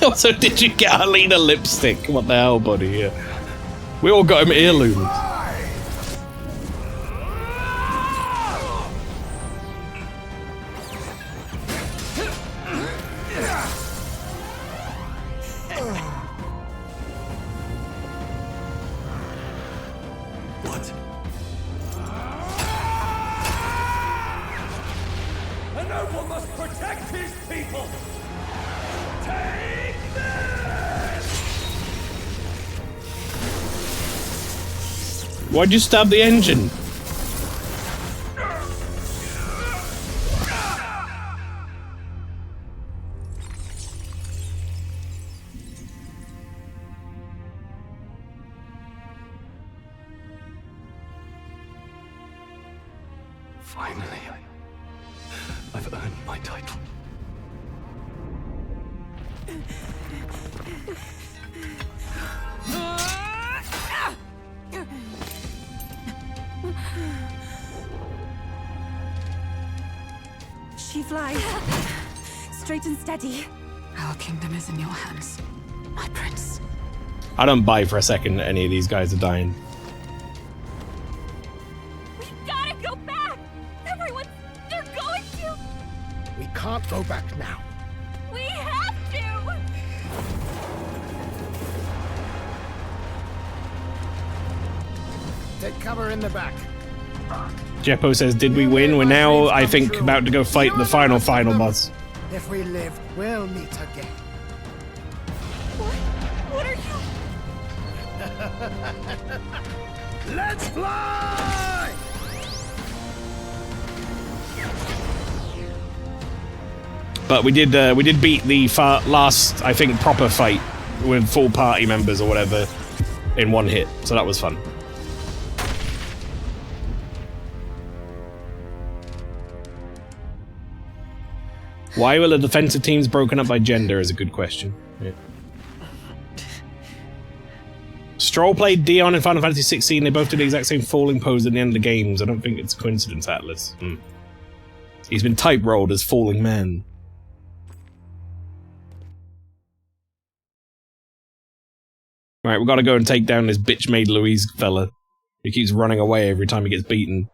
Also, did you get Alina lipstick? What the hell, buddy? Yeah. We all got him heirlooms. A noble must protect his people! Take this! Why'd you stab the engine? Finally, I've earned my title. She flies. Straight and steady. Our kingdom is in your hands, my prince. I don't buy for a second that any of these guys are dying. We gotta go back! Everyone, they're going to! We can't go back now. We have to! Take cover in the back. Jeppo says, did we win? We're now, I think, about to go fight the final boss. If we live, we'll meet again. What are you? Let's fly! But we did beat the last, I think, proper fight with full party members or whatever in one hit, so that was fun. Why were the defensive teams broken up by gender is a good question. Yeah. Stroll played Dion in Final Fantasy 16. They both did the exact same falling pose at the end of the games. I don't think it's a coincidence, Atlas. He's been type rolled as Falling Man. Right, we gotta go and take down this bitch-made Louise fella. He keeps running away every time he gets beaten.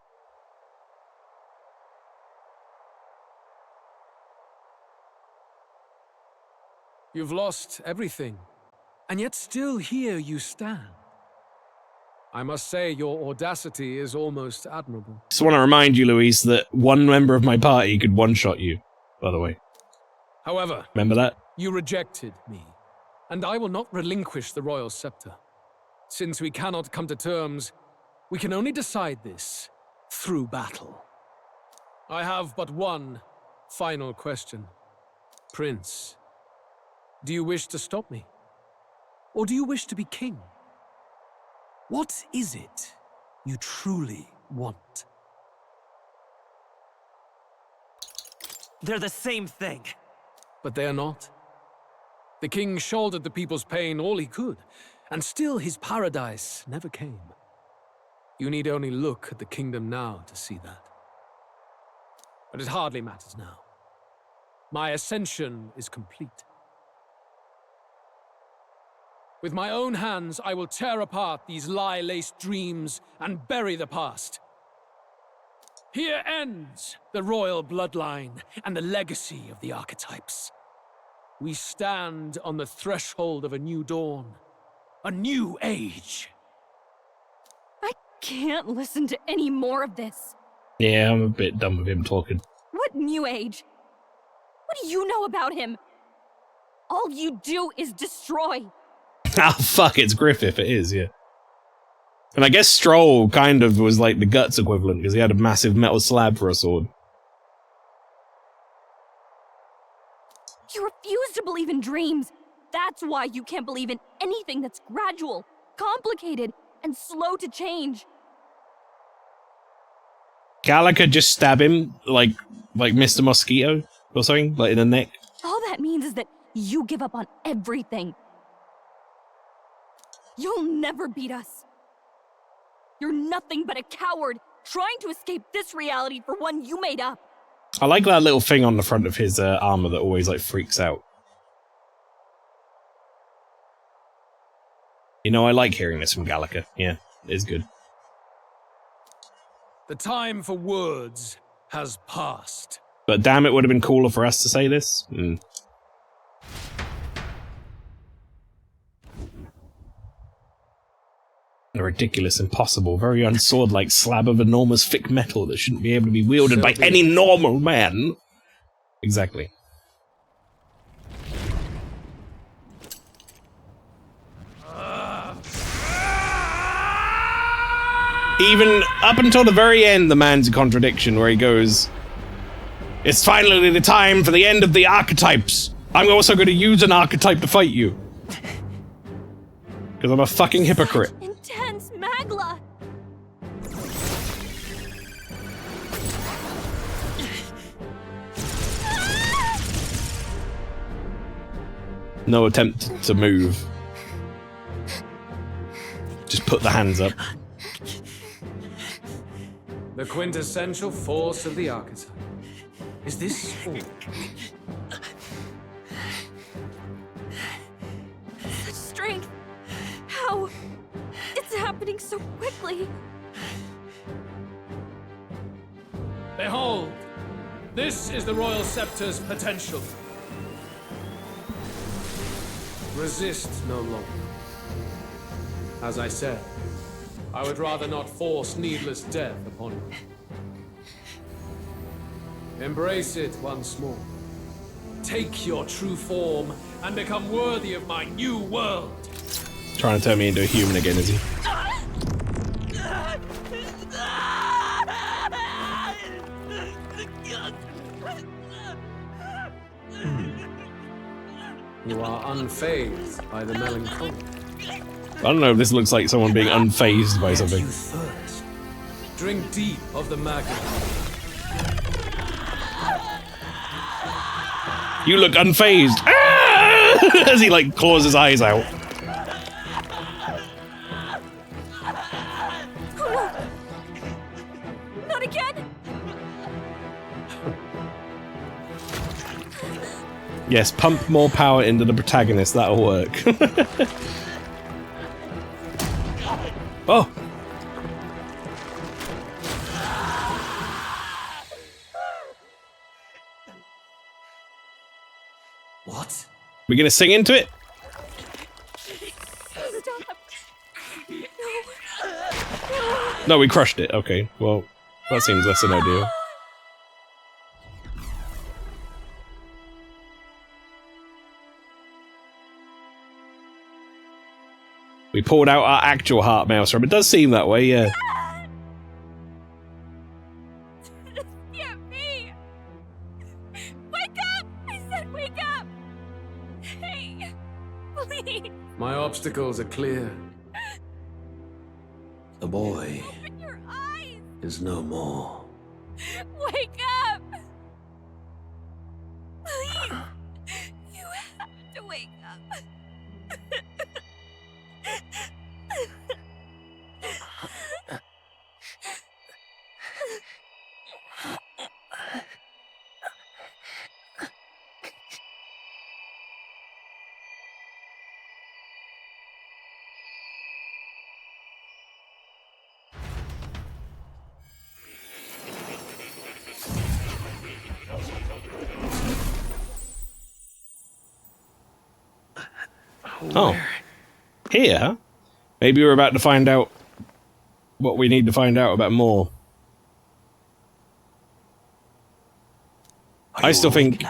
You've lost everything, and yet still here you stand. I must say, your audacity is almost admirable. Just want to remind you, Louise, that one member of my party could one-shot you, by the way. However, Remember that? you rejected me, and I will not relinquish the royal scepter. Since we cannot come to terms, we can only decide this through battle. I have but one final question. Prince, do you wish to stop me? Or do you wish to be king? What is it you truly want. They're the same thing. But they are not. The king shouldered the people's pain all he could, and still his paradise never came. You need only look at the kingdom now to see that. But it hardly matters now. My ascension is complete. With my own hands, I will tear apart these lie-laced dreams and bury the past. Here ends the royal bloodline and the legacy of the archetypes. We stand on the threshold of a new dawn, a new age. I can't listen to any more of this. Yeah, I'm a bit done with him talking. What new age? What do you know about him? All you do is destroy. Ah, fuck, it's Griffith, it is, yeah. And I guess Stroll kind of was like the Guts equivalent, because he had a massive metal slab for a sword. You refuse to believe in dreams. That's why you can't believe in anything that's gradual, complicated, and slow to change. Gallagher just stab him, like Mr. Mosquito, or something, like in the neck. All that means is that you give up on everything. You'll never beat us. You're nothing but a coward, trying to escape this reality for one you made up. I like that little thing on the front of his armor that always like freaks out. You know, I like hearing this from Gallagher. Yeah, it is good. The time for words has passed. But damn, it would have been cooler for us to say this. A ridiculous, impossible, very unsword-like slab of enormous thick metal that shouldn't be able to be wielded by any normal man. Exactly. Even up until the very end, the man's a contradiction where he goes, "It's finally the time for the end of the archetypes. I'm also going to use an archetype to fight you. Because I'm a fucking hypocrite." Intense Magla. No attempt to move. Just put the hands up. The quintessential force of the archetype. Is this all? Such strength. How? It's happening so quickly. Behold, this is the Royal Scepter's potential. Resist no longer. As I said, I would rather not force needless death upon you. Embrace it once more. Take your true form and become worthy of my new world. Trying to turn me into a human again, is he? You are unfazed by the melancholy. I don't know if this looks like someone being unfazed by something. Drink deep of the magma. You look unfazed. Ah! As he like claws his eyes out. Not again. Yes, pump more power into the protagonist. That'll work. Oh. What? We gonna sing into it? No, we crushed it. Okay, well, that seems less than ideal. We pulled out our actual heart, Maelstrom. It does seem that way, yeah. Can't be. Wake up! I said wake up! Hey, please. My obstacles are clear. The boy is no more. Wake up! Please! You have to wake up. Oh. Here? Maybe we're about to find out what we need to find out about more. I still think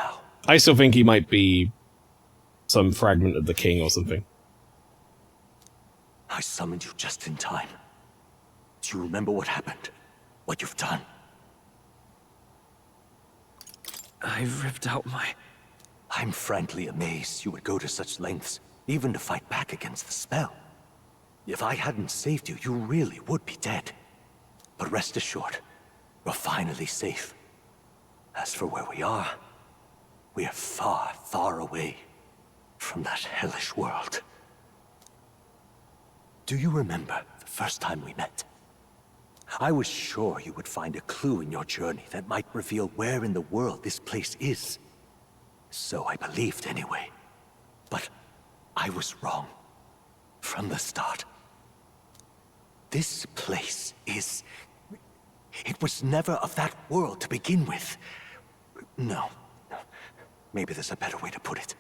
he might be some fragment of the king or something. I summoned you just in time. Do you remember what happened? What you've done? I ripped out my... I'm frankly amazed you would go to such lengths, even to fight back against the spell. If I hadn't saved you, you really would be dead. But rest assured, we're finally safe. As for where we are far, far away from that hellish world. Do you remember the first time we met? I was sure you would find a clue in your journey that might reveal where in the world this place is. So I believed anyway. But I was wrong. From the start. This place is... It was never of that world to begin with. No. Maybe there's a better way to put it.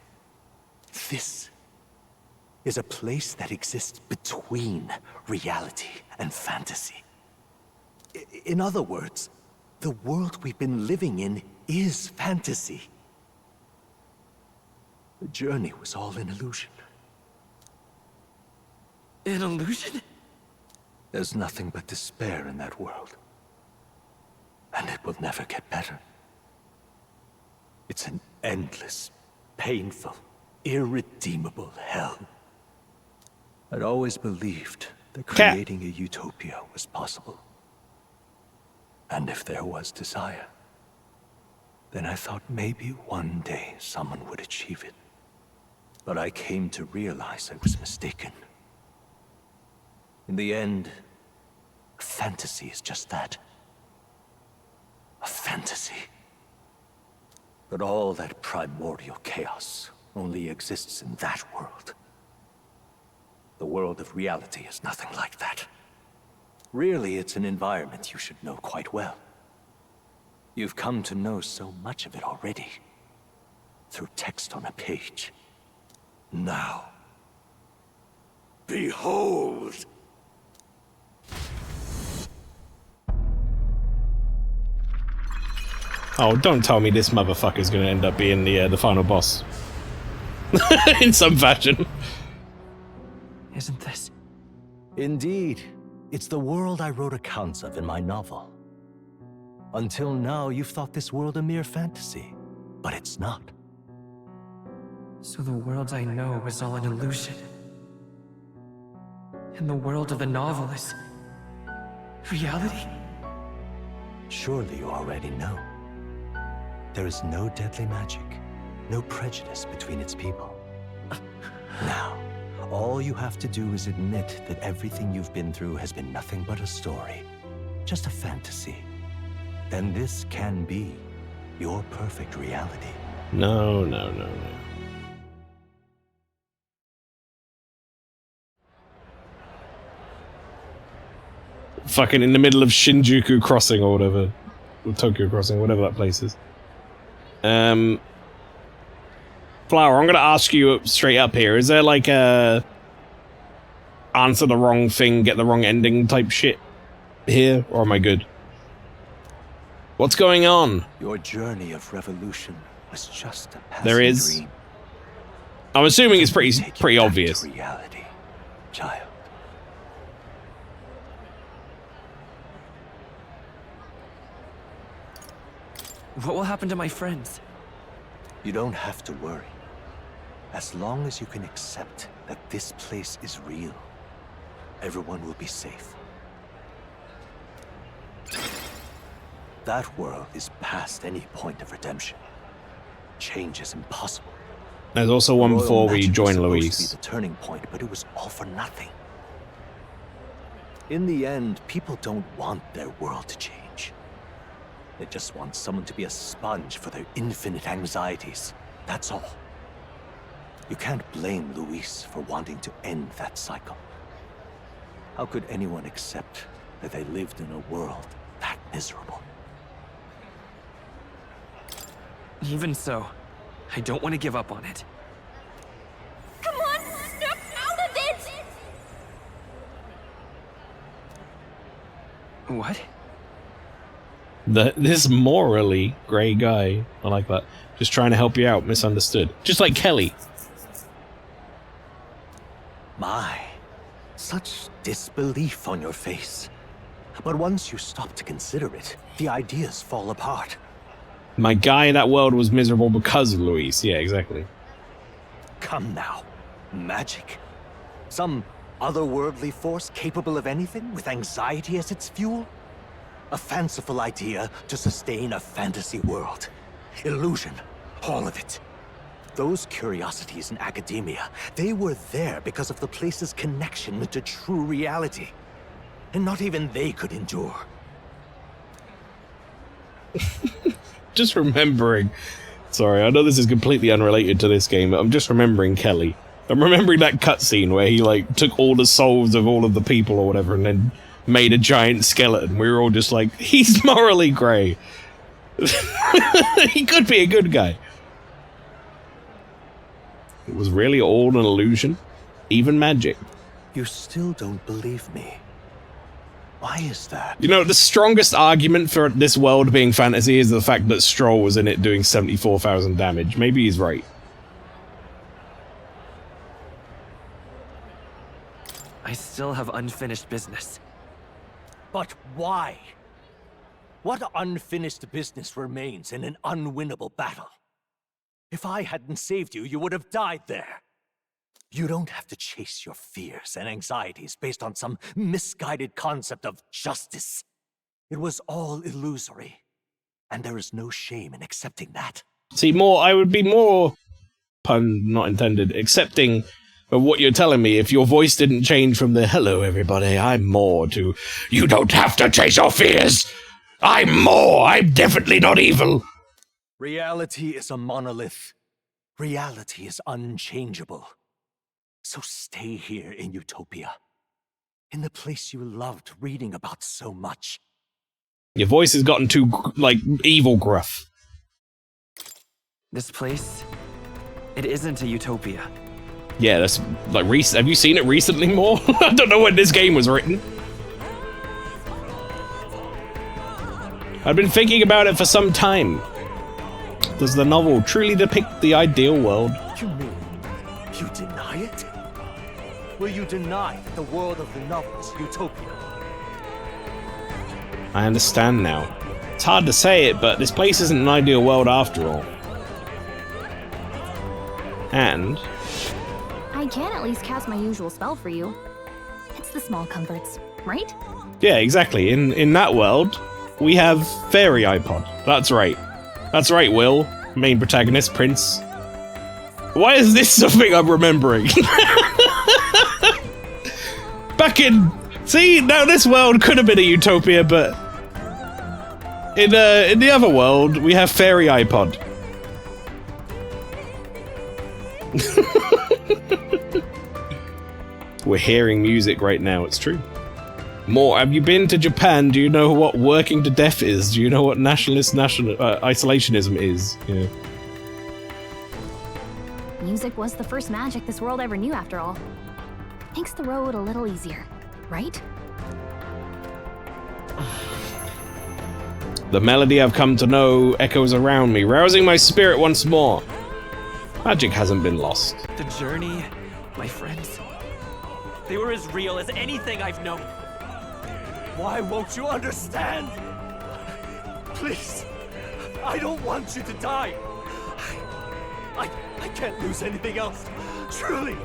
This is a place that exists between reality and fantasy. In other words, the world we've been living in is fantasy. The journey was all an illusion. An illusion? There's nothing but despair in that world. And it will never get better. It's an endless, painful, irredeemable hell. I'd always believed that creating a utopia was possible. And if there was desire, then I thought maybe one day someone would achieve it. But I came to realize I was mistaken. In the end, a fantasy is just that. A fantasy. But all that primordial chaos only exists in that world. The world of reality is nothing like that. Really, it's an environment you should know quite well. You've come to know so much of it already. Through text on a page. Now, behold! Oh, don't tell me this motherfucker's gonna end up being the final boss. In some fashion. Isn't this? Indeed. It's the world I wrote accounts of in my novel. Until now, you've thought this world a mere fantasy. But it's not. So the world I know is all an illusion. And the world of the novel is... reality? Surely you already know. There is no deadly magic, no prejudice between its people. Now, all you have to do is admit that everything you've been through has been nothing but a story, just a fantasy. Then this can be your perfect reality. No. Fucking in the middle of Shinjuku Crossing or whatever. Or Tokyo Crossing, whatever that place is. Flower, I'm gonna ask you straight up here. Is there like a answer the wrong thing, get the wrong ending type shit here? Or am I good? What's going on? Your journey of revolution was just a passing There is. dream. I'm assuming it's pretty obvious. Reality, child. What will happen to my friends? You don't have to worry. As long as you can accept that this place is real, everyone will be safe. That world is past any point of redemption. Change is impossible. There's also one Royal before we magic join was supposed Louise. to be the turning point, but it was all for nothing. In the end, people don't want their world to change. They just want someone to be a sponge for their infinite anxieties. That's all. You can't blame Louise for wanting to end that cycle. How could anyone accept that they lived in a world that miserable? Even so, I don't want to give up on it. Come on, snap out of it! What? This morally grey guy. I like that. Just trying to help you out, misunderstood. Just like Kelly. My, such disbelief on your face. But once you stop to consider it, the ideas fall apart. My guy, that world was miserable because of Louise. Yeah, exactly. Come now. Magic? Some otherworldly force capable of anything with anxiety as its fuel? A fanciful idea to sustain a fantasy world. Illusion. All of it. Those curiosities in academia, they were there because of the place's connection to true reality. And not even they could endure. Just remembering. Sorry, I know this is completely unrelated to this game, but I'm just remembering Kelly. I'm remembering that cutscene where he, like, took all the souls of all of the people or whatever and then made a giant skeleton. We were all just like, he's morally grey. He could be a good guy. It was really all an illusion. Even magic. You still don't believe me. Why is that? You know, the strongest argument for this world being fantasy is the fact that Stroll was in it doing 74,000 damage. Maybe he's right. I still have unfinished business. But why? What unfinished business remains in an unwinnable battle? If I hadn't saved you, you would have died there. You don't have to chase your fears and anxieties based on some misguided concept of justice. It was all illusory, and there is no shame in accepting that. See, I would be more, pun not intended, accepting of what you're telling me if your voice didn't change from the "hello everybody, I'm more" to "you don't have to chase your fears, I'm more, I'm definitely not evil." Reality is a monolith. Reality is unchangeable. So stay here in Utopia, in the place you loved reading about so much. Your voice has gotten too, like, evil gruff. This place, it isn't a utopia. Yeah, that's, like, have you seen it recently more? I don't know when this game was written. I've been thinking about it for some time. Does the novel truly depict the ideal world? You mean you deny it? Will you deny that the world of the novel is utopia? I understand now. It's hard to say it, but this place isn't an ideal world after all. And I can at least cast my usual spell for you. It's the small comforts, right? yeah, exactly. In that world, we have Fairy iPod. That's right. That's right, Will. Main protagonist, Prince. Why is this something I'm remembering? Back in... See, now this world could have been a utopia, but... In the other world, we have Fairy iPod. We're hearing music right now, it's true. More, have you been to Japan? Do you know what working to death is? Do you know what isolationism is? Yeah. Music was the first magic this world ever knew, after all. Makes the road a little easier, right? The melody I've come to know echoes around me, rousing my spirit once more. Magic hasn't been lost. The journey, my friends, they were as real as anything I've known. Why won't you understand? Please, I don't want you to die. I can't lose anything else. Truly,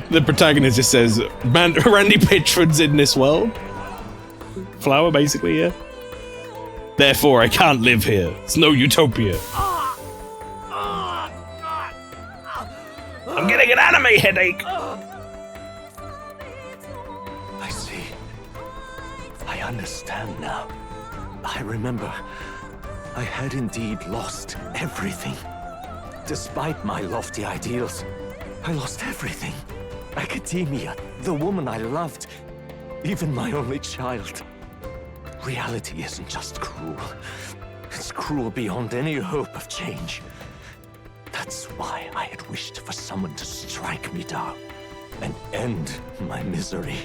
The protagonist just says, "Man, Randy Pitchford's in this world." Flower, basically, yeah. Therefore, I can't live here. It's no utopia. I'm getting an anime headache. I see. I understand now. I remember. I had indeed lost everything. Despite my lofty ideals, I lost everything. Academia, the woman I loved, even my only child. Reality isn't just cruel. It's cruel beyond any hope of change. That's why I had wished for someone to strike me down and end my misery.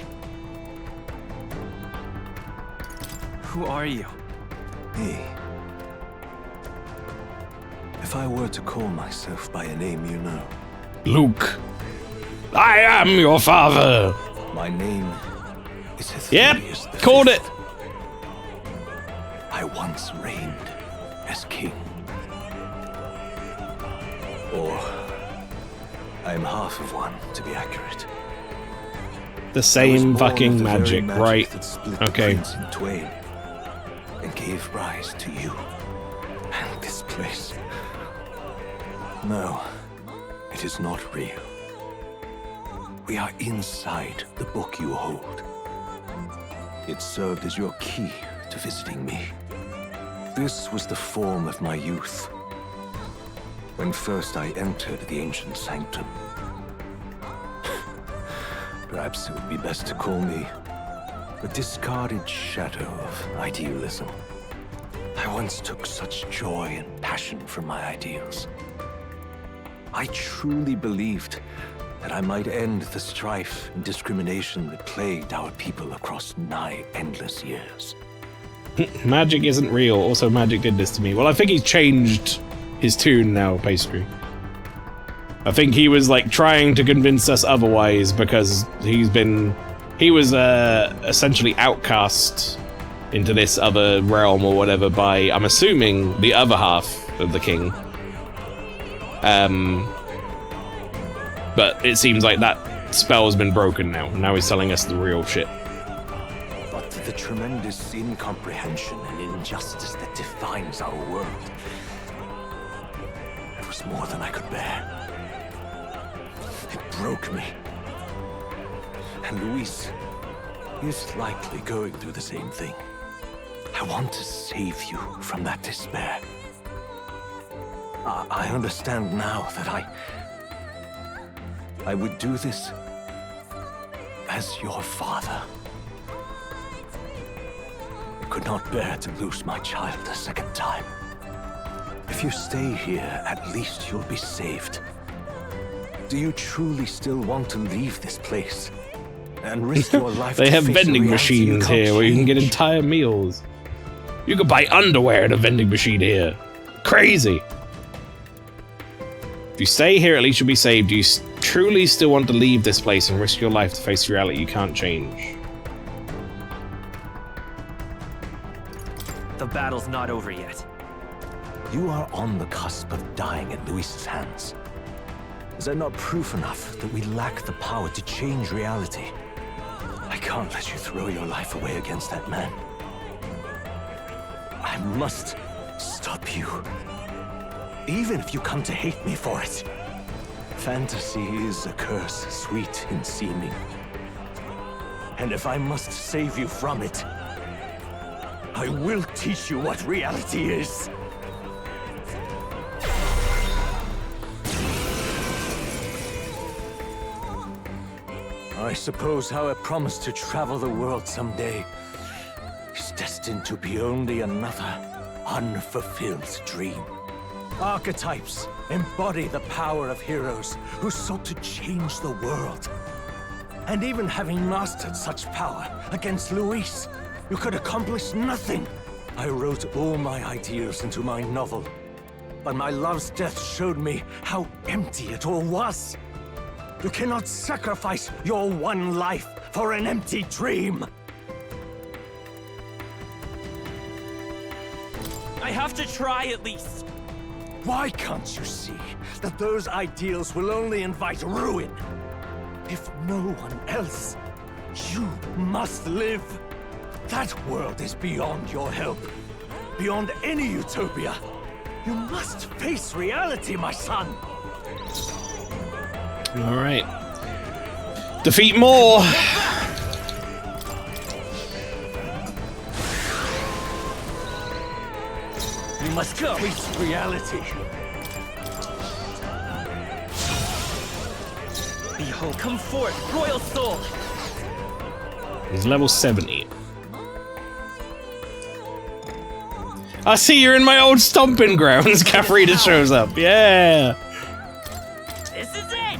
Who are you? Me. If I were to call myself by a name you know. Luke. I am your father. My name is Hithorius. Yep, called it. I once reigned as king. Or I'm half of one, to be accurate. The same fucking magic, right? That split Okay. the prince in twain and gave rise to you and this place. No, it is not real. We are inside the book you hold. It served as your key to visiting me. This was the form of my youth, when first I entered the ancient sanctum. Perhaps it would be best to call me a discarded shadow of idealism. I once took such joy and passion from my ideals. I truly believed that I might end the strife and discrimination that plagued our people across nigh endless years. Magic isn't real. Also, magic did this to me. Well, I think he's changed his tune now, Pastry. I think he was like trying to convince us otherwise because he was essentially outcast into this other realm or whatever by, I'm assuming, the other half of the king. But it seems like that spell's been broken now. Now he's telling us the real shit. But the tremendous incomprehension and injustice that defines our world, it was more than I could bear. It broke me. And Luis is likely going through the same thing. I want to save you from that despair. I understand now that I would do this as your father. I could not bear to lose my child a second time. If you stay here, at least you'll be saved. Do you truly still want to leave this place and risk your life? They to have face vending a reality machines you here where you can get change? entire meals. You can buy underwear at a vending machine here. Crazy. If you stay here, at least you'll be saved. Do you truly still want to leave this place and risk your life to face reality you can't change? The battle's not over yet. You are on the cusp of dying at Luis's hands. Is that not proof enough that we lack the power to change reality? I can't let you throw your life away against that man. I must stop you. Even if you come to hate me for it. Fantasy is a curse, sweet in seeming. And if I must save you from it, I will teach you what reality is. I suppose our promise to travel the world someday is destined to be only another unfulfilled dream. Archetypes embody the power of heroes who sought to change the world. And even having mastered such power against Luis, you could accomplish nothing. I wrote all my ideals into my novel, but my love's death showed me how empty it all was. You cannot sacrifice your one life for an empty dream. I have to try at least. Why can't you see that those ideals will only invite ruin? If no one else, you must live. That world is beyond your help. Beyond any utopia. You must face reality, my son. Alright. Defeat more! You must face reality. Behold, come forth, royal soul. He's level 70. I see you're in my old stomping grounds. Cafrita shows up. Yeah. This is it.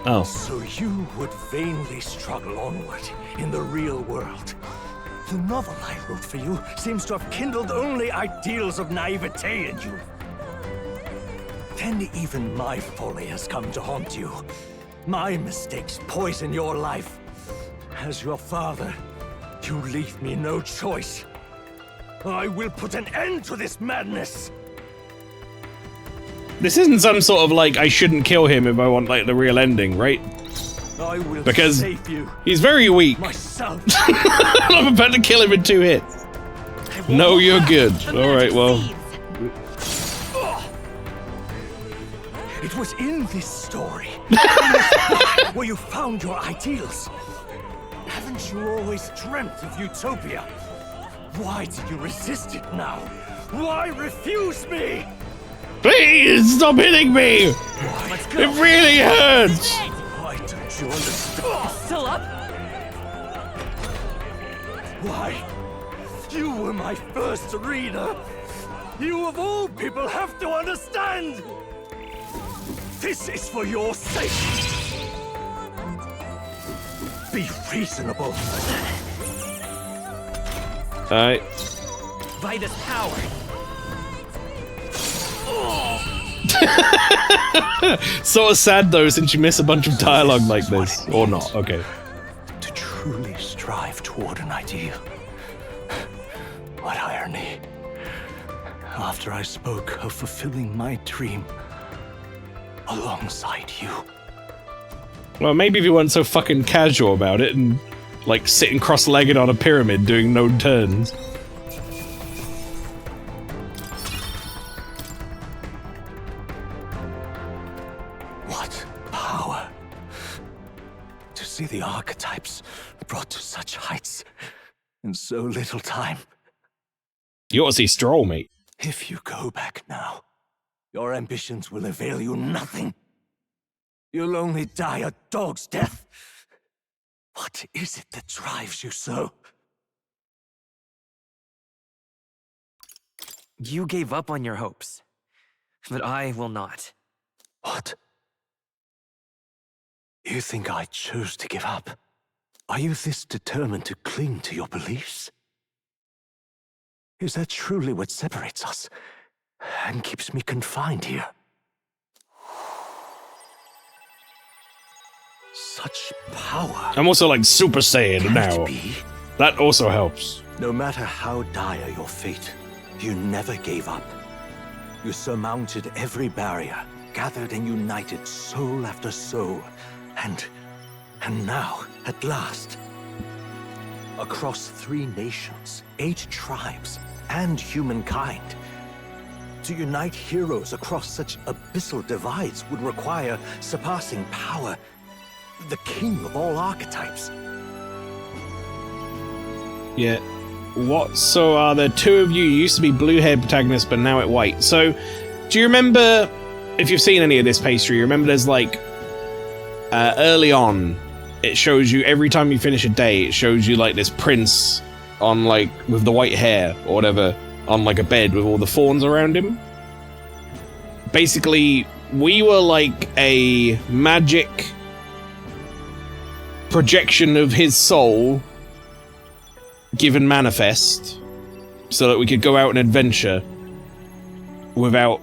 Oh. So you would vainly struggle onward in the real world. The novel I wrote for you seems to have kindled only ideals of naivete in you. Then even my folly has come to haunt you. My mistakes poison your life. As your father, you leave me no choice. I will put an end to this madness. This isn't some sort of like I shouldn't kill him if I want like the real ending, right? I will Because save you. He's very weak. Myself. I'm about to kill him in 2 hits. No, you're good. Alright, well. It was in this story, in this book, where you found your ideals. Haven't you always dreamt of utopia? Why do you resist it now? Why refuse me? Please stop hitting me! It really hurts! Why don't you understand? Still up? Why? You were my first reader. You of all people have to understand. This is for your sake. Be reasonable. Alright. By this power. Sort of sad though, since you miss a bunch of dialogue like this. Or not, okay. To truly strive toward an ideal. What irony. After I spoke of fulfilling my dream alongside you. Well, maybe if you weren't so fucking casual about it and, like, sitting cross-legged on a pyramid doing no turns. What power! To see the archetypes brought to such heights in so little time. You ought to see Stroll, mate. If you go back now, your ambitions will avail you nothing. You'll only die a dog's death. What is it that drives you so? You gave up on your hopes, but I will not. What? You think I chose to give up? Are you this determined to cling to your beliefs? Is that truly what separates us and keeps me confined here? Such power. I'm also like Super Saiyan now. That also helps. No matter how dire your fate, you never gave up. You surmounted every barrier, gathered and united soul after soul, and now, at last, across 3 nations, 8 tribes, and humankind, to unite heroes across such abyssal divides would require surpassing power, the king of all archetypes. Yeah. What? So are there 2 of you? You used to be blue-haired protagonists, but now at white. So, do you remember, if you've seen any of this pastry, you remember there's like, early on, it shows you, every time you finish a day, it shows you like this prince on like, with the white hair, or whatever, on like a bed with all the fawns around him. Basically, we were like a magic projection of his soul given manifest so that we could go out and adventure without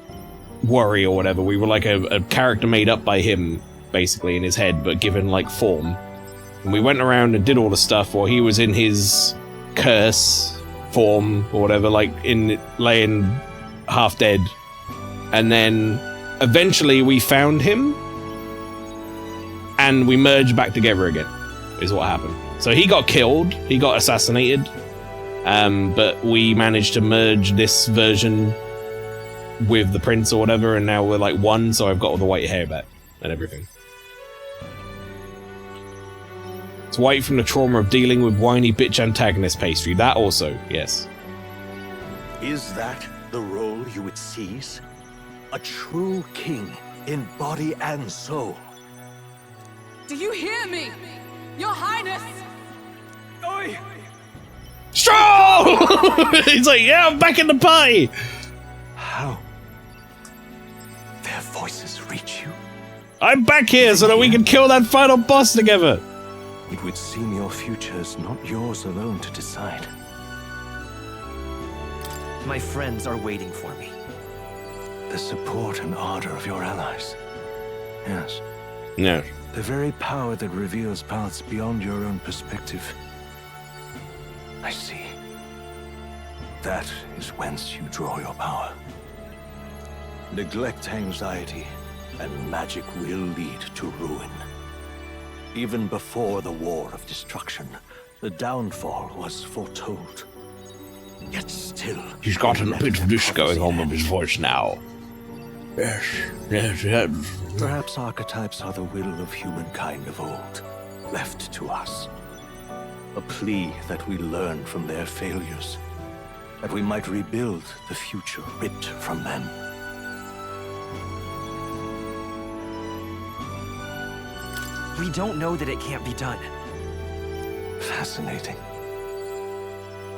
worry or whatever. We were like a character made up by him, basically, in his head, but given like form. And we went around and did all the stuff while he was in his curse form or whatever, like in laying half dead. And then eventually we found him and we merged back together again, is what happened. So he got killed, he got assassinated, but we managed to merge this version with the prince or whatever, and now we're like one, so I've got all the white hair back and everything. It's white from the trauma of dealing with whiny bitch antagonist pastry. That also, yes. Is that the role you would seize? A true king in body and soul. Do you hear me? Your Highness! Oi! Strong! He's like, yeah, I'm back in the party. How? Their voices reach you? I'm back here so that we can kill that final boss together. It would seem your future is not yours alone to decide. My friends are waiting for me. The support and ardor of your allies. Yes. No. The very power that reveals paths beyond your own perspective. I see. That is whence you draw your power. Neglect anxiety, and magic will lead to ruin. Even before the War of Destruction, the downfall was foretold. Yet still... He's got a bit of this going on with his voice now. Yes, yes, yes. Perhaps archetypes are the will of humankind of old, left to us. A plea that we learn from their failures, that we might rebuild the future ripped from them. We don't know that it can't be done. Fascinating.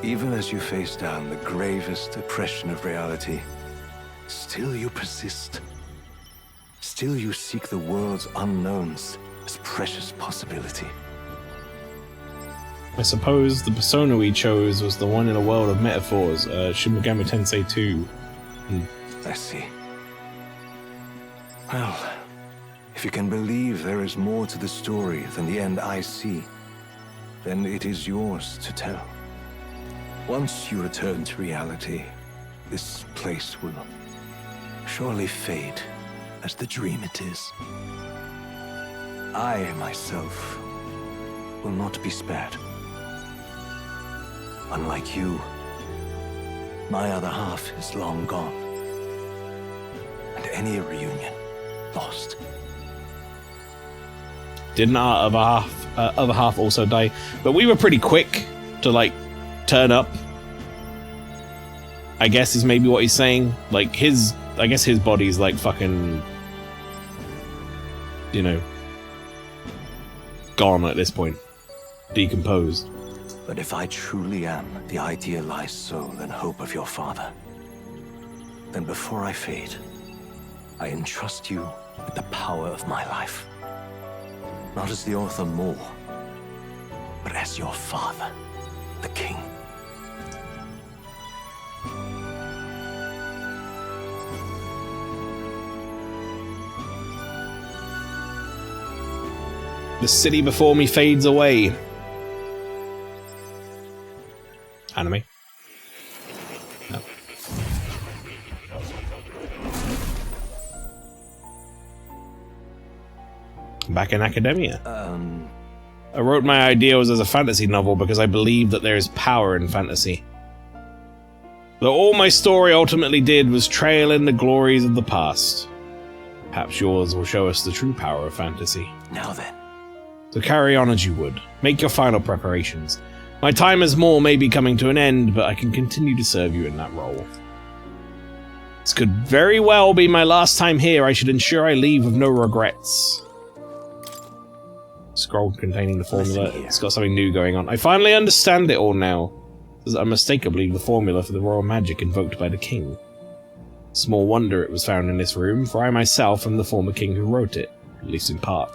Even as you face down the gravest oppression of reality, still you persist. Still you seek the world's unknowns as precious possibility. I suppose the persona we chose was the one in a world of metaphors, Shin Megami Tensei 2. I see. Well, if you can believe there is more to the story than the end I see, then it is yours to tell. Once you return to reality, this place will surely fade as the dream it is. I, myself, will not be spared. Unlike you, my other half is long gone. And any reunion, lost. Didn't our other half also die? But we were pretty quick to, like, turn up. I guess is maybe what he's saying. Like, I guess his body's like fucking, you know, gone at this point. Decomposed. But if I truly am the idealized soul and hope of your father, then before I fade, I entrust you with the power of my life. Not as the author Maul, but as your father, the king. The city before me fades away. Anime. No. Back in academia. I wrote my ideals as a fantasy novel because I believe that there is power in fantasy. Though all my story ultimately did was trail in the glories of the past. Perhaps yours will show us the true power of fantasy. Now then. So carry on as you would. Make your final preparations. My time as Maul may be coming to an end, but I can continue to serve you in that role. This could very well be my last time here. I should ensure I leave with no regrets. Scroll containing the formula. It's got something new going on. I finally understand it all now. This is unmistakably the formula for the royal magic invoked by the king. Small wonder it was found in this room, for I myself am the former king who wrote it, at least in part.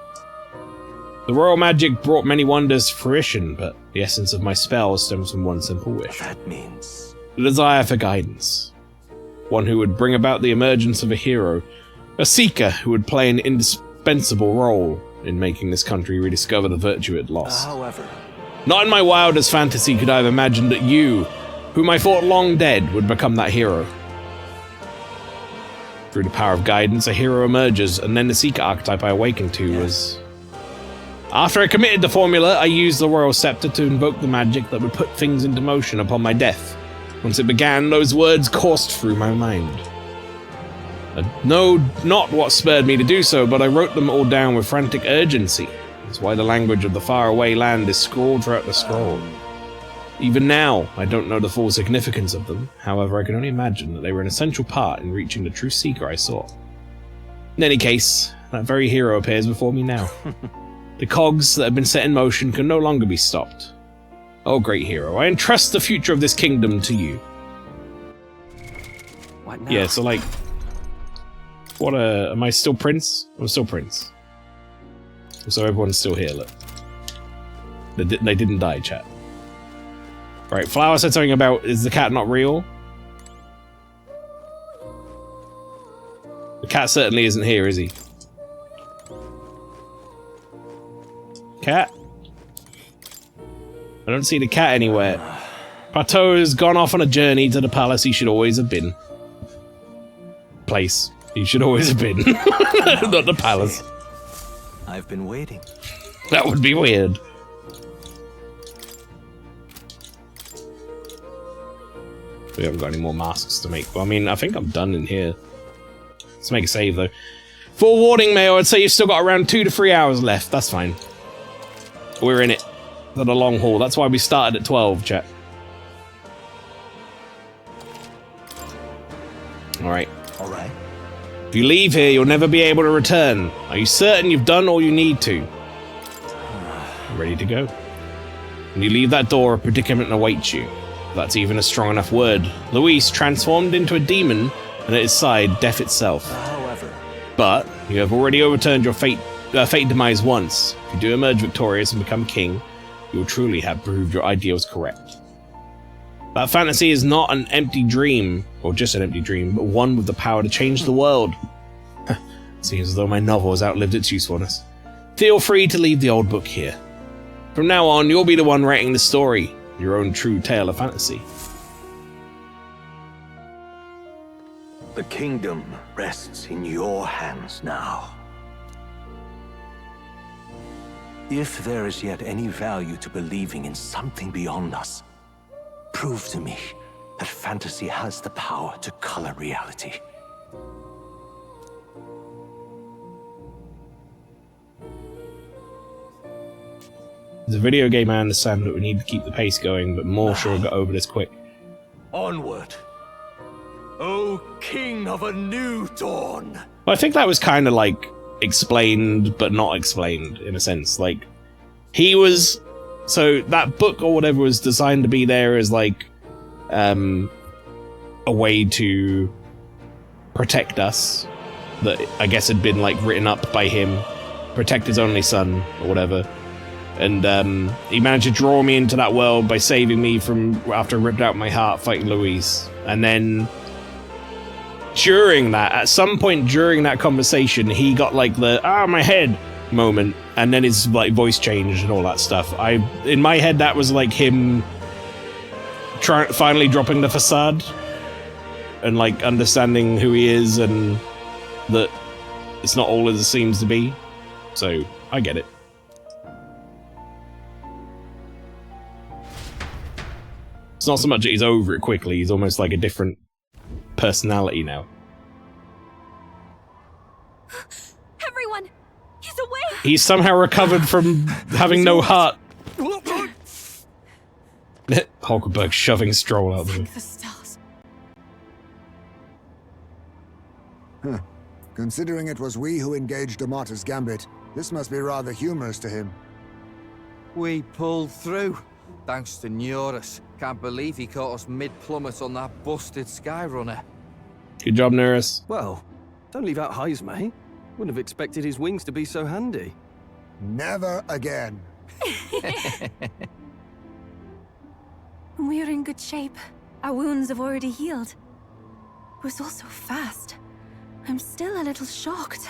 The royal magic brought many wonders to fruition, but the essence of my spell stems from one simple wish. That means... the desire for guidance. One who would bring about the emergence of a hero. A seeker who would play an indispensable role in making this country rediscover the virtue it lost. However... not in my wildest fantasy could I have imagined that you, whom I thought long dead, would become that hero. Through the power of guidance, a hero emerges, and then the Seeker archetype I awakened to was... After I committed the formula, I used the Royal Scepter to invoke the magic that would put things into motion upon my death. Once it began, those words coursed through my mind. I know not what spurred me to do so, but I wrote them all down with frantic urgency. That's why the language of the faraway land is scrawled throughout the scroll. Even now, I don't know the full significance of them. However, I can only imagine that they were an essential part in reaching the true Seeker I sought. In any case, that very hero appears before me now. The cogs that have been set in motion can no longer be stopped. Oh, great hero, I entrust the future of this kingdom to you. What now? Yeah, so like... What am I still Prince? I'm still Prince. So everyone's still here, look. They didn't die, chat. Right, Flower said something about, is the cat not real? The cat certainly isn't here, is he? Cat? I don't see the cat anywhere. Plateau has gone off on a journey to the palace he should always have been. Place. He should always have been. Not the palace. I've been waiting. That would be weird. We haven't got any more masks to make. Well, I mean, I think I'm done in here. Let's make a save, though. Forewarning, Mayo, I'd say you've still got around 2 to 3 hours left. That's fine. We're in it. For the long haul. That's why we started at 12, chat. Alright. Alright. If you leave here, you'll never be able to return. Are you certain you've done all you need to? Ready to go. When you leave that door, a predicament awaits you. That's even a strong enough word. Luis transformed into a demon, and at his side, death itself. However, but you have already overturned your fate demise once. If you do emerge victorious and become king, you will truly have proved your idea was correct. That fantasy is not an empty dream, or just an empty dream, but one with the power to change the world. Seems as though my novel has outlived its usefulness. Feel free to leave the old book here. From now on, you'll be the one writing the story. Your own true tale of fantasy. the kingdom rests in your hands now. If there is yet any value to believing in something beyond us, prove to me that fantasy has the power to color reality. As a video game, I understand that we need to keep the pace going, but more sure got over this quick. Onward, O King of a new dawn! Well, I think that was kind of like explained, but not explained in a sense. Like, he was, so that book or whatever was designed to be there as like a way to protect us. That I guess had been like written up by him, protect his only son or whatever. And he managed to draw me into that world by saving me from after I ripped out my heart fighting Luis. And then during that, at some point during that conversation, he got like the my head moment, and then his like voice changed and all that stuff. In my head, that was like him finally dropping the facade and like understanding who he is and that it's not all as it seems to be. So I get it. It's not so much that he's over it quickly, he's almost like a different personality now. Everyone! He's awake! He's somehow recovered from having no heart. Hulkenberg shoving Stroll out the way. Huh. Considering it was we who engaged Amata's gambit, this must be rather humorous to him. We pulled through, thanks to Neurus. Can't believe he caught us mid-plummet on that busted Skyrunner. Good job, Neurus. Well, don't leave out Heise, mate. Wouldn't have expected his wings to be so handy. Never again. We're in good shape. Our wounds have already healed. It was all so fast. I'm still a little shocked.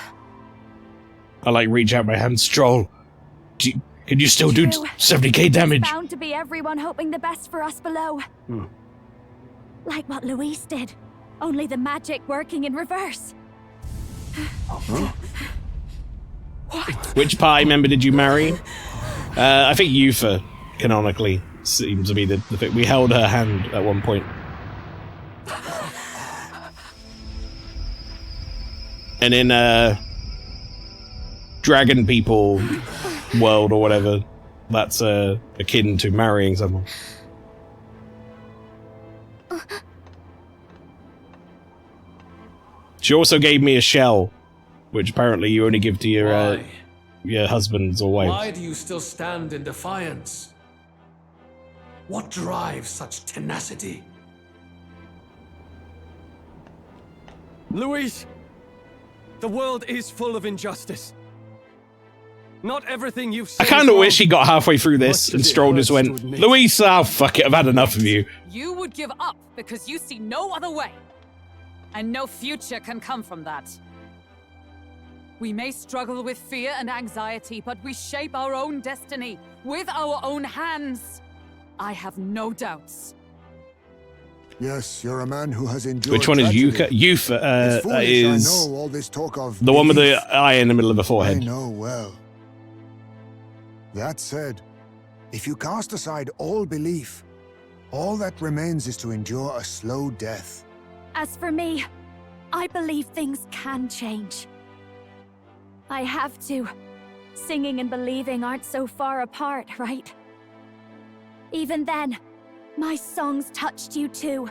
I like reach out my hand, Stroll. Can you still do 70k damage? It's bound to be everyone hoping the best for us below. Hmm. Like what Luis did. Only the magic working in reverse. Which party member did you marry? I think Yufa, canonically, seems to be the thing. We held her hand at one point. And in Dragon People world or whatever, that's akin to marrying someone. She also gave me a shell, which apparently you only give to your husbands or wives. Why do you still stand in defiance? What drives such tenacity? Luis, the world is full of injustice. Not everything you've I said. kind of wish he got halfway through this and Stroll just went, Luis, oh fuck it, I've had enough of you. You would give up because you see no other way. And no future can come from that. We may struggle with fear and anxiety, but we shape our own destiny with our own hands. I have no doubts. Yes, you're a man who has endured. Which one is tragedy. Yufa? It's foolish, Is I know all this talk of the one with belief. the eye in the middle of the forehead. I know well. That said, if you cast aside all belief, all that remains is to endure a slow death. As for me, I believe things can change. I have to. Singing and believing aren't so far apart, right? Even then, my songs touched you too.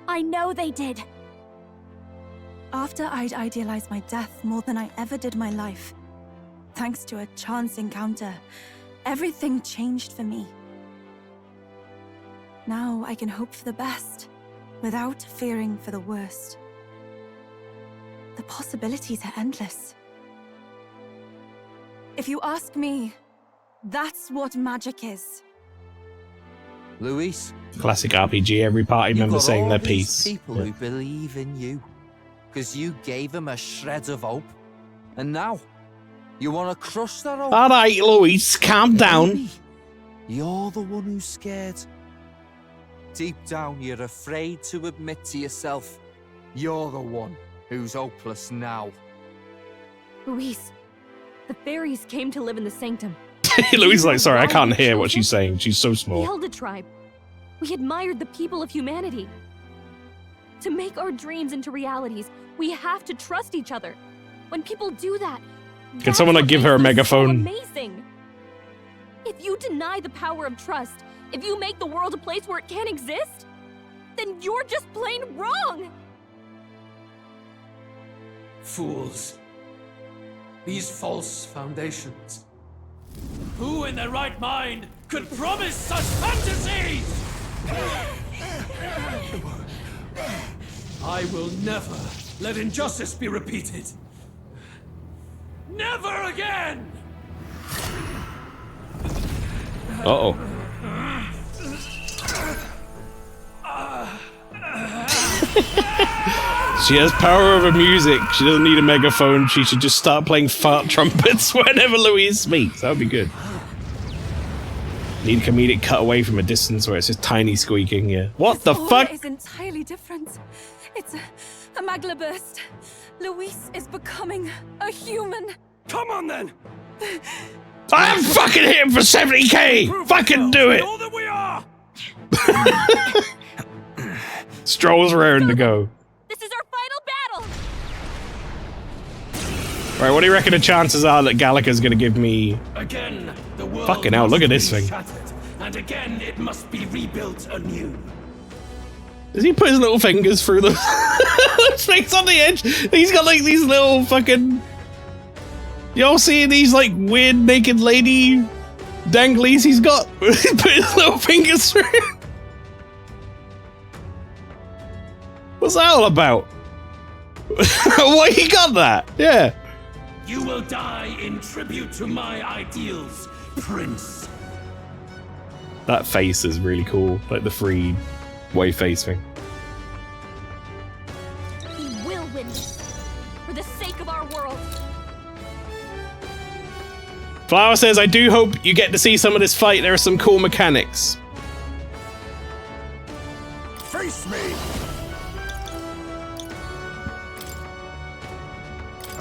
I know they did. After I'd idealized my death more than I ever did my life, thanks to a chance encounter, everything changed for me. Now I can hope for the best, without fearing for the worst. The possibilities are endless. If you ask me, that's what magic is. Luis, Classic RPG, every party member saying their piece. People who believe in you, because you gave them a shred of hope, and now you want to crush that hope. Alright, Luis, calm down. Maybe you're the one who's scared. Deep down, you're afraid to admit to yourself you're the one who's hopeless now. Luis, the fairies came to live in the sanctum. Luis is like, sorry, I can't hear what she's saying. She's so We small. held a tribe. We admired the people of humanity. To make our dreams into realities, we have to trust each other. When people do that, Can someone like give her a megaphone? amazing. If you deny the power of trust, if you make the world a place where it can't exist, then you're just plain wrong. Fools. These false foundations. Who in their right mind could promise such fantasies? I will never let injustice be repeated. Never again! Uh-oh. She has power over music. She doesn't need a megaphone. She should just start playing fart trumpets whenever Louise speaks. That would be good. Need a comedic cut away from a distance where it's just tiny squeaking, yeah. What the fuck? Is entirely different. It's a magla burst. Luis is becoming a human. Come on then! I'm fucking him for 70k! Fucking do it! All that we are! Stroll's raring to go. This is our final battle! Right, what do you reckon the chances are that Gallica's gonna give me... Again, the world Fucking hell, look at this must be thing. shattered, and again it must be rebuilt anew. Does he put his little fingers through the snakes on the edge? He's got like these little fucking... Y'all seeing these like weird naked lady danglies he's got? He put his little fingers through. What's that all about? Why he got that? Yeah. You will die in tribute to my ideals, Prince. That face is really cool. Like the free wave face thing. We will win this, for the sake of our world. Flower says, I do hope you get to see some of this fight. There are some cool mechanics. Face me!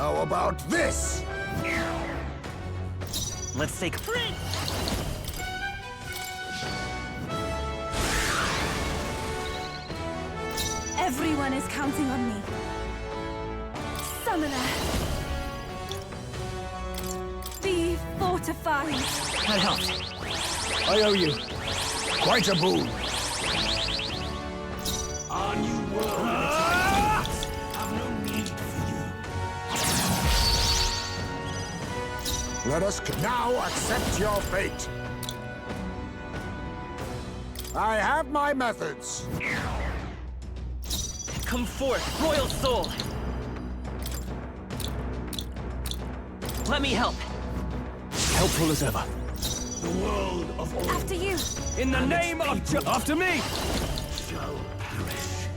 How about this? Let's take Everyone is counting on me. Summoner. Be fortified. That helps. I owe you. Quite a boon. Our new world have no need for you. Let us now accept your fate. I have my methods. Come forth, royal soul. Let me help. Helpful as ever. The world of all After you. In the name of after me! shall perish.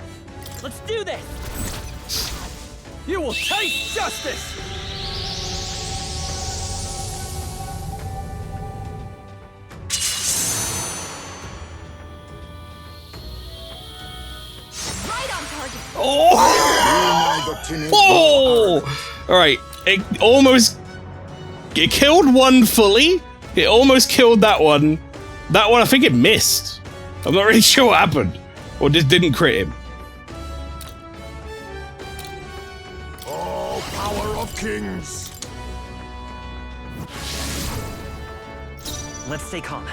Let's do this! You will taste justice! Right on target. Oh! All right, it killed one fully. It almost killed that one. That one, I think it missed. I'm not really sure what happened, or just didn't crit him. Oh, power of kings. Let's stay calm.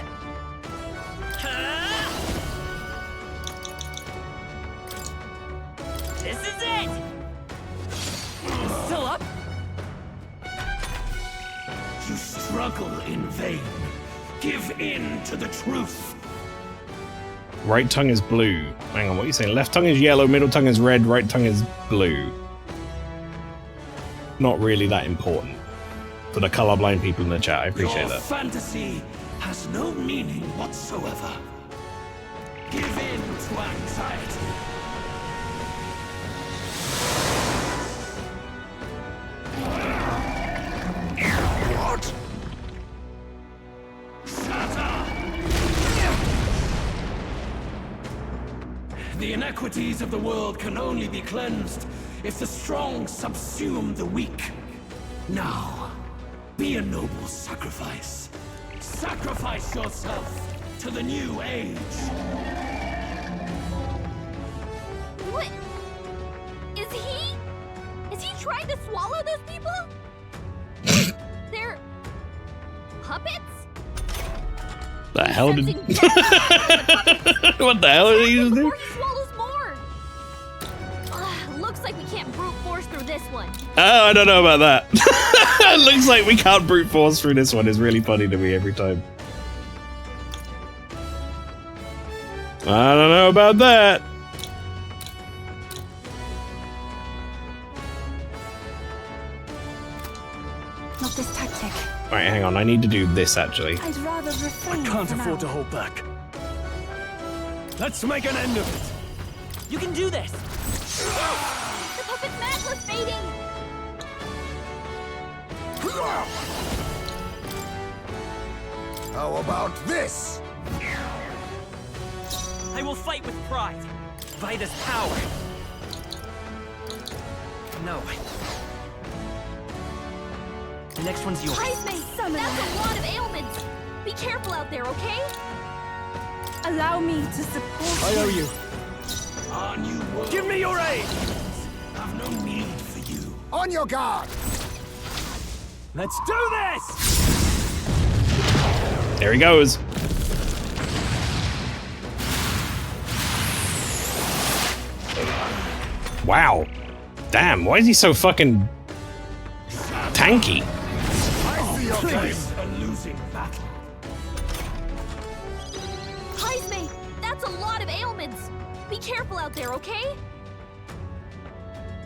This is it! Still up? You struggle in vain. Give in to the truth. Right tongue is blue. Hang on, what are you saying? Left tongue is yellow, middle tongue is red, right tongue is blue. Not really that important. For the colorblind people in the chat, I appreciate Your that. fantasy has no meaning whatsoever. Give in to anxiety. What? The inequities of the world can only be cleansed if the strong subsume the weak. Now, be a noble sacrifice. Sacrifice yourself to the new age. What? Is he trying to swallow those people? They're puppets? The hell did? What the hell did he just do? Before he swallows more. Looks like we can't brute force through this one. Oh, I don't know about that. It looks like we can't brute force through this one. It's really funny to me every time. I don't know about that. Not this tactic. Alright, hang on. I need to do this actually. I'd rather refrain. I can't for afford to now. hold back. Let's make an end of it. You can do this! The puppet's madness fading. How about this? I will fight with pride. By this power. No. The next one's yours. Price mate, that's a lot of ailments. Be careful out there, okay? Allow me to support I owe you. Our new world Give me your aid! have no need for you. On your guard! Let's do this! There he goes. Wow. Damn, why is he so fucking tanky? I see your face. A losing battle. Price mate, that's a lot of ailments. Be careful out there, okay?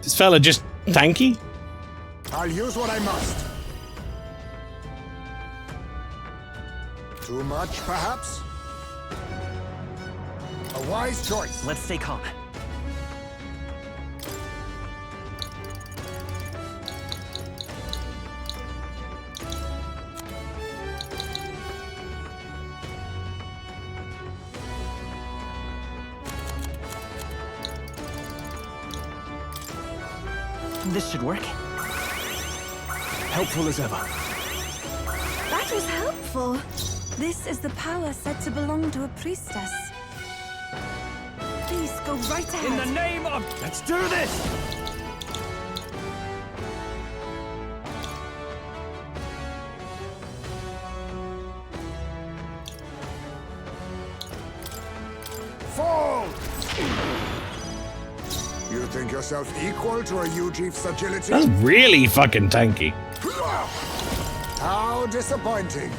This fella just tanky? I'll use what I must. Too much, perhaps? A wise choice. Let's stay calm. This should work. Helpful as ever. That was helpful. This is the power said to belong to a priestess. Please go right ahead. In the name of... Let's do this! Fall! You think yourself equal to a Ujief's agility? That's really fucking tanky. How disappointing.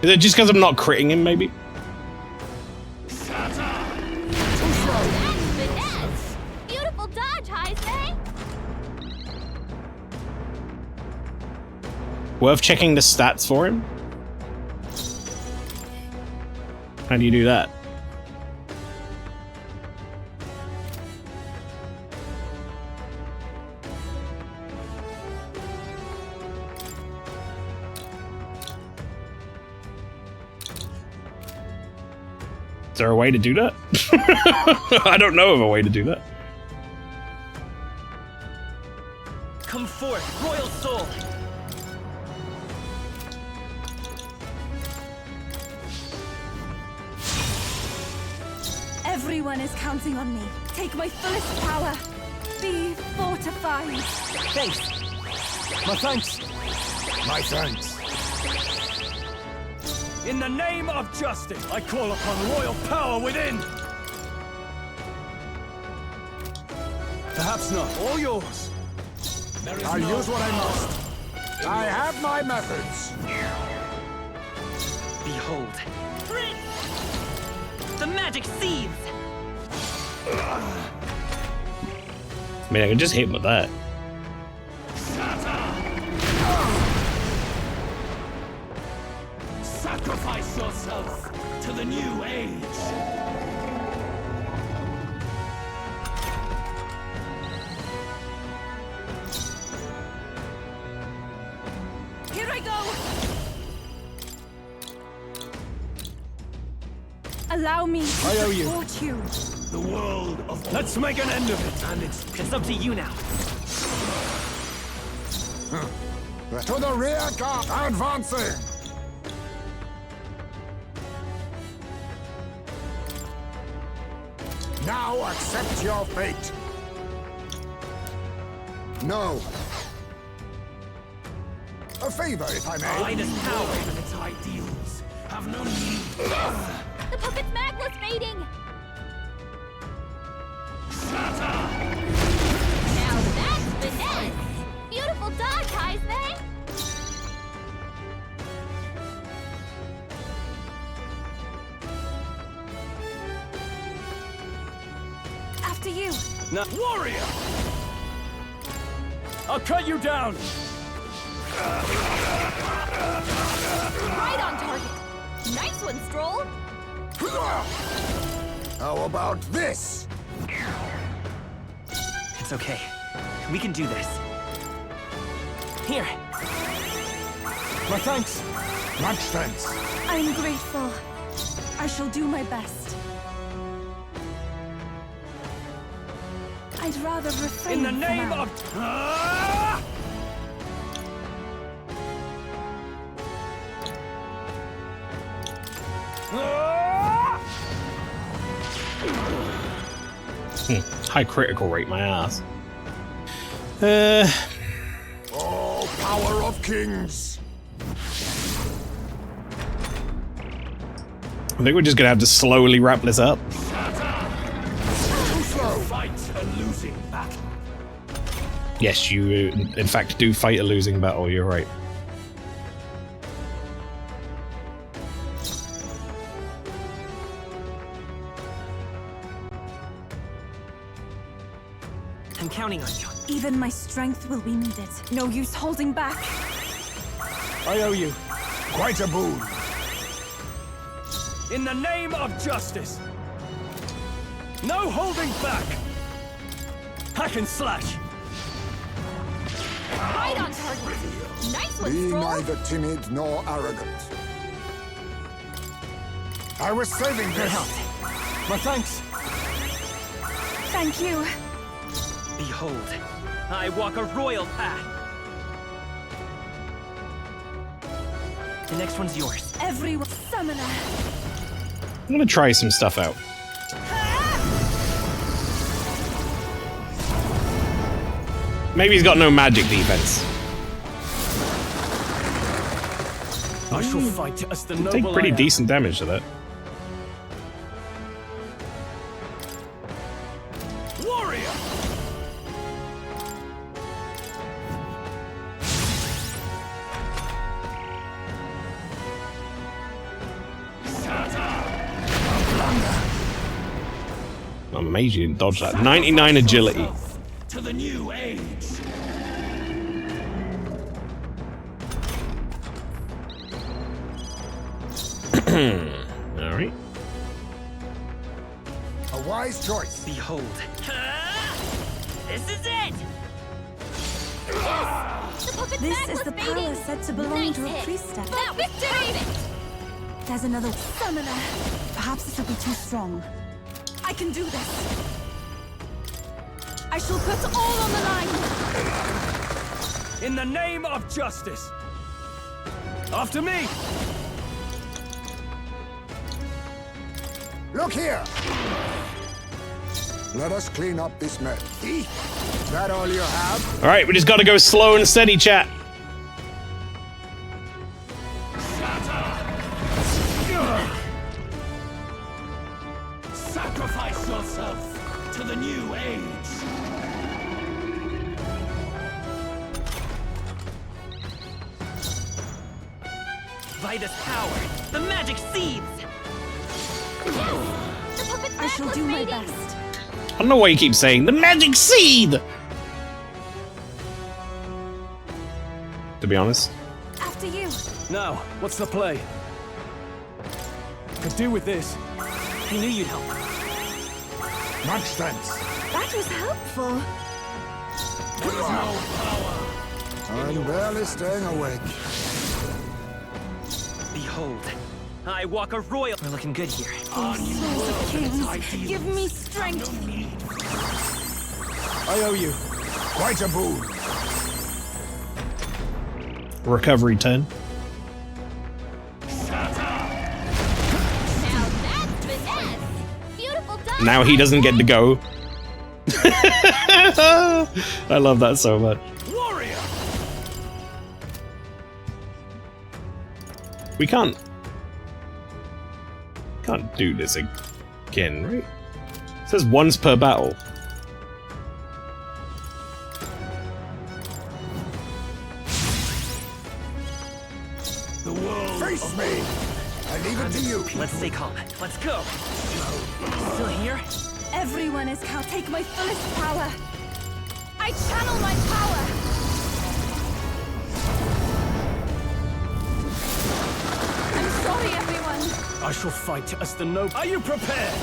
Is it just because I'm not critting him, maybe? Beautiful dodge, Heisei! Worth checking the stats for him? How do you do that? Is there a way to do that? I don't know of a way to do that. Come forth, royal soul! Everyone is counting on me. Take my fullest power. Be fortified. Thanks. My thanks. My thanks. In the name of justice, I call upon royal power within! Perhaps not. All yours. I'll use what I must. I have my methods. Behold. The magic seeds! I mean, I can just hit him with that. Sacrifice yourself to the new age! Here I go! Allow me to I owe you. support you. The world of... Let's make an end of it! And it's up to you now. To the rear guard, advancing! Now accept your fate. No. A favor, if I may. Light is power and its ideals have no need. The puppet's magla's fading! Now that's finesse! Beautiful dodge, Heisei! After you. Now, warrior! I'll cut you down! Right on target! Nice one, Stroll! How about this? It's okay. We can do this. Here. My thanks. Much thanks. I'm grateful. I shall do my best. I'd rather refrain In the for name now. of... High critical rate, my ass. Oh, power of kings! I think we're just gonna have to slowly wrap this up. Too slow. Fight a losing battle. Yes, you in fact do fight a losing battle, you're right. I'm counting on you. Even my strength will be needed. No use holding back. I owe you. Quite a boon. In the name of justice. No holding back. Hack and slash. Right on target! Nice one, Be Stroll! neither timid nor arrogant. I was saving this. My thanks. Thank you. Behold, I walk a royal path. The next one's yours. Everyone, summoner. I'm gonna try some stuff out. Maybe he's got no magic defense. I shall fight as the noble. Take pretty decent damage to that. Warrior! I'm amazed you didn't dodge that. 99 agility. To the new age. Alright. A wise choice. Behold. This is it! Yes! The puppet's This back is was the fading. power said to belong Nice to a hit. priestess. That was perfect! There's another summoner. Perhaps this will be too strong. I can do this. I shall put all on the line. In the name of justice. After me. Look here! Let us clean up this mess. Is that all you have? Alright, we just gotta go slow and steady, chat. Sacrifice yourself to the new age. Vitus power. The magic seeds. The puppet's I back shall was do my fading. best. I don't know why you keep saying the magic seed! To be honest. After you. Now, what's the play? Could do with this. I knew you'd help. Much thanks. That was helpful. There is no power. I'm barely staying awake. Behold, I walk a royal. We're looking good here. On you Souls of kings, ideals. give me strength. I owe you. Quite a boon. Recovery 10. Now that's finesse! Beautiful dog! Now he doesn't get to go. I love that so much. Warrior! We can't do this again, right? It says once per battle. The world Face me! I leave it to you. Let's stay calm. Let's go. Still here? Everyone is cow. Take my fullest power. I channel my power. I'm sorry, everyone. I shall fight as the noble. Are you prepared?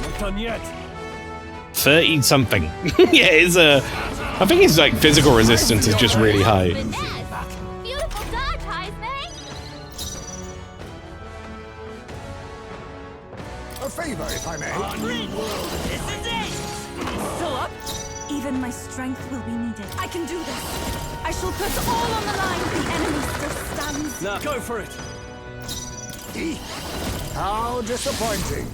Not done yet. 30 something. Yeah, it's I think his like physical resistance is just really high. Beautiful dog, Heisman! A favor, if I may. This is it. Still up? Even my strength will be needed. I can do this. I shall put all on the line. The enemy still stands. Now go for it. How disappointing.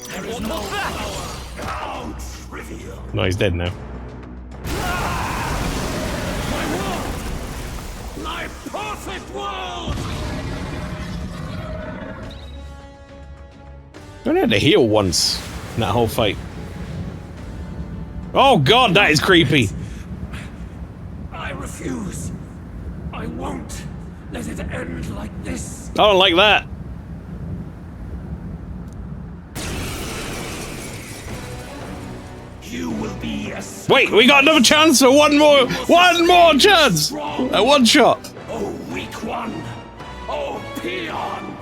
There is no power. How trivial. No, he's dead now. My world! My perfect world! I only had to heal once in that whole fight. Oh god, that is creepy. I refuse. I won't let it end like this. I don't like that. You will be a Wait, we got another chance for one more chance. One shot. Oh, weak one. Oh, peon.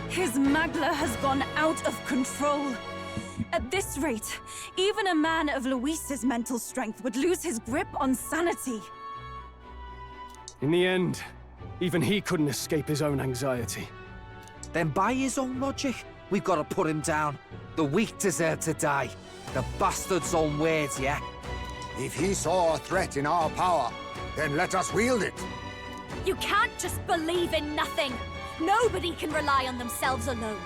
His Magla has gone out of control. At this rate, even a man of Luis's mental strength would lose his grip on sanity. In the end, Even he couldn't escape his own anxiety. Then by his own logic, we've got to put him down. The weak deserve to die. The bastard's own words, yeah? If he saw a threat in our power, then let us wield it. You can't just believe in nothing. Nobody can rely on themselves alone.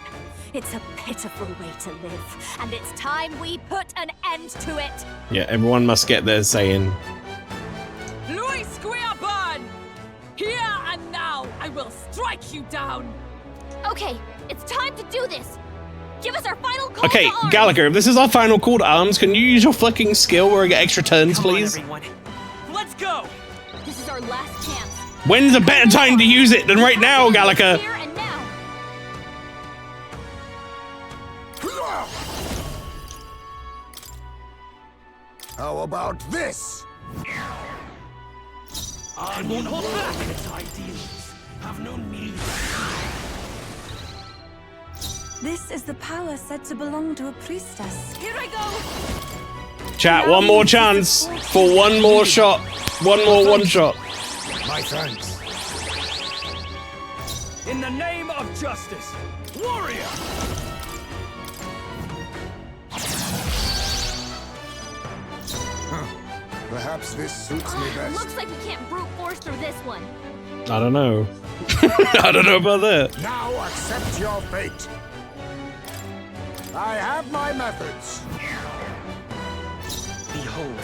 It's a pitiful way to live, and it's time we put an end to it. Yeah, everyone must get their saying. Louis Squeerburn! Here and now, I will strike you down! Okay, it's time to do this. Give us our final call Okay, to arms. Gallagher, if this is our final call to arms, can you use your flicking skill where I get extra turns, please? Let's go! This is our last chance. When's a better time to use it than right now, Gallagher? Here and now. How about this? I won't hold back. Its ideals have no need. This is the power said to belong to a priestess. Here I go. Chat, one more chance for one more shot. One more one shot. My thanks. In the name of justice, warrior! Perhaps this suits me best. Looks like we can't brute force through this one. I don't know. I don't know about that. Now accept your fate. I have my methods. Behold.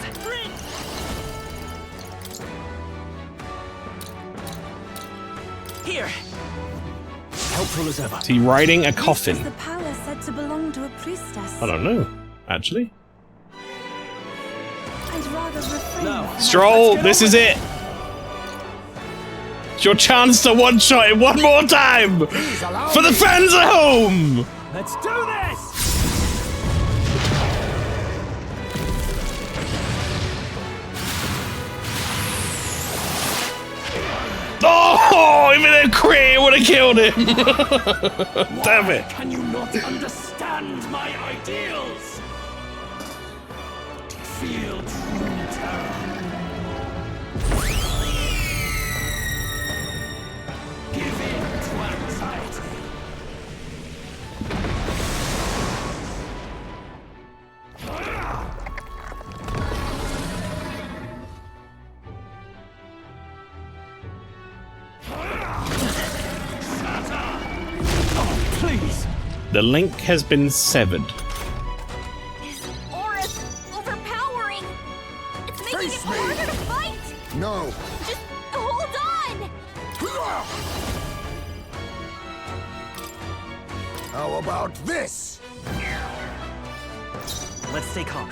Here. Helpful as ever. Is he riding a This coffin? is the power said to belong to a priestess. I don't know, actually. I'd rather refrain from Stroll, this is it. It's your chance to one-shot it one more time for the fans at home. Let's do this! Oh, even a crit would have killed him. Damn it. Can you not understand my ideals? Feel true terror. Give in to anxiety. Oh, please. The link has been severed. This aura's overpowering. It's making it harder to fight. No. Just hold on. How about this? Let's stay calm.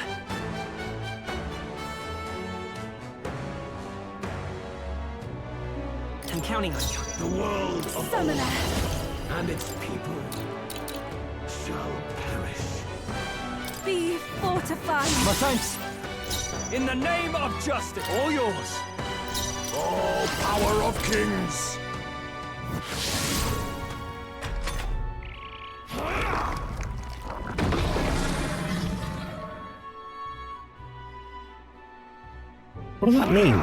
I'm counting on you. The world of Summoner. old and its people shall perish. Be fortified. My thanks. In the name of justice, all yours. Oh, power of kings. What does that mean?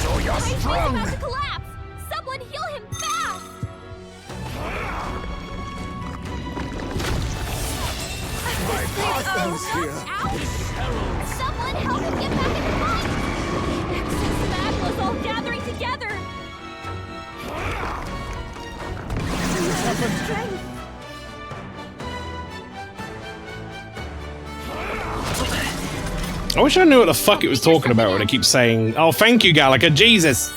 So you're He's strong. about to collapse. Someone heal him fast. My partner's here. Ouch! Someone help him get back in the fight. Nexus Magma's all gathering together. Strength. I wish I knew what the fuck it was talking about when it keeps saying, oh, thank you, Gallagher. Jesus.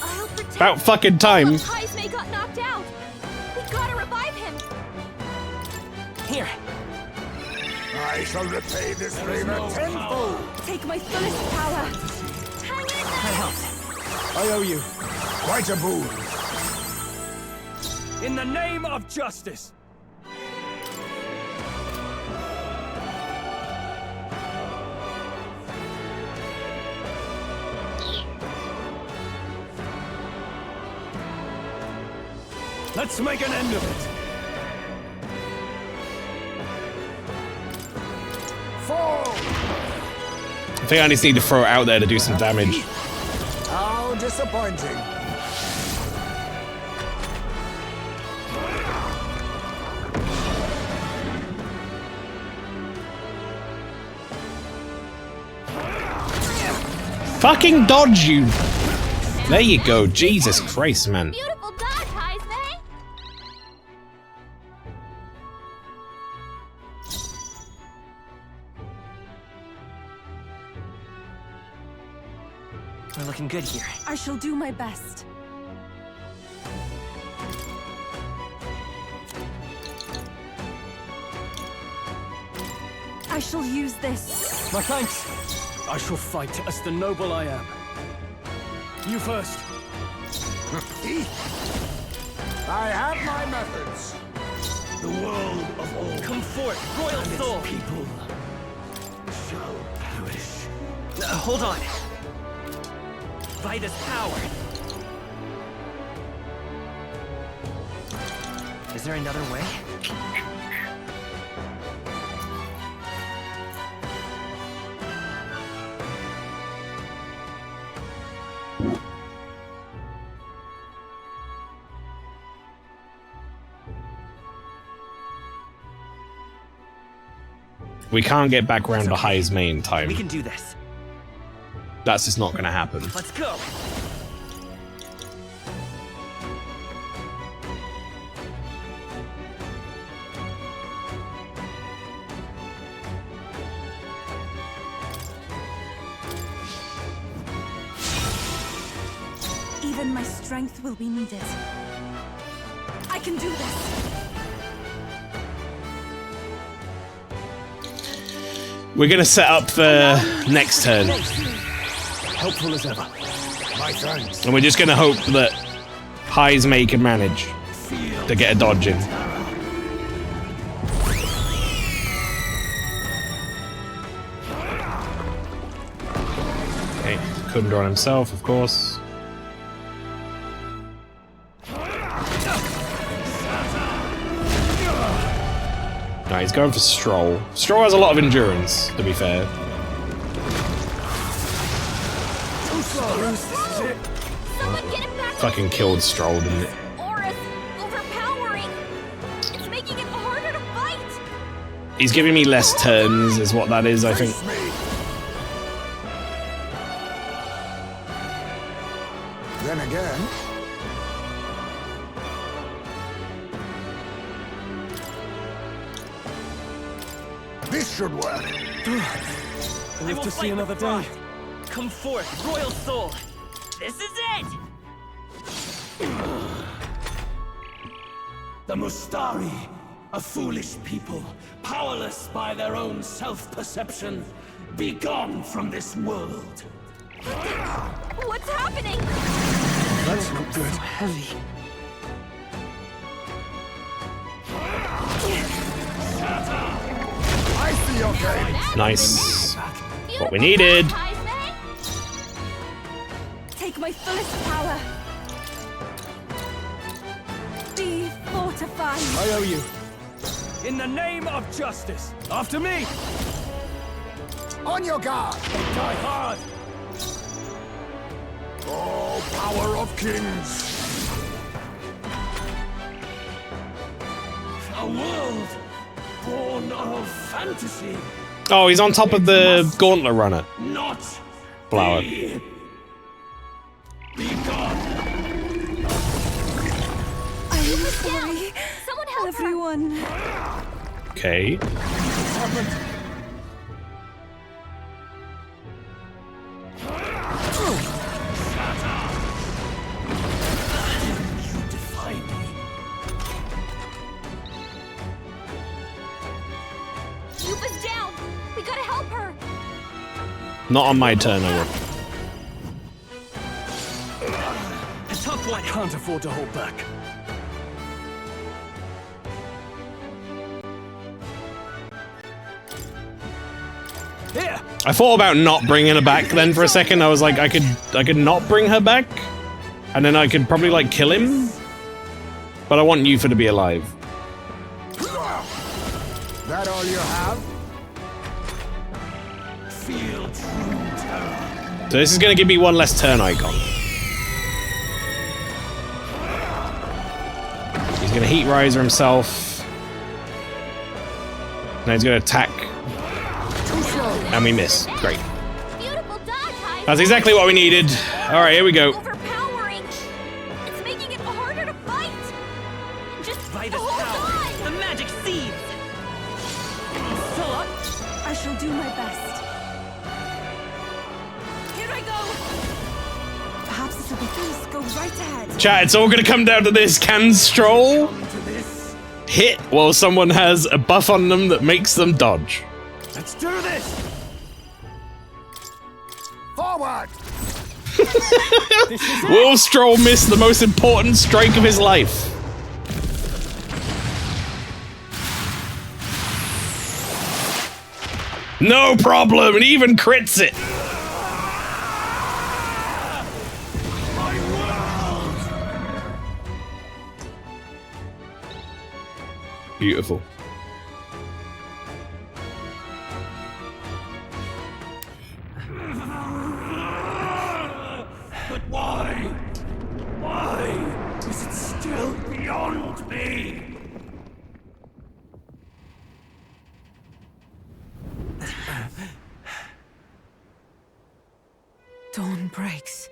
About fucking time. Heismay got knocked out. We gotta revive him. Here. I shall repay this favor tenfold. Take my fullest power. That helps. I owe you quite a boon. In the name of justice. Let's make an end of it. Fall. I think I just need to throw it out there to do some damage. How disappointing. Fucking dodge, you. There you go. Jesus Christ, man. Beautiful dodge, Heisme. We're looking good here. I shall do my best. I shall use this. My thanks. I shall fight as the noble I am. You first. I have my methods. The world of all. Come forth, royal and soul. its people shall perish. Hold on. By this power. Is there another way? We can't get back around to Heisme in time. We can do this. That's just not gonna happen. Let's go. Even my strength will be needed. I can do this. We're gonna set up for next turn. Helpful as ever. My thanks. And we're just gonna hope that Heisme can manage to get a dodge in. Okay, couldn't draw himself, of course. No, he's going for Stroll. Stroll has a lot of endurance, to be fair. Fucking killed Stroll, didn't it? Aura's overpowering. It's making it harder to fight. He's giving me less turns, is what that is, I think. Then again, this should work. Live to see another day. Come forth, royal soul. This is it. The Mustari, a foolish people, powerless by their own self-perception. Be gone from this world. What's happening? That's not good. So heavy. I see your game. Nice. What we needed. Take my fullest power. Defortify. I owe you. In the name of justice, after me! On your guard. Die hard! Oh, power of kings. A world born of fantasy. Oh, he's on top of the Gauntlet Runner. Not Flower. be gone. I'm sorry. Someone help everyone. Okay. What's happened? You defy me. Yuba's down. We gotta help her. Not on my turn, I will. A tough one. I can't afford to hold back. Here. I thought about not bringing her back then for a second. I was like, I could not bring her back, and then I could probably like kill him. But I want Yufa to be alive. That all you have? Feel true terror. So this is gonna give me one less turn icon. He's going to Heat Riser himself. Now he's going to attack. And we miss. Great. That's exactly what we needed. Alright, here we go. Overpowering. It's making it harder to fight. Just By this power, the magic seeds. Still up? I shall do my best. Here I go. Perhaps this will be easy. Go right ahead. Chat, it's all going to come down to this. Can Stroll hit while someone has a buff on them that makes them dodge? Let's do this! Forward! Will Stroll miss the most important strike of his life? No problem, and even crits it. Beautiful. But why? Why is it still beyond me? Dawn breaks.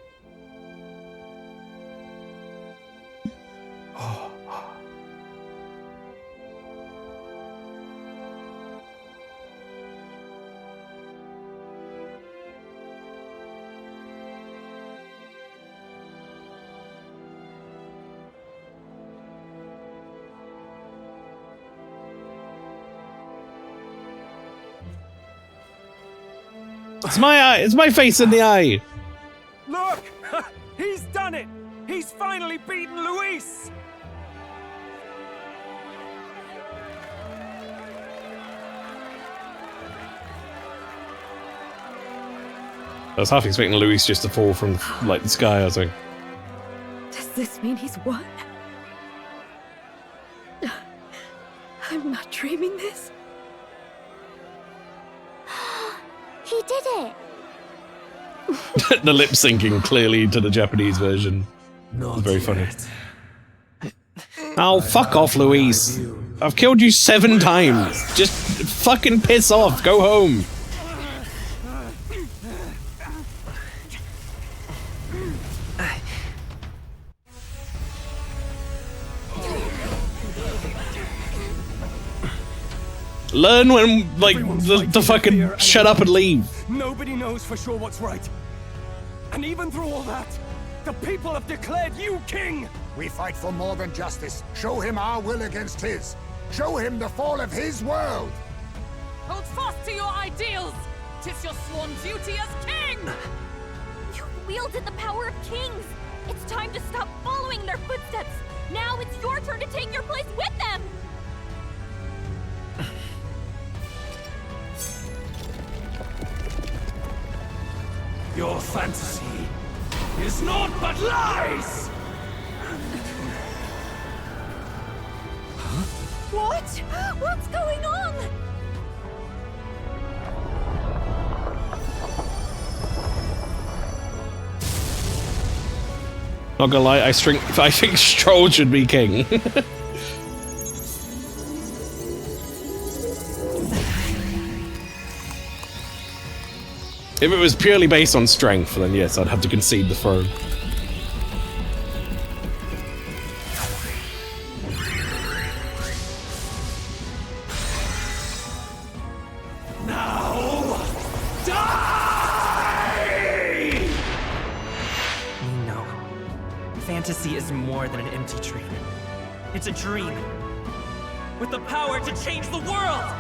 It's my eye. It's my face in the eye. Look! He's done it! He's finally beaten Luis! I was half expecting Luis just to fall from like the sky or something. Does this mean he's won? I'm not dreaming this. He did it! The lip syncing clearly to the Japanese version. It's very funny. Oh, fuck off, Luis. I've killed you 7 times. Just fucking piss off. Go home. Learn when, like, the fucking shut up and leave. Nobody knows for sure what's right. And even through all that, the people have declared you king! We fight for more than justice. Show him our will against his. Show him the fall of his world. Hold fast to your ideals! 'Tis your sworn duty as king! You wielded the power of kings. It's time to stop following their footsteps. Now it's your turn to take your place with them. Your fantasy is naught but lies! What? What's going on? Not gonna lie, I think Stroll should be king. If it was purely based on strength, then yes, I'd have to concede the throne. Now, die! We know. Fantasy is more than an empty dream. It's a dream with the power to change the world!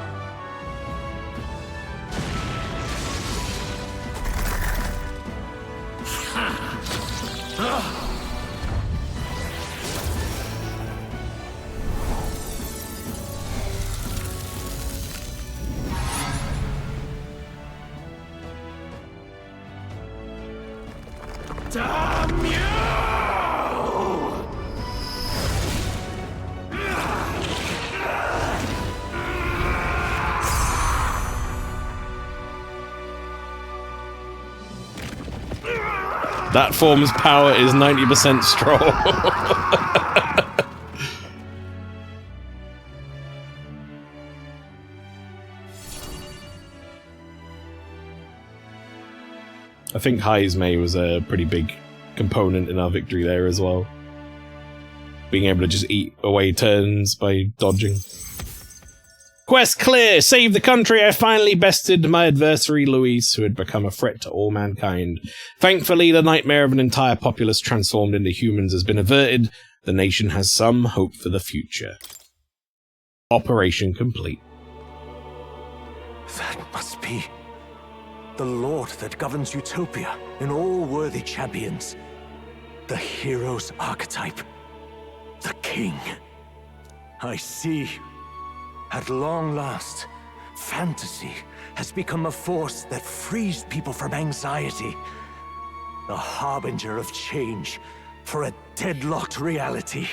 Damn you! That form's power is 90% Stroll. I think Heismay was a pretty big component in our victory there as well. Being able to just eat away turns by dodging. Quest clear! Save the country! I finally bested my adversary Luis, who had become a threat to all mankind. Thankfully, the nightmare of an entire populace transformed into humans has been averted. The nation has some hope for the future. Operation complete. That must be the Lord that governs Utopia in all worthy champions. The hero's archetype. The king. I see. At long last, fantasy has become a force that frees people from anxiety. A harbinger of change for a deadlocked reality.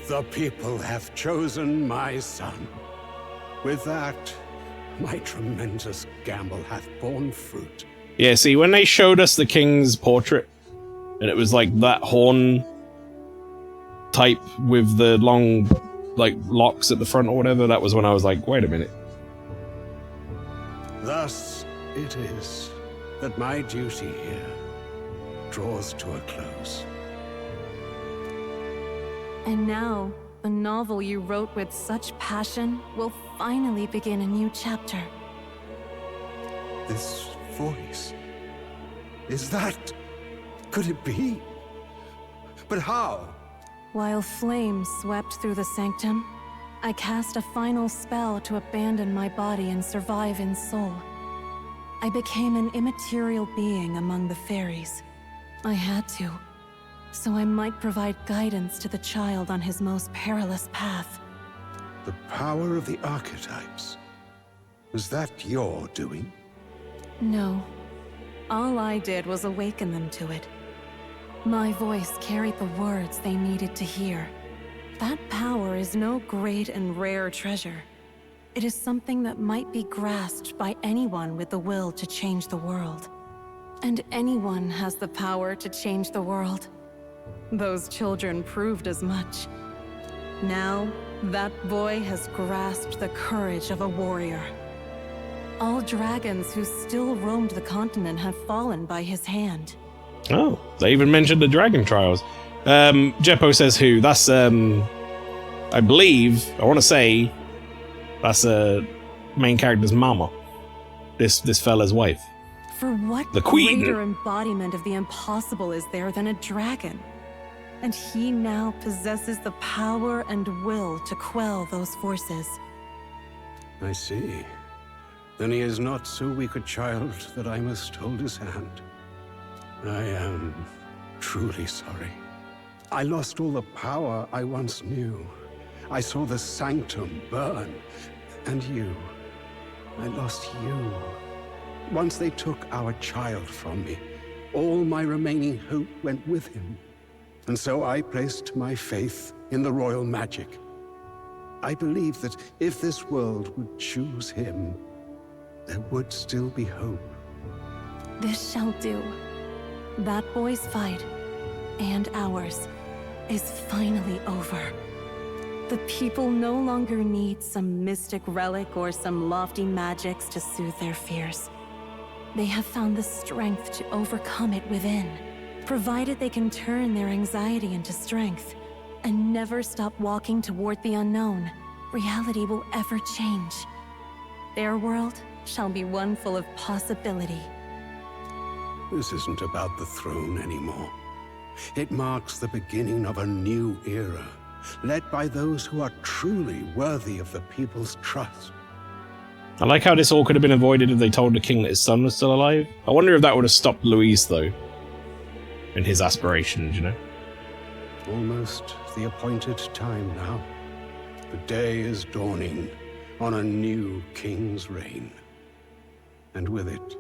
The people have chosen my son. With that, my tremendous gamble hath borne fruit. Yeah, see, when they showed us the king's portrait, and it was like that horn type with the long, like, locks at the front or whatever, that was when I was like, wait a minute. Thus it is that my duty here draws to a close. And now, the novel you wrote with such passion will finally begin a new chapter. This voice... is that... could it be? But how? While flames swept through the sanctum, I cast a final spell to abandon my body and survive in soul. I became an immaterial being among the fairies. I had to, so I might provide guidance to the child on his most perilous path. The power of the archetypes. Was that your doing? No. All I did was awaken them to it. My voice carried the words they needed to hear. That power is no great and rare treasure. It is something that might be grasped by anyone with the will to change the world. And anyone has the power to change the world. Those children proved as much. Now, that boy has grasped the courage of a warrior. All dragons who still roamed the continent have fallen by his hand. Oh, they even mentioned the dragon trials. Jeppo says who? That's, I believe, I want to say, that's main character's mama. This fella's wife. For what the queen. Greater embodiment of the impossible is there than a dragon? And he now possesses the power and will to quell those forces. I see. Then he is not so weak a child that I must hold his hand. I am truly sorry. I lost all the power I once knew. I saw the sanctum burn. And you. I lost you. Once they took our child from me, all my remaining hope went with him. And so I placed my faith in the royal magic. I believe that if this world would choose him, there would still be hope. This shall do. That boy's fight, and ours, is finally over. The people no longer need some mystic relic or some lofty magics to soothe their fears. They have found the strength to overcome it within. Provided they can turn their anxiety into strength and never stop walking toward the unknown, reality will ever change. Their world shall be one full of possibility. This isn't about the throne anymore. It marks the beginning of a new era, led by those who are truly worthy of the people's trust. I like how this all could have been avoided if they told the king that his son was still alive. I wonder if that would have stopped Luis, though. And his aspirations, you know? Almost the appointed time now. The day is dawning on a new king's reign. And with it,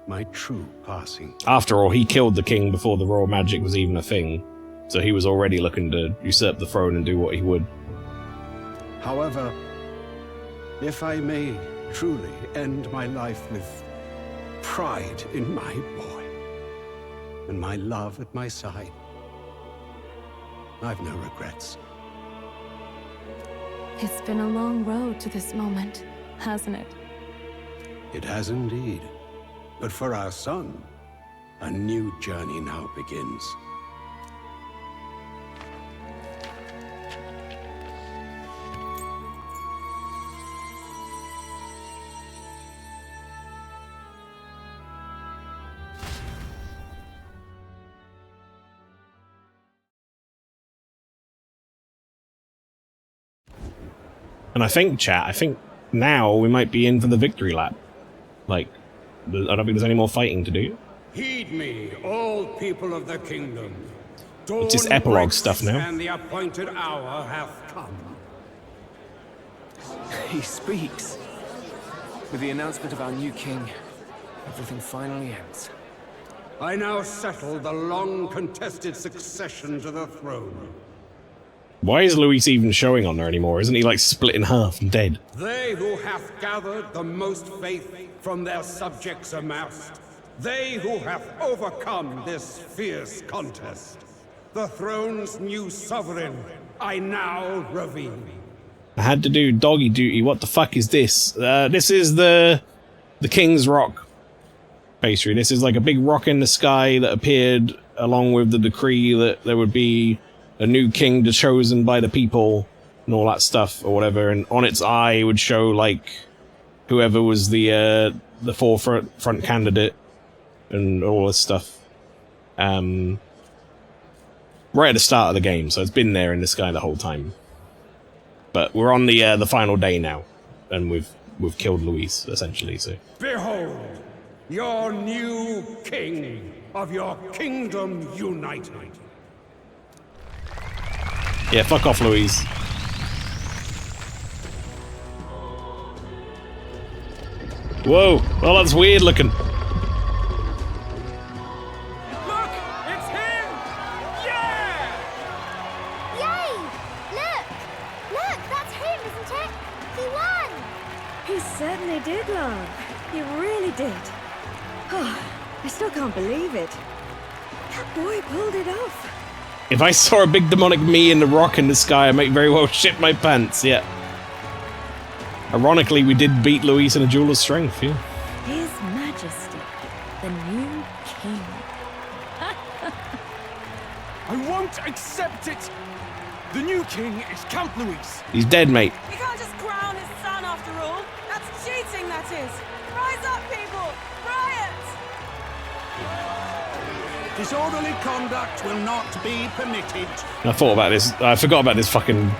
my true passing. After all, he killed the king before the royal magic was even a thing. So he was already looking to usurp the throne and do what he would. However, if I may truly end my life with pride in my boy, and my love at my side, I've no regrets. It's been a long road to this moment, hasn't it? It has indeed. But for our son, a new journey now begins. And I think now we might be in for the victory lap. Like, I don't think there's any more fighting to do. Heed me, all people of the kingdom. It's just epilogue stuff now. And the appointed hour hath come. He speaks. With the announcement of our new king, everything finally ends. I now settle the long-contested succession to the throne. Why is Luis even showing on there anymore? Isn't he like split in half and dead? They who hath gathered the most faith from their subjects amassed. They who hath overcome this fierce contest. The throne's new sovereign, I now reveal. I had to do doggy duty. What the fuck is this? This is the King's Rock pastry. This is like a big rock in the sky that appeared along with the decree that there would be a new king chosen by the people and all that stuff or whatever. And on its eye would show like whoever was the forefront candidate and all this stuff. Right at the start of the game, so it's been there in the sky the whole time. But we're on the final day now, and we've killed Luis essentially. So behold, your new king of your kingdom united. Yeah, fuck off, Luis. Whoa! Well, that's weird looking. Look! It's him! Yeah! Yay! Look! Look, that's him, isn't it? He won! He certainly did, love. He really did. Oh, I still can't believe it. That boy pulled it off. If I saw a big demonic me in the rock in the sky, I might very well shit my pants, yeah. Ironically, we did beat Luis in a duel of strength, yeah. His Majesty, the new king. I won't accept it! The new king is Count Luis. He's dead, mate. You can't just crown his son after all. That's cheating, that is. Rise up, people! Riot! Disorderly conduct will not be permitted. I thought about this. I forgot about this fucking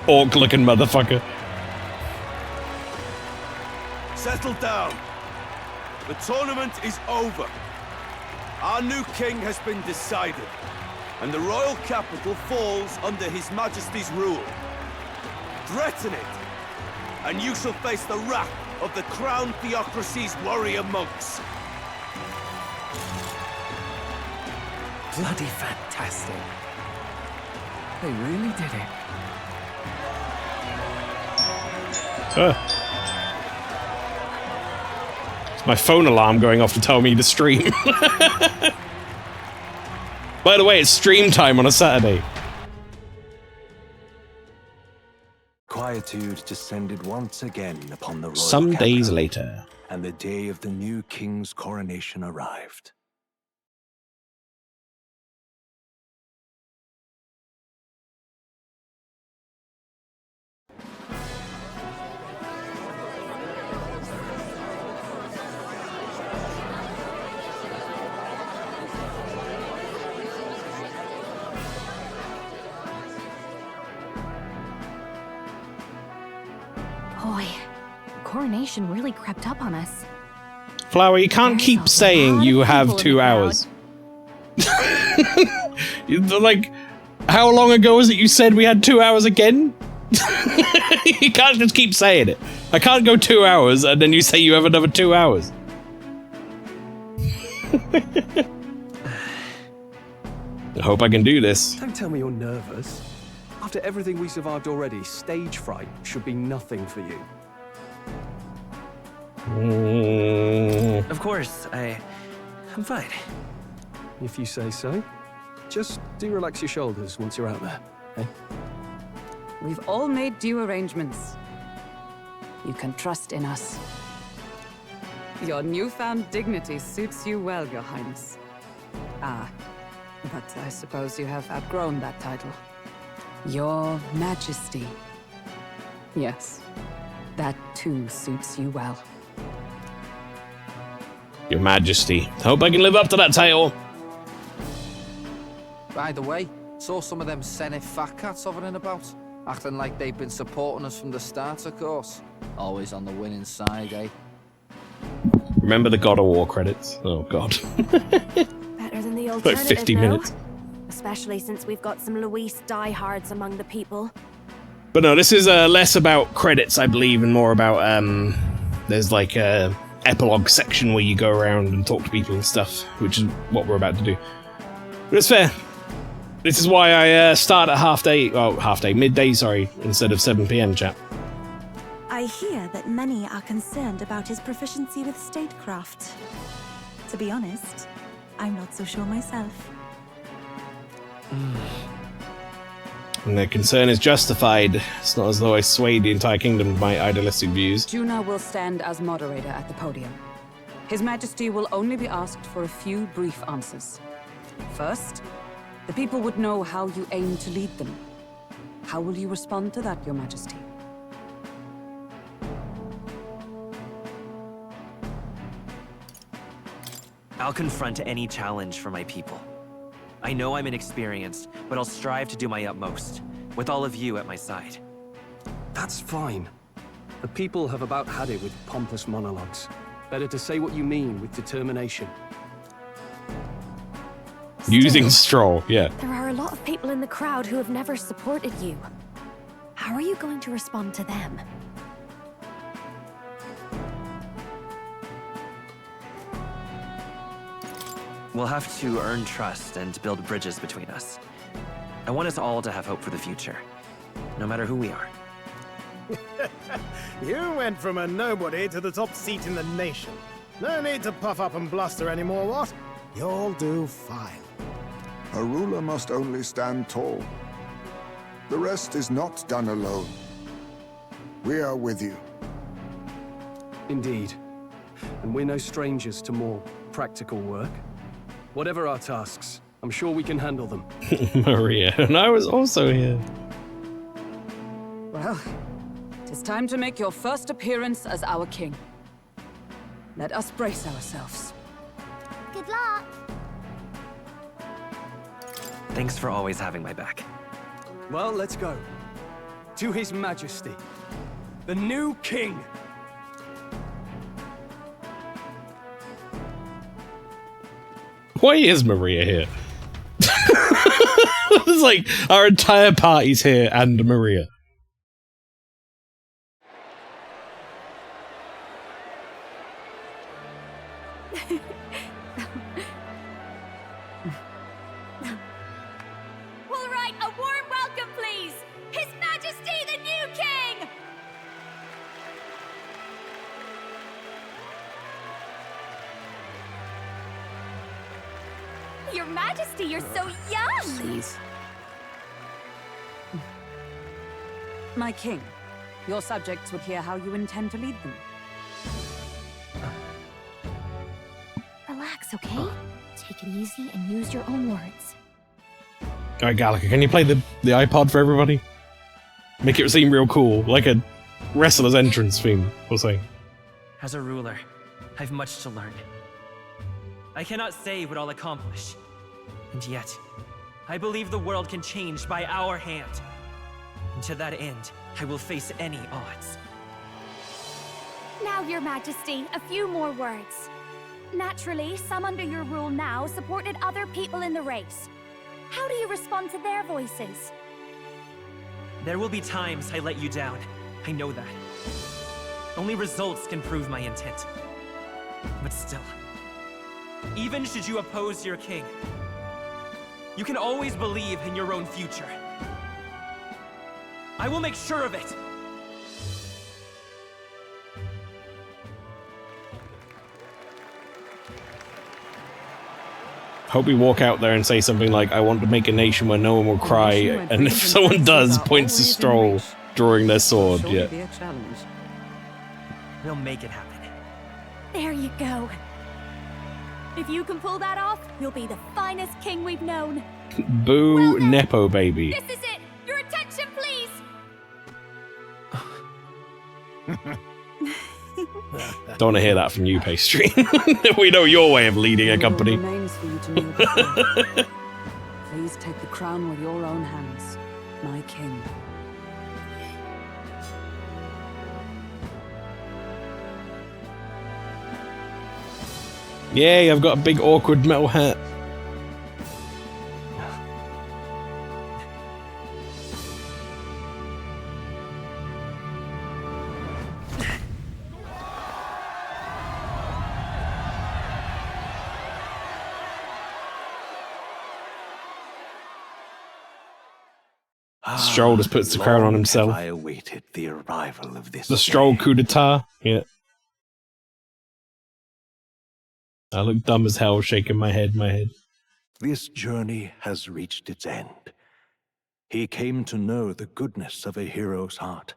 orc-looking motherfucker. Settle down. The tournament is over. Our new king has been decided, and the royal capital falls under His Majesty's rule. Threaten it, and you shall face the wrath of the crown theocracy's warrior monks. Bloody fantastic. They really did it. It's my phone alarm going off to tell me to stream. By the way, it's stream time on a Saturday. Quietude descended once again upon the royal Some capital, days later. and the day of the new king's coronation arrived. Boy, coronation really crept up on us. Flower, you can't keep saying you have 2 hours. Like, how long ago was it you said we had 2 hours again? You can't just keep saying it. I can't go 2 hours and then you say you have another 2 hours. I hope I can do this. Don't tell me you're nervous. After everything we survived already, stage fright should be nothing for you. Of course, I'm fine. If you say so. Just do relax your shoulders once you're out there, eh? We've all made due arrangements. You can trust in us. Your newfound dignity suits you well, Your Highness. Ah, but I suppose you have outgrown that title. Your Majesty. Yes, that too suits you well. Your Majesty. Hope I can live up to that title. By the way, saw some of them Senate fat cats hovering about, acting like they've been supporting us from the start, of course. Always on the winning side, eh? Remember the God of War credits? Oh god. Better than the Like alternative, 50 minutes. though. Especially since we've got some Luis diehards among the people. But no, this is less about credits, I believe, and more about there's like a epilogue section where you go around and talk to people and stuff, which is what we're about to do. But it's fair. This is why I start at midday, sorry, instead of 7 PM, chap. I hear that many are concerned about his proficiency with statecraft. To be honest, I'm not so sure myself. And their concern is justified. It's not as though I swayed the entire kingdom with my idealistic views. Juna will stand as moderator at the podium. His Majesty will only be asked for a few brief answers. First, the people would know how you aim to lead them. How will you respond to that, Your Majesty? I'll confront any challenge for my people. I know I'm inexperienced, but I'll strive to do my utmost, with all of you at my side. That's fine. The people have about had it with pompous monologues. Better to say what you mean with determination. Using straw, yeah. There are a lot of people in the crowd who have never supported you. How are you going to respond to them? We'll have to earn trust and build bridges between us. I want us all to have hope for the future, no matter who we are. You went from a nobody to the top seat in the nation. No need to puff up and bluster anymore, what? You'll do fine. A ruler must only stand tall. The rest is not done alone. We are with you. Indeed. And we're no strangers to more practical work. Whatever our tasks, I'm sure we can handle them. Maria, and I was also here. Well, it is time to make your first appearance as our king. Let us brace ourselves. Good luck. Thanks for always having my back. Well, let's go. To His Majesty, the new king. Why is Maria here? It's like our entire party's here and Maria. All right, a warm welcome, please. His Majesty, the new king! Your Majesty, you're so young! Please. My king, your subjects would hear how you intend to lead them. Relax, okay? Take it easy and use your own words. Alright, Gallica, can you play the iPod for everybody? Make it seem real cool, like a wrestler's entrance theme or something. As a ruler, I've much to learn. I cannot say what I'll accomplish. And yet, I believe the world can change by our hand. And to that end, I will face any odds. Now, Your Majesty, a few more words. Naturally, some under your rule now supported other people in the race. How do you respond to their voices? There will be times I let you down. I know that. Only results can prove my intent. But still, even should you oppose your king, you can always believe in your own future. I will make sure of it! Hope we walk out there and say something like, I want to make a nation where no one will cry, and if someone does, points to Stroll drawing their sword. Yeah. We'll make it happen. There you go. If you can pull that off, you'll be the finest king we've known. Boo Nepo baby. This is it! Your attention, please! Don't want to hear that from you, Pastry. We know your way of leading a company. Remains for you to kneel before. Please take the crown with your own hands, my king. Yay, I've got a big awkward metal hat. Stroll just puts the crown on himself. I awaited the arrival of this. The Stroll coup d'etat. Yeah. I look dumb as hell, shaking my head. This journey has reached its end. He came to know the goodness of a hero's heart,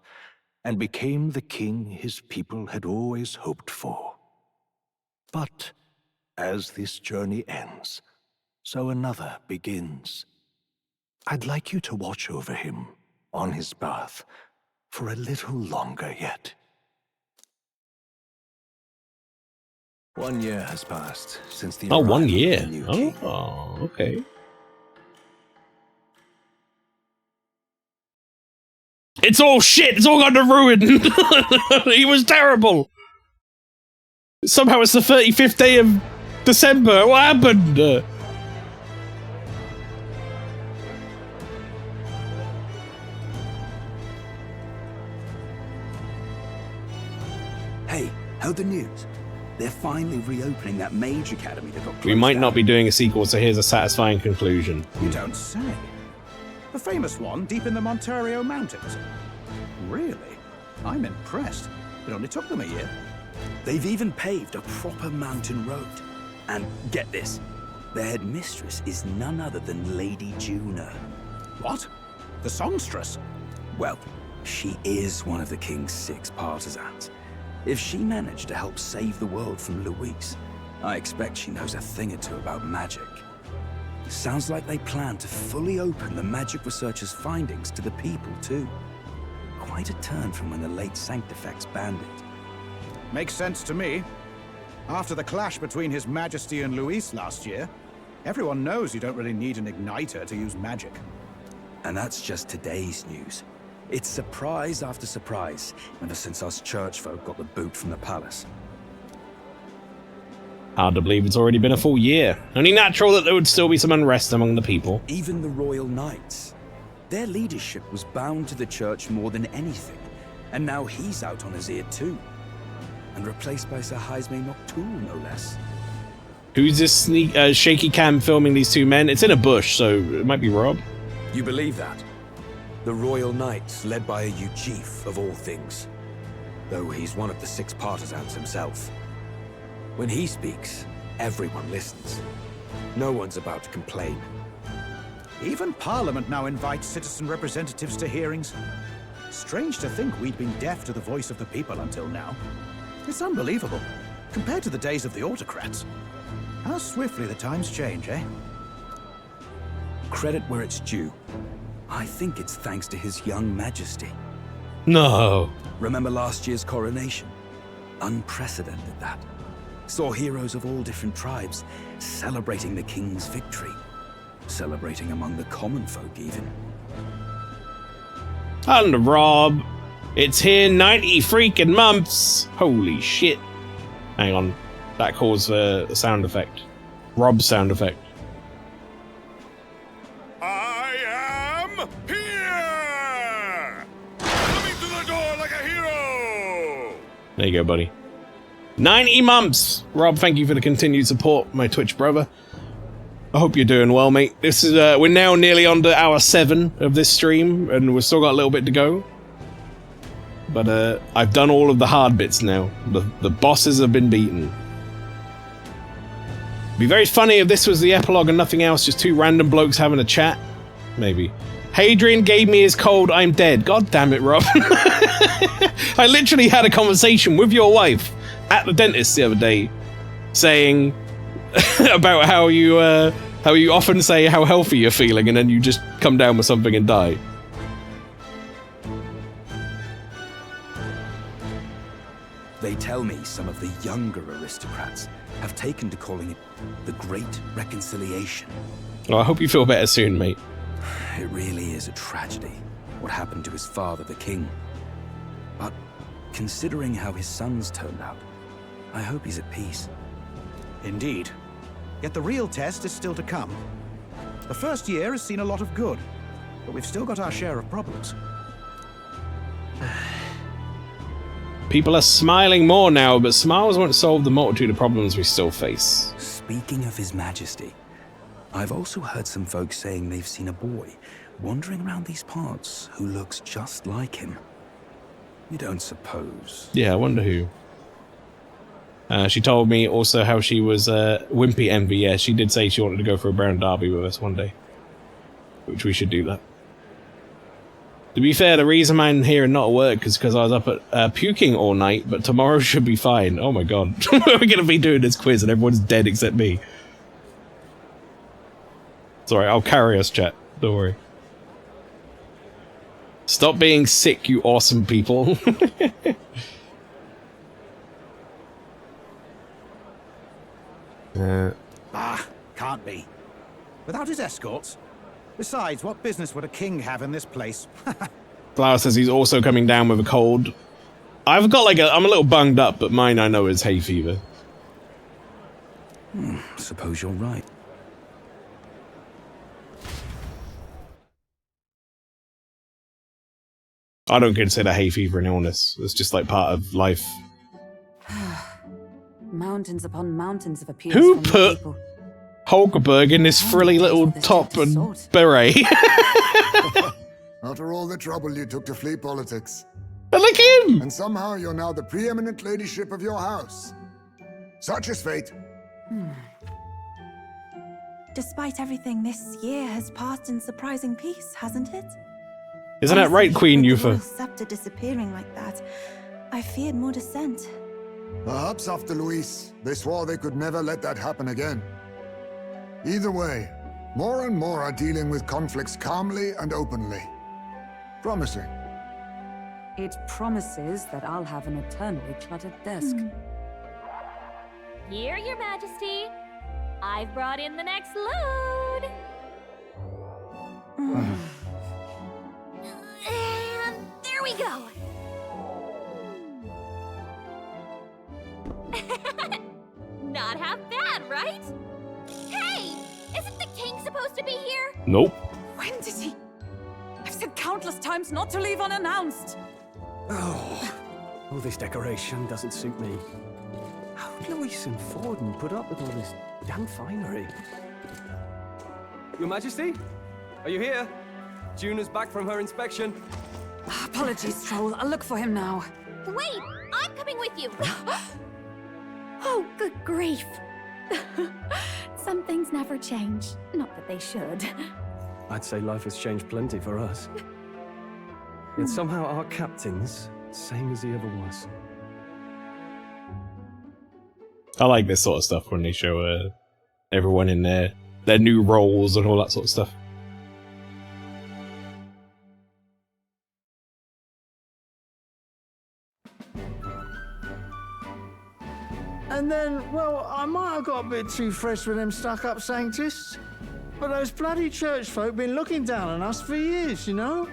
and became the king his people had always hoped for. But as this journey ends, so another begins. I'd like you to watch over him on his path for a little longer yet. 1 year has passed since the arrival 1 year. of the new king. Oh, okay. It's all shit. It's all gone to ruin. He was terrible. Somehow it's the 35th day of December. What happened? Hey, heard the news? They're finally reopening that mage academy that got closed We might down. not be doing a sequel, so here's a satisfying conclusion. You don't say. The famous one deep in the Montario Mountains. Really? I'm impressed. It only took them a year. They've even paved a proper mountain road. And get this, their headmistress is none other than Lady Juna. What? The songstress? Well, she is one of the king's 6 partisans. If she managed to help save the world from Luis, I expect she knows a thing or two about magic. Sounds like they plan to fully open the magic researcher's findings to the people, too. Quite a turn from when the late Sanctifex banned it. Makes sense to me. After the clash between His Majesty and Luis last year, everyone knows you don't really need an igniter to use magic. And that's just today's news. It's surprise after surprise, ever since us church folk got the boot from the palace. Hard to believe it's already been a full year. Only natural that there would still be some unrest among the people. Even the royal knights. Their leadership was bound to the church more than anything, and now he's out on his ear too. And replaced by Sir Jaime Noctul, no less. Who's this shaky cam filming these two men? It's in a bush, so it might be Rob. You believe that? The royal knights, led by a Uchief of all things. Though he's one of the 6 partisans himself. When he speaks, everyone listens. No one's about to complain. Even Parliament now invites citizen representatives to hearings. Strange to think we'd been deaf to the voice of the people until now. It's unbelievable, compared to the days of the autocrats. How swiftly the times change, eh? Credit where it's due. I think it's thanks to His young majesty. No. Remember last year's coronation? Unprecedented, that. Saw heroes of all different tribes celebrating the king's victory. Celebrating among the common folk, even. And Rob, it's here 90 freaking months. Holy shit. Hang on. That calls for a sound effect. Rob's sound effect. There you go, buddy. 90 months! Rob, thank you for the continued support, my Twitch brother. I hope you're doing well, mate. This is, we're now nearly on to hour 7 of this stream, and we've still got a little bit to go. But, I've done all of the hard bits now. The bosses have been beaten. Be very funny if this was the epilogue and nothing else, just two random blokes having a chat. Maybe. Hadrian gave me his cold, I'm dead. God damn it, Rob. I literally had a conversation with your wife at the dentist the other day, saying about how you often say how healthy you're feeling and then you just come down with something and die. They tell me some of the younger aristocrats have taken to calling it the Great Reconciliation. Well, I hope you feel better soon, mate. It really is a tragedy, what happened to his father, the king. But considering how his sons turned out, I hope he's at peace. Indeed. Yet the real test is still to come. The first year has seen a lot of good, but we've still got our share of problems. People are smiling more now, but smiles won't solve the multitude of problems we still face. Speaking of His Majesty, I've also heard some folks saying they've seen a boy wandering around these parts who looks just like him. You don't suppose? Yeah, I wonder who. She told me also how she was Wimpy Envy. Yeah, she did say she wanted to go for a Brown Derby with us one day. Which we should do that. To be fair, the reason I'm here and not at work is because I was up at puking all night, but tomorrow should be fine. Oh my god. We're going to be doing this quiz and everyone's dead except me. Sorry, I'll carry us, chat. Don't worry. Stop being sick, you awesome people. Can't be. Without his escorts? Besides, what business would a king have in this place? Flower says he's also coming down with a cold. I've got like I'm a little bunged up, but mine I know is hay fever. Suppose you're right. I don't consider hay fever an illness. It's just like part of life. Mountains upon mountains of appeals. Who from put people. Hulkenberg in this frilly little top and beret? After all the trouble you took to flee politics. And look at him! And somehow you're now the preeminent ladyship of your house. Such is fate. Despite everything, this year has passed in surprising peace, hasn't it? Isn't that right, Queen With the royal Yufa? scepter disappearing like that, I feared more dissent. Perhaps after Luis, they swore they could never let that happen again. Either way, more and more are dealing with conflicts calmly and openly. Promising. It promises that I'll have an eternally cluttered desk. Here, Your Majesty. I've brought in the next load. And there we go. Not half bad, right? Hey, isn't the king supposed to be here? Nope. When did he? I've said countless times not to leave unannounced. Oh, all this decoration doesn't suit me. How would Luis and Forden put up with all this damn finery? Your Majesty? Are you here? Juna's back from her inspection. Apologies, Troll. I'll look for him now. Wait, I'm coming with you. Oh, good grief. Some things never change. Not that they should. I'd say life has changed plenty for us. Yet somehow our captain's same as he ever was. I like this sort of stuff when they show everyone in their new roles and all that sort of stuff. And then, well, I might have got a bit too fresh with them stuck-up sanctists. But those bloody church folk been looking down on us for years, you know?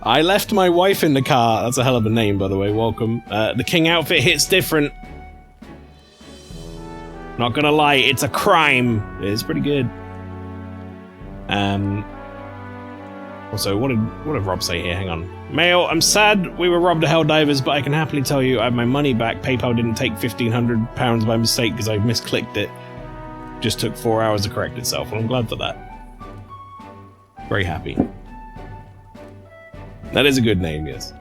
I left my wife in the car. That's a hell of a name, by the way. Welcome. The king outfit hits different. Not gonna lie, it's a crime. It is pretty good. Also, what did Rob say here? Hang on. Mail, I'm sad we were robbed of Helldivers, but I can happily tell you I have my money back. PayPal didn't take £1,500 by mistake because I misclicked it. Just took 4 hours to correct itself, and I'm glad for that. Very happy. That is a good name, yes.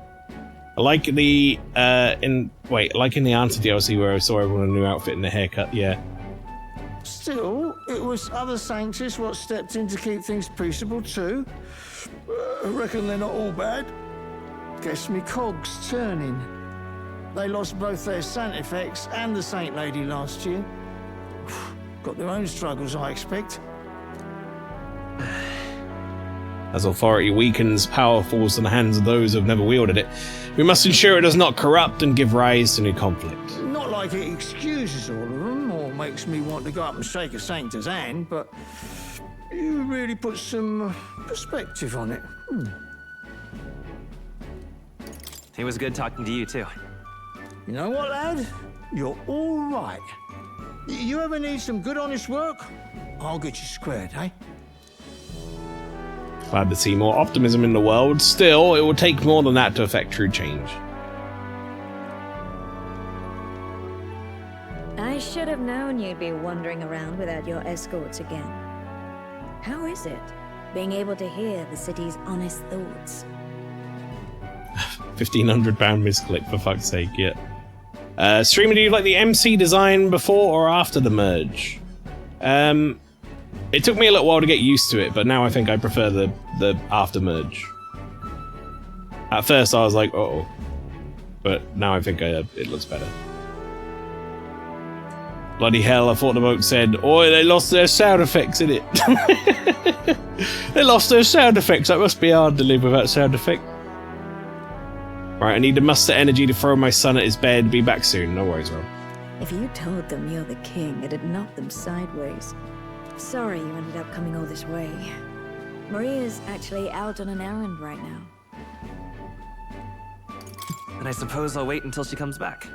I like the like in the Answer DLC where I saw everyone in a new outfit and a haircut, yeah. Still, it was other sanctuaries what stepped in to keep things peaceable too. I reckon they're not all bad. Guess me cogs turning. They lost both their Santifex and the Saint Lady last year. Got their own struggles, I expect. As authority weakens, power falls in the hands of those who have never wielded it. We must ensure it does not corrupt and give rise to new conflict. Not like it excuses all of them or makes me want to go up and shake a Sanctor's hand, but you really put some perspective on it. It was good talking to you, too. You know what, lad? You're all right. You ever need some good, honest work? I'll get you squared, eh? Glad to see more optimism in the world. Still, it will take more than that to affect true change. I should have known you'd be wandering around without your escorts again. How is it, being able to hear the city's honest thoughts? £1,500 misclick, for fuck's sake, yeah. Streamer, do you like the MC design before or after the merge? It took me a little while to get used to it, but now I think I prefer the after merge. At first I was like, uh-oh. But now I think it looks better. Bloody hell, I thought the bloke said, oi, they lost their sound effects in it. They lost their sound effects, that must be hard to live without sound effects. Right, I need to muster energy to throw my son at his bed. Be back soon. No worries, Rob. If you told them you're the king, it'd knock them sideways. Sorry you ended up coming all this way. Maria's actually out on an errand right now. And I suppose I'll wait until she comes back.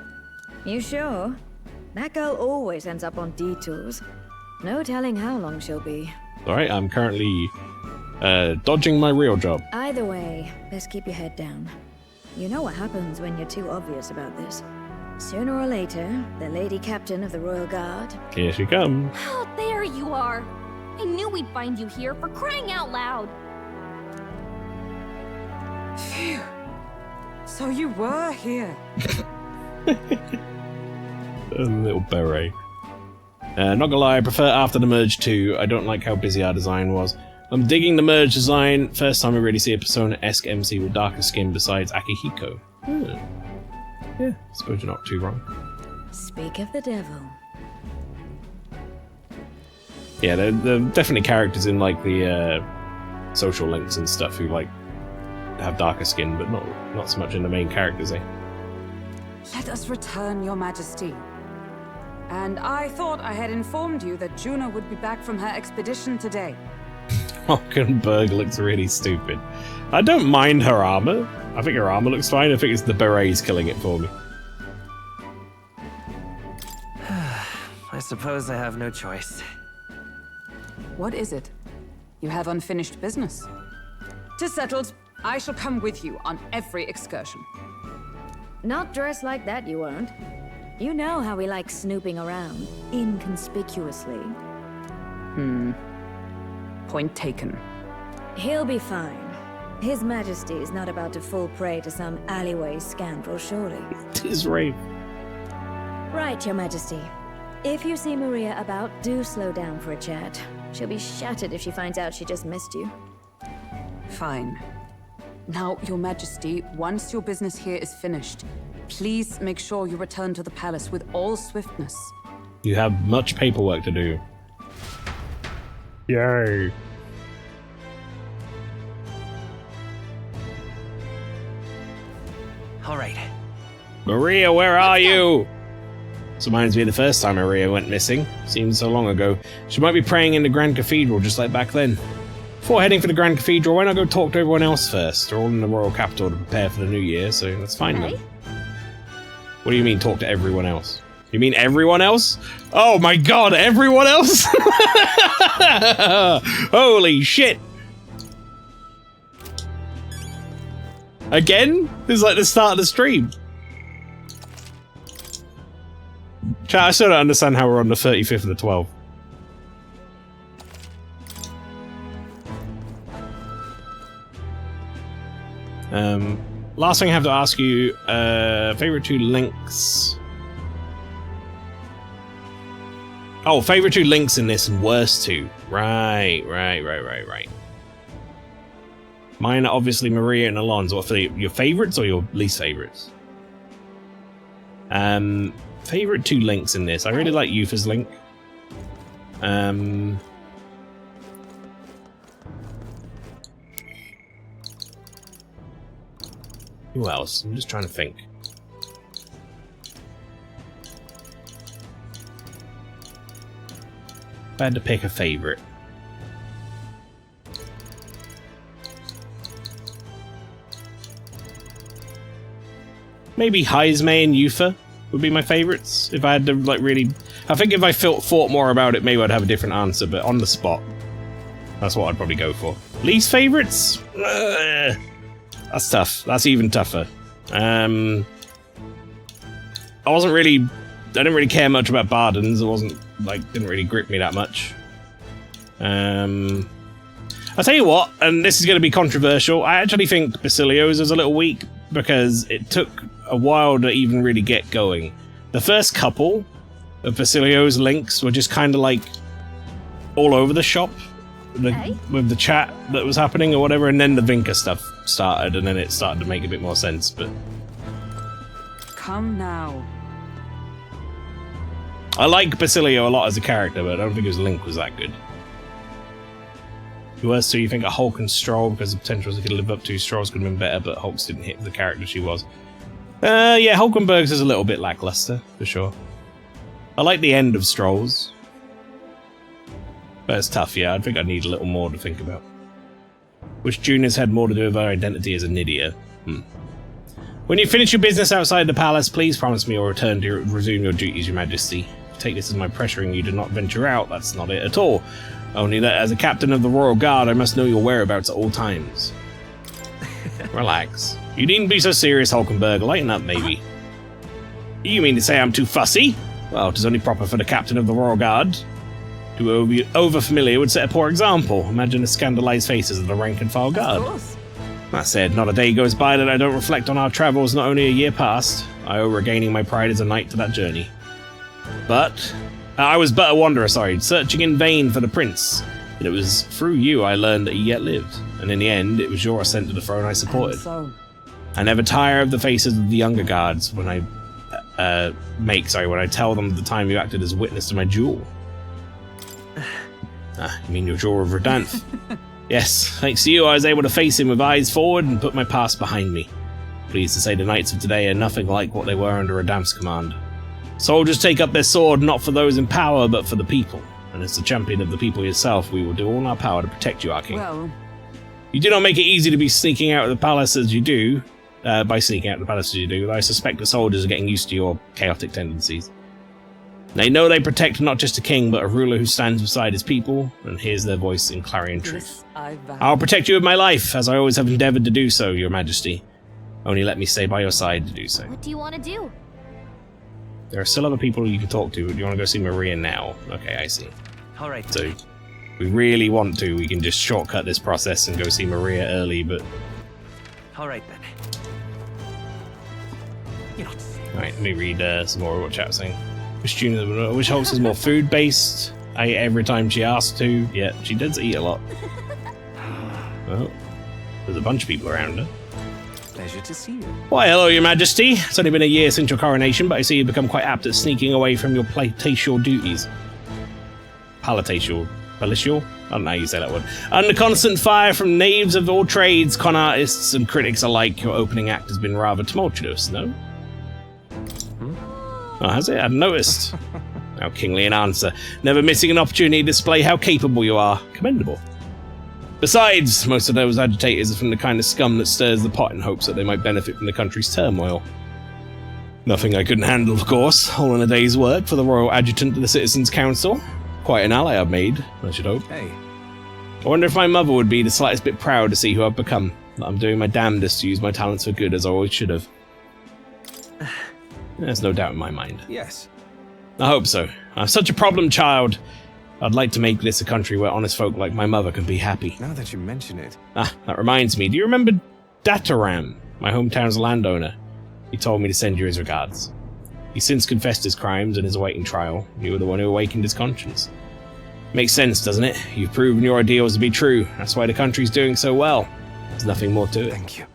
You sure? That girl always ends up on detours. No telling how long she'll be. Alright, I'm currently dodging my real job. Either way, best keep your head down. You know what happens when you're too obvious about this. Sooner or later, the Lady Captain of the Royal Guard... Here she comes. Oh, there you are! I knew we'd find you here, for crying out loud! Phew. So you were here. A little beret. Not gonna lie, I prefer after the merge too. I don't like how busy our design was. I'm digging the merge design. First time we really see a Persona-esque MC with darker skin besides Akihiko. Yeah, I suppose you're not too wrong. Speak of the devil. Yeah, there are definitely characters in like the social links and stuff who like have darker skin, but not so much in the main characters, eh? Let us return, Your Majesty. And I thought I had informed you that Juno would be back from her expedition today. Hockenberg looks really stupid. I don't mind her armor. I think her armor looks fine. I think it's the berets killing it for me. I suppose I have no choice. What is it? You have unfinished business. 'Tis settled. I shall come with you on every excursion. Not dressed like that, you won't. You know how we like snooping around, inconspicuously. Point taken. He'll be fine. His Majesty is not about to fall prey to some alleyway scoundrel, surely. It is Rafe. Right, Your Majesty. If you see Maria about, do slow down for a chat. She'll be shattered if she finds out she just missed you. Fine. Now, Your Majesty, once your business here is finished, please make sure you return to the palace with all swiftness. You have much paperwork to do. Yay. All right. Maria, where are you? This reminds me of the first time Maria went missing. Seems so long ago. She might be praying in the Grand Cathedral just like back then. Before heading for the Grand Cathedral, why not go talk to everyone else first? They're all in the royal capital to prepare for the new year, so let's find them. What do you mean talk to everyone else? You mean everyone else? Oh my god, everyone else? Holy shit! Again? This is like the start of the stream. Chat, I still don't understand how we're on the 35th of the 12th. Last thing I have to ask you, favorite two links. Oh, favourite 2 links in this and worst 2. Right. Mine are obviously Maria and Alonso. What for your favourites or your least favourites? Favourite 2 links in this. I really like Yufa's link. Who else? I'm just trying to think. If I had to pick a favourite. Maybe Heismay and Yufa would be my favourites. If I had to, like, really... I think if I thought more about it, maybe I'd have a different answer, but on the spot, that's what I'd probably go for. Least favourites? That's tough. That's even tougher. I didn't really care much about Bardens. It wasn't, like, didn't really grip me that much. I'll tell you what, and this is going to be controversial, I actually think Basilio's is a little weak because it took a while to even really get going. The first couple of Basilio's links were just kind of like all over the shop with the chat that was happening or whatever, and then the Vinca stuff started, and then it started to make a bit more sense, but... Come now. I like Basilio a lot as a character, but I don't think his link was that good. Who else do you think? Hulk and Stroll, because the potentials he could live up to. Stroll's could have been better, but Hulk's didn't hit the character she was. Yeah, Hulkenberg's is a little bit lackluster, for sure. I like the end of Stroll's. But it's tough, yeah. I think I need a little more to think about. Which Junior's had more to do with her identity as a Nydia. When you finish your business outside the palace, please promise me you'll return to resume your duties, Your Majesty. Take this as my pressuring you to not venture out. That's not it at all. Only that as a captain of the Royal Guard, I must know your whereabouts at all times. Relax. You needn't be so serious, Hulkenberg. Lighten up, maybe. You mean to say I'm too fussy? Well, it is only proper for the captain of the Royal Guard. To be over-familiar would set a poor example. Imagine the scandalized faces of the rank-and-file guard. That said, not a day goes by that I don't reflect on our travels not only a year past. I owe regaining my pride as a knight to that journey. But... I was but a wanderer, searching in vain for the prince. But it was through you I learned that he yet lived. And in the end, it was your ascent to the throne I supported. I never tire of the faces of the younger guards when I tell them the time you acted as a witness to my duel. You mean your duel of Verdansk? Yes, thanks to you I was able to face him with eyes forward and put my past behind me. Pleased to say the knights of today are nothing like what they were under Verdansk's command. Soldiers take up their sword not for those in power, but for the people. And as the champion of the people yourself, we will do all in our power to protect you, our king. Well, you do not make it easy to be sneaking out of the palace as you do, but I suspect the soldiers are getting used to your chaotic tendencies. They know they protect not just a king, but a ruler who stands beside his people, and hears their voice in clarion truth. I'll protect you with my life, as I always have endeavored to do so, Your Majesty. Only let me stay by your side to do so. What do you want to do? There are still other people you can talk to. Do you want to go see Maria now? Okay, I see. Alright. So, if we really want to, we can just shortcut this process and go see Maria early, but... Alright then. Alright, let me read some more of what chat's saying. Which host is more food-based? I ate every time she asked to. Yeah, she does eat a lot. Well, there's a bunch of people around her. Pleasure to see you. Why, hello, Your Majesty. It's only been a year since your coronation, but I see you've become quite apt at sneaking away from your palatial duties. Palatial? Palatial? I don't know how you say that word. Under constant fire from knaves of all trades, con artists, and critics alike, your opening act has been rather tumultuous, no? Oh, has it? I hadn't noticed. How kingly an answer. Never missing an opportunity to display how capable you are. Commendable. Besides, most of those agitators are from the kind of scum that stirs the pot in hopes that they might benefit from the country's turmoil. Nothing I couldn't handle, of course. All in a day's work for the Royal Adjutant to the Citizens' Council. Quite an ally I've made, I should hope. Hey. I wonder if my mother would be the slightest bit proud to see who I've become. That I'm doing my damnedest to use my talents for good, as I always should have. There's no doubt in my mind. Yes. I hope so. I'm such a problem child. I'd like to make this a country where honest folk like my mother can be happy. Now that you mention it. That reminds me. Do you remember Dataram, my hometown's landowner? He told me to send you his regards. He's since confessed his crimes and is awaiting trial. You were the one who awakened his conscience. Makes sense, doesn't it? You've proven your ideals to be true. That's why the country's doing so well. There's nothing more to it. Thank you.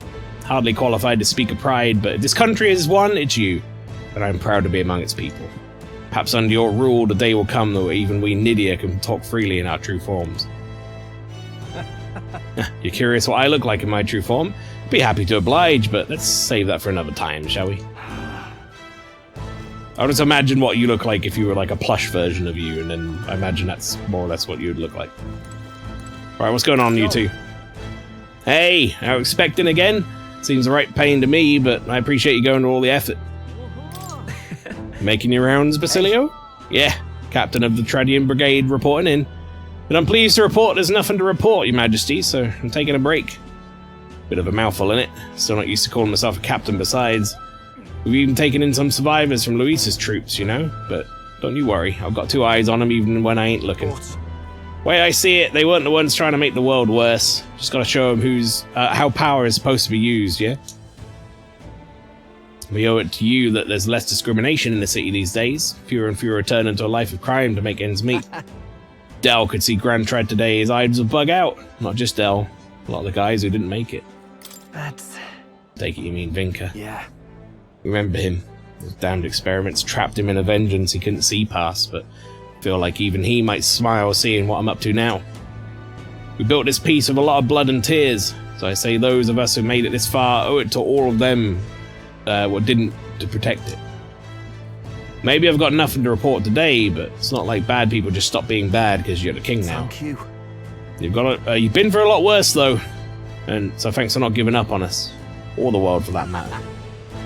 Hardly qualified to speak of pride, but if this country is one, it's you. And I'm proud to be among its people. Perhaps under your rule, the day will come that even we Nydia can talk freely in our true forms. You're curious what I look like in my true form? Be happy to oblige, but let's save that for another time, shall we? I'll just imagine what you look like if you were like a plush version of you, and then I imagine that's more or less what you would look like. Alright, what's going on, you two? Hey, are you expecting again? Seems the right pain to me, but I appreciate you going to all the effort. Making your rounds, Basilio? Yeah, captain of the Tradian Brigade reporting in. But I'm pleased to report there's nothing to report, Your Majesty, so I'm taking a break. Bit of a mouthful, innit? Still not used to calling myself a captain besides. We've even taken in some survivors from Luis's troops, you know? But don't you worry, I've got 2 eyes on them even when I ain't looking. Way I see it, they weren't the ones trying to make the world worse. Just gotta show them how power is supposed to be used, yeah? We owe it to you that there's less discrimination in the city these days. Fewer and fewer return into a life of crime to make ends meet. Del could see Grand Tread today, his eyes would bug out. Not just Del, a lot of the guys who didn't make it. That's... Take it you mean Vinka. Yeah. Remember him. Those damned experiments trapped him in a vengeance he couldn't see past, but I feel like even he might smile seeing what I'm up to now. We built this peace with a lot of blood and tears, so I say those of us who made it this far owe it to all of them what didn't to protect it. Maybe I've got nothing to report today, but it's not like bad people just stop being bad because you're the king now. Thank you. You've been through a lot worse though, and so thanks for not giving up on us, or the world for that matter.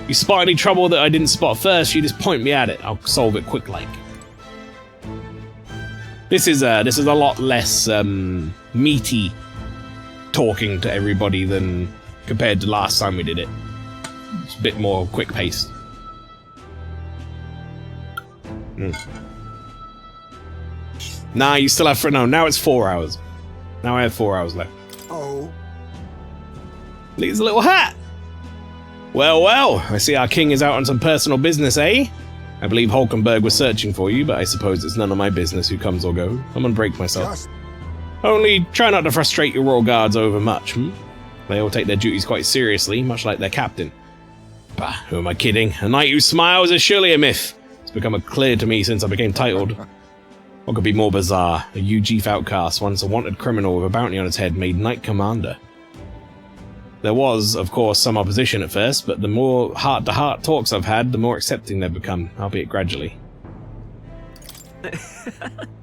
You spot any trouble that I didn't spot first, you just point me at it. I'll solve it quick like. This is a lot less meaty talking to everybody than compared to last time we did it. It's a bit more quick paced. Nah, you still have now it's 4 hours. Now I have 4 hours left. Oh. Look at his little hat! Well, I see our king is out on some personal business, eh? I believe Hulkenberg was searching for you, but I suppose it's none of my business who comes or goes. I'm gonna break myself. Only try not to frustrate your royal guards over much, They all take their duties quite seriously, much like their captain. Bah, who am I kidding? A knight who smiles is surely a myth. It's become clear to me since I became titled. What could be more bizarre? A UG outcast, once a wanted criminal with a bounty on his head, made knight commander. There was, of course, some opposition at first, but the more heart-to-heart talks I've had, the more accepting they've become, albeit gradually.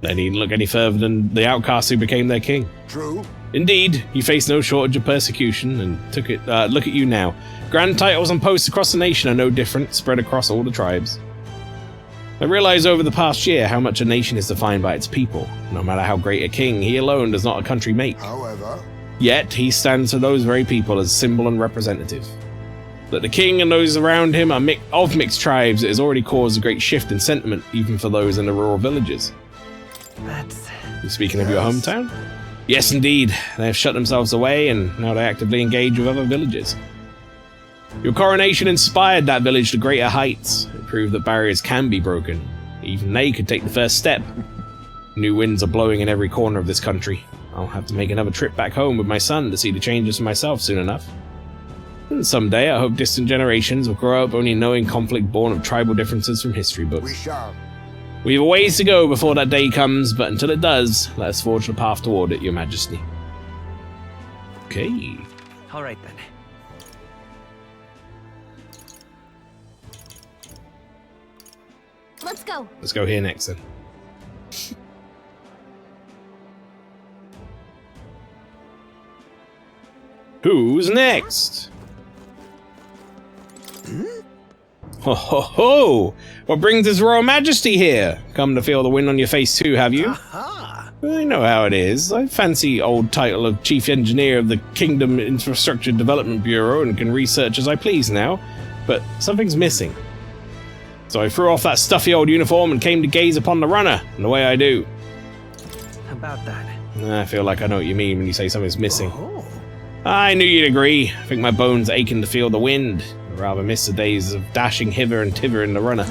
They needn't look any further than the outcast who became their king. True. Indeed, you face no shortage of persecution, and look at you now. Grand titles and posts across the nation are no different, spread across all the tribes. I realized over the past year how much a nation is defined by its people. No matter how great a king, he alone does not a country make. However, yet he stands for those very people as symbol and representative. That the king and those around him are of mixed tribes, it has already caused a great shift in sentiment, even for those in the rural villages. You speaking of your hometown? Yes, indeed. They have shut themselves away, and now they actively engage with other villages. Your coronation inspired that village to greater heights. It proved that barriers can be broken. Even they could take the first step. New winds are blowing in every corner of this country. I'll have to make another trip back home with my son to see the changes for myself soon enough. And someday I hope distant generations will grow up only knowing conflict born of tribal differences from history books. We shall. We have a ways to go before that day comes, but until it does, let us forge the path toward it, Your Majesty. Okay. All right then. Let's go. Let's go here next then. Who's next? Ho ho ho! What brings His Royal Majesty here? Come to feel the wind on your face too, have you? I know how it is. I fancy old title of Chief Engineer of the Kingdom Infrastructure Development Bureau and can research as I please now, but something's missing. So I threw off that stuffy old uniform and came to gaze upon the runner, and the way I do. About that. I feel like I know what you mean when you say something's missing. I knew you'd agree. I think my bones aching to feel the wind. rather miss the days of dashing hither and thither in the runner.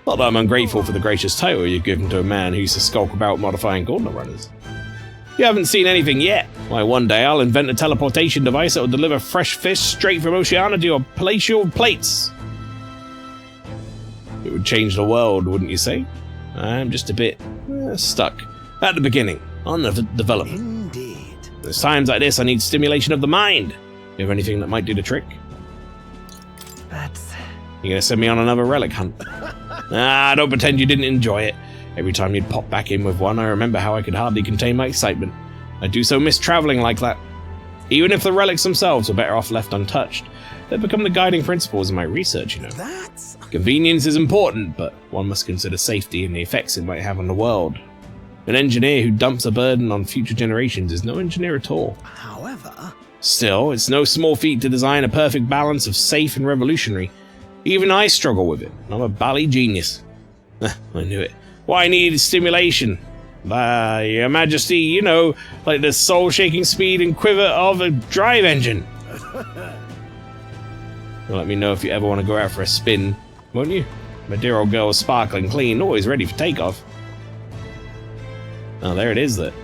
Not that I'm ungrateful for the gracious title you've given to a man who used to skulk about modifying gauntlet runners. You haven't seen anything yet. Why, one day I'll invent a teleportation device that will deliver fresh fish straight from Oceania to your palatial plates. It would change the world, wouldn't you say? I'm just a bit stuck at the beginning on the development. Indeed. There's times like this I need stimulation of the mind. You have anything that might do the trick? You gonna send me on another relic hunt? Don't pretend you didn't enjoy it. Every time you'd pop back in with one, I remember how I could hardly contain my excitement. I do so miss traveling like that. Even if the relics themselves were better off left untouched, they've become the guiding principles in my research, you know. Convenience is important, but one must consider safety and the effects it might have on the world. An engineer who dumps a burden on future generations is no engineer at all. However... Still, it's no small feat to design a perfect balance of safe and revolutionary. Even I struggle with it. I'm a bally genius. I knew it. What I need is stimulation. Your Majesty, you know, like the soul-shaking speed and quiver of a drive engine. You'll let me know if you ever want to go out for a spin, won't you? My dear old girl is sparkling clean, always ready for takeoff. Oh, there it is, that.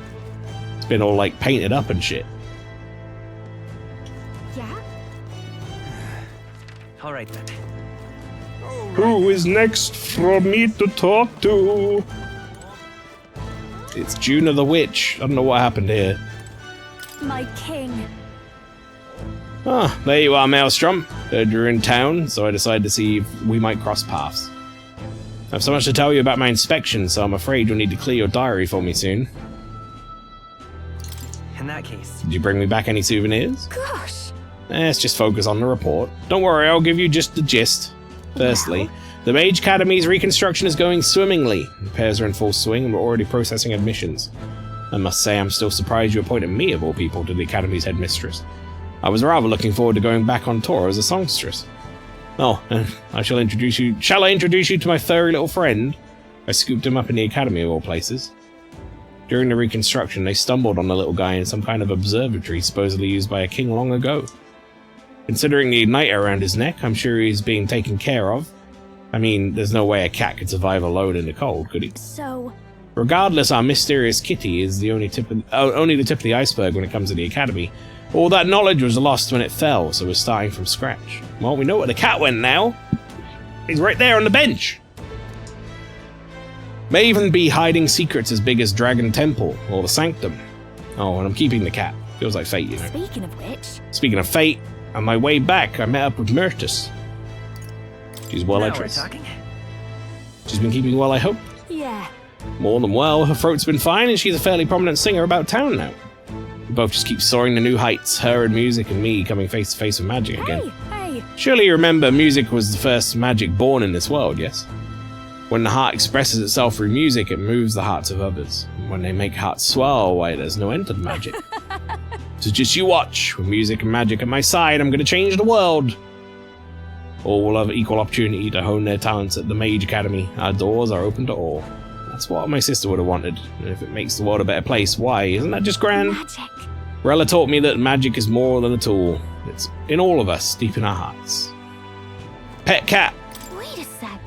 It's been all, like, painted up and shit. Yeah? Alright then. Who is next for me to talk to? It's Juna the Witch. I don't know what happened here. My king. Ah, there you are, Maelstrom. Heard you're in town, so I decided to see if we might cross paths. I have so much to tell you about my inspection, so I'm afraid you'll need to clear your diary for me soon. In that case... Did you bring me back any souvenirs? Gosh! Let's just focus on the report. Don't worry, I'll give you just the gist. Firstly, the Mage Academy's reconstruction is going swimmingly. Repairs are in full swing and we're already processing admissions. I must say I'm still surprised you appointed me, of all people, to the Academy's headmistress. I was rather looking forward to going back on tour as a songstress. Oh, shall I introduce you to my furry little friend? I scooped him up in the Academy of all places. During the reconstruction, they stumbled on the little guy in some kind of observatory supposedly used by a king long ago. Considering the igniter around his neck, I'm sure he's being taken care of. I mean, there's no way a cat could survive alone in the cold, could he? So... Regardless, our mysterious kitty is the only the tip of the iceberg when it comes to the Academy. All that knowledge was lost when it fell, so we're starting from scratch. Well, we know where the cat went now. He's right there on the bench. May even be hiding secrets as big as Dragon Temple or the Sanctum. Oh, and I'm keeping the cat. Feels like fate, you know. Speaking of which... Speaking of fate, on my way back, I met up with Myrtus. She's well, I trust. She's been keeping well, I hope. Yeah. More than well, her throat's been fine, and she's a fairly prominent singer about town now. We both just keep soaring to new heights, her and music and me coming face to face with magic again. Hey! Surely you remember music was the first magic born in this world, yes? When the heart expresses itself through music, it moves the hearts of others. And when they make hearts swell, why, there's no end to the magic. So just you watch. With music and magic at my side, I'm gonna change the world. All will have equal opportunity to hone their talents at the Mage Academy. Our doors are open to all. That's what my sister would have wanted. And if it makes the world a better place, why? Isn't that just grand? Magic. Rella taught me that magic is more than a tool. It's in all of us, deep in our hearts. Pet cat. Wait a sec.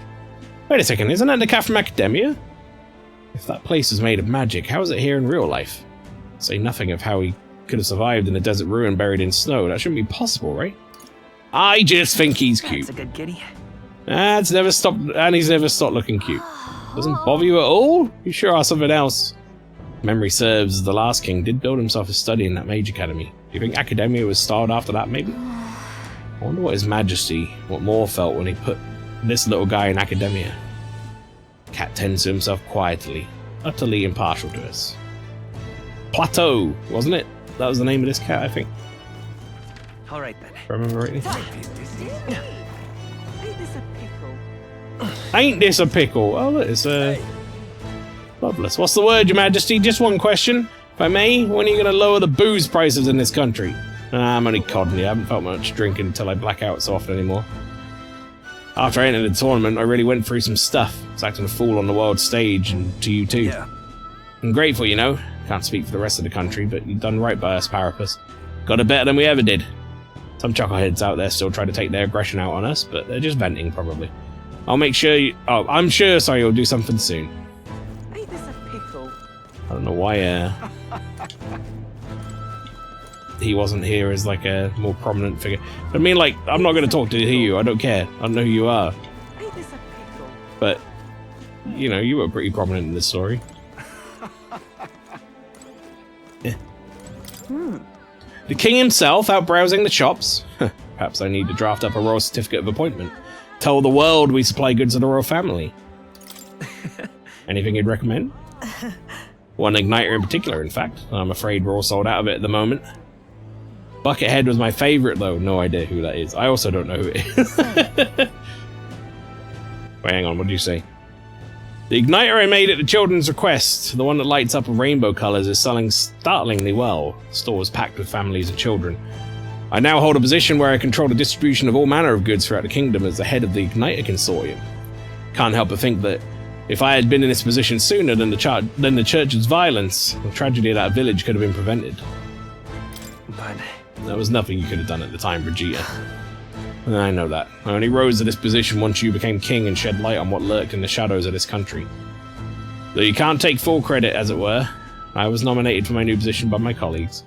Wait a second, isn't that the cat from Academia? If that place was made of magic, how is it here in real life? Say nothing of how he could have survived in a desert ruin buried in snow. That shouldn't be possible, right? I just think he's cute. That's a good kitty. He's never stopped looking cute. Doesn't bother you at all? You sure are something else. Memory serves, the last king did build himself a study in that Mage Academy. Do you think Academia was starred after that, maybe? I wonder what His Majesty, what Moore felt when he put this little guy in Academia. Cat tends to himself quietly, utterly impartial to us. Plateau, wasn't it? That was the name of this cat, I think. Alright then. If I remember rightly. Ain't this a pickle? Ain't this a pickle? Oh, look, it's Loveless. What's the word, Your Majesty? Just one question, if I may. When are you going to lower the booze prices in this country? I'm only codding you. I haven't felt much drinking until I black out so often anymore. After I entered the tournament, I really went through some stuff. I was acting a fool on the world stage, and to you too. Yeah. I'm grateful, you know. Can't speak for the rest of the country, but you've done right by us, Parapus. Got it better than we ever did. Some chuckleheads out there still try to take their aggression out on us, but they're just venting, probably. I'll make sure you... Oh, I'm sure, sorry, you'll do something soon. Ain't this a pickle? I don't know why, he wasn't here as, like, a more prominent figure. But I mean, like, I'm not going to talk to you. I don't care. I don't know who you are. Ain't this a pickle? But, you know, you were pretty prominent in this story. Yeah. The king himself out browsing the shops. Perhaps I need to draft up a royal certificate of appointment. Tell the world we supply goods to the royal family. Anything you'd recommend? One igniter in particular, in fact. I'm afraid we're all sold out of it at the moment. Buckethead was my favorite, though. No idea who that is. I also don't know who it is. Wait, hang on. What did you say? The igniter I made at the children's request, the one that lights up in rainbow colors, is selling startlingly well. The store is packed with families and children. I now hold a position where I control the distribution of all manner of goods throughout the kingdom as the head of the Igniter Consortium. Can't help but think that if I had been in this position sooner than the church's violence, the tragedy of that village could have been prevented. But there was nothing you could have done at the time, Brigitte. I know that. I only rose to this position once you became king and shed light on what lurked in the shadows of this country. Though you can't take full credit, as it were, I was nominated for my new position by my colleagues.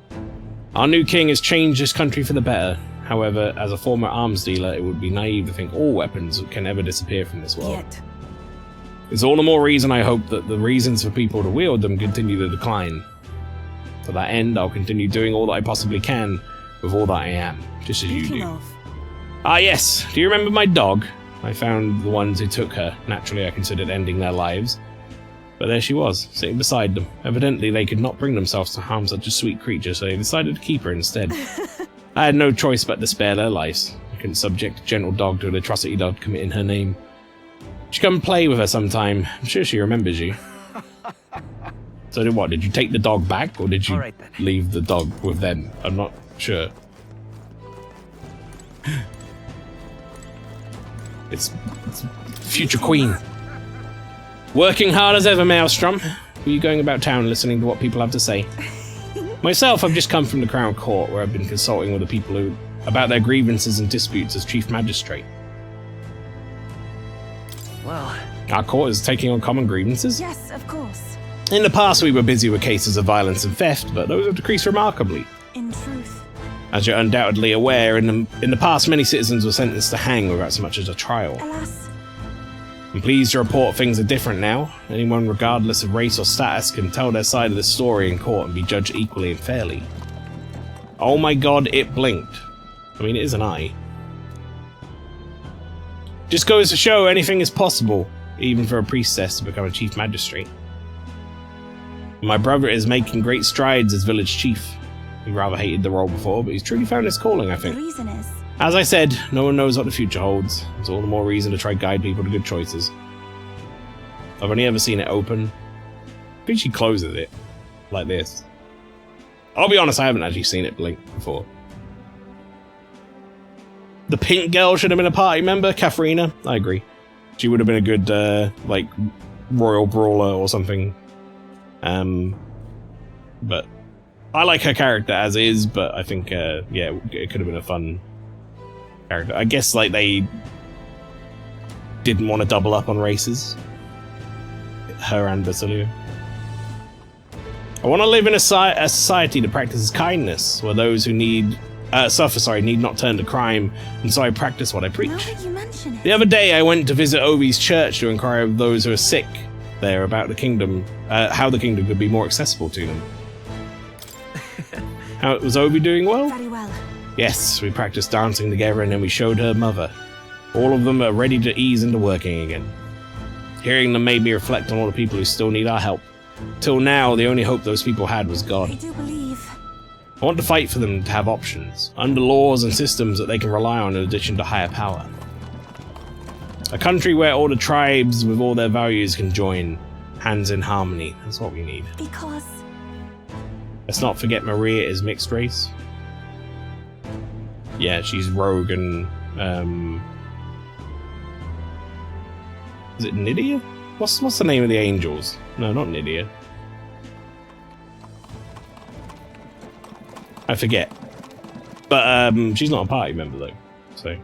Our new king has changed this country for the better. However, as a former arms dealer, it would be naive to think all weapons can ever disappear from this world. It's all the more reason I hope that the reasons for people to wield them continue to decline. To that end, I'll continue doing all that I possibly can with all that I am, just as you do. Ah yes, do you remember my dog? I found the ones who took her. Naturally, I considered ending their lives. But there she was, sitting beside them. Evidently, they could not bring themselves to harm such a sweet creature, so they decided to keep her instead. I had no choice but to spare their lives. I couldn't subject a gentle dog to an atrocity that I'd commit in her name. She come and play with her sometime. I'm sure she remembers you. So did you take the dog back, or did you leave the dog with them? I'm not sure. It's future queen. Working hard as ever, Maelstrom. Were you going about town listening to what people have to say? Myself, I've just come from the Crown Court, where I've been consulting with the people about their grievances and disputes as Chief Magistrate. Well, our court is taking on common grievances? Yes, of course. In the past, we were busy with cases of violence and theft, but those have decreased remarkably. In truth. As you're undoubtedly aware, in the past, many citizens were sentenced to hang without so much as a trial. Alas. I'm pleased to report things are different now. Anyone, regardless of race or status, can tell their side of the story in court and be judged equally and fairly. Oh my god, it blinked. I mean, it is an eye. Just goes to show anything is possible, even for a priestess to become a chief magistrate. My brother is making great strides as village chief. He rather hated the role before, but he's truly found his calling, I think. The reason is... As I said, no one knows what the future holds. There's all the more reason to try to guide people to good choices. I've only ever seen it open. I think she closes it like this. I'll be honest, I haven't actually seen it blink before. The pink girl should have been a party member, Katharina. I agree. She would have been a good, like, royal brawler or something. But I like her character as is, but I think, yeah, it could have been a fun character. I guess, like, they didn't want to double up on races. Her and Basilio. I want to live in a society that practices kindness, where those who need not turn to crime, and so I practice what I preach. Now that you mention it. The other day, I went to visit Ovi's church to inquire of those who are sick there about the kingdom, how the kingdom could be more accessible to them. How was Ovi doing well? Very well. Yes, we practiced dancing together and then we showed her mother. All of them are ready to ease into working again. Hearing them made me reflect on all the people who still need our help. Till now, the only hope those people had was God. I do believe. I want to fight for them to have options, under laws and systems that they can rely on in addition to higher power. A country where all the tribes with all their values can join, hands in harmony. That's what we need. Because... Let's not forget Maria is mixed race. Yeah, she's rogue and, is it Nydia? What's the name of the angels? No, not Nydia. I forget. But she's not a party member though. So,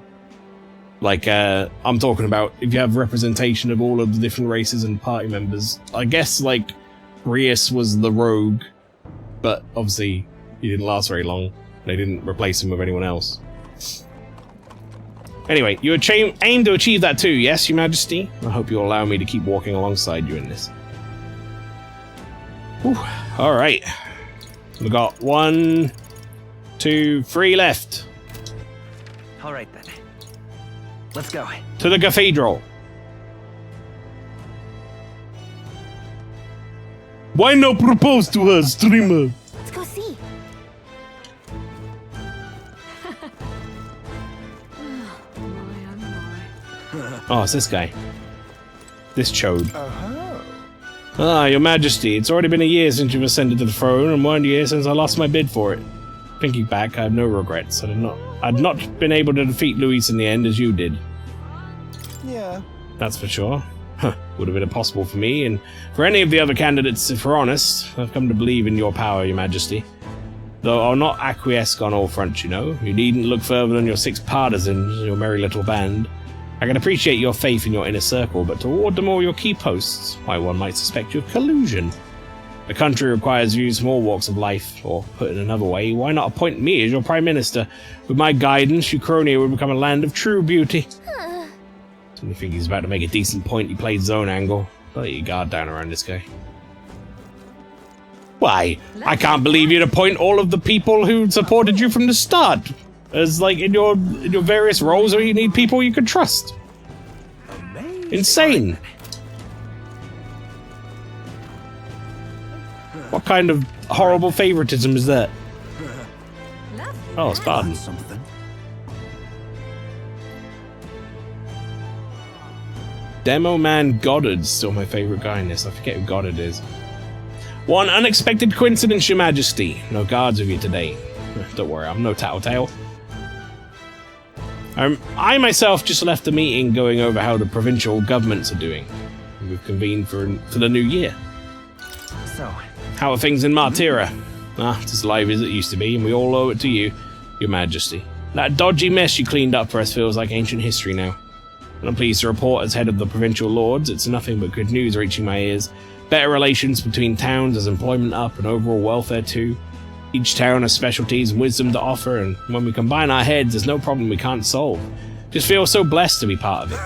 like, I'm talking about if you have representation of all of the different races and party members. I guess like Rias was the rogue, but obviously he didn't last very long. They didn't replace him with anyone else. Anyway, you aim to achieve that too, yes, Your Majesty? I hope you'll allow me to keep walking alongside you in this. Alright. We got 1, 2, 3 left. Alright then. Let's go. To the cathedral. Why not propose to her, streamer? Let's go see. Oh, it's this guy. This chode. Ah, Your Majesty, it's already been a year since you've ascended to the throne, and 1 year since I lost my bid for it. Thinking back, I have no regrets. I'd not been able to defeat Luis in the end as you did. Yeah. That's for sure. Would have been impossible for me, and for any of the other candidates, if we're honest. I've come to believe in your power, Your Majesty. Though I'll not acquiesce on all fronts, you know. You needn't look further than your 6 partisans, your merry little band. I can appreciate your faith in your inner circle, but toward them all your key posts, why one might suspect you of collusion. The country requires views from all walks of life, or put in another way, why not appoint me as your Prime Minister? With my guidance, Uchronia would become a land of true beauty. So you think he's about to make a decent point, he played his own angle. Let your guard down around this guy. Why? I can't believe you'd appoint all of the people who supported you from the start. As like in your various roles where you need people you can trust. Insane. What kind of horrible favoritism is that? Oh, Spartan. Demo Man Goddard's still my favorite guy in this. I forget who Goddard is. One unexpected coincidence, Your Majesty. No guards with you today. Don't worry, I'm no tattletale. I myself just left the meeting going over how the provincial governments are doing. We've convened for the new year. So, how are things in Martira? It's as lively as it used to be, and we all owe it to you, Your Majesty. That dodgy mess you cleaned up for us feels like ancient history now. And I'm pleased to report, as head of the provincial lords, it's nothing but good news reaching my ears. Better relations between towns as employment up and overall welfare too. Each town has specialties and wisdom to offer, and when we combine our heads, there's no problem we can't solve. Just feel so blessed to be part of it.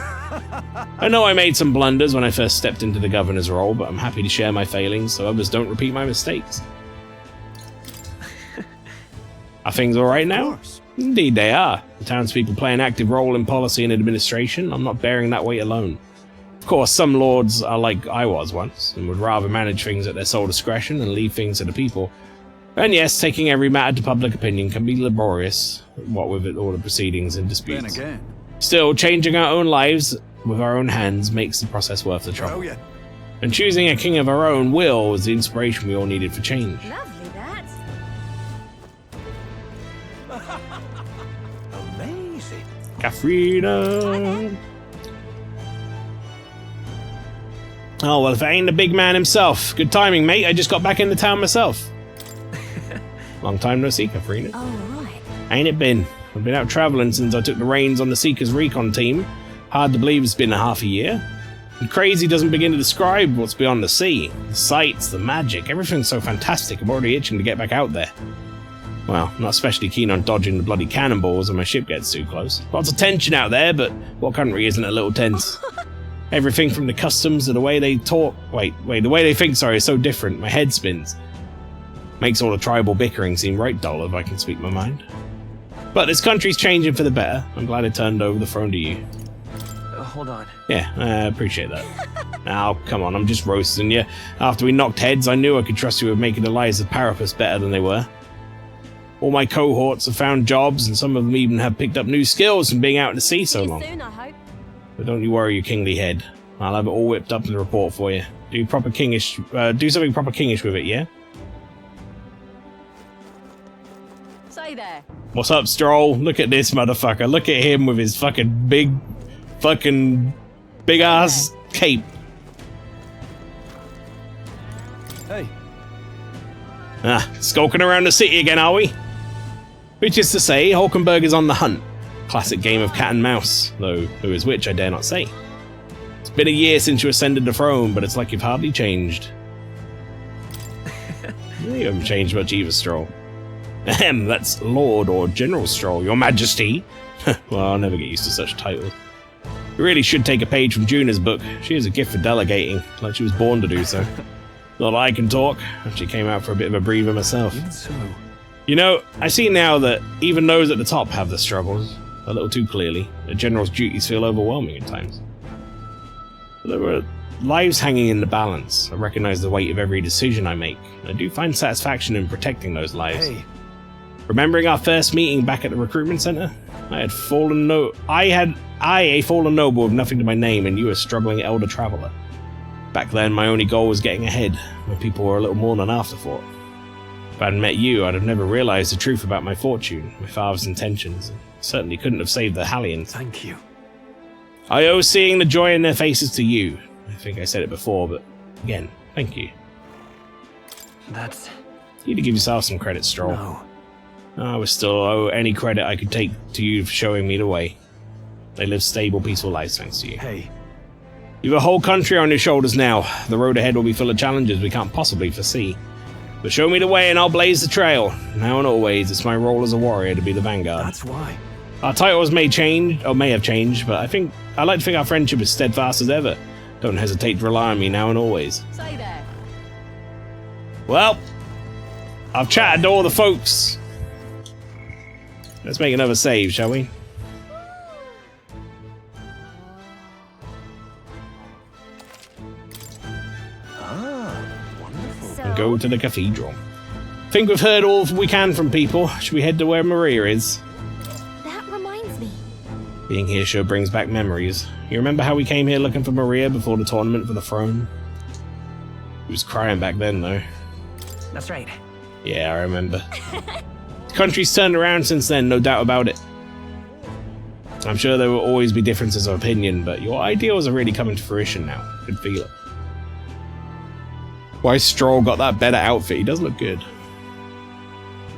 I know I made some blunders when I first stepped into the governor's role, but I'm happy to share my failings so others don't repeat my mistakes. Are things alright now? Indeed they are. The townspeople play an active role in policy and administration. I'm not bearing that weight alone. Of course, some lords are like I was once, and would rather manage things at their sole discretion and leave things to the people. And yes, taking every matter to public opinion can be laborious, what with it, all the proceedings and disputes. Then again. Still, changing our own lives with our own hands makes the process worth the trouble. Oh, yeah. And choosing a king of our own will was the inspiration we all needed for change. Lovely, that. Amazing. Katharina. Oh, well, if it ain't the big man himself. Good timing, mate. I just got back into town myself. Long time no see, Katharina. Oh, right. Ain't it been? I've been out travelling since I took the reins on the Seekers Recon team. Hard to believe it's been a half a year. And crazy doesn't begin to describe what's beyond the sea. The sights, the magic, everything's so fantastic. I'm already itching to get back out there. Well, not especially keen on dodging the bloody cannonballs when my ship gets too close. Lots of tension out there, but what country isn't a little tense? Everything from the customs to the way they talk. Wait, the way they think, sorry, is so different. My head spins. Makes all the tribal bickering seem right dull if I can speak my mind. But this country's changing for the better. I'm glad I turned over the throne to you. Hold on. Yeah, I appreciate that. Now, come on, I'm just roasting you. After we knocked heads, I knew I could trust you with making the lives of Parapus better than they were. All my cohorts have found jobs, and some of them even have picked up new skills from being out in the sea so long. Soon, I hope. But don't you worry your kingly head. I'll have it all whipped up in the report for you. Do something proper kingish with it, yeah? Say there. What's up, Stroll? Look at this motherfucker. Look at him with his fucking big ass cape. Hey. Skulking around the city again, are we? Which is to say, Hulkenberg is on the hunt. Classic game of cat and mouse, though who is which I dare not say. It's been a year since you ascended the throne, but it's like you've hardly changed. You haven't changed much either, Stroll. Ahem, that's Lord or General Stroll, Your Majesty. Well, I'll never get used to such titles. You really should take a page from Juna's book. She has a gift for delegating, like she was born to do so. Not that I can talk. She came out for a bit of a breather myself. Even so. You know, I see now that even those at the top have their struggles, a little too clearly. A general's duties feel overwhelming at times. But there were lives hanging in the balance. I recognize the weight of every decision I make. I do find satisfaction in protecting those lives. Hey. Remembering our first meeting back at the recruitment center? I, a fallen noble with nothing to my name, and you a struggling elder traveler. Back then, my only goal was getting ahead, when people were a little more than an afterthought. If I hadn't met you, I'd have never realized the truth about my fortune, my father's intentions, and certainly couldn't have saved the Hallians. Thank you. I owe seeing the joy in their faces to you. I think I said it before, but again, thank you. That's... You need to give yourself some credit, Stroll. No. I would still owe any credit I could take to you for showing me the way. They live stable, peaceful lives thanks to you. Hey. You have a whole country on your shoulders now. The road ahead will be full of challenges we can't possibly foresee. But show me the way and I'll blaze the trail. Now and always, it's my role as a warrior to be the vanguard. That's why. Our titles may change, or may have changed, but I like to think our friendship is steadfast as ever. Don't hesitate to rely on me now and always. Say there. Well, I've chatted to all the folks. Let's make another save, shall we? And go to the cathedral. Think we've heard all we can from people. Should we head to where Maria is? That reminds me. Being here sure brings back memories. You remember how we came here looking for Maria before the tournament for the throne? He was crying back then, though. That's right. Yeah, I remember. The country's turned around since then, no doubt about it. I'm sure there will always be differences of opinion, but your ideals are really coming to fruition now. I can feel it. Why Stroll got that better outfit? He does look good.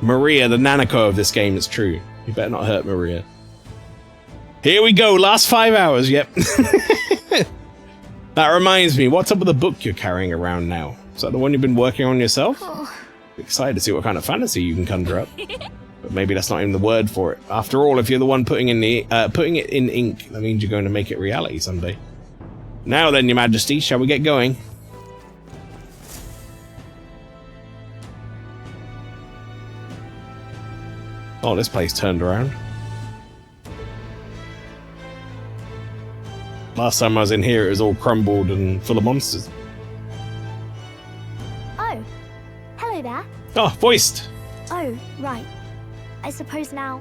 Maria, the Nanako of this game, it's true. You better not hurt Maria. Here we go, last 5 hours, yep. That reminds me, what's up with the book you're carrying around now? Is that the one you've been working on yourself? Excited to see what kind of fantasy you can conjure up. But maybe that's not even the word for it. After all, if you're the one putting it in ink, that means you're going to make it reality someday. Now then, Your Majesty, shall we get going? Oh, this place turned around. Last time I was in here, it was all crumbled and full of monsters. Oh, hello there. Oh, voiced! Oh, right. I suppose now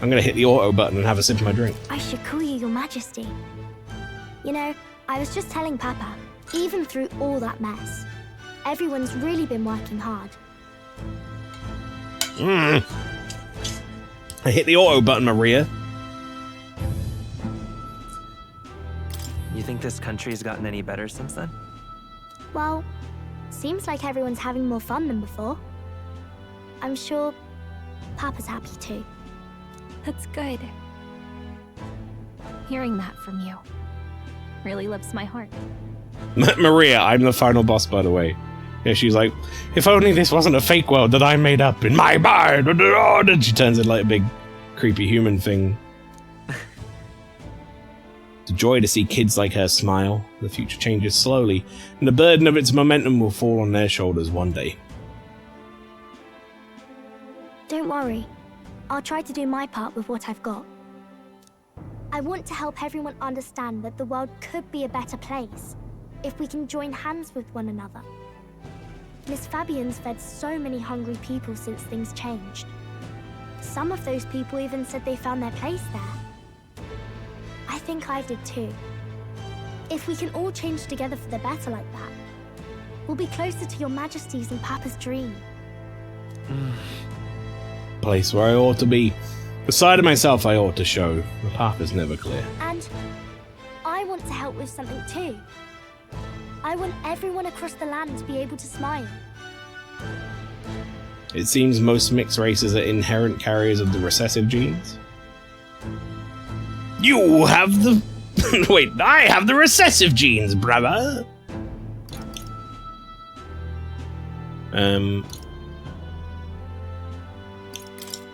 I'm gonna hit the auto button and have a sip of my drink. I should call you Your Majesty. You know, I was just telling Papa, even through all that mess, everyone's really been working hard. I hit the auto button, Maria. You think this country's gotten any better since then? Well, seems like everyone's having more fun than before. I'm sure Papa's happy too. That's good. Hearing that from you really lifts my heart. Maria, I'm the final boss, by the way. Yeah, she's like, if only this wasn't a fake world that I made up in my mind. And she turns into like a big, creepy human thing. It's a joy to see kids like her smile. The future changes slowly, and the burden of its momentum will fall on their shoulders one day. Don't worry. I'll try to do my part with what I've got. I want to help everyone understand that the world could be a better place if we can join hands with one another. Miss Fabian's fed so many hungry people since things changed. Some of those people even said they found their place there. I think I did too. If we can all change together for the better like that, we'll be closer to Your Majesty's and Papa's dream. Place where I ought to be. The side of myself I ought to show. The path is never clear. And I want to help with something too. I want everyone across the land to be able to smile. It seems most mixed races are inherent carriers of the recessive genes. You have the... Wait, I have the recessive genes, brother!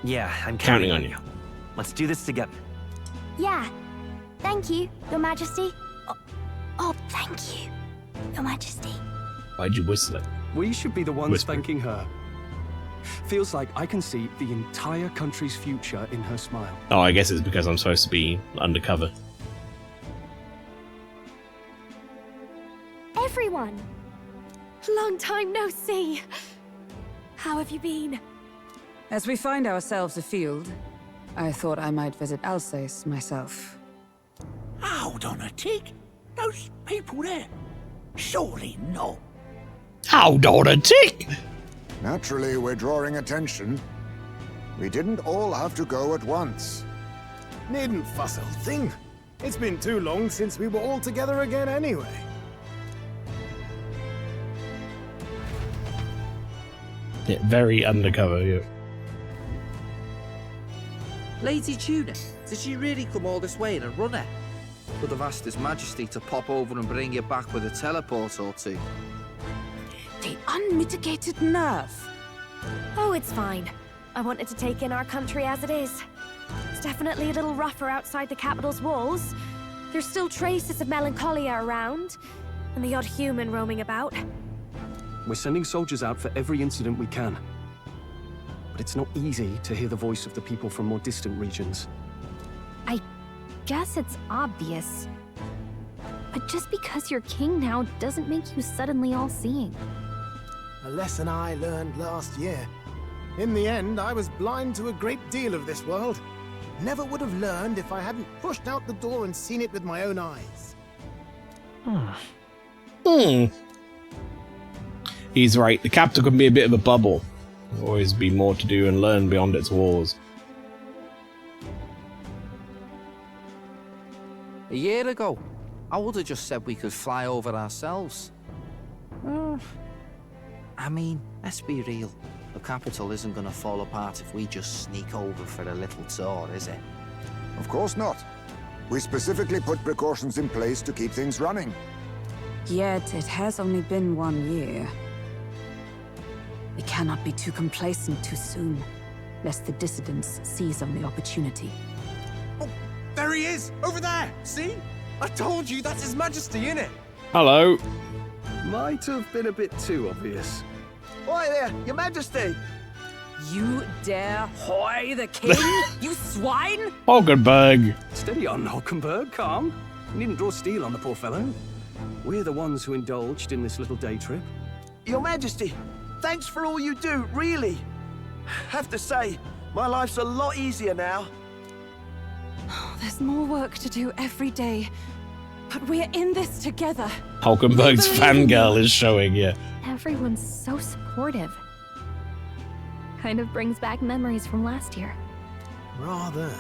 Yeah, I'm counting on you. Let's do this together. Yeah. Thank you, Your Majesty. Oh, thank you, Your Majesty. Why'd you whistle it? We should be the ones Whisper. thanking her. Feels like I can see the entire country's future in her smile. Oh, I guess it's because I'm supposed to be undercover. Everyone! Long time no see. How have you been? As we find ourselves afield, I thought I might visit Alsace myself. Hold on a tick. Those people there. Surely not. Hold on a tick! Naturally, we're drawing attention. We didn't all have to go at once. Needn't fuss, old thing. It's been too long since we were all together again anyway. Yeah, very undercover, yeah. Lady Tuna, did she really come all this way in a runner? Would have asked His Majesty to pop over and bring you back with a teleport or two. The unmitigated nerve. Oh, it's fine. I wanted to take in our country as it is. It's definitely a little rougher outside the capital's walls. There's still traces of melancholia around, and the odd human roaming about. We're sending soldiers out for every incident we can. But it's not easy to hear the voice of the people from more distant regions. I guess it's obvious. But just because you're king now doesn't make you suddenly all-seeing. A lesson I learned last year. In the end, I was blind to a great deal of this world. Never would have learned if I hadn't pushed out the door and seen it with my own eyes. He's right. The capital can be a bit of a bubble. There'll always be more to do and learn beyond its walls. A year ago, I would have just said we could fly over ourselves. I mean, let's be real. The capital isn't going to fall apart if we just sneak over for a little tour, is it? Of course not. We specifically put precautions in place to keep things running. Yet it has only been 1 year. We cannot be too complacent too soon, lest the dissidents seize on the opportunity. Oh, there he is! Over there! See? I told you, that's His Majesty, innit? Hello. Might have been a bit too obvious. Oi there, Your Majesty! You dare hoy the king? You swine! Hulkenberg. Steady on, Hulkenberg, calm. You needn't draw steel on the poor fellow. We're the ones who indulged in this little day trip. Your Majesty, thanks for all you do, really. Have to say, my life's a lot easier now. There's more work to do every day, but we're in this together. Hulkenberg's fangirl is showing, yeah. Everyone's so supportive. Kind of brings back memories from last year. Rather.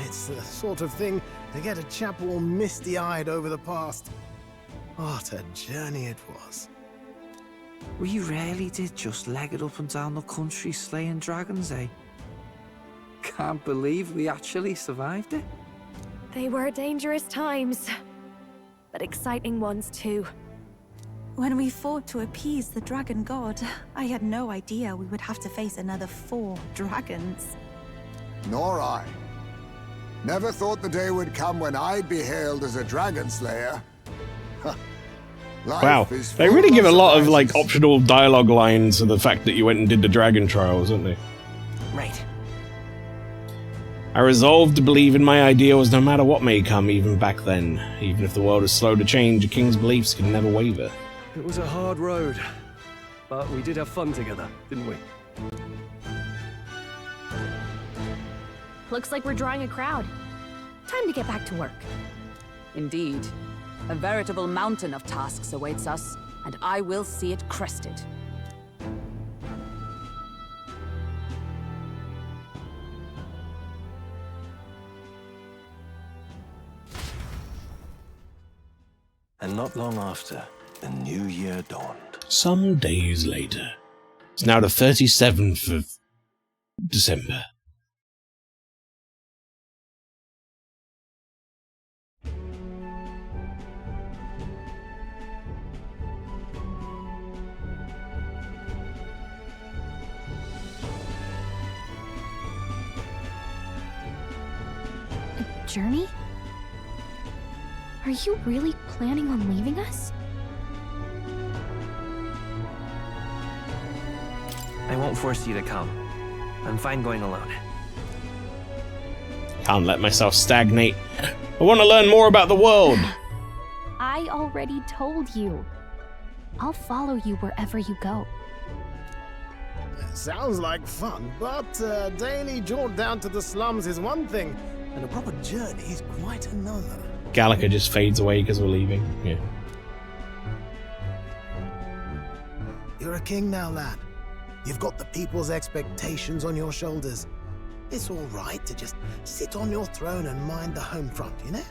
It's the sort of thing to get a chap all misty-eyed over the past. What a journey it was. We really did just leg it up and down the country slaying dragons, eh? Can't believe we actually survived it. They were dangerous times, but exciting ones too. When we fought to appease the dragon god, I had no idea we would have to face another 4 dragons. Nor I. Never thought the day would come when I'd be hailed as a dragon slayer. Wow, they really give a lot of like optional dialogue lines to the fact that you went and did the dragon trials, don't they? Right. I resolved to believe in my ideals no matter what may come, even back then. Even if the world is slow to change, a king's beliefs can never waver. It was a hard road, but we did have fun together, didn't we? Looks like we're drawing a crowd. Time to get back to work. Indeed. A veritable mountain of tasks awaits us, and I will see it crested. And not long after, the new year dawned. Some days later. It's now the 37th of December. Journey? Are you really planning on leaving us? I won't force you to come. I'm fine going alone. Can't let myself stagnate. I want to learn more about the world. I already told you. I'll follow you wherever you go. Sounds like fun, but a daily jaunt down to the slums is one thing, and a proper journey is quite another. Gallagher just fades away because we're leaving. Yeah. You're a king now, lad. You've got the people's expectations on your shoulders. It's all right to just sit on your throne and mind the home front, you know?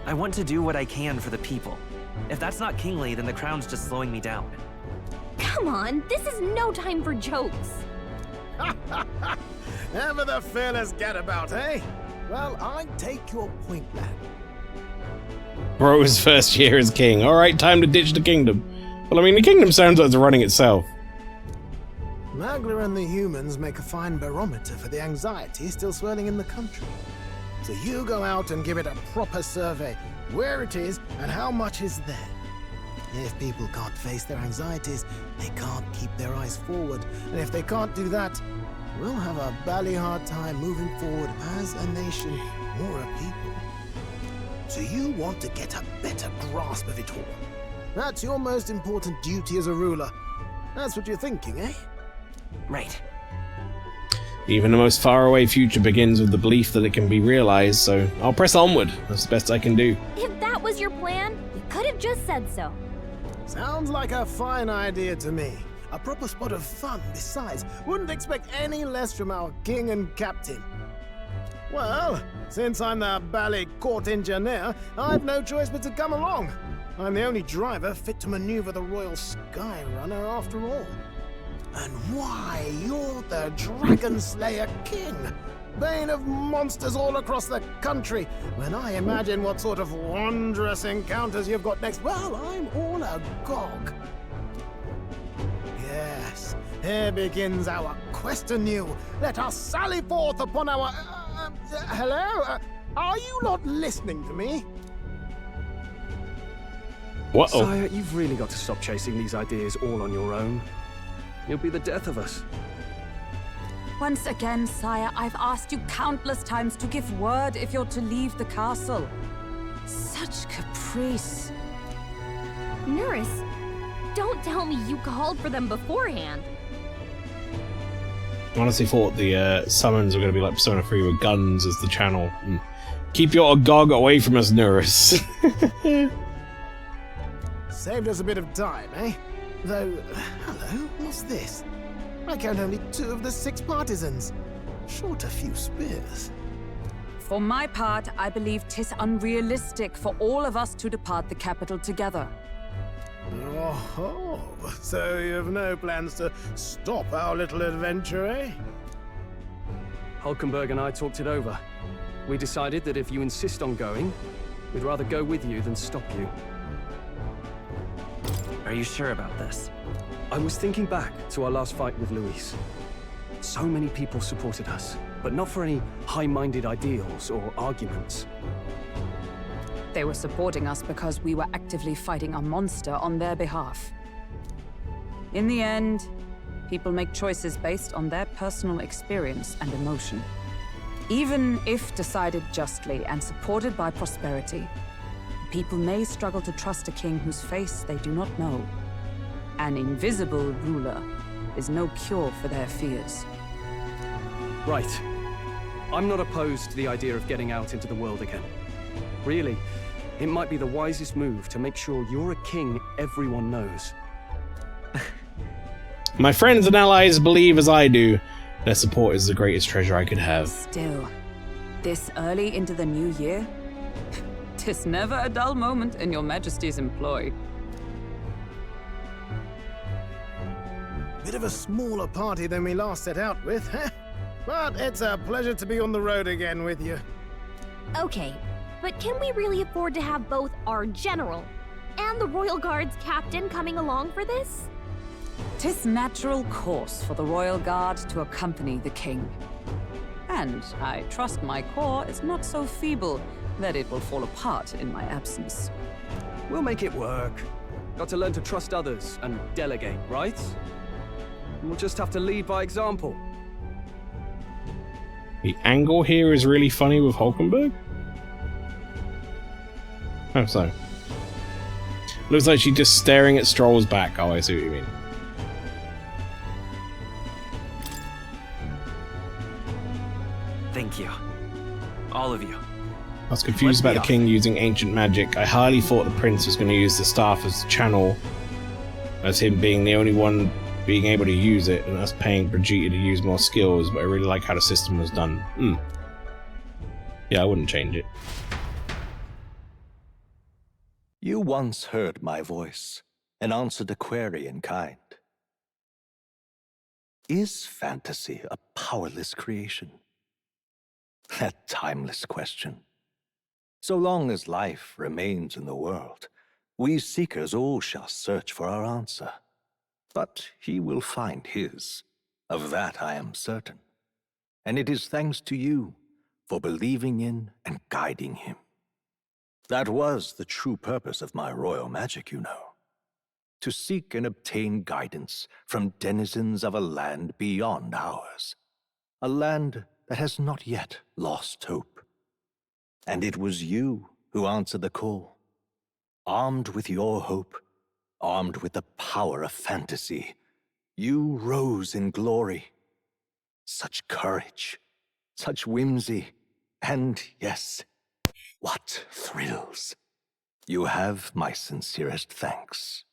I want to do what I can for the people. If that's not kingly, then the crown's just slowing me down. Come on, this is no time for jokes. Ever the fearless gadabout, eh? Well, I take your point, lad. Bro's first year as king. Alright, time to ditch the kingdom. Well, I mean, the kingdom sounds like it's running itself. Magla and the humans make a fine barometer for the anxiety still swirling in the country. So you go out and give it a proper survey, where it is and how much is there. If people can't face their anxieties, they can't keep their eyes forward. And if they can't do that, we'll have a bally hard time moving forward as a nation or a people. So you want to get a better grasp of it all. That's your most important duty as a ruler. That's what you're thinking, eh? Right. Even the most faraway future begins with the belief that it can be realized, so I'll press onward. That's the best I can do. If that was your plan, you could have just said so. Sounds like a fine idea to me. A proper spot of fun, besides. Wouldn't expect any less from our king and captain. Well, since I'm the bally court engineer, I've no choice but to come along. I'm the only driver fit to maneuver the Royal Skyrunner after all. And why, you're the Dragon Slayer King, bane of monsters all across the country. When I imagine what sort of wondrous encounters you've got next, well, I'm all agog. Yes, here begins our quest anew. Let us sally forth upon our... hello? Are you not listening to me? What-oh? Sire, you've really got to stop chasing these ideas all on your own. You'll be the death of us. Once again, sire, I've asked you countless times to give word if you're to leave the castle. Such caprice. Nurse, don't tell me you called for them beforehand. I honestly thought the summons were going to be like Persona 3 with guns as the channel. Keep your Agog away from us, Nurse. Saved us a bit of time, eh? Though, hello, what's this? I count only 2 of the 6 partisans. Short a few spears. For my part, I believe 'tis unrealistic for all of us to depart the capital together. Oh, so you've no plans to stop our little adventure, eh? Hulkenberg and I talked it over. We decided that if you insist on going, we'd rather go with you than stop you. Are you sure about this? I was thinking back to our last fight with Luis. So many people supported us, but not for any high-minded ideals or arguments. They were supporting us because we were actively fighting a monster on their behalf. In the end, people make choices based on their personal experience and emotion. Even if decided justly and supported by prosperity, people may struggle to trust a king whose face they do not know. An invisible ruler is no cure for their fears. Right. I'm not opposed to the idea of getting out into the world again. Really, it might be the wisest move to make sure you're a king everyone knows. My friends and allies believe as I do. Their support is the greatest treasure I could have. Still, this early into the new year, 'tis never a dull moment in your Majesty's employ. Bit of a smaller party than we last set out with, but it's a pleasure to be on the road again with you. Okay, but can we really afford to have both our general and the Royal Guard's captain coming along for this? 'Tis natural course for the Royal Guard to accompany the king. And I trust my corps is not so feeble that it will fall apart in my absence. We'll make it work. Got to learn to trust others and delegate, right? We'll just have to lead by example. The angle here is really funny with Hulkenberg. Oh, so. Looks like she's just staring at Stroll's back. Oh, I see what you mean. Thank you. All of you. I was confused about the king using ancient magic. I highly thought the prince was going to use the staff as channel, as him being the only one being able to use it, and us paying Brigitte to use more skills, but I really like how the system was done. Yeah, I wouldn't change it. You once heard my voice and answered a query in kind. Is fantasy a powerless creation? A timeless question. So long as life remains in the world, we seekers all shall search for our answer. But he will find his. Of that I am certain. And it is thanks to you for believing in and guiding him. That was the true purpose of my royal magic, you know. To seek and obtain guidance from denizens of a land beyond ours. A land that has not yet lost hope. And it was you who answered the call. Armed with your hope, armed with the power of fantasy, you rose in glory. Such courage, such whimsy, and yes, what thrills. You have my sincerest thanks.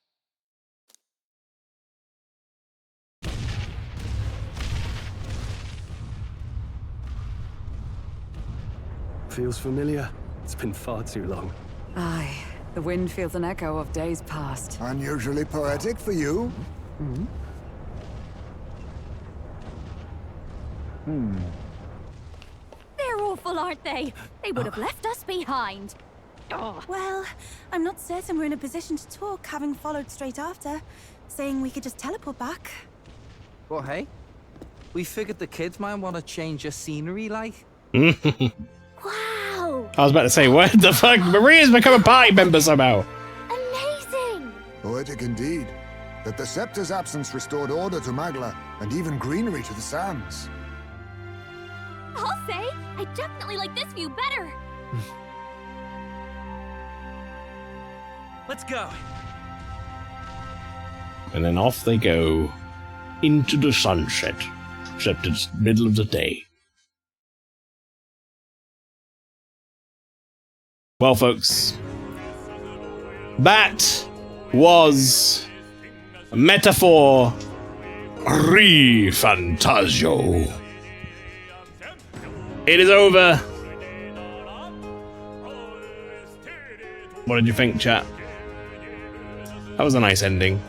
Feels familiar. It's been far too long. Aye, the wind feels an echo of days past. Unusually poetic for you. They're awful, aren't they? They would have left us behind. Oh. Well, I'm not certain we're in a position to talk, having followed straight after, saying we could just teleport back. Well, hey, we figured the kids might want to change your scenery, like. Wow! I was about to say, what the fuck? Maria's become a party member somehow. Amazing! Poetic indeed. That the scepter's absence restored order to Magla, and even greenery to the sands. I'll say, I definitely like this view better. Let's go. And then off they go. Into the sunset. Except it's middle of the day. Well, folks. That was a metaphor ReFantazio. It is over. What did you think, chat? That was a nice ending.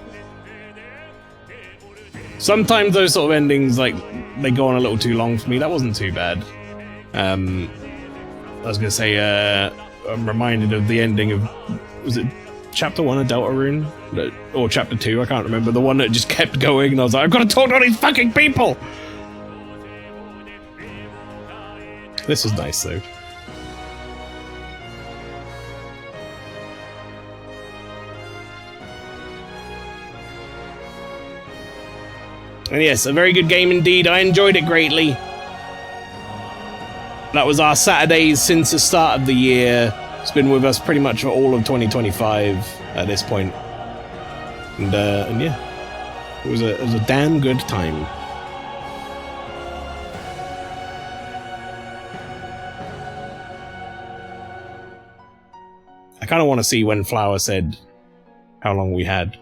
Sometimes those sort of endings, like, they go on a little too long for me. That wasn't too bad. I was gonna say, I'm reminded of the ending of, was it Chapter 1 of Deltarune? Or Chapter 2, I can't remember. The one that just kept going, and I was like, I've got to talk to all these fucking people! This was nice, though. And yes, a very good game indeed. I enjoyed it greatly. That was our Saturdays since the start of the year. It's been with us pretty much for all of 2025 at this point. And yeah, it was a damn good time. I kind of want to see when Flower said how long we had.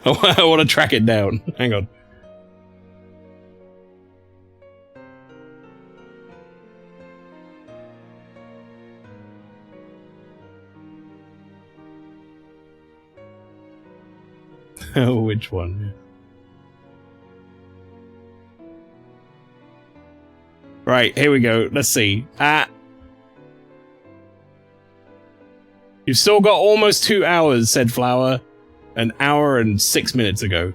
I want to track it down. Hang on. Which one? Right, here we go. Let's see. You've still got almost 2 hours, said Flower. An hour and 6 minutes ago.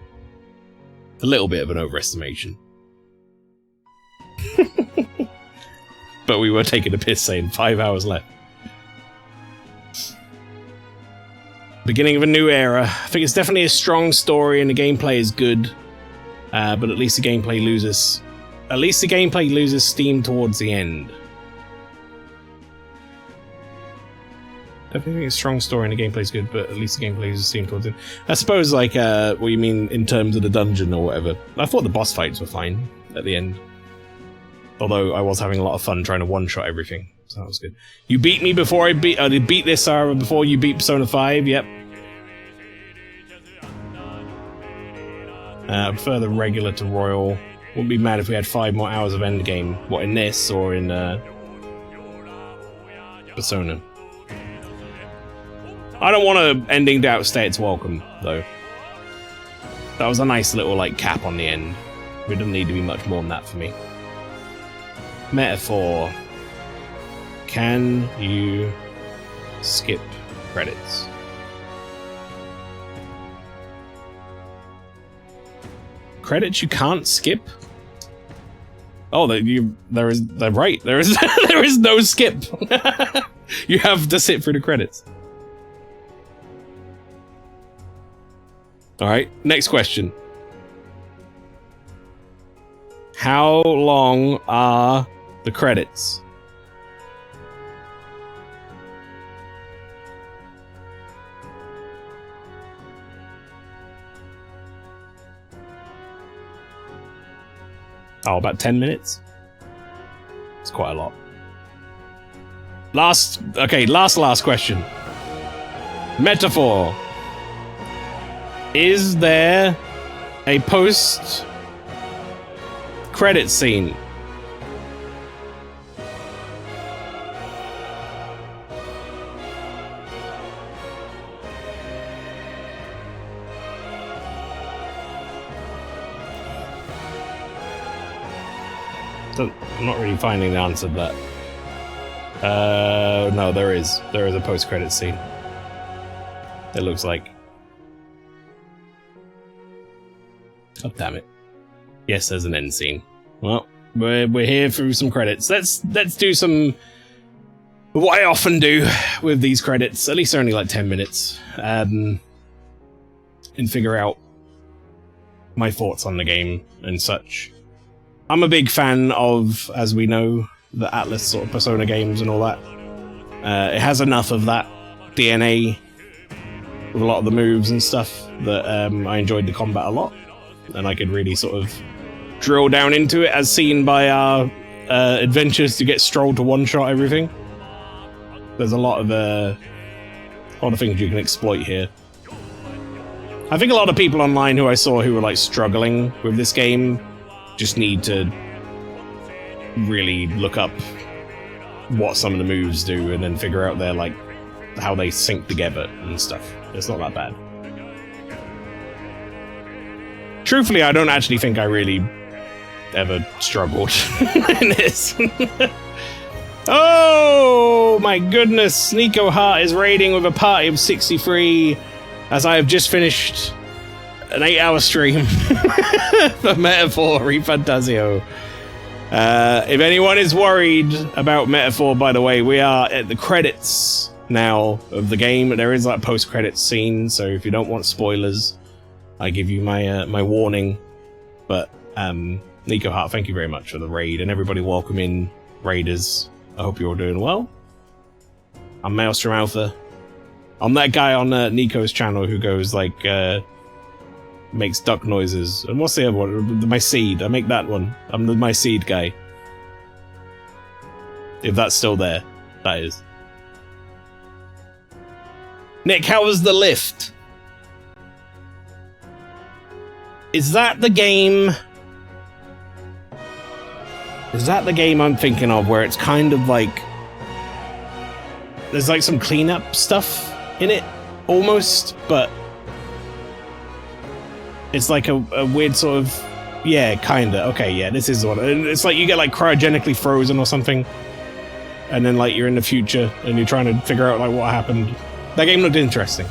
A little bit of an overestimation. But we were taking a piss saying 5 hours left. Beginning of a new era. I think it's definitely a strong story and the gameplay is good. But at least the gameplay loses... At least the gameplay loses steam towards the end. Definitely think it's a strong story and the gameplay's good, but at least the gameplay loses steam towards the end. I suppose, like, what you mean in terms of the dungeon or whatever. I thought the boss fights were fine at the end. Although I was having a lot of fun trying to one-shot everything. So that was good. You beat me before I beat... they beat this before you beat Persona 5, yep. I prefer the regular to Royal. Wouldn't be mad if we had 5 more hours of endgame. What, in this or in Persona? I don't want an ending to outstay its welcome, though. That was a nice little, like, cap on the end. It doesn't need to be much more than that for me. Metaphor. Can you skip credits? Credits you can't skip? Oh, they're right. There is there is no skip. You have to sit through the credits. All right, next question. How long are the credits? Oh, about 10 minutes? It's quite a lot. Last question. Metaphor. Is there a post-credit scene? I'm not really finding the answer to that. No, there is. There is a post-credit scene. It looks like. Oh, damn it. Yes, there's an end scene. Well, we're here through some credits. Let's do some... What I often do with these credits, at least they're only like 10 minutes, and figure out my thoughts on the game and such. I'm a big fan of, as we know, the Atlas sort of Persona games and all that. It has enough of that DNA with a lot of the moves and stuff that I enjoyed the combat a lot. And I could really sort of drill down into it, as seen by our adventures to get Stroll to one-shot everything. There's a lot of things you can exploit here. I think a lot of people online who I saw who were like struggling with this game just need to really look up what some of the moves do and then figure out their, like, how they sync together and stuff. It's not that bad. Truthfully, I don't actually think I really ever struggled in this. Oh my goodness, Nico Hart is raiding with a party of 63 as I have just finished an 8-hour stream for Metaphor ReFantazio. If anyone is worried about Metaphor, by the way, we are at the credits now of the game. There is like post-credits scene, so if you don't want spoilers, I give you my my warning. But Nico Hart, thank you very much for the raid, and everybody welcome in raiders. I hope you're all doing well. I'm MaelstromALPHA. I'm that guy on Nico's channel who goes like makes duck noises. And what's the other one? My seed. I make that one. I'm the my seed guy. If that's still there, that is. Nick, how was the lift? Is that the game? Is that the game I'm thinking of where it's kind of like there's like some cleanup stuff in it, almost, but It's like a weird sort of... Yeah, kinda. Okay, yeah, this is one. It's like you get like cryogenically frozen or something. And then like you're in the future and you're trying to figure out like what happened. That game looked interesting.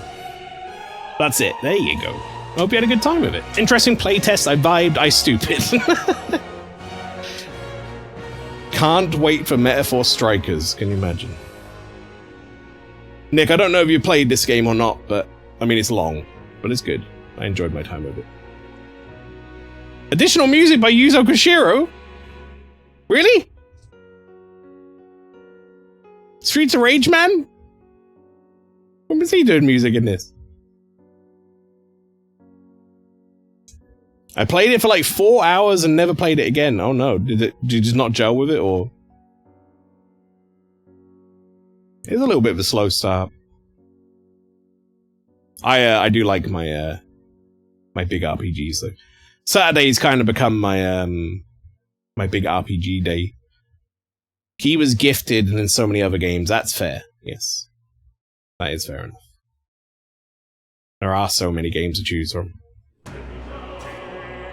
That's it. There you go. I hope you had a good time with it. Interesting playtest. I vibed. I stupid. Can't wait for Metaphor Strikers. Can you imagine? Nick, I don't know if you played this game or not, but I mean, it's long, but it's good. I enjoyed my time with it. Additional music by Yuzo Koshiro? Really? Streets of Rage Man? When was he doing music in this? I played it for like 4 hours and never played it again. Oh no, did you just not gel with it, or? It's a little bit of a slow start. I do like my my big RPGs though. Saturday's kind of become my my big RPG day. He was gifted and in so many other games. That's fair. Yes. That is fair enough. There are so many games to choose from.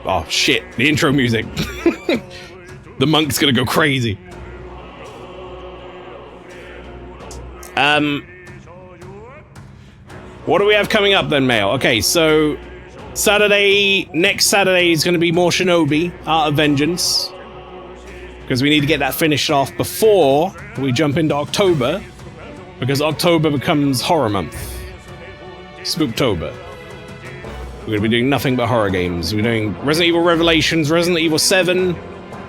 Oh shit, the intro music. The monk's gonna go crazy. What do we have coming up then, Mail? Okay, so next Saturday is gonna be more Shinobi, Art of Vengeance. Because we need to get that finished off before we jump into October. Because October becomes horror month. Spooktober. We're going to be doing nothing but horror games. We're doing Resident Evil Revelations, Resident Evil 7,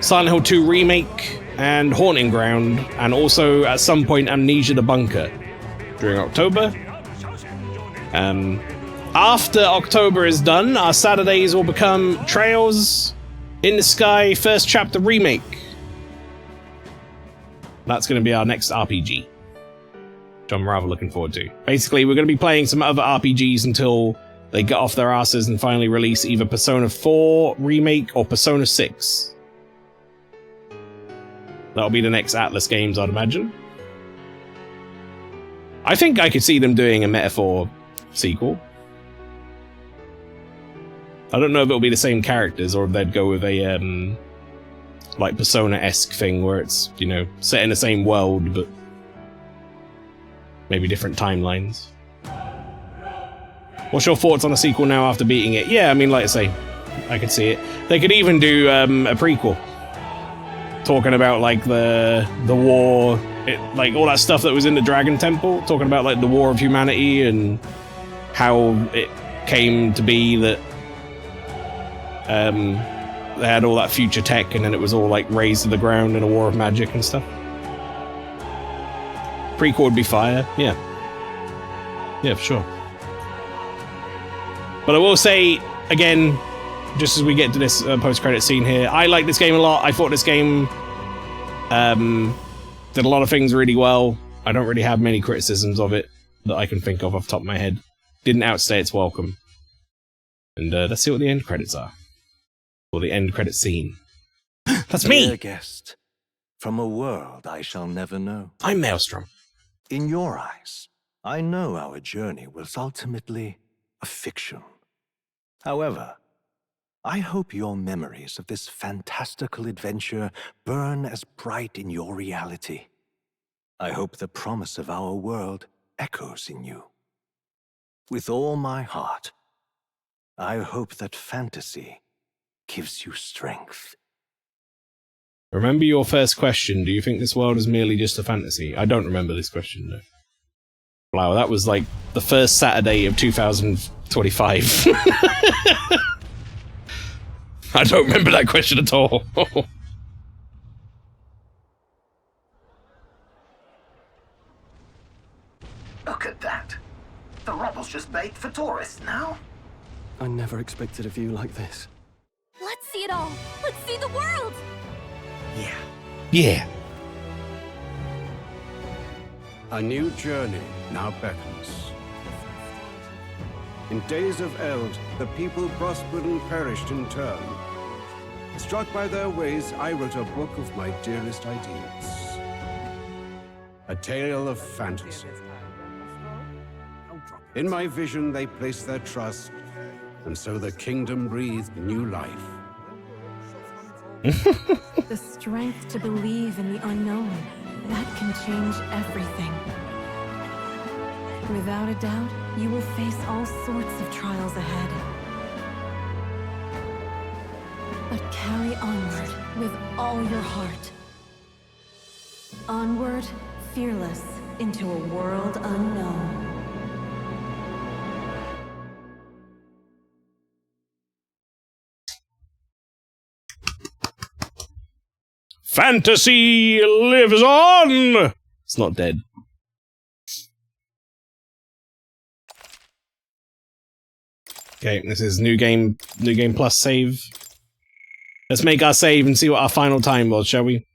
Silent Hill 2 Remake, and Haunting Ground, and also at some point Amnesia the Bunker during October. After October is done, our Saturdays will become Trails in the Sky First Chapter Remake. That's going to be our next RPG, which I'm rather looking forward to. Basically, we're going to be playing some other RPGs until they get off their asses and finally release either Persona 4 Remake or Persona 6. That'll be the next Atlas games, I'd imagine. I think I could see them doing a Metaphor sequel. I don't know if it'll be the same characters or if they'd go with a, like Persona-esque thing where it's, you know, set in the same world, but maybe different timelines. What's your thoughts on a sequel now after beating it? Yeah, I mean, like I say, I could see it. They could even do a prequel. Talking about, like, the war, like, all that stuff that was in the Dragon Temple. Talking about, like, the war of humanity and how it came to be that they had all that future tech and then it was all, like, razed to the ground in a war of magic and stuff. Prequel would be fire, yeah. Yeah, for sure. But I will say, again, just as we get to this post-credit scene here, I like this game a lot. I thought this game did a lot of things really well. I don't really have many criticisms of it that I can think of off the top of my head. Didn't outstay its welcome. And let's see what the end credits are. Or the end credit scene. That's me! Dear guest, from a world I shall never know. I'm Maelstrom. In your eyes, I know our journey was ultimately a fiction. However, I hope your memories of this fantastical adventure burn as bright in your reality. I hope the promise of our world echoes in you. With all my heart, I hope that fantasy gives you strength. Remember your first question. Do you think this world is merely just a fantasy? I don't remember this question, though. Wow, that was like the first Saturday of 2025. I don't remember that question at all. Look at that. The rubble's just bait for tourists now. I never expected a view like this. Let's see it all. Let's see the world. Yeah. Yeah. A new journey now beckons. In days of eld, the people prospered and perished in turn. Struck by their ways, I wrote a book of my dearest ideas. A tale of fantasy. In my vision, they placed their trust And so the kingdom breathed new life. The strength to believe in the unknown, that can change everything. Without a doubt, you will face all sorts of trials ahead. But carry onward with all your heart. Onward, fearless, into a world unknown. Fantasy lives on! It's not dead. Okay, this is new game plus save. Let's make our save and see what our final time was, shall we?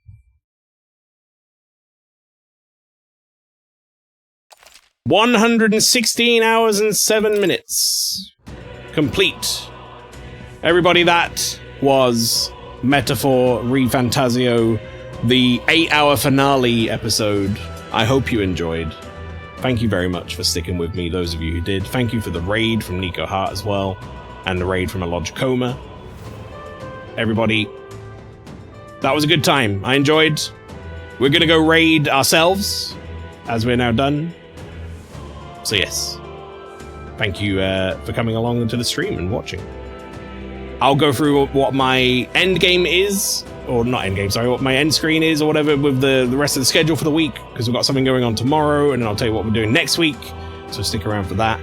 $116 hours and 7 minutes. Complete. Everybody, that was Metaphor ReFantazio, the 8-hour finale episode. I hope you enjoyed. Thank you very much for sticking with me, those of you who did. Thank you for the raid from Nico Hart as well, and the raid from Alogicoma. Everybody, that was a good time. I enjoyed. We're gonna go raid ourselves, as we're now done. So yes, thank you for coming along to the stream and watching. I'll go through what my end game is, or not end game, sorry, what my end screen is or whatever with the rest of the schedule for the week, because we've got something going on tomorrow, and then I'll tell you what we're doing next week, so stick around for that.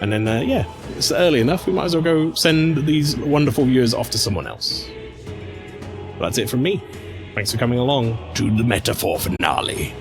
And then, yeah, it's early enough, we might as well go send these wonderful viewers off to someone else. But that's it from me. Thanks for coming along to the Metaphor finale.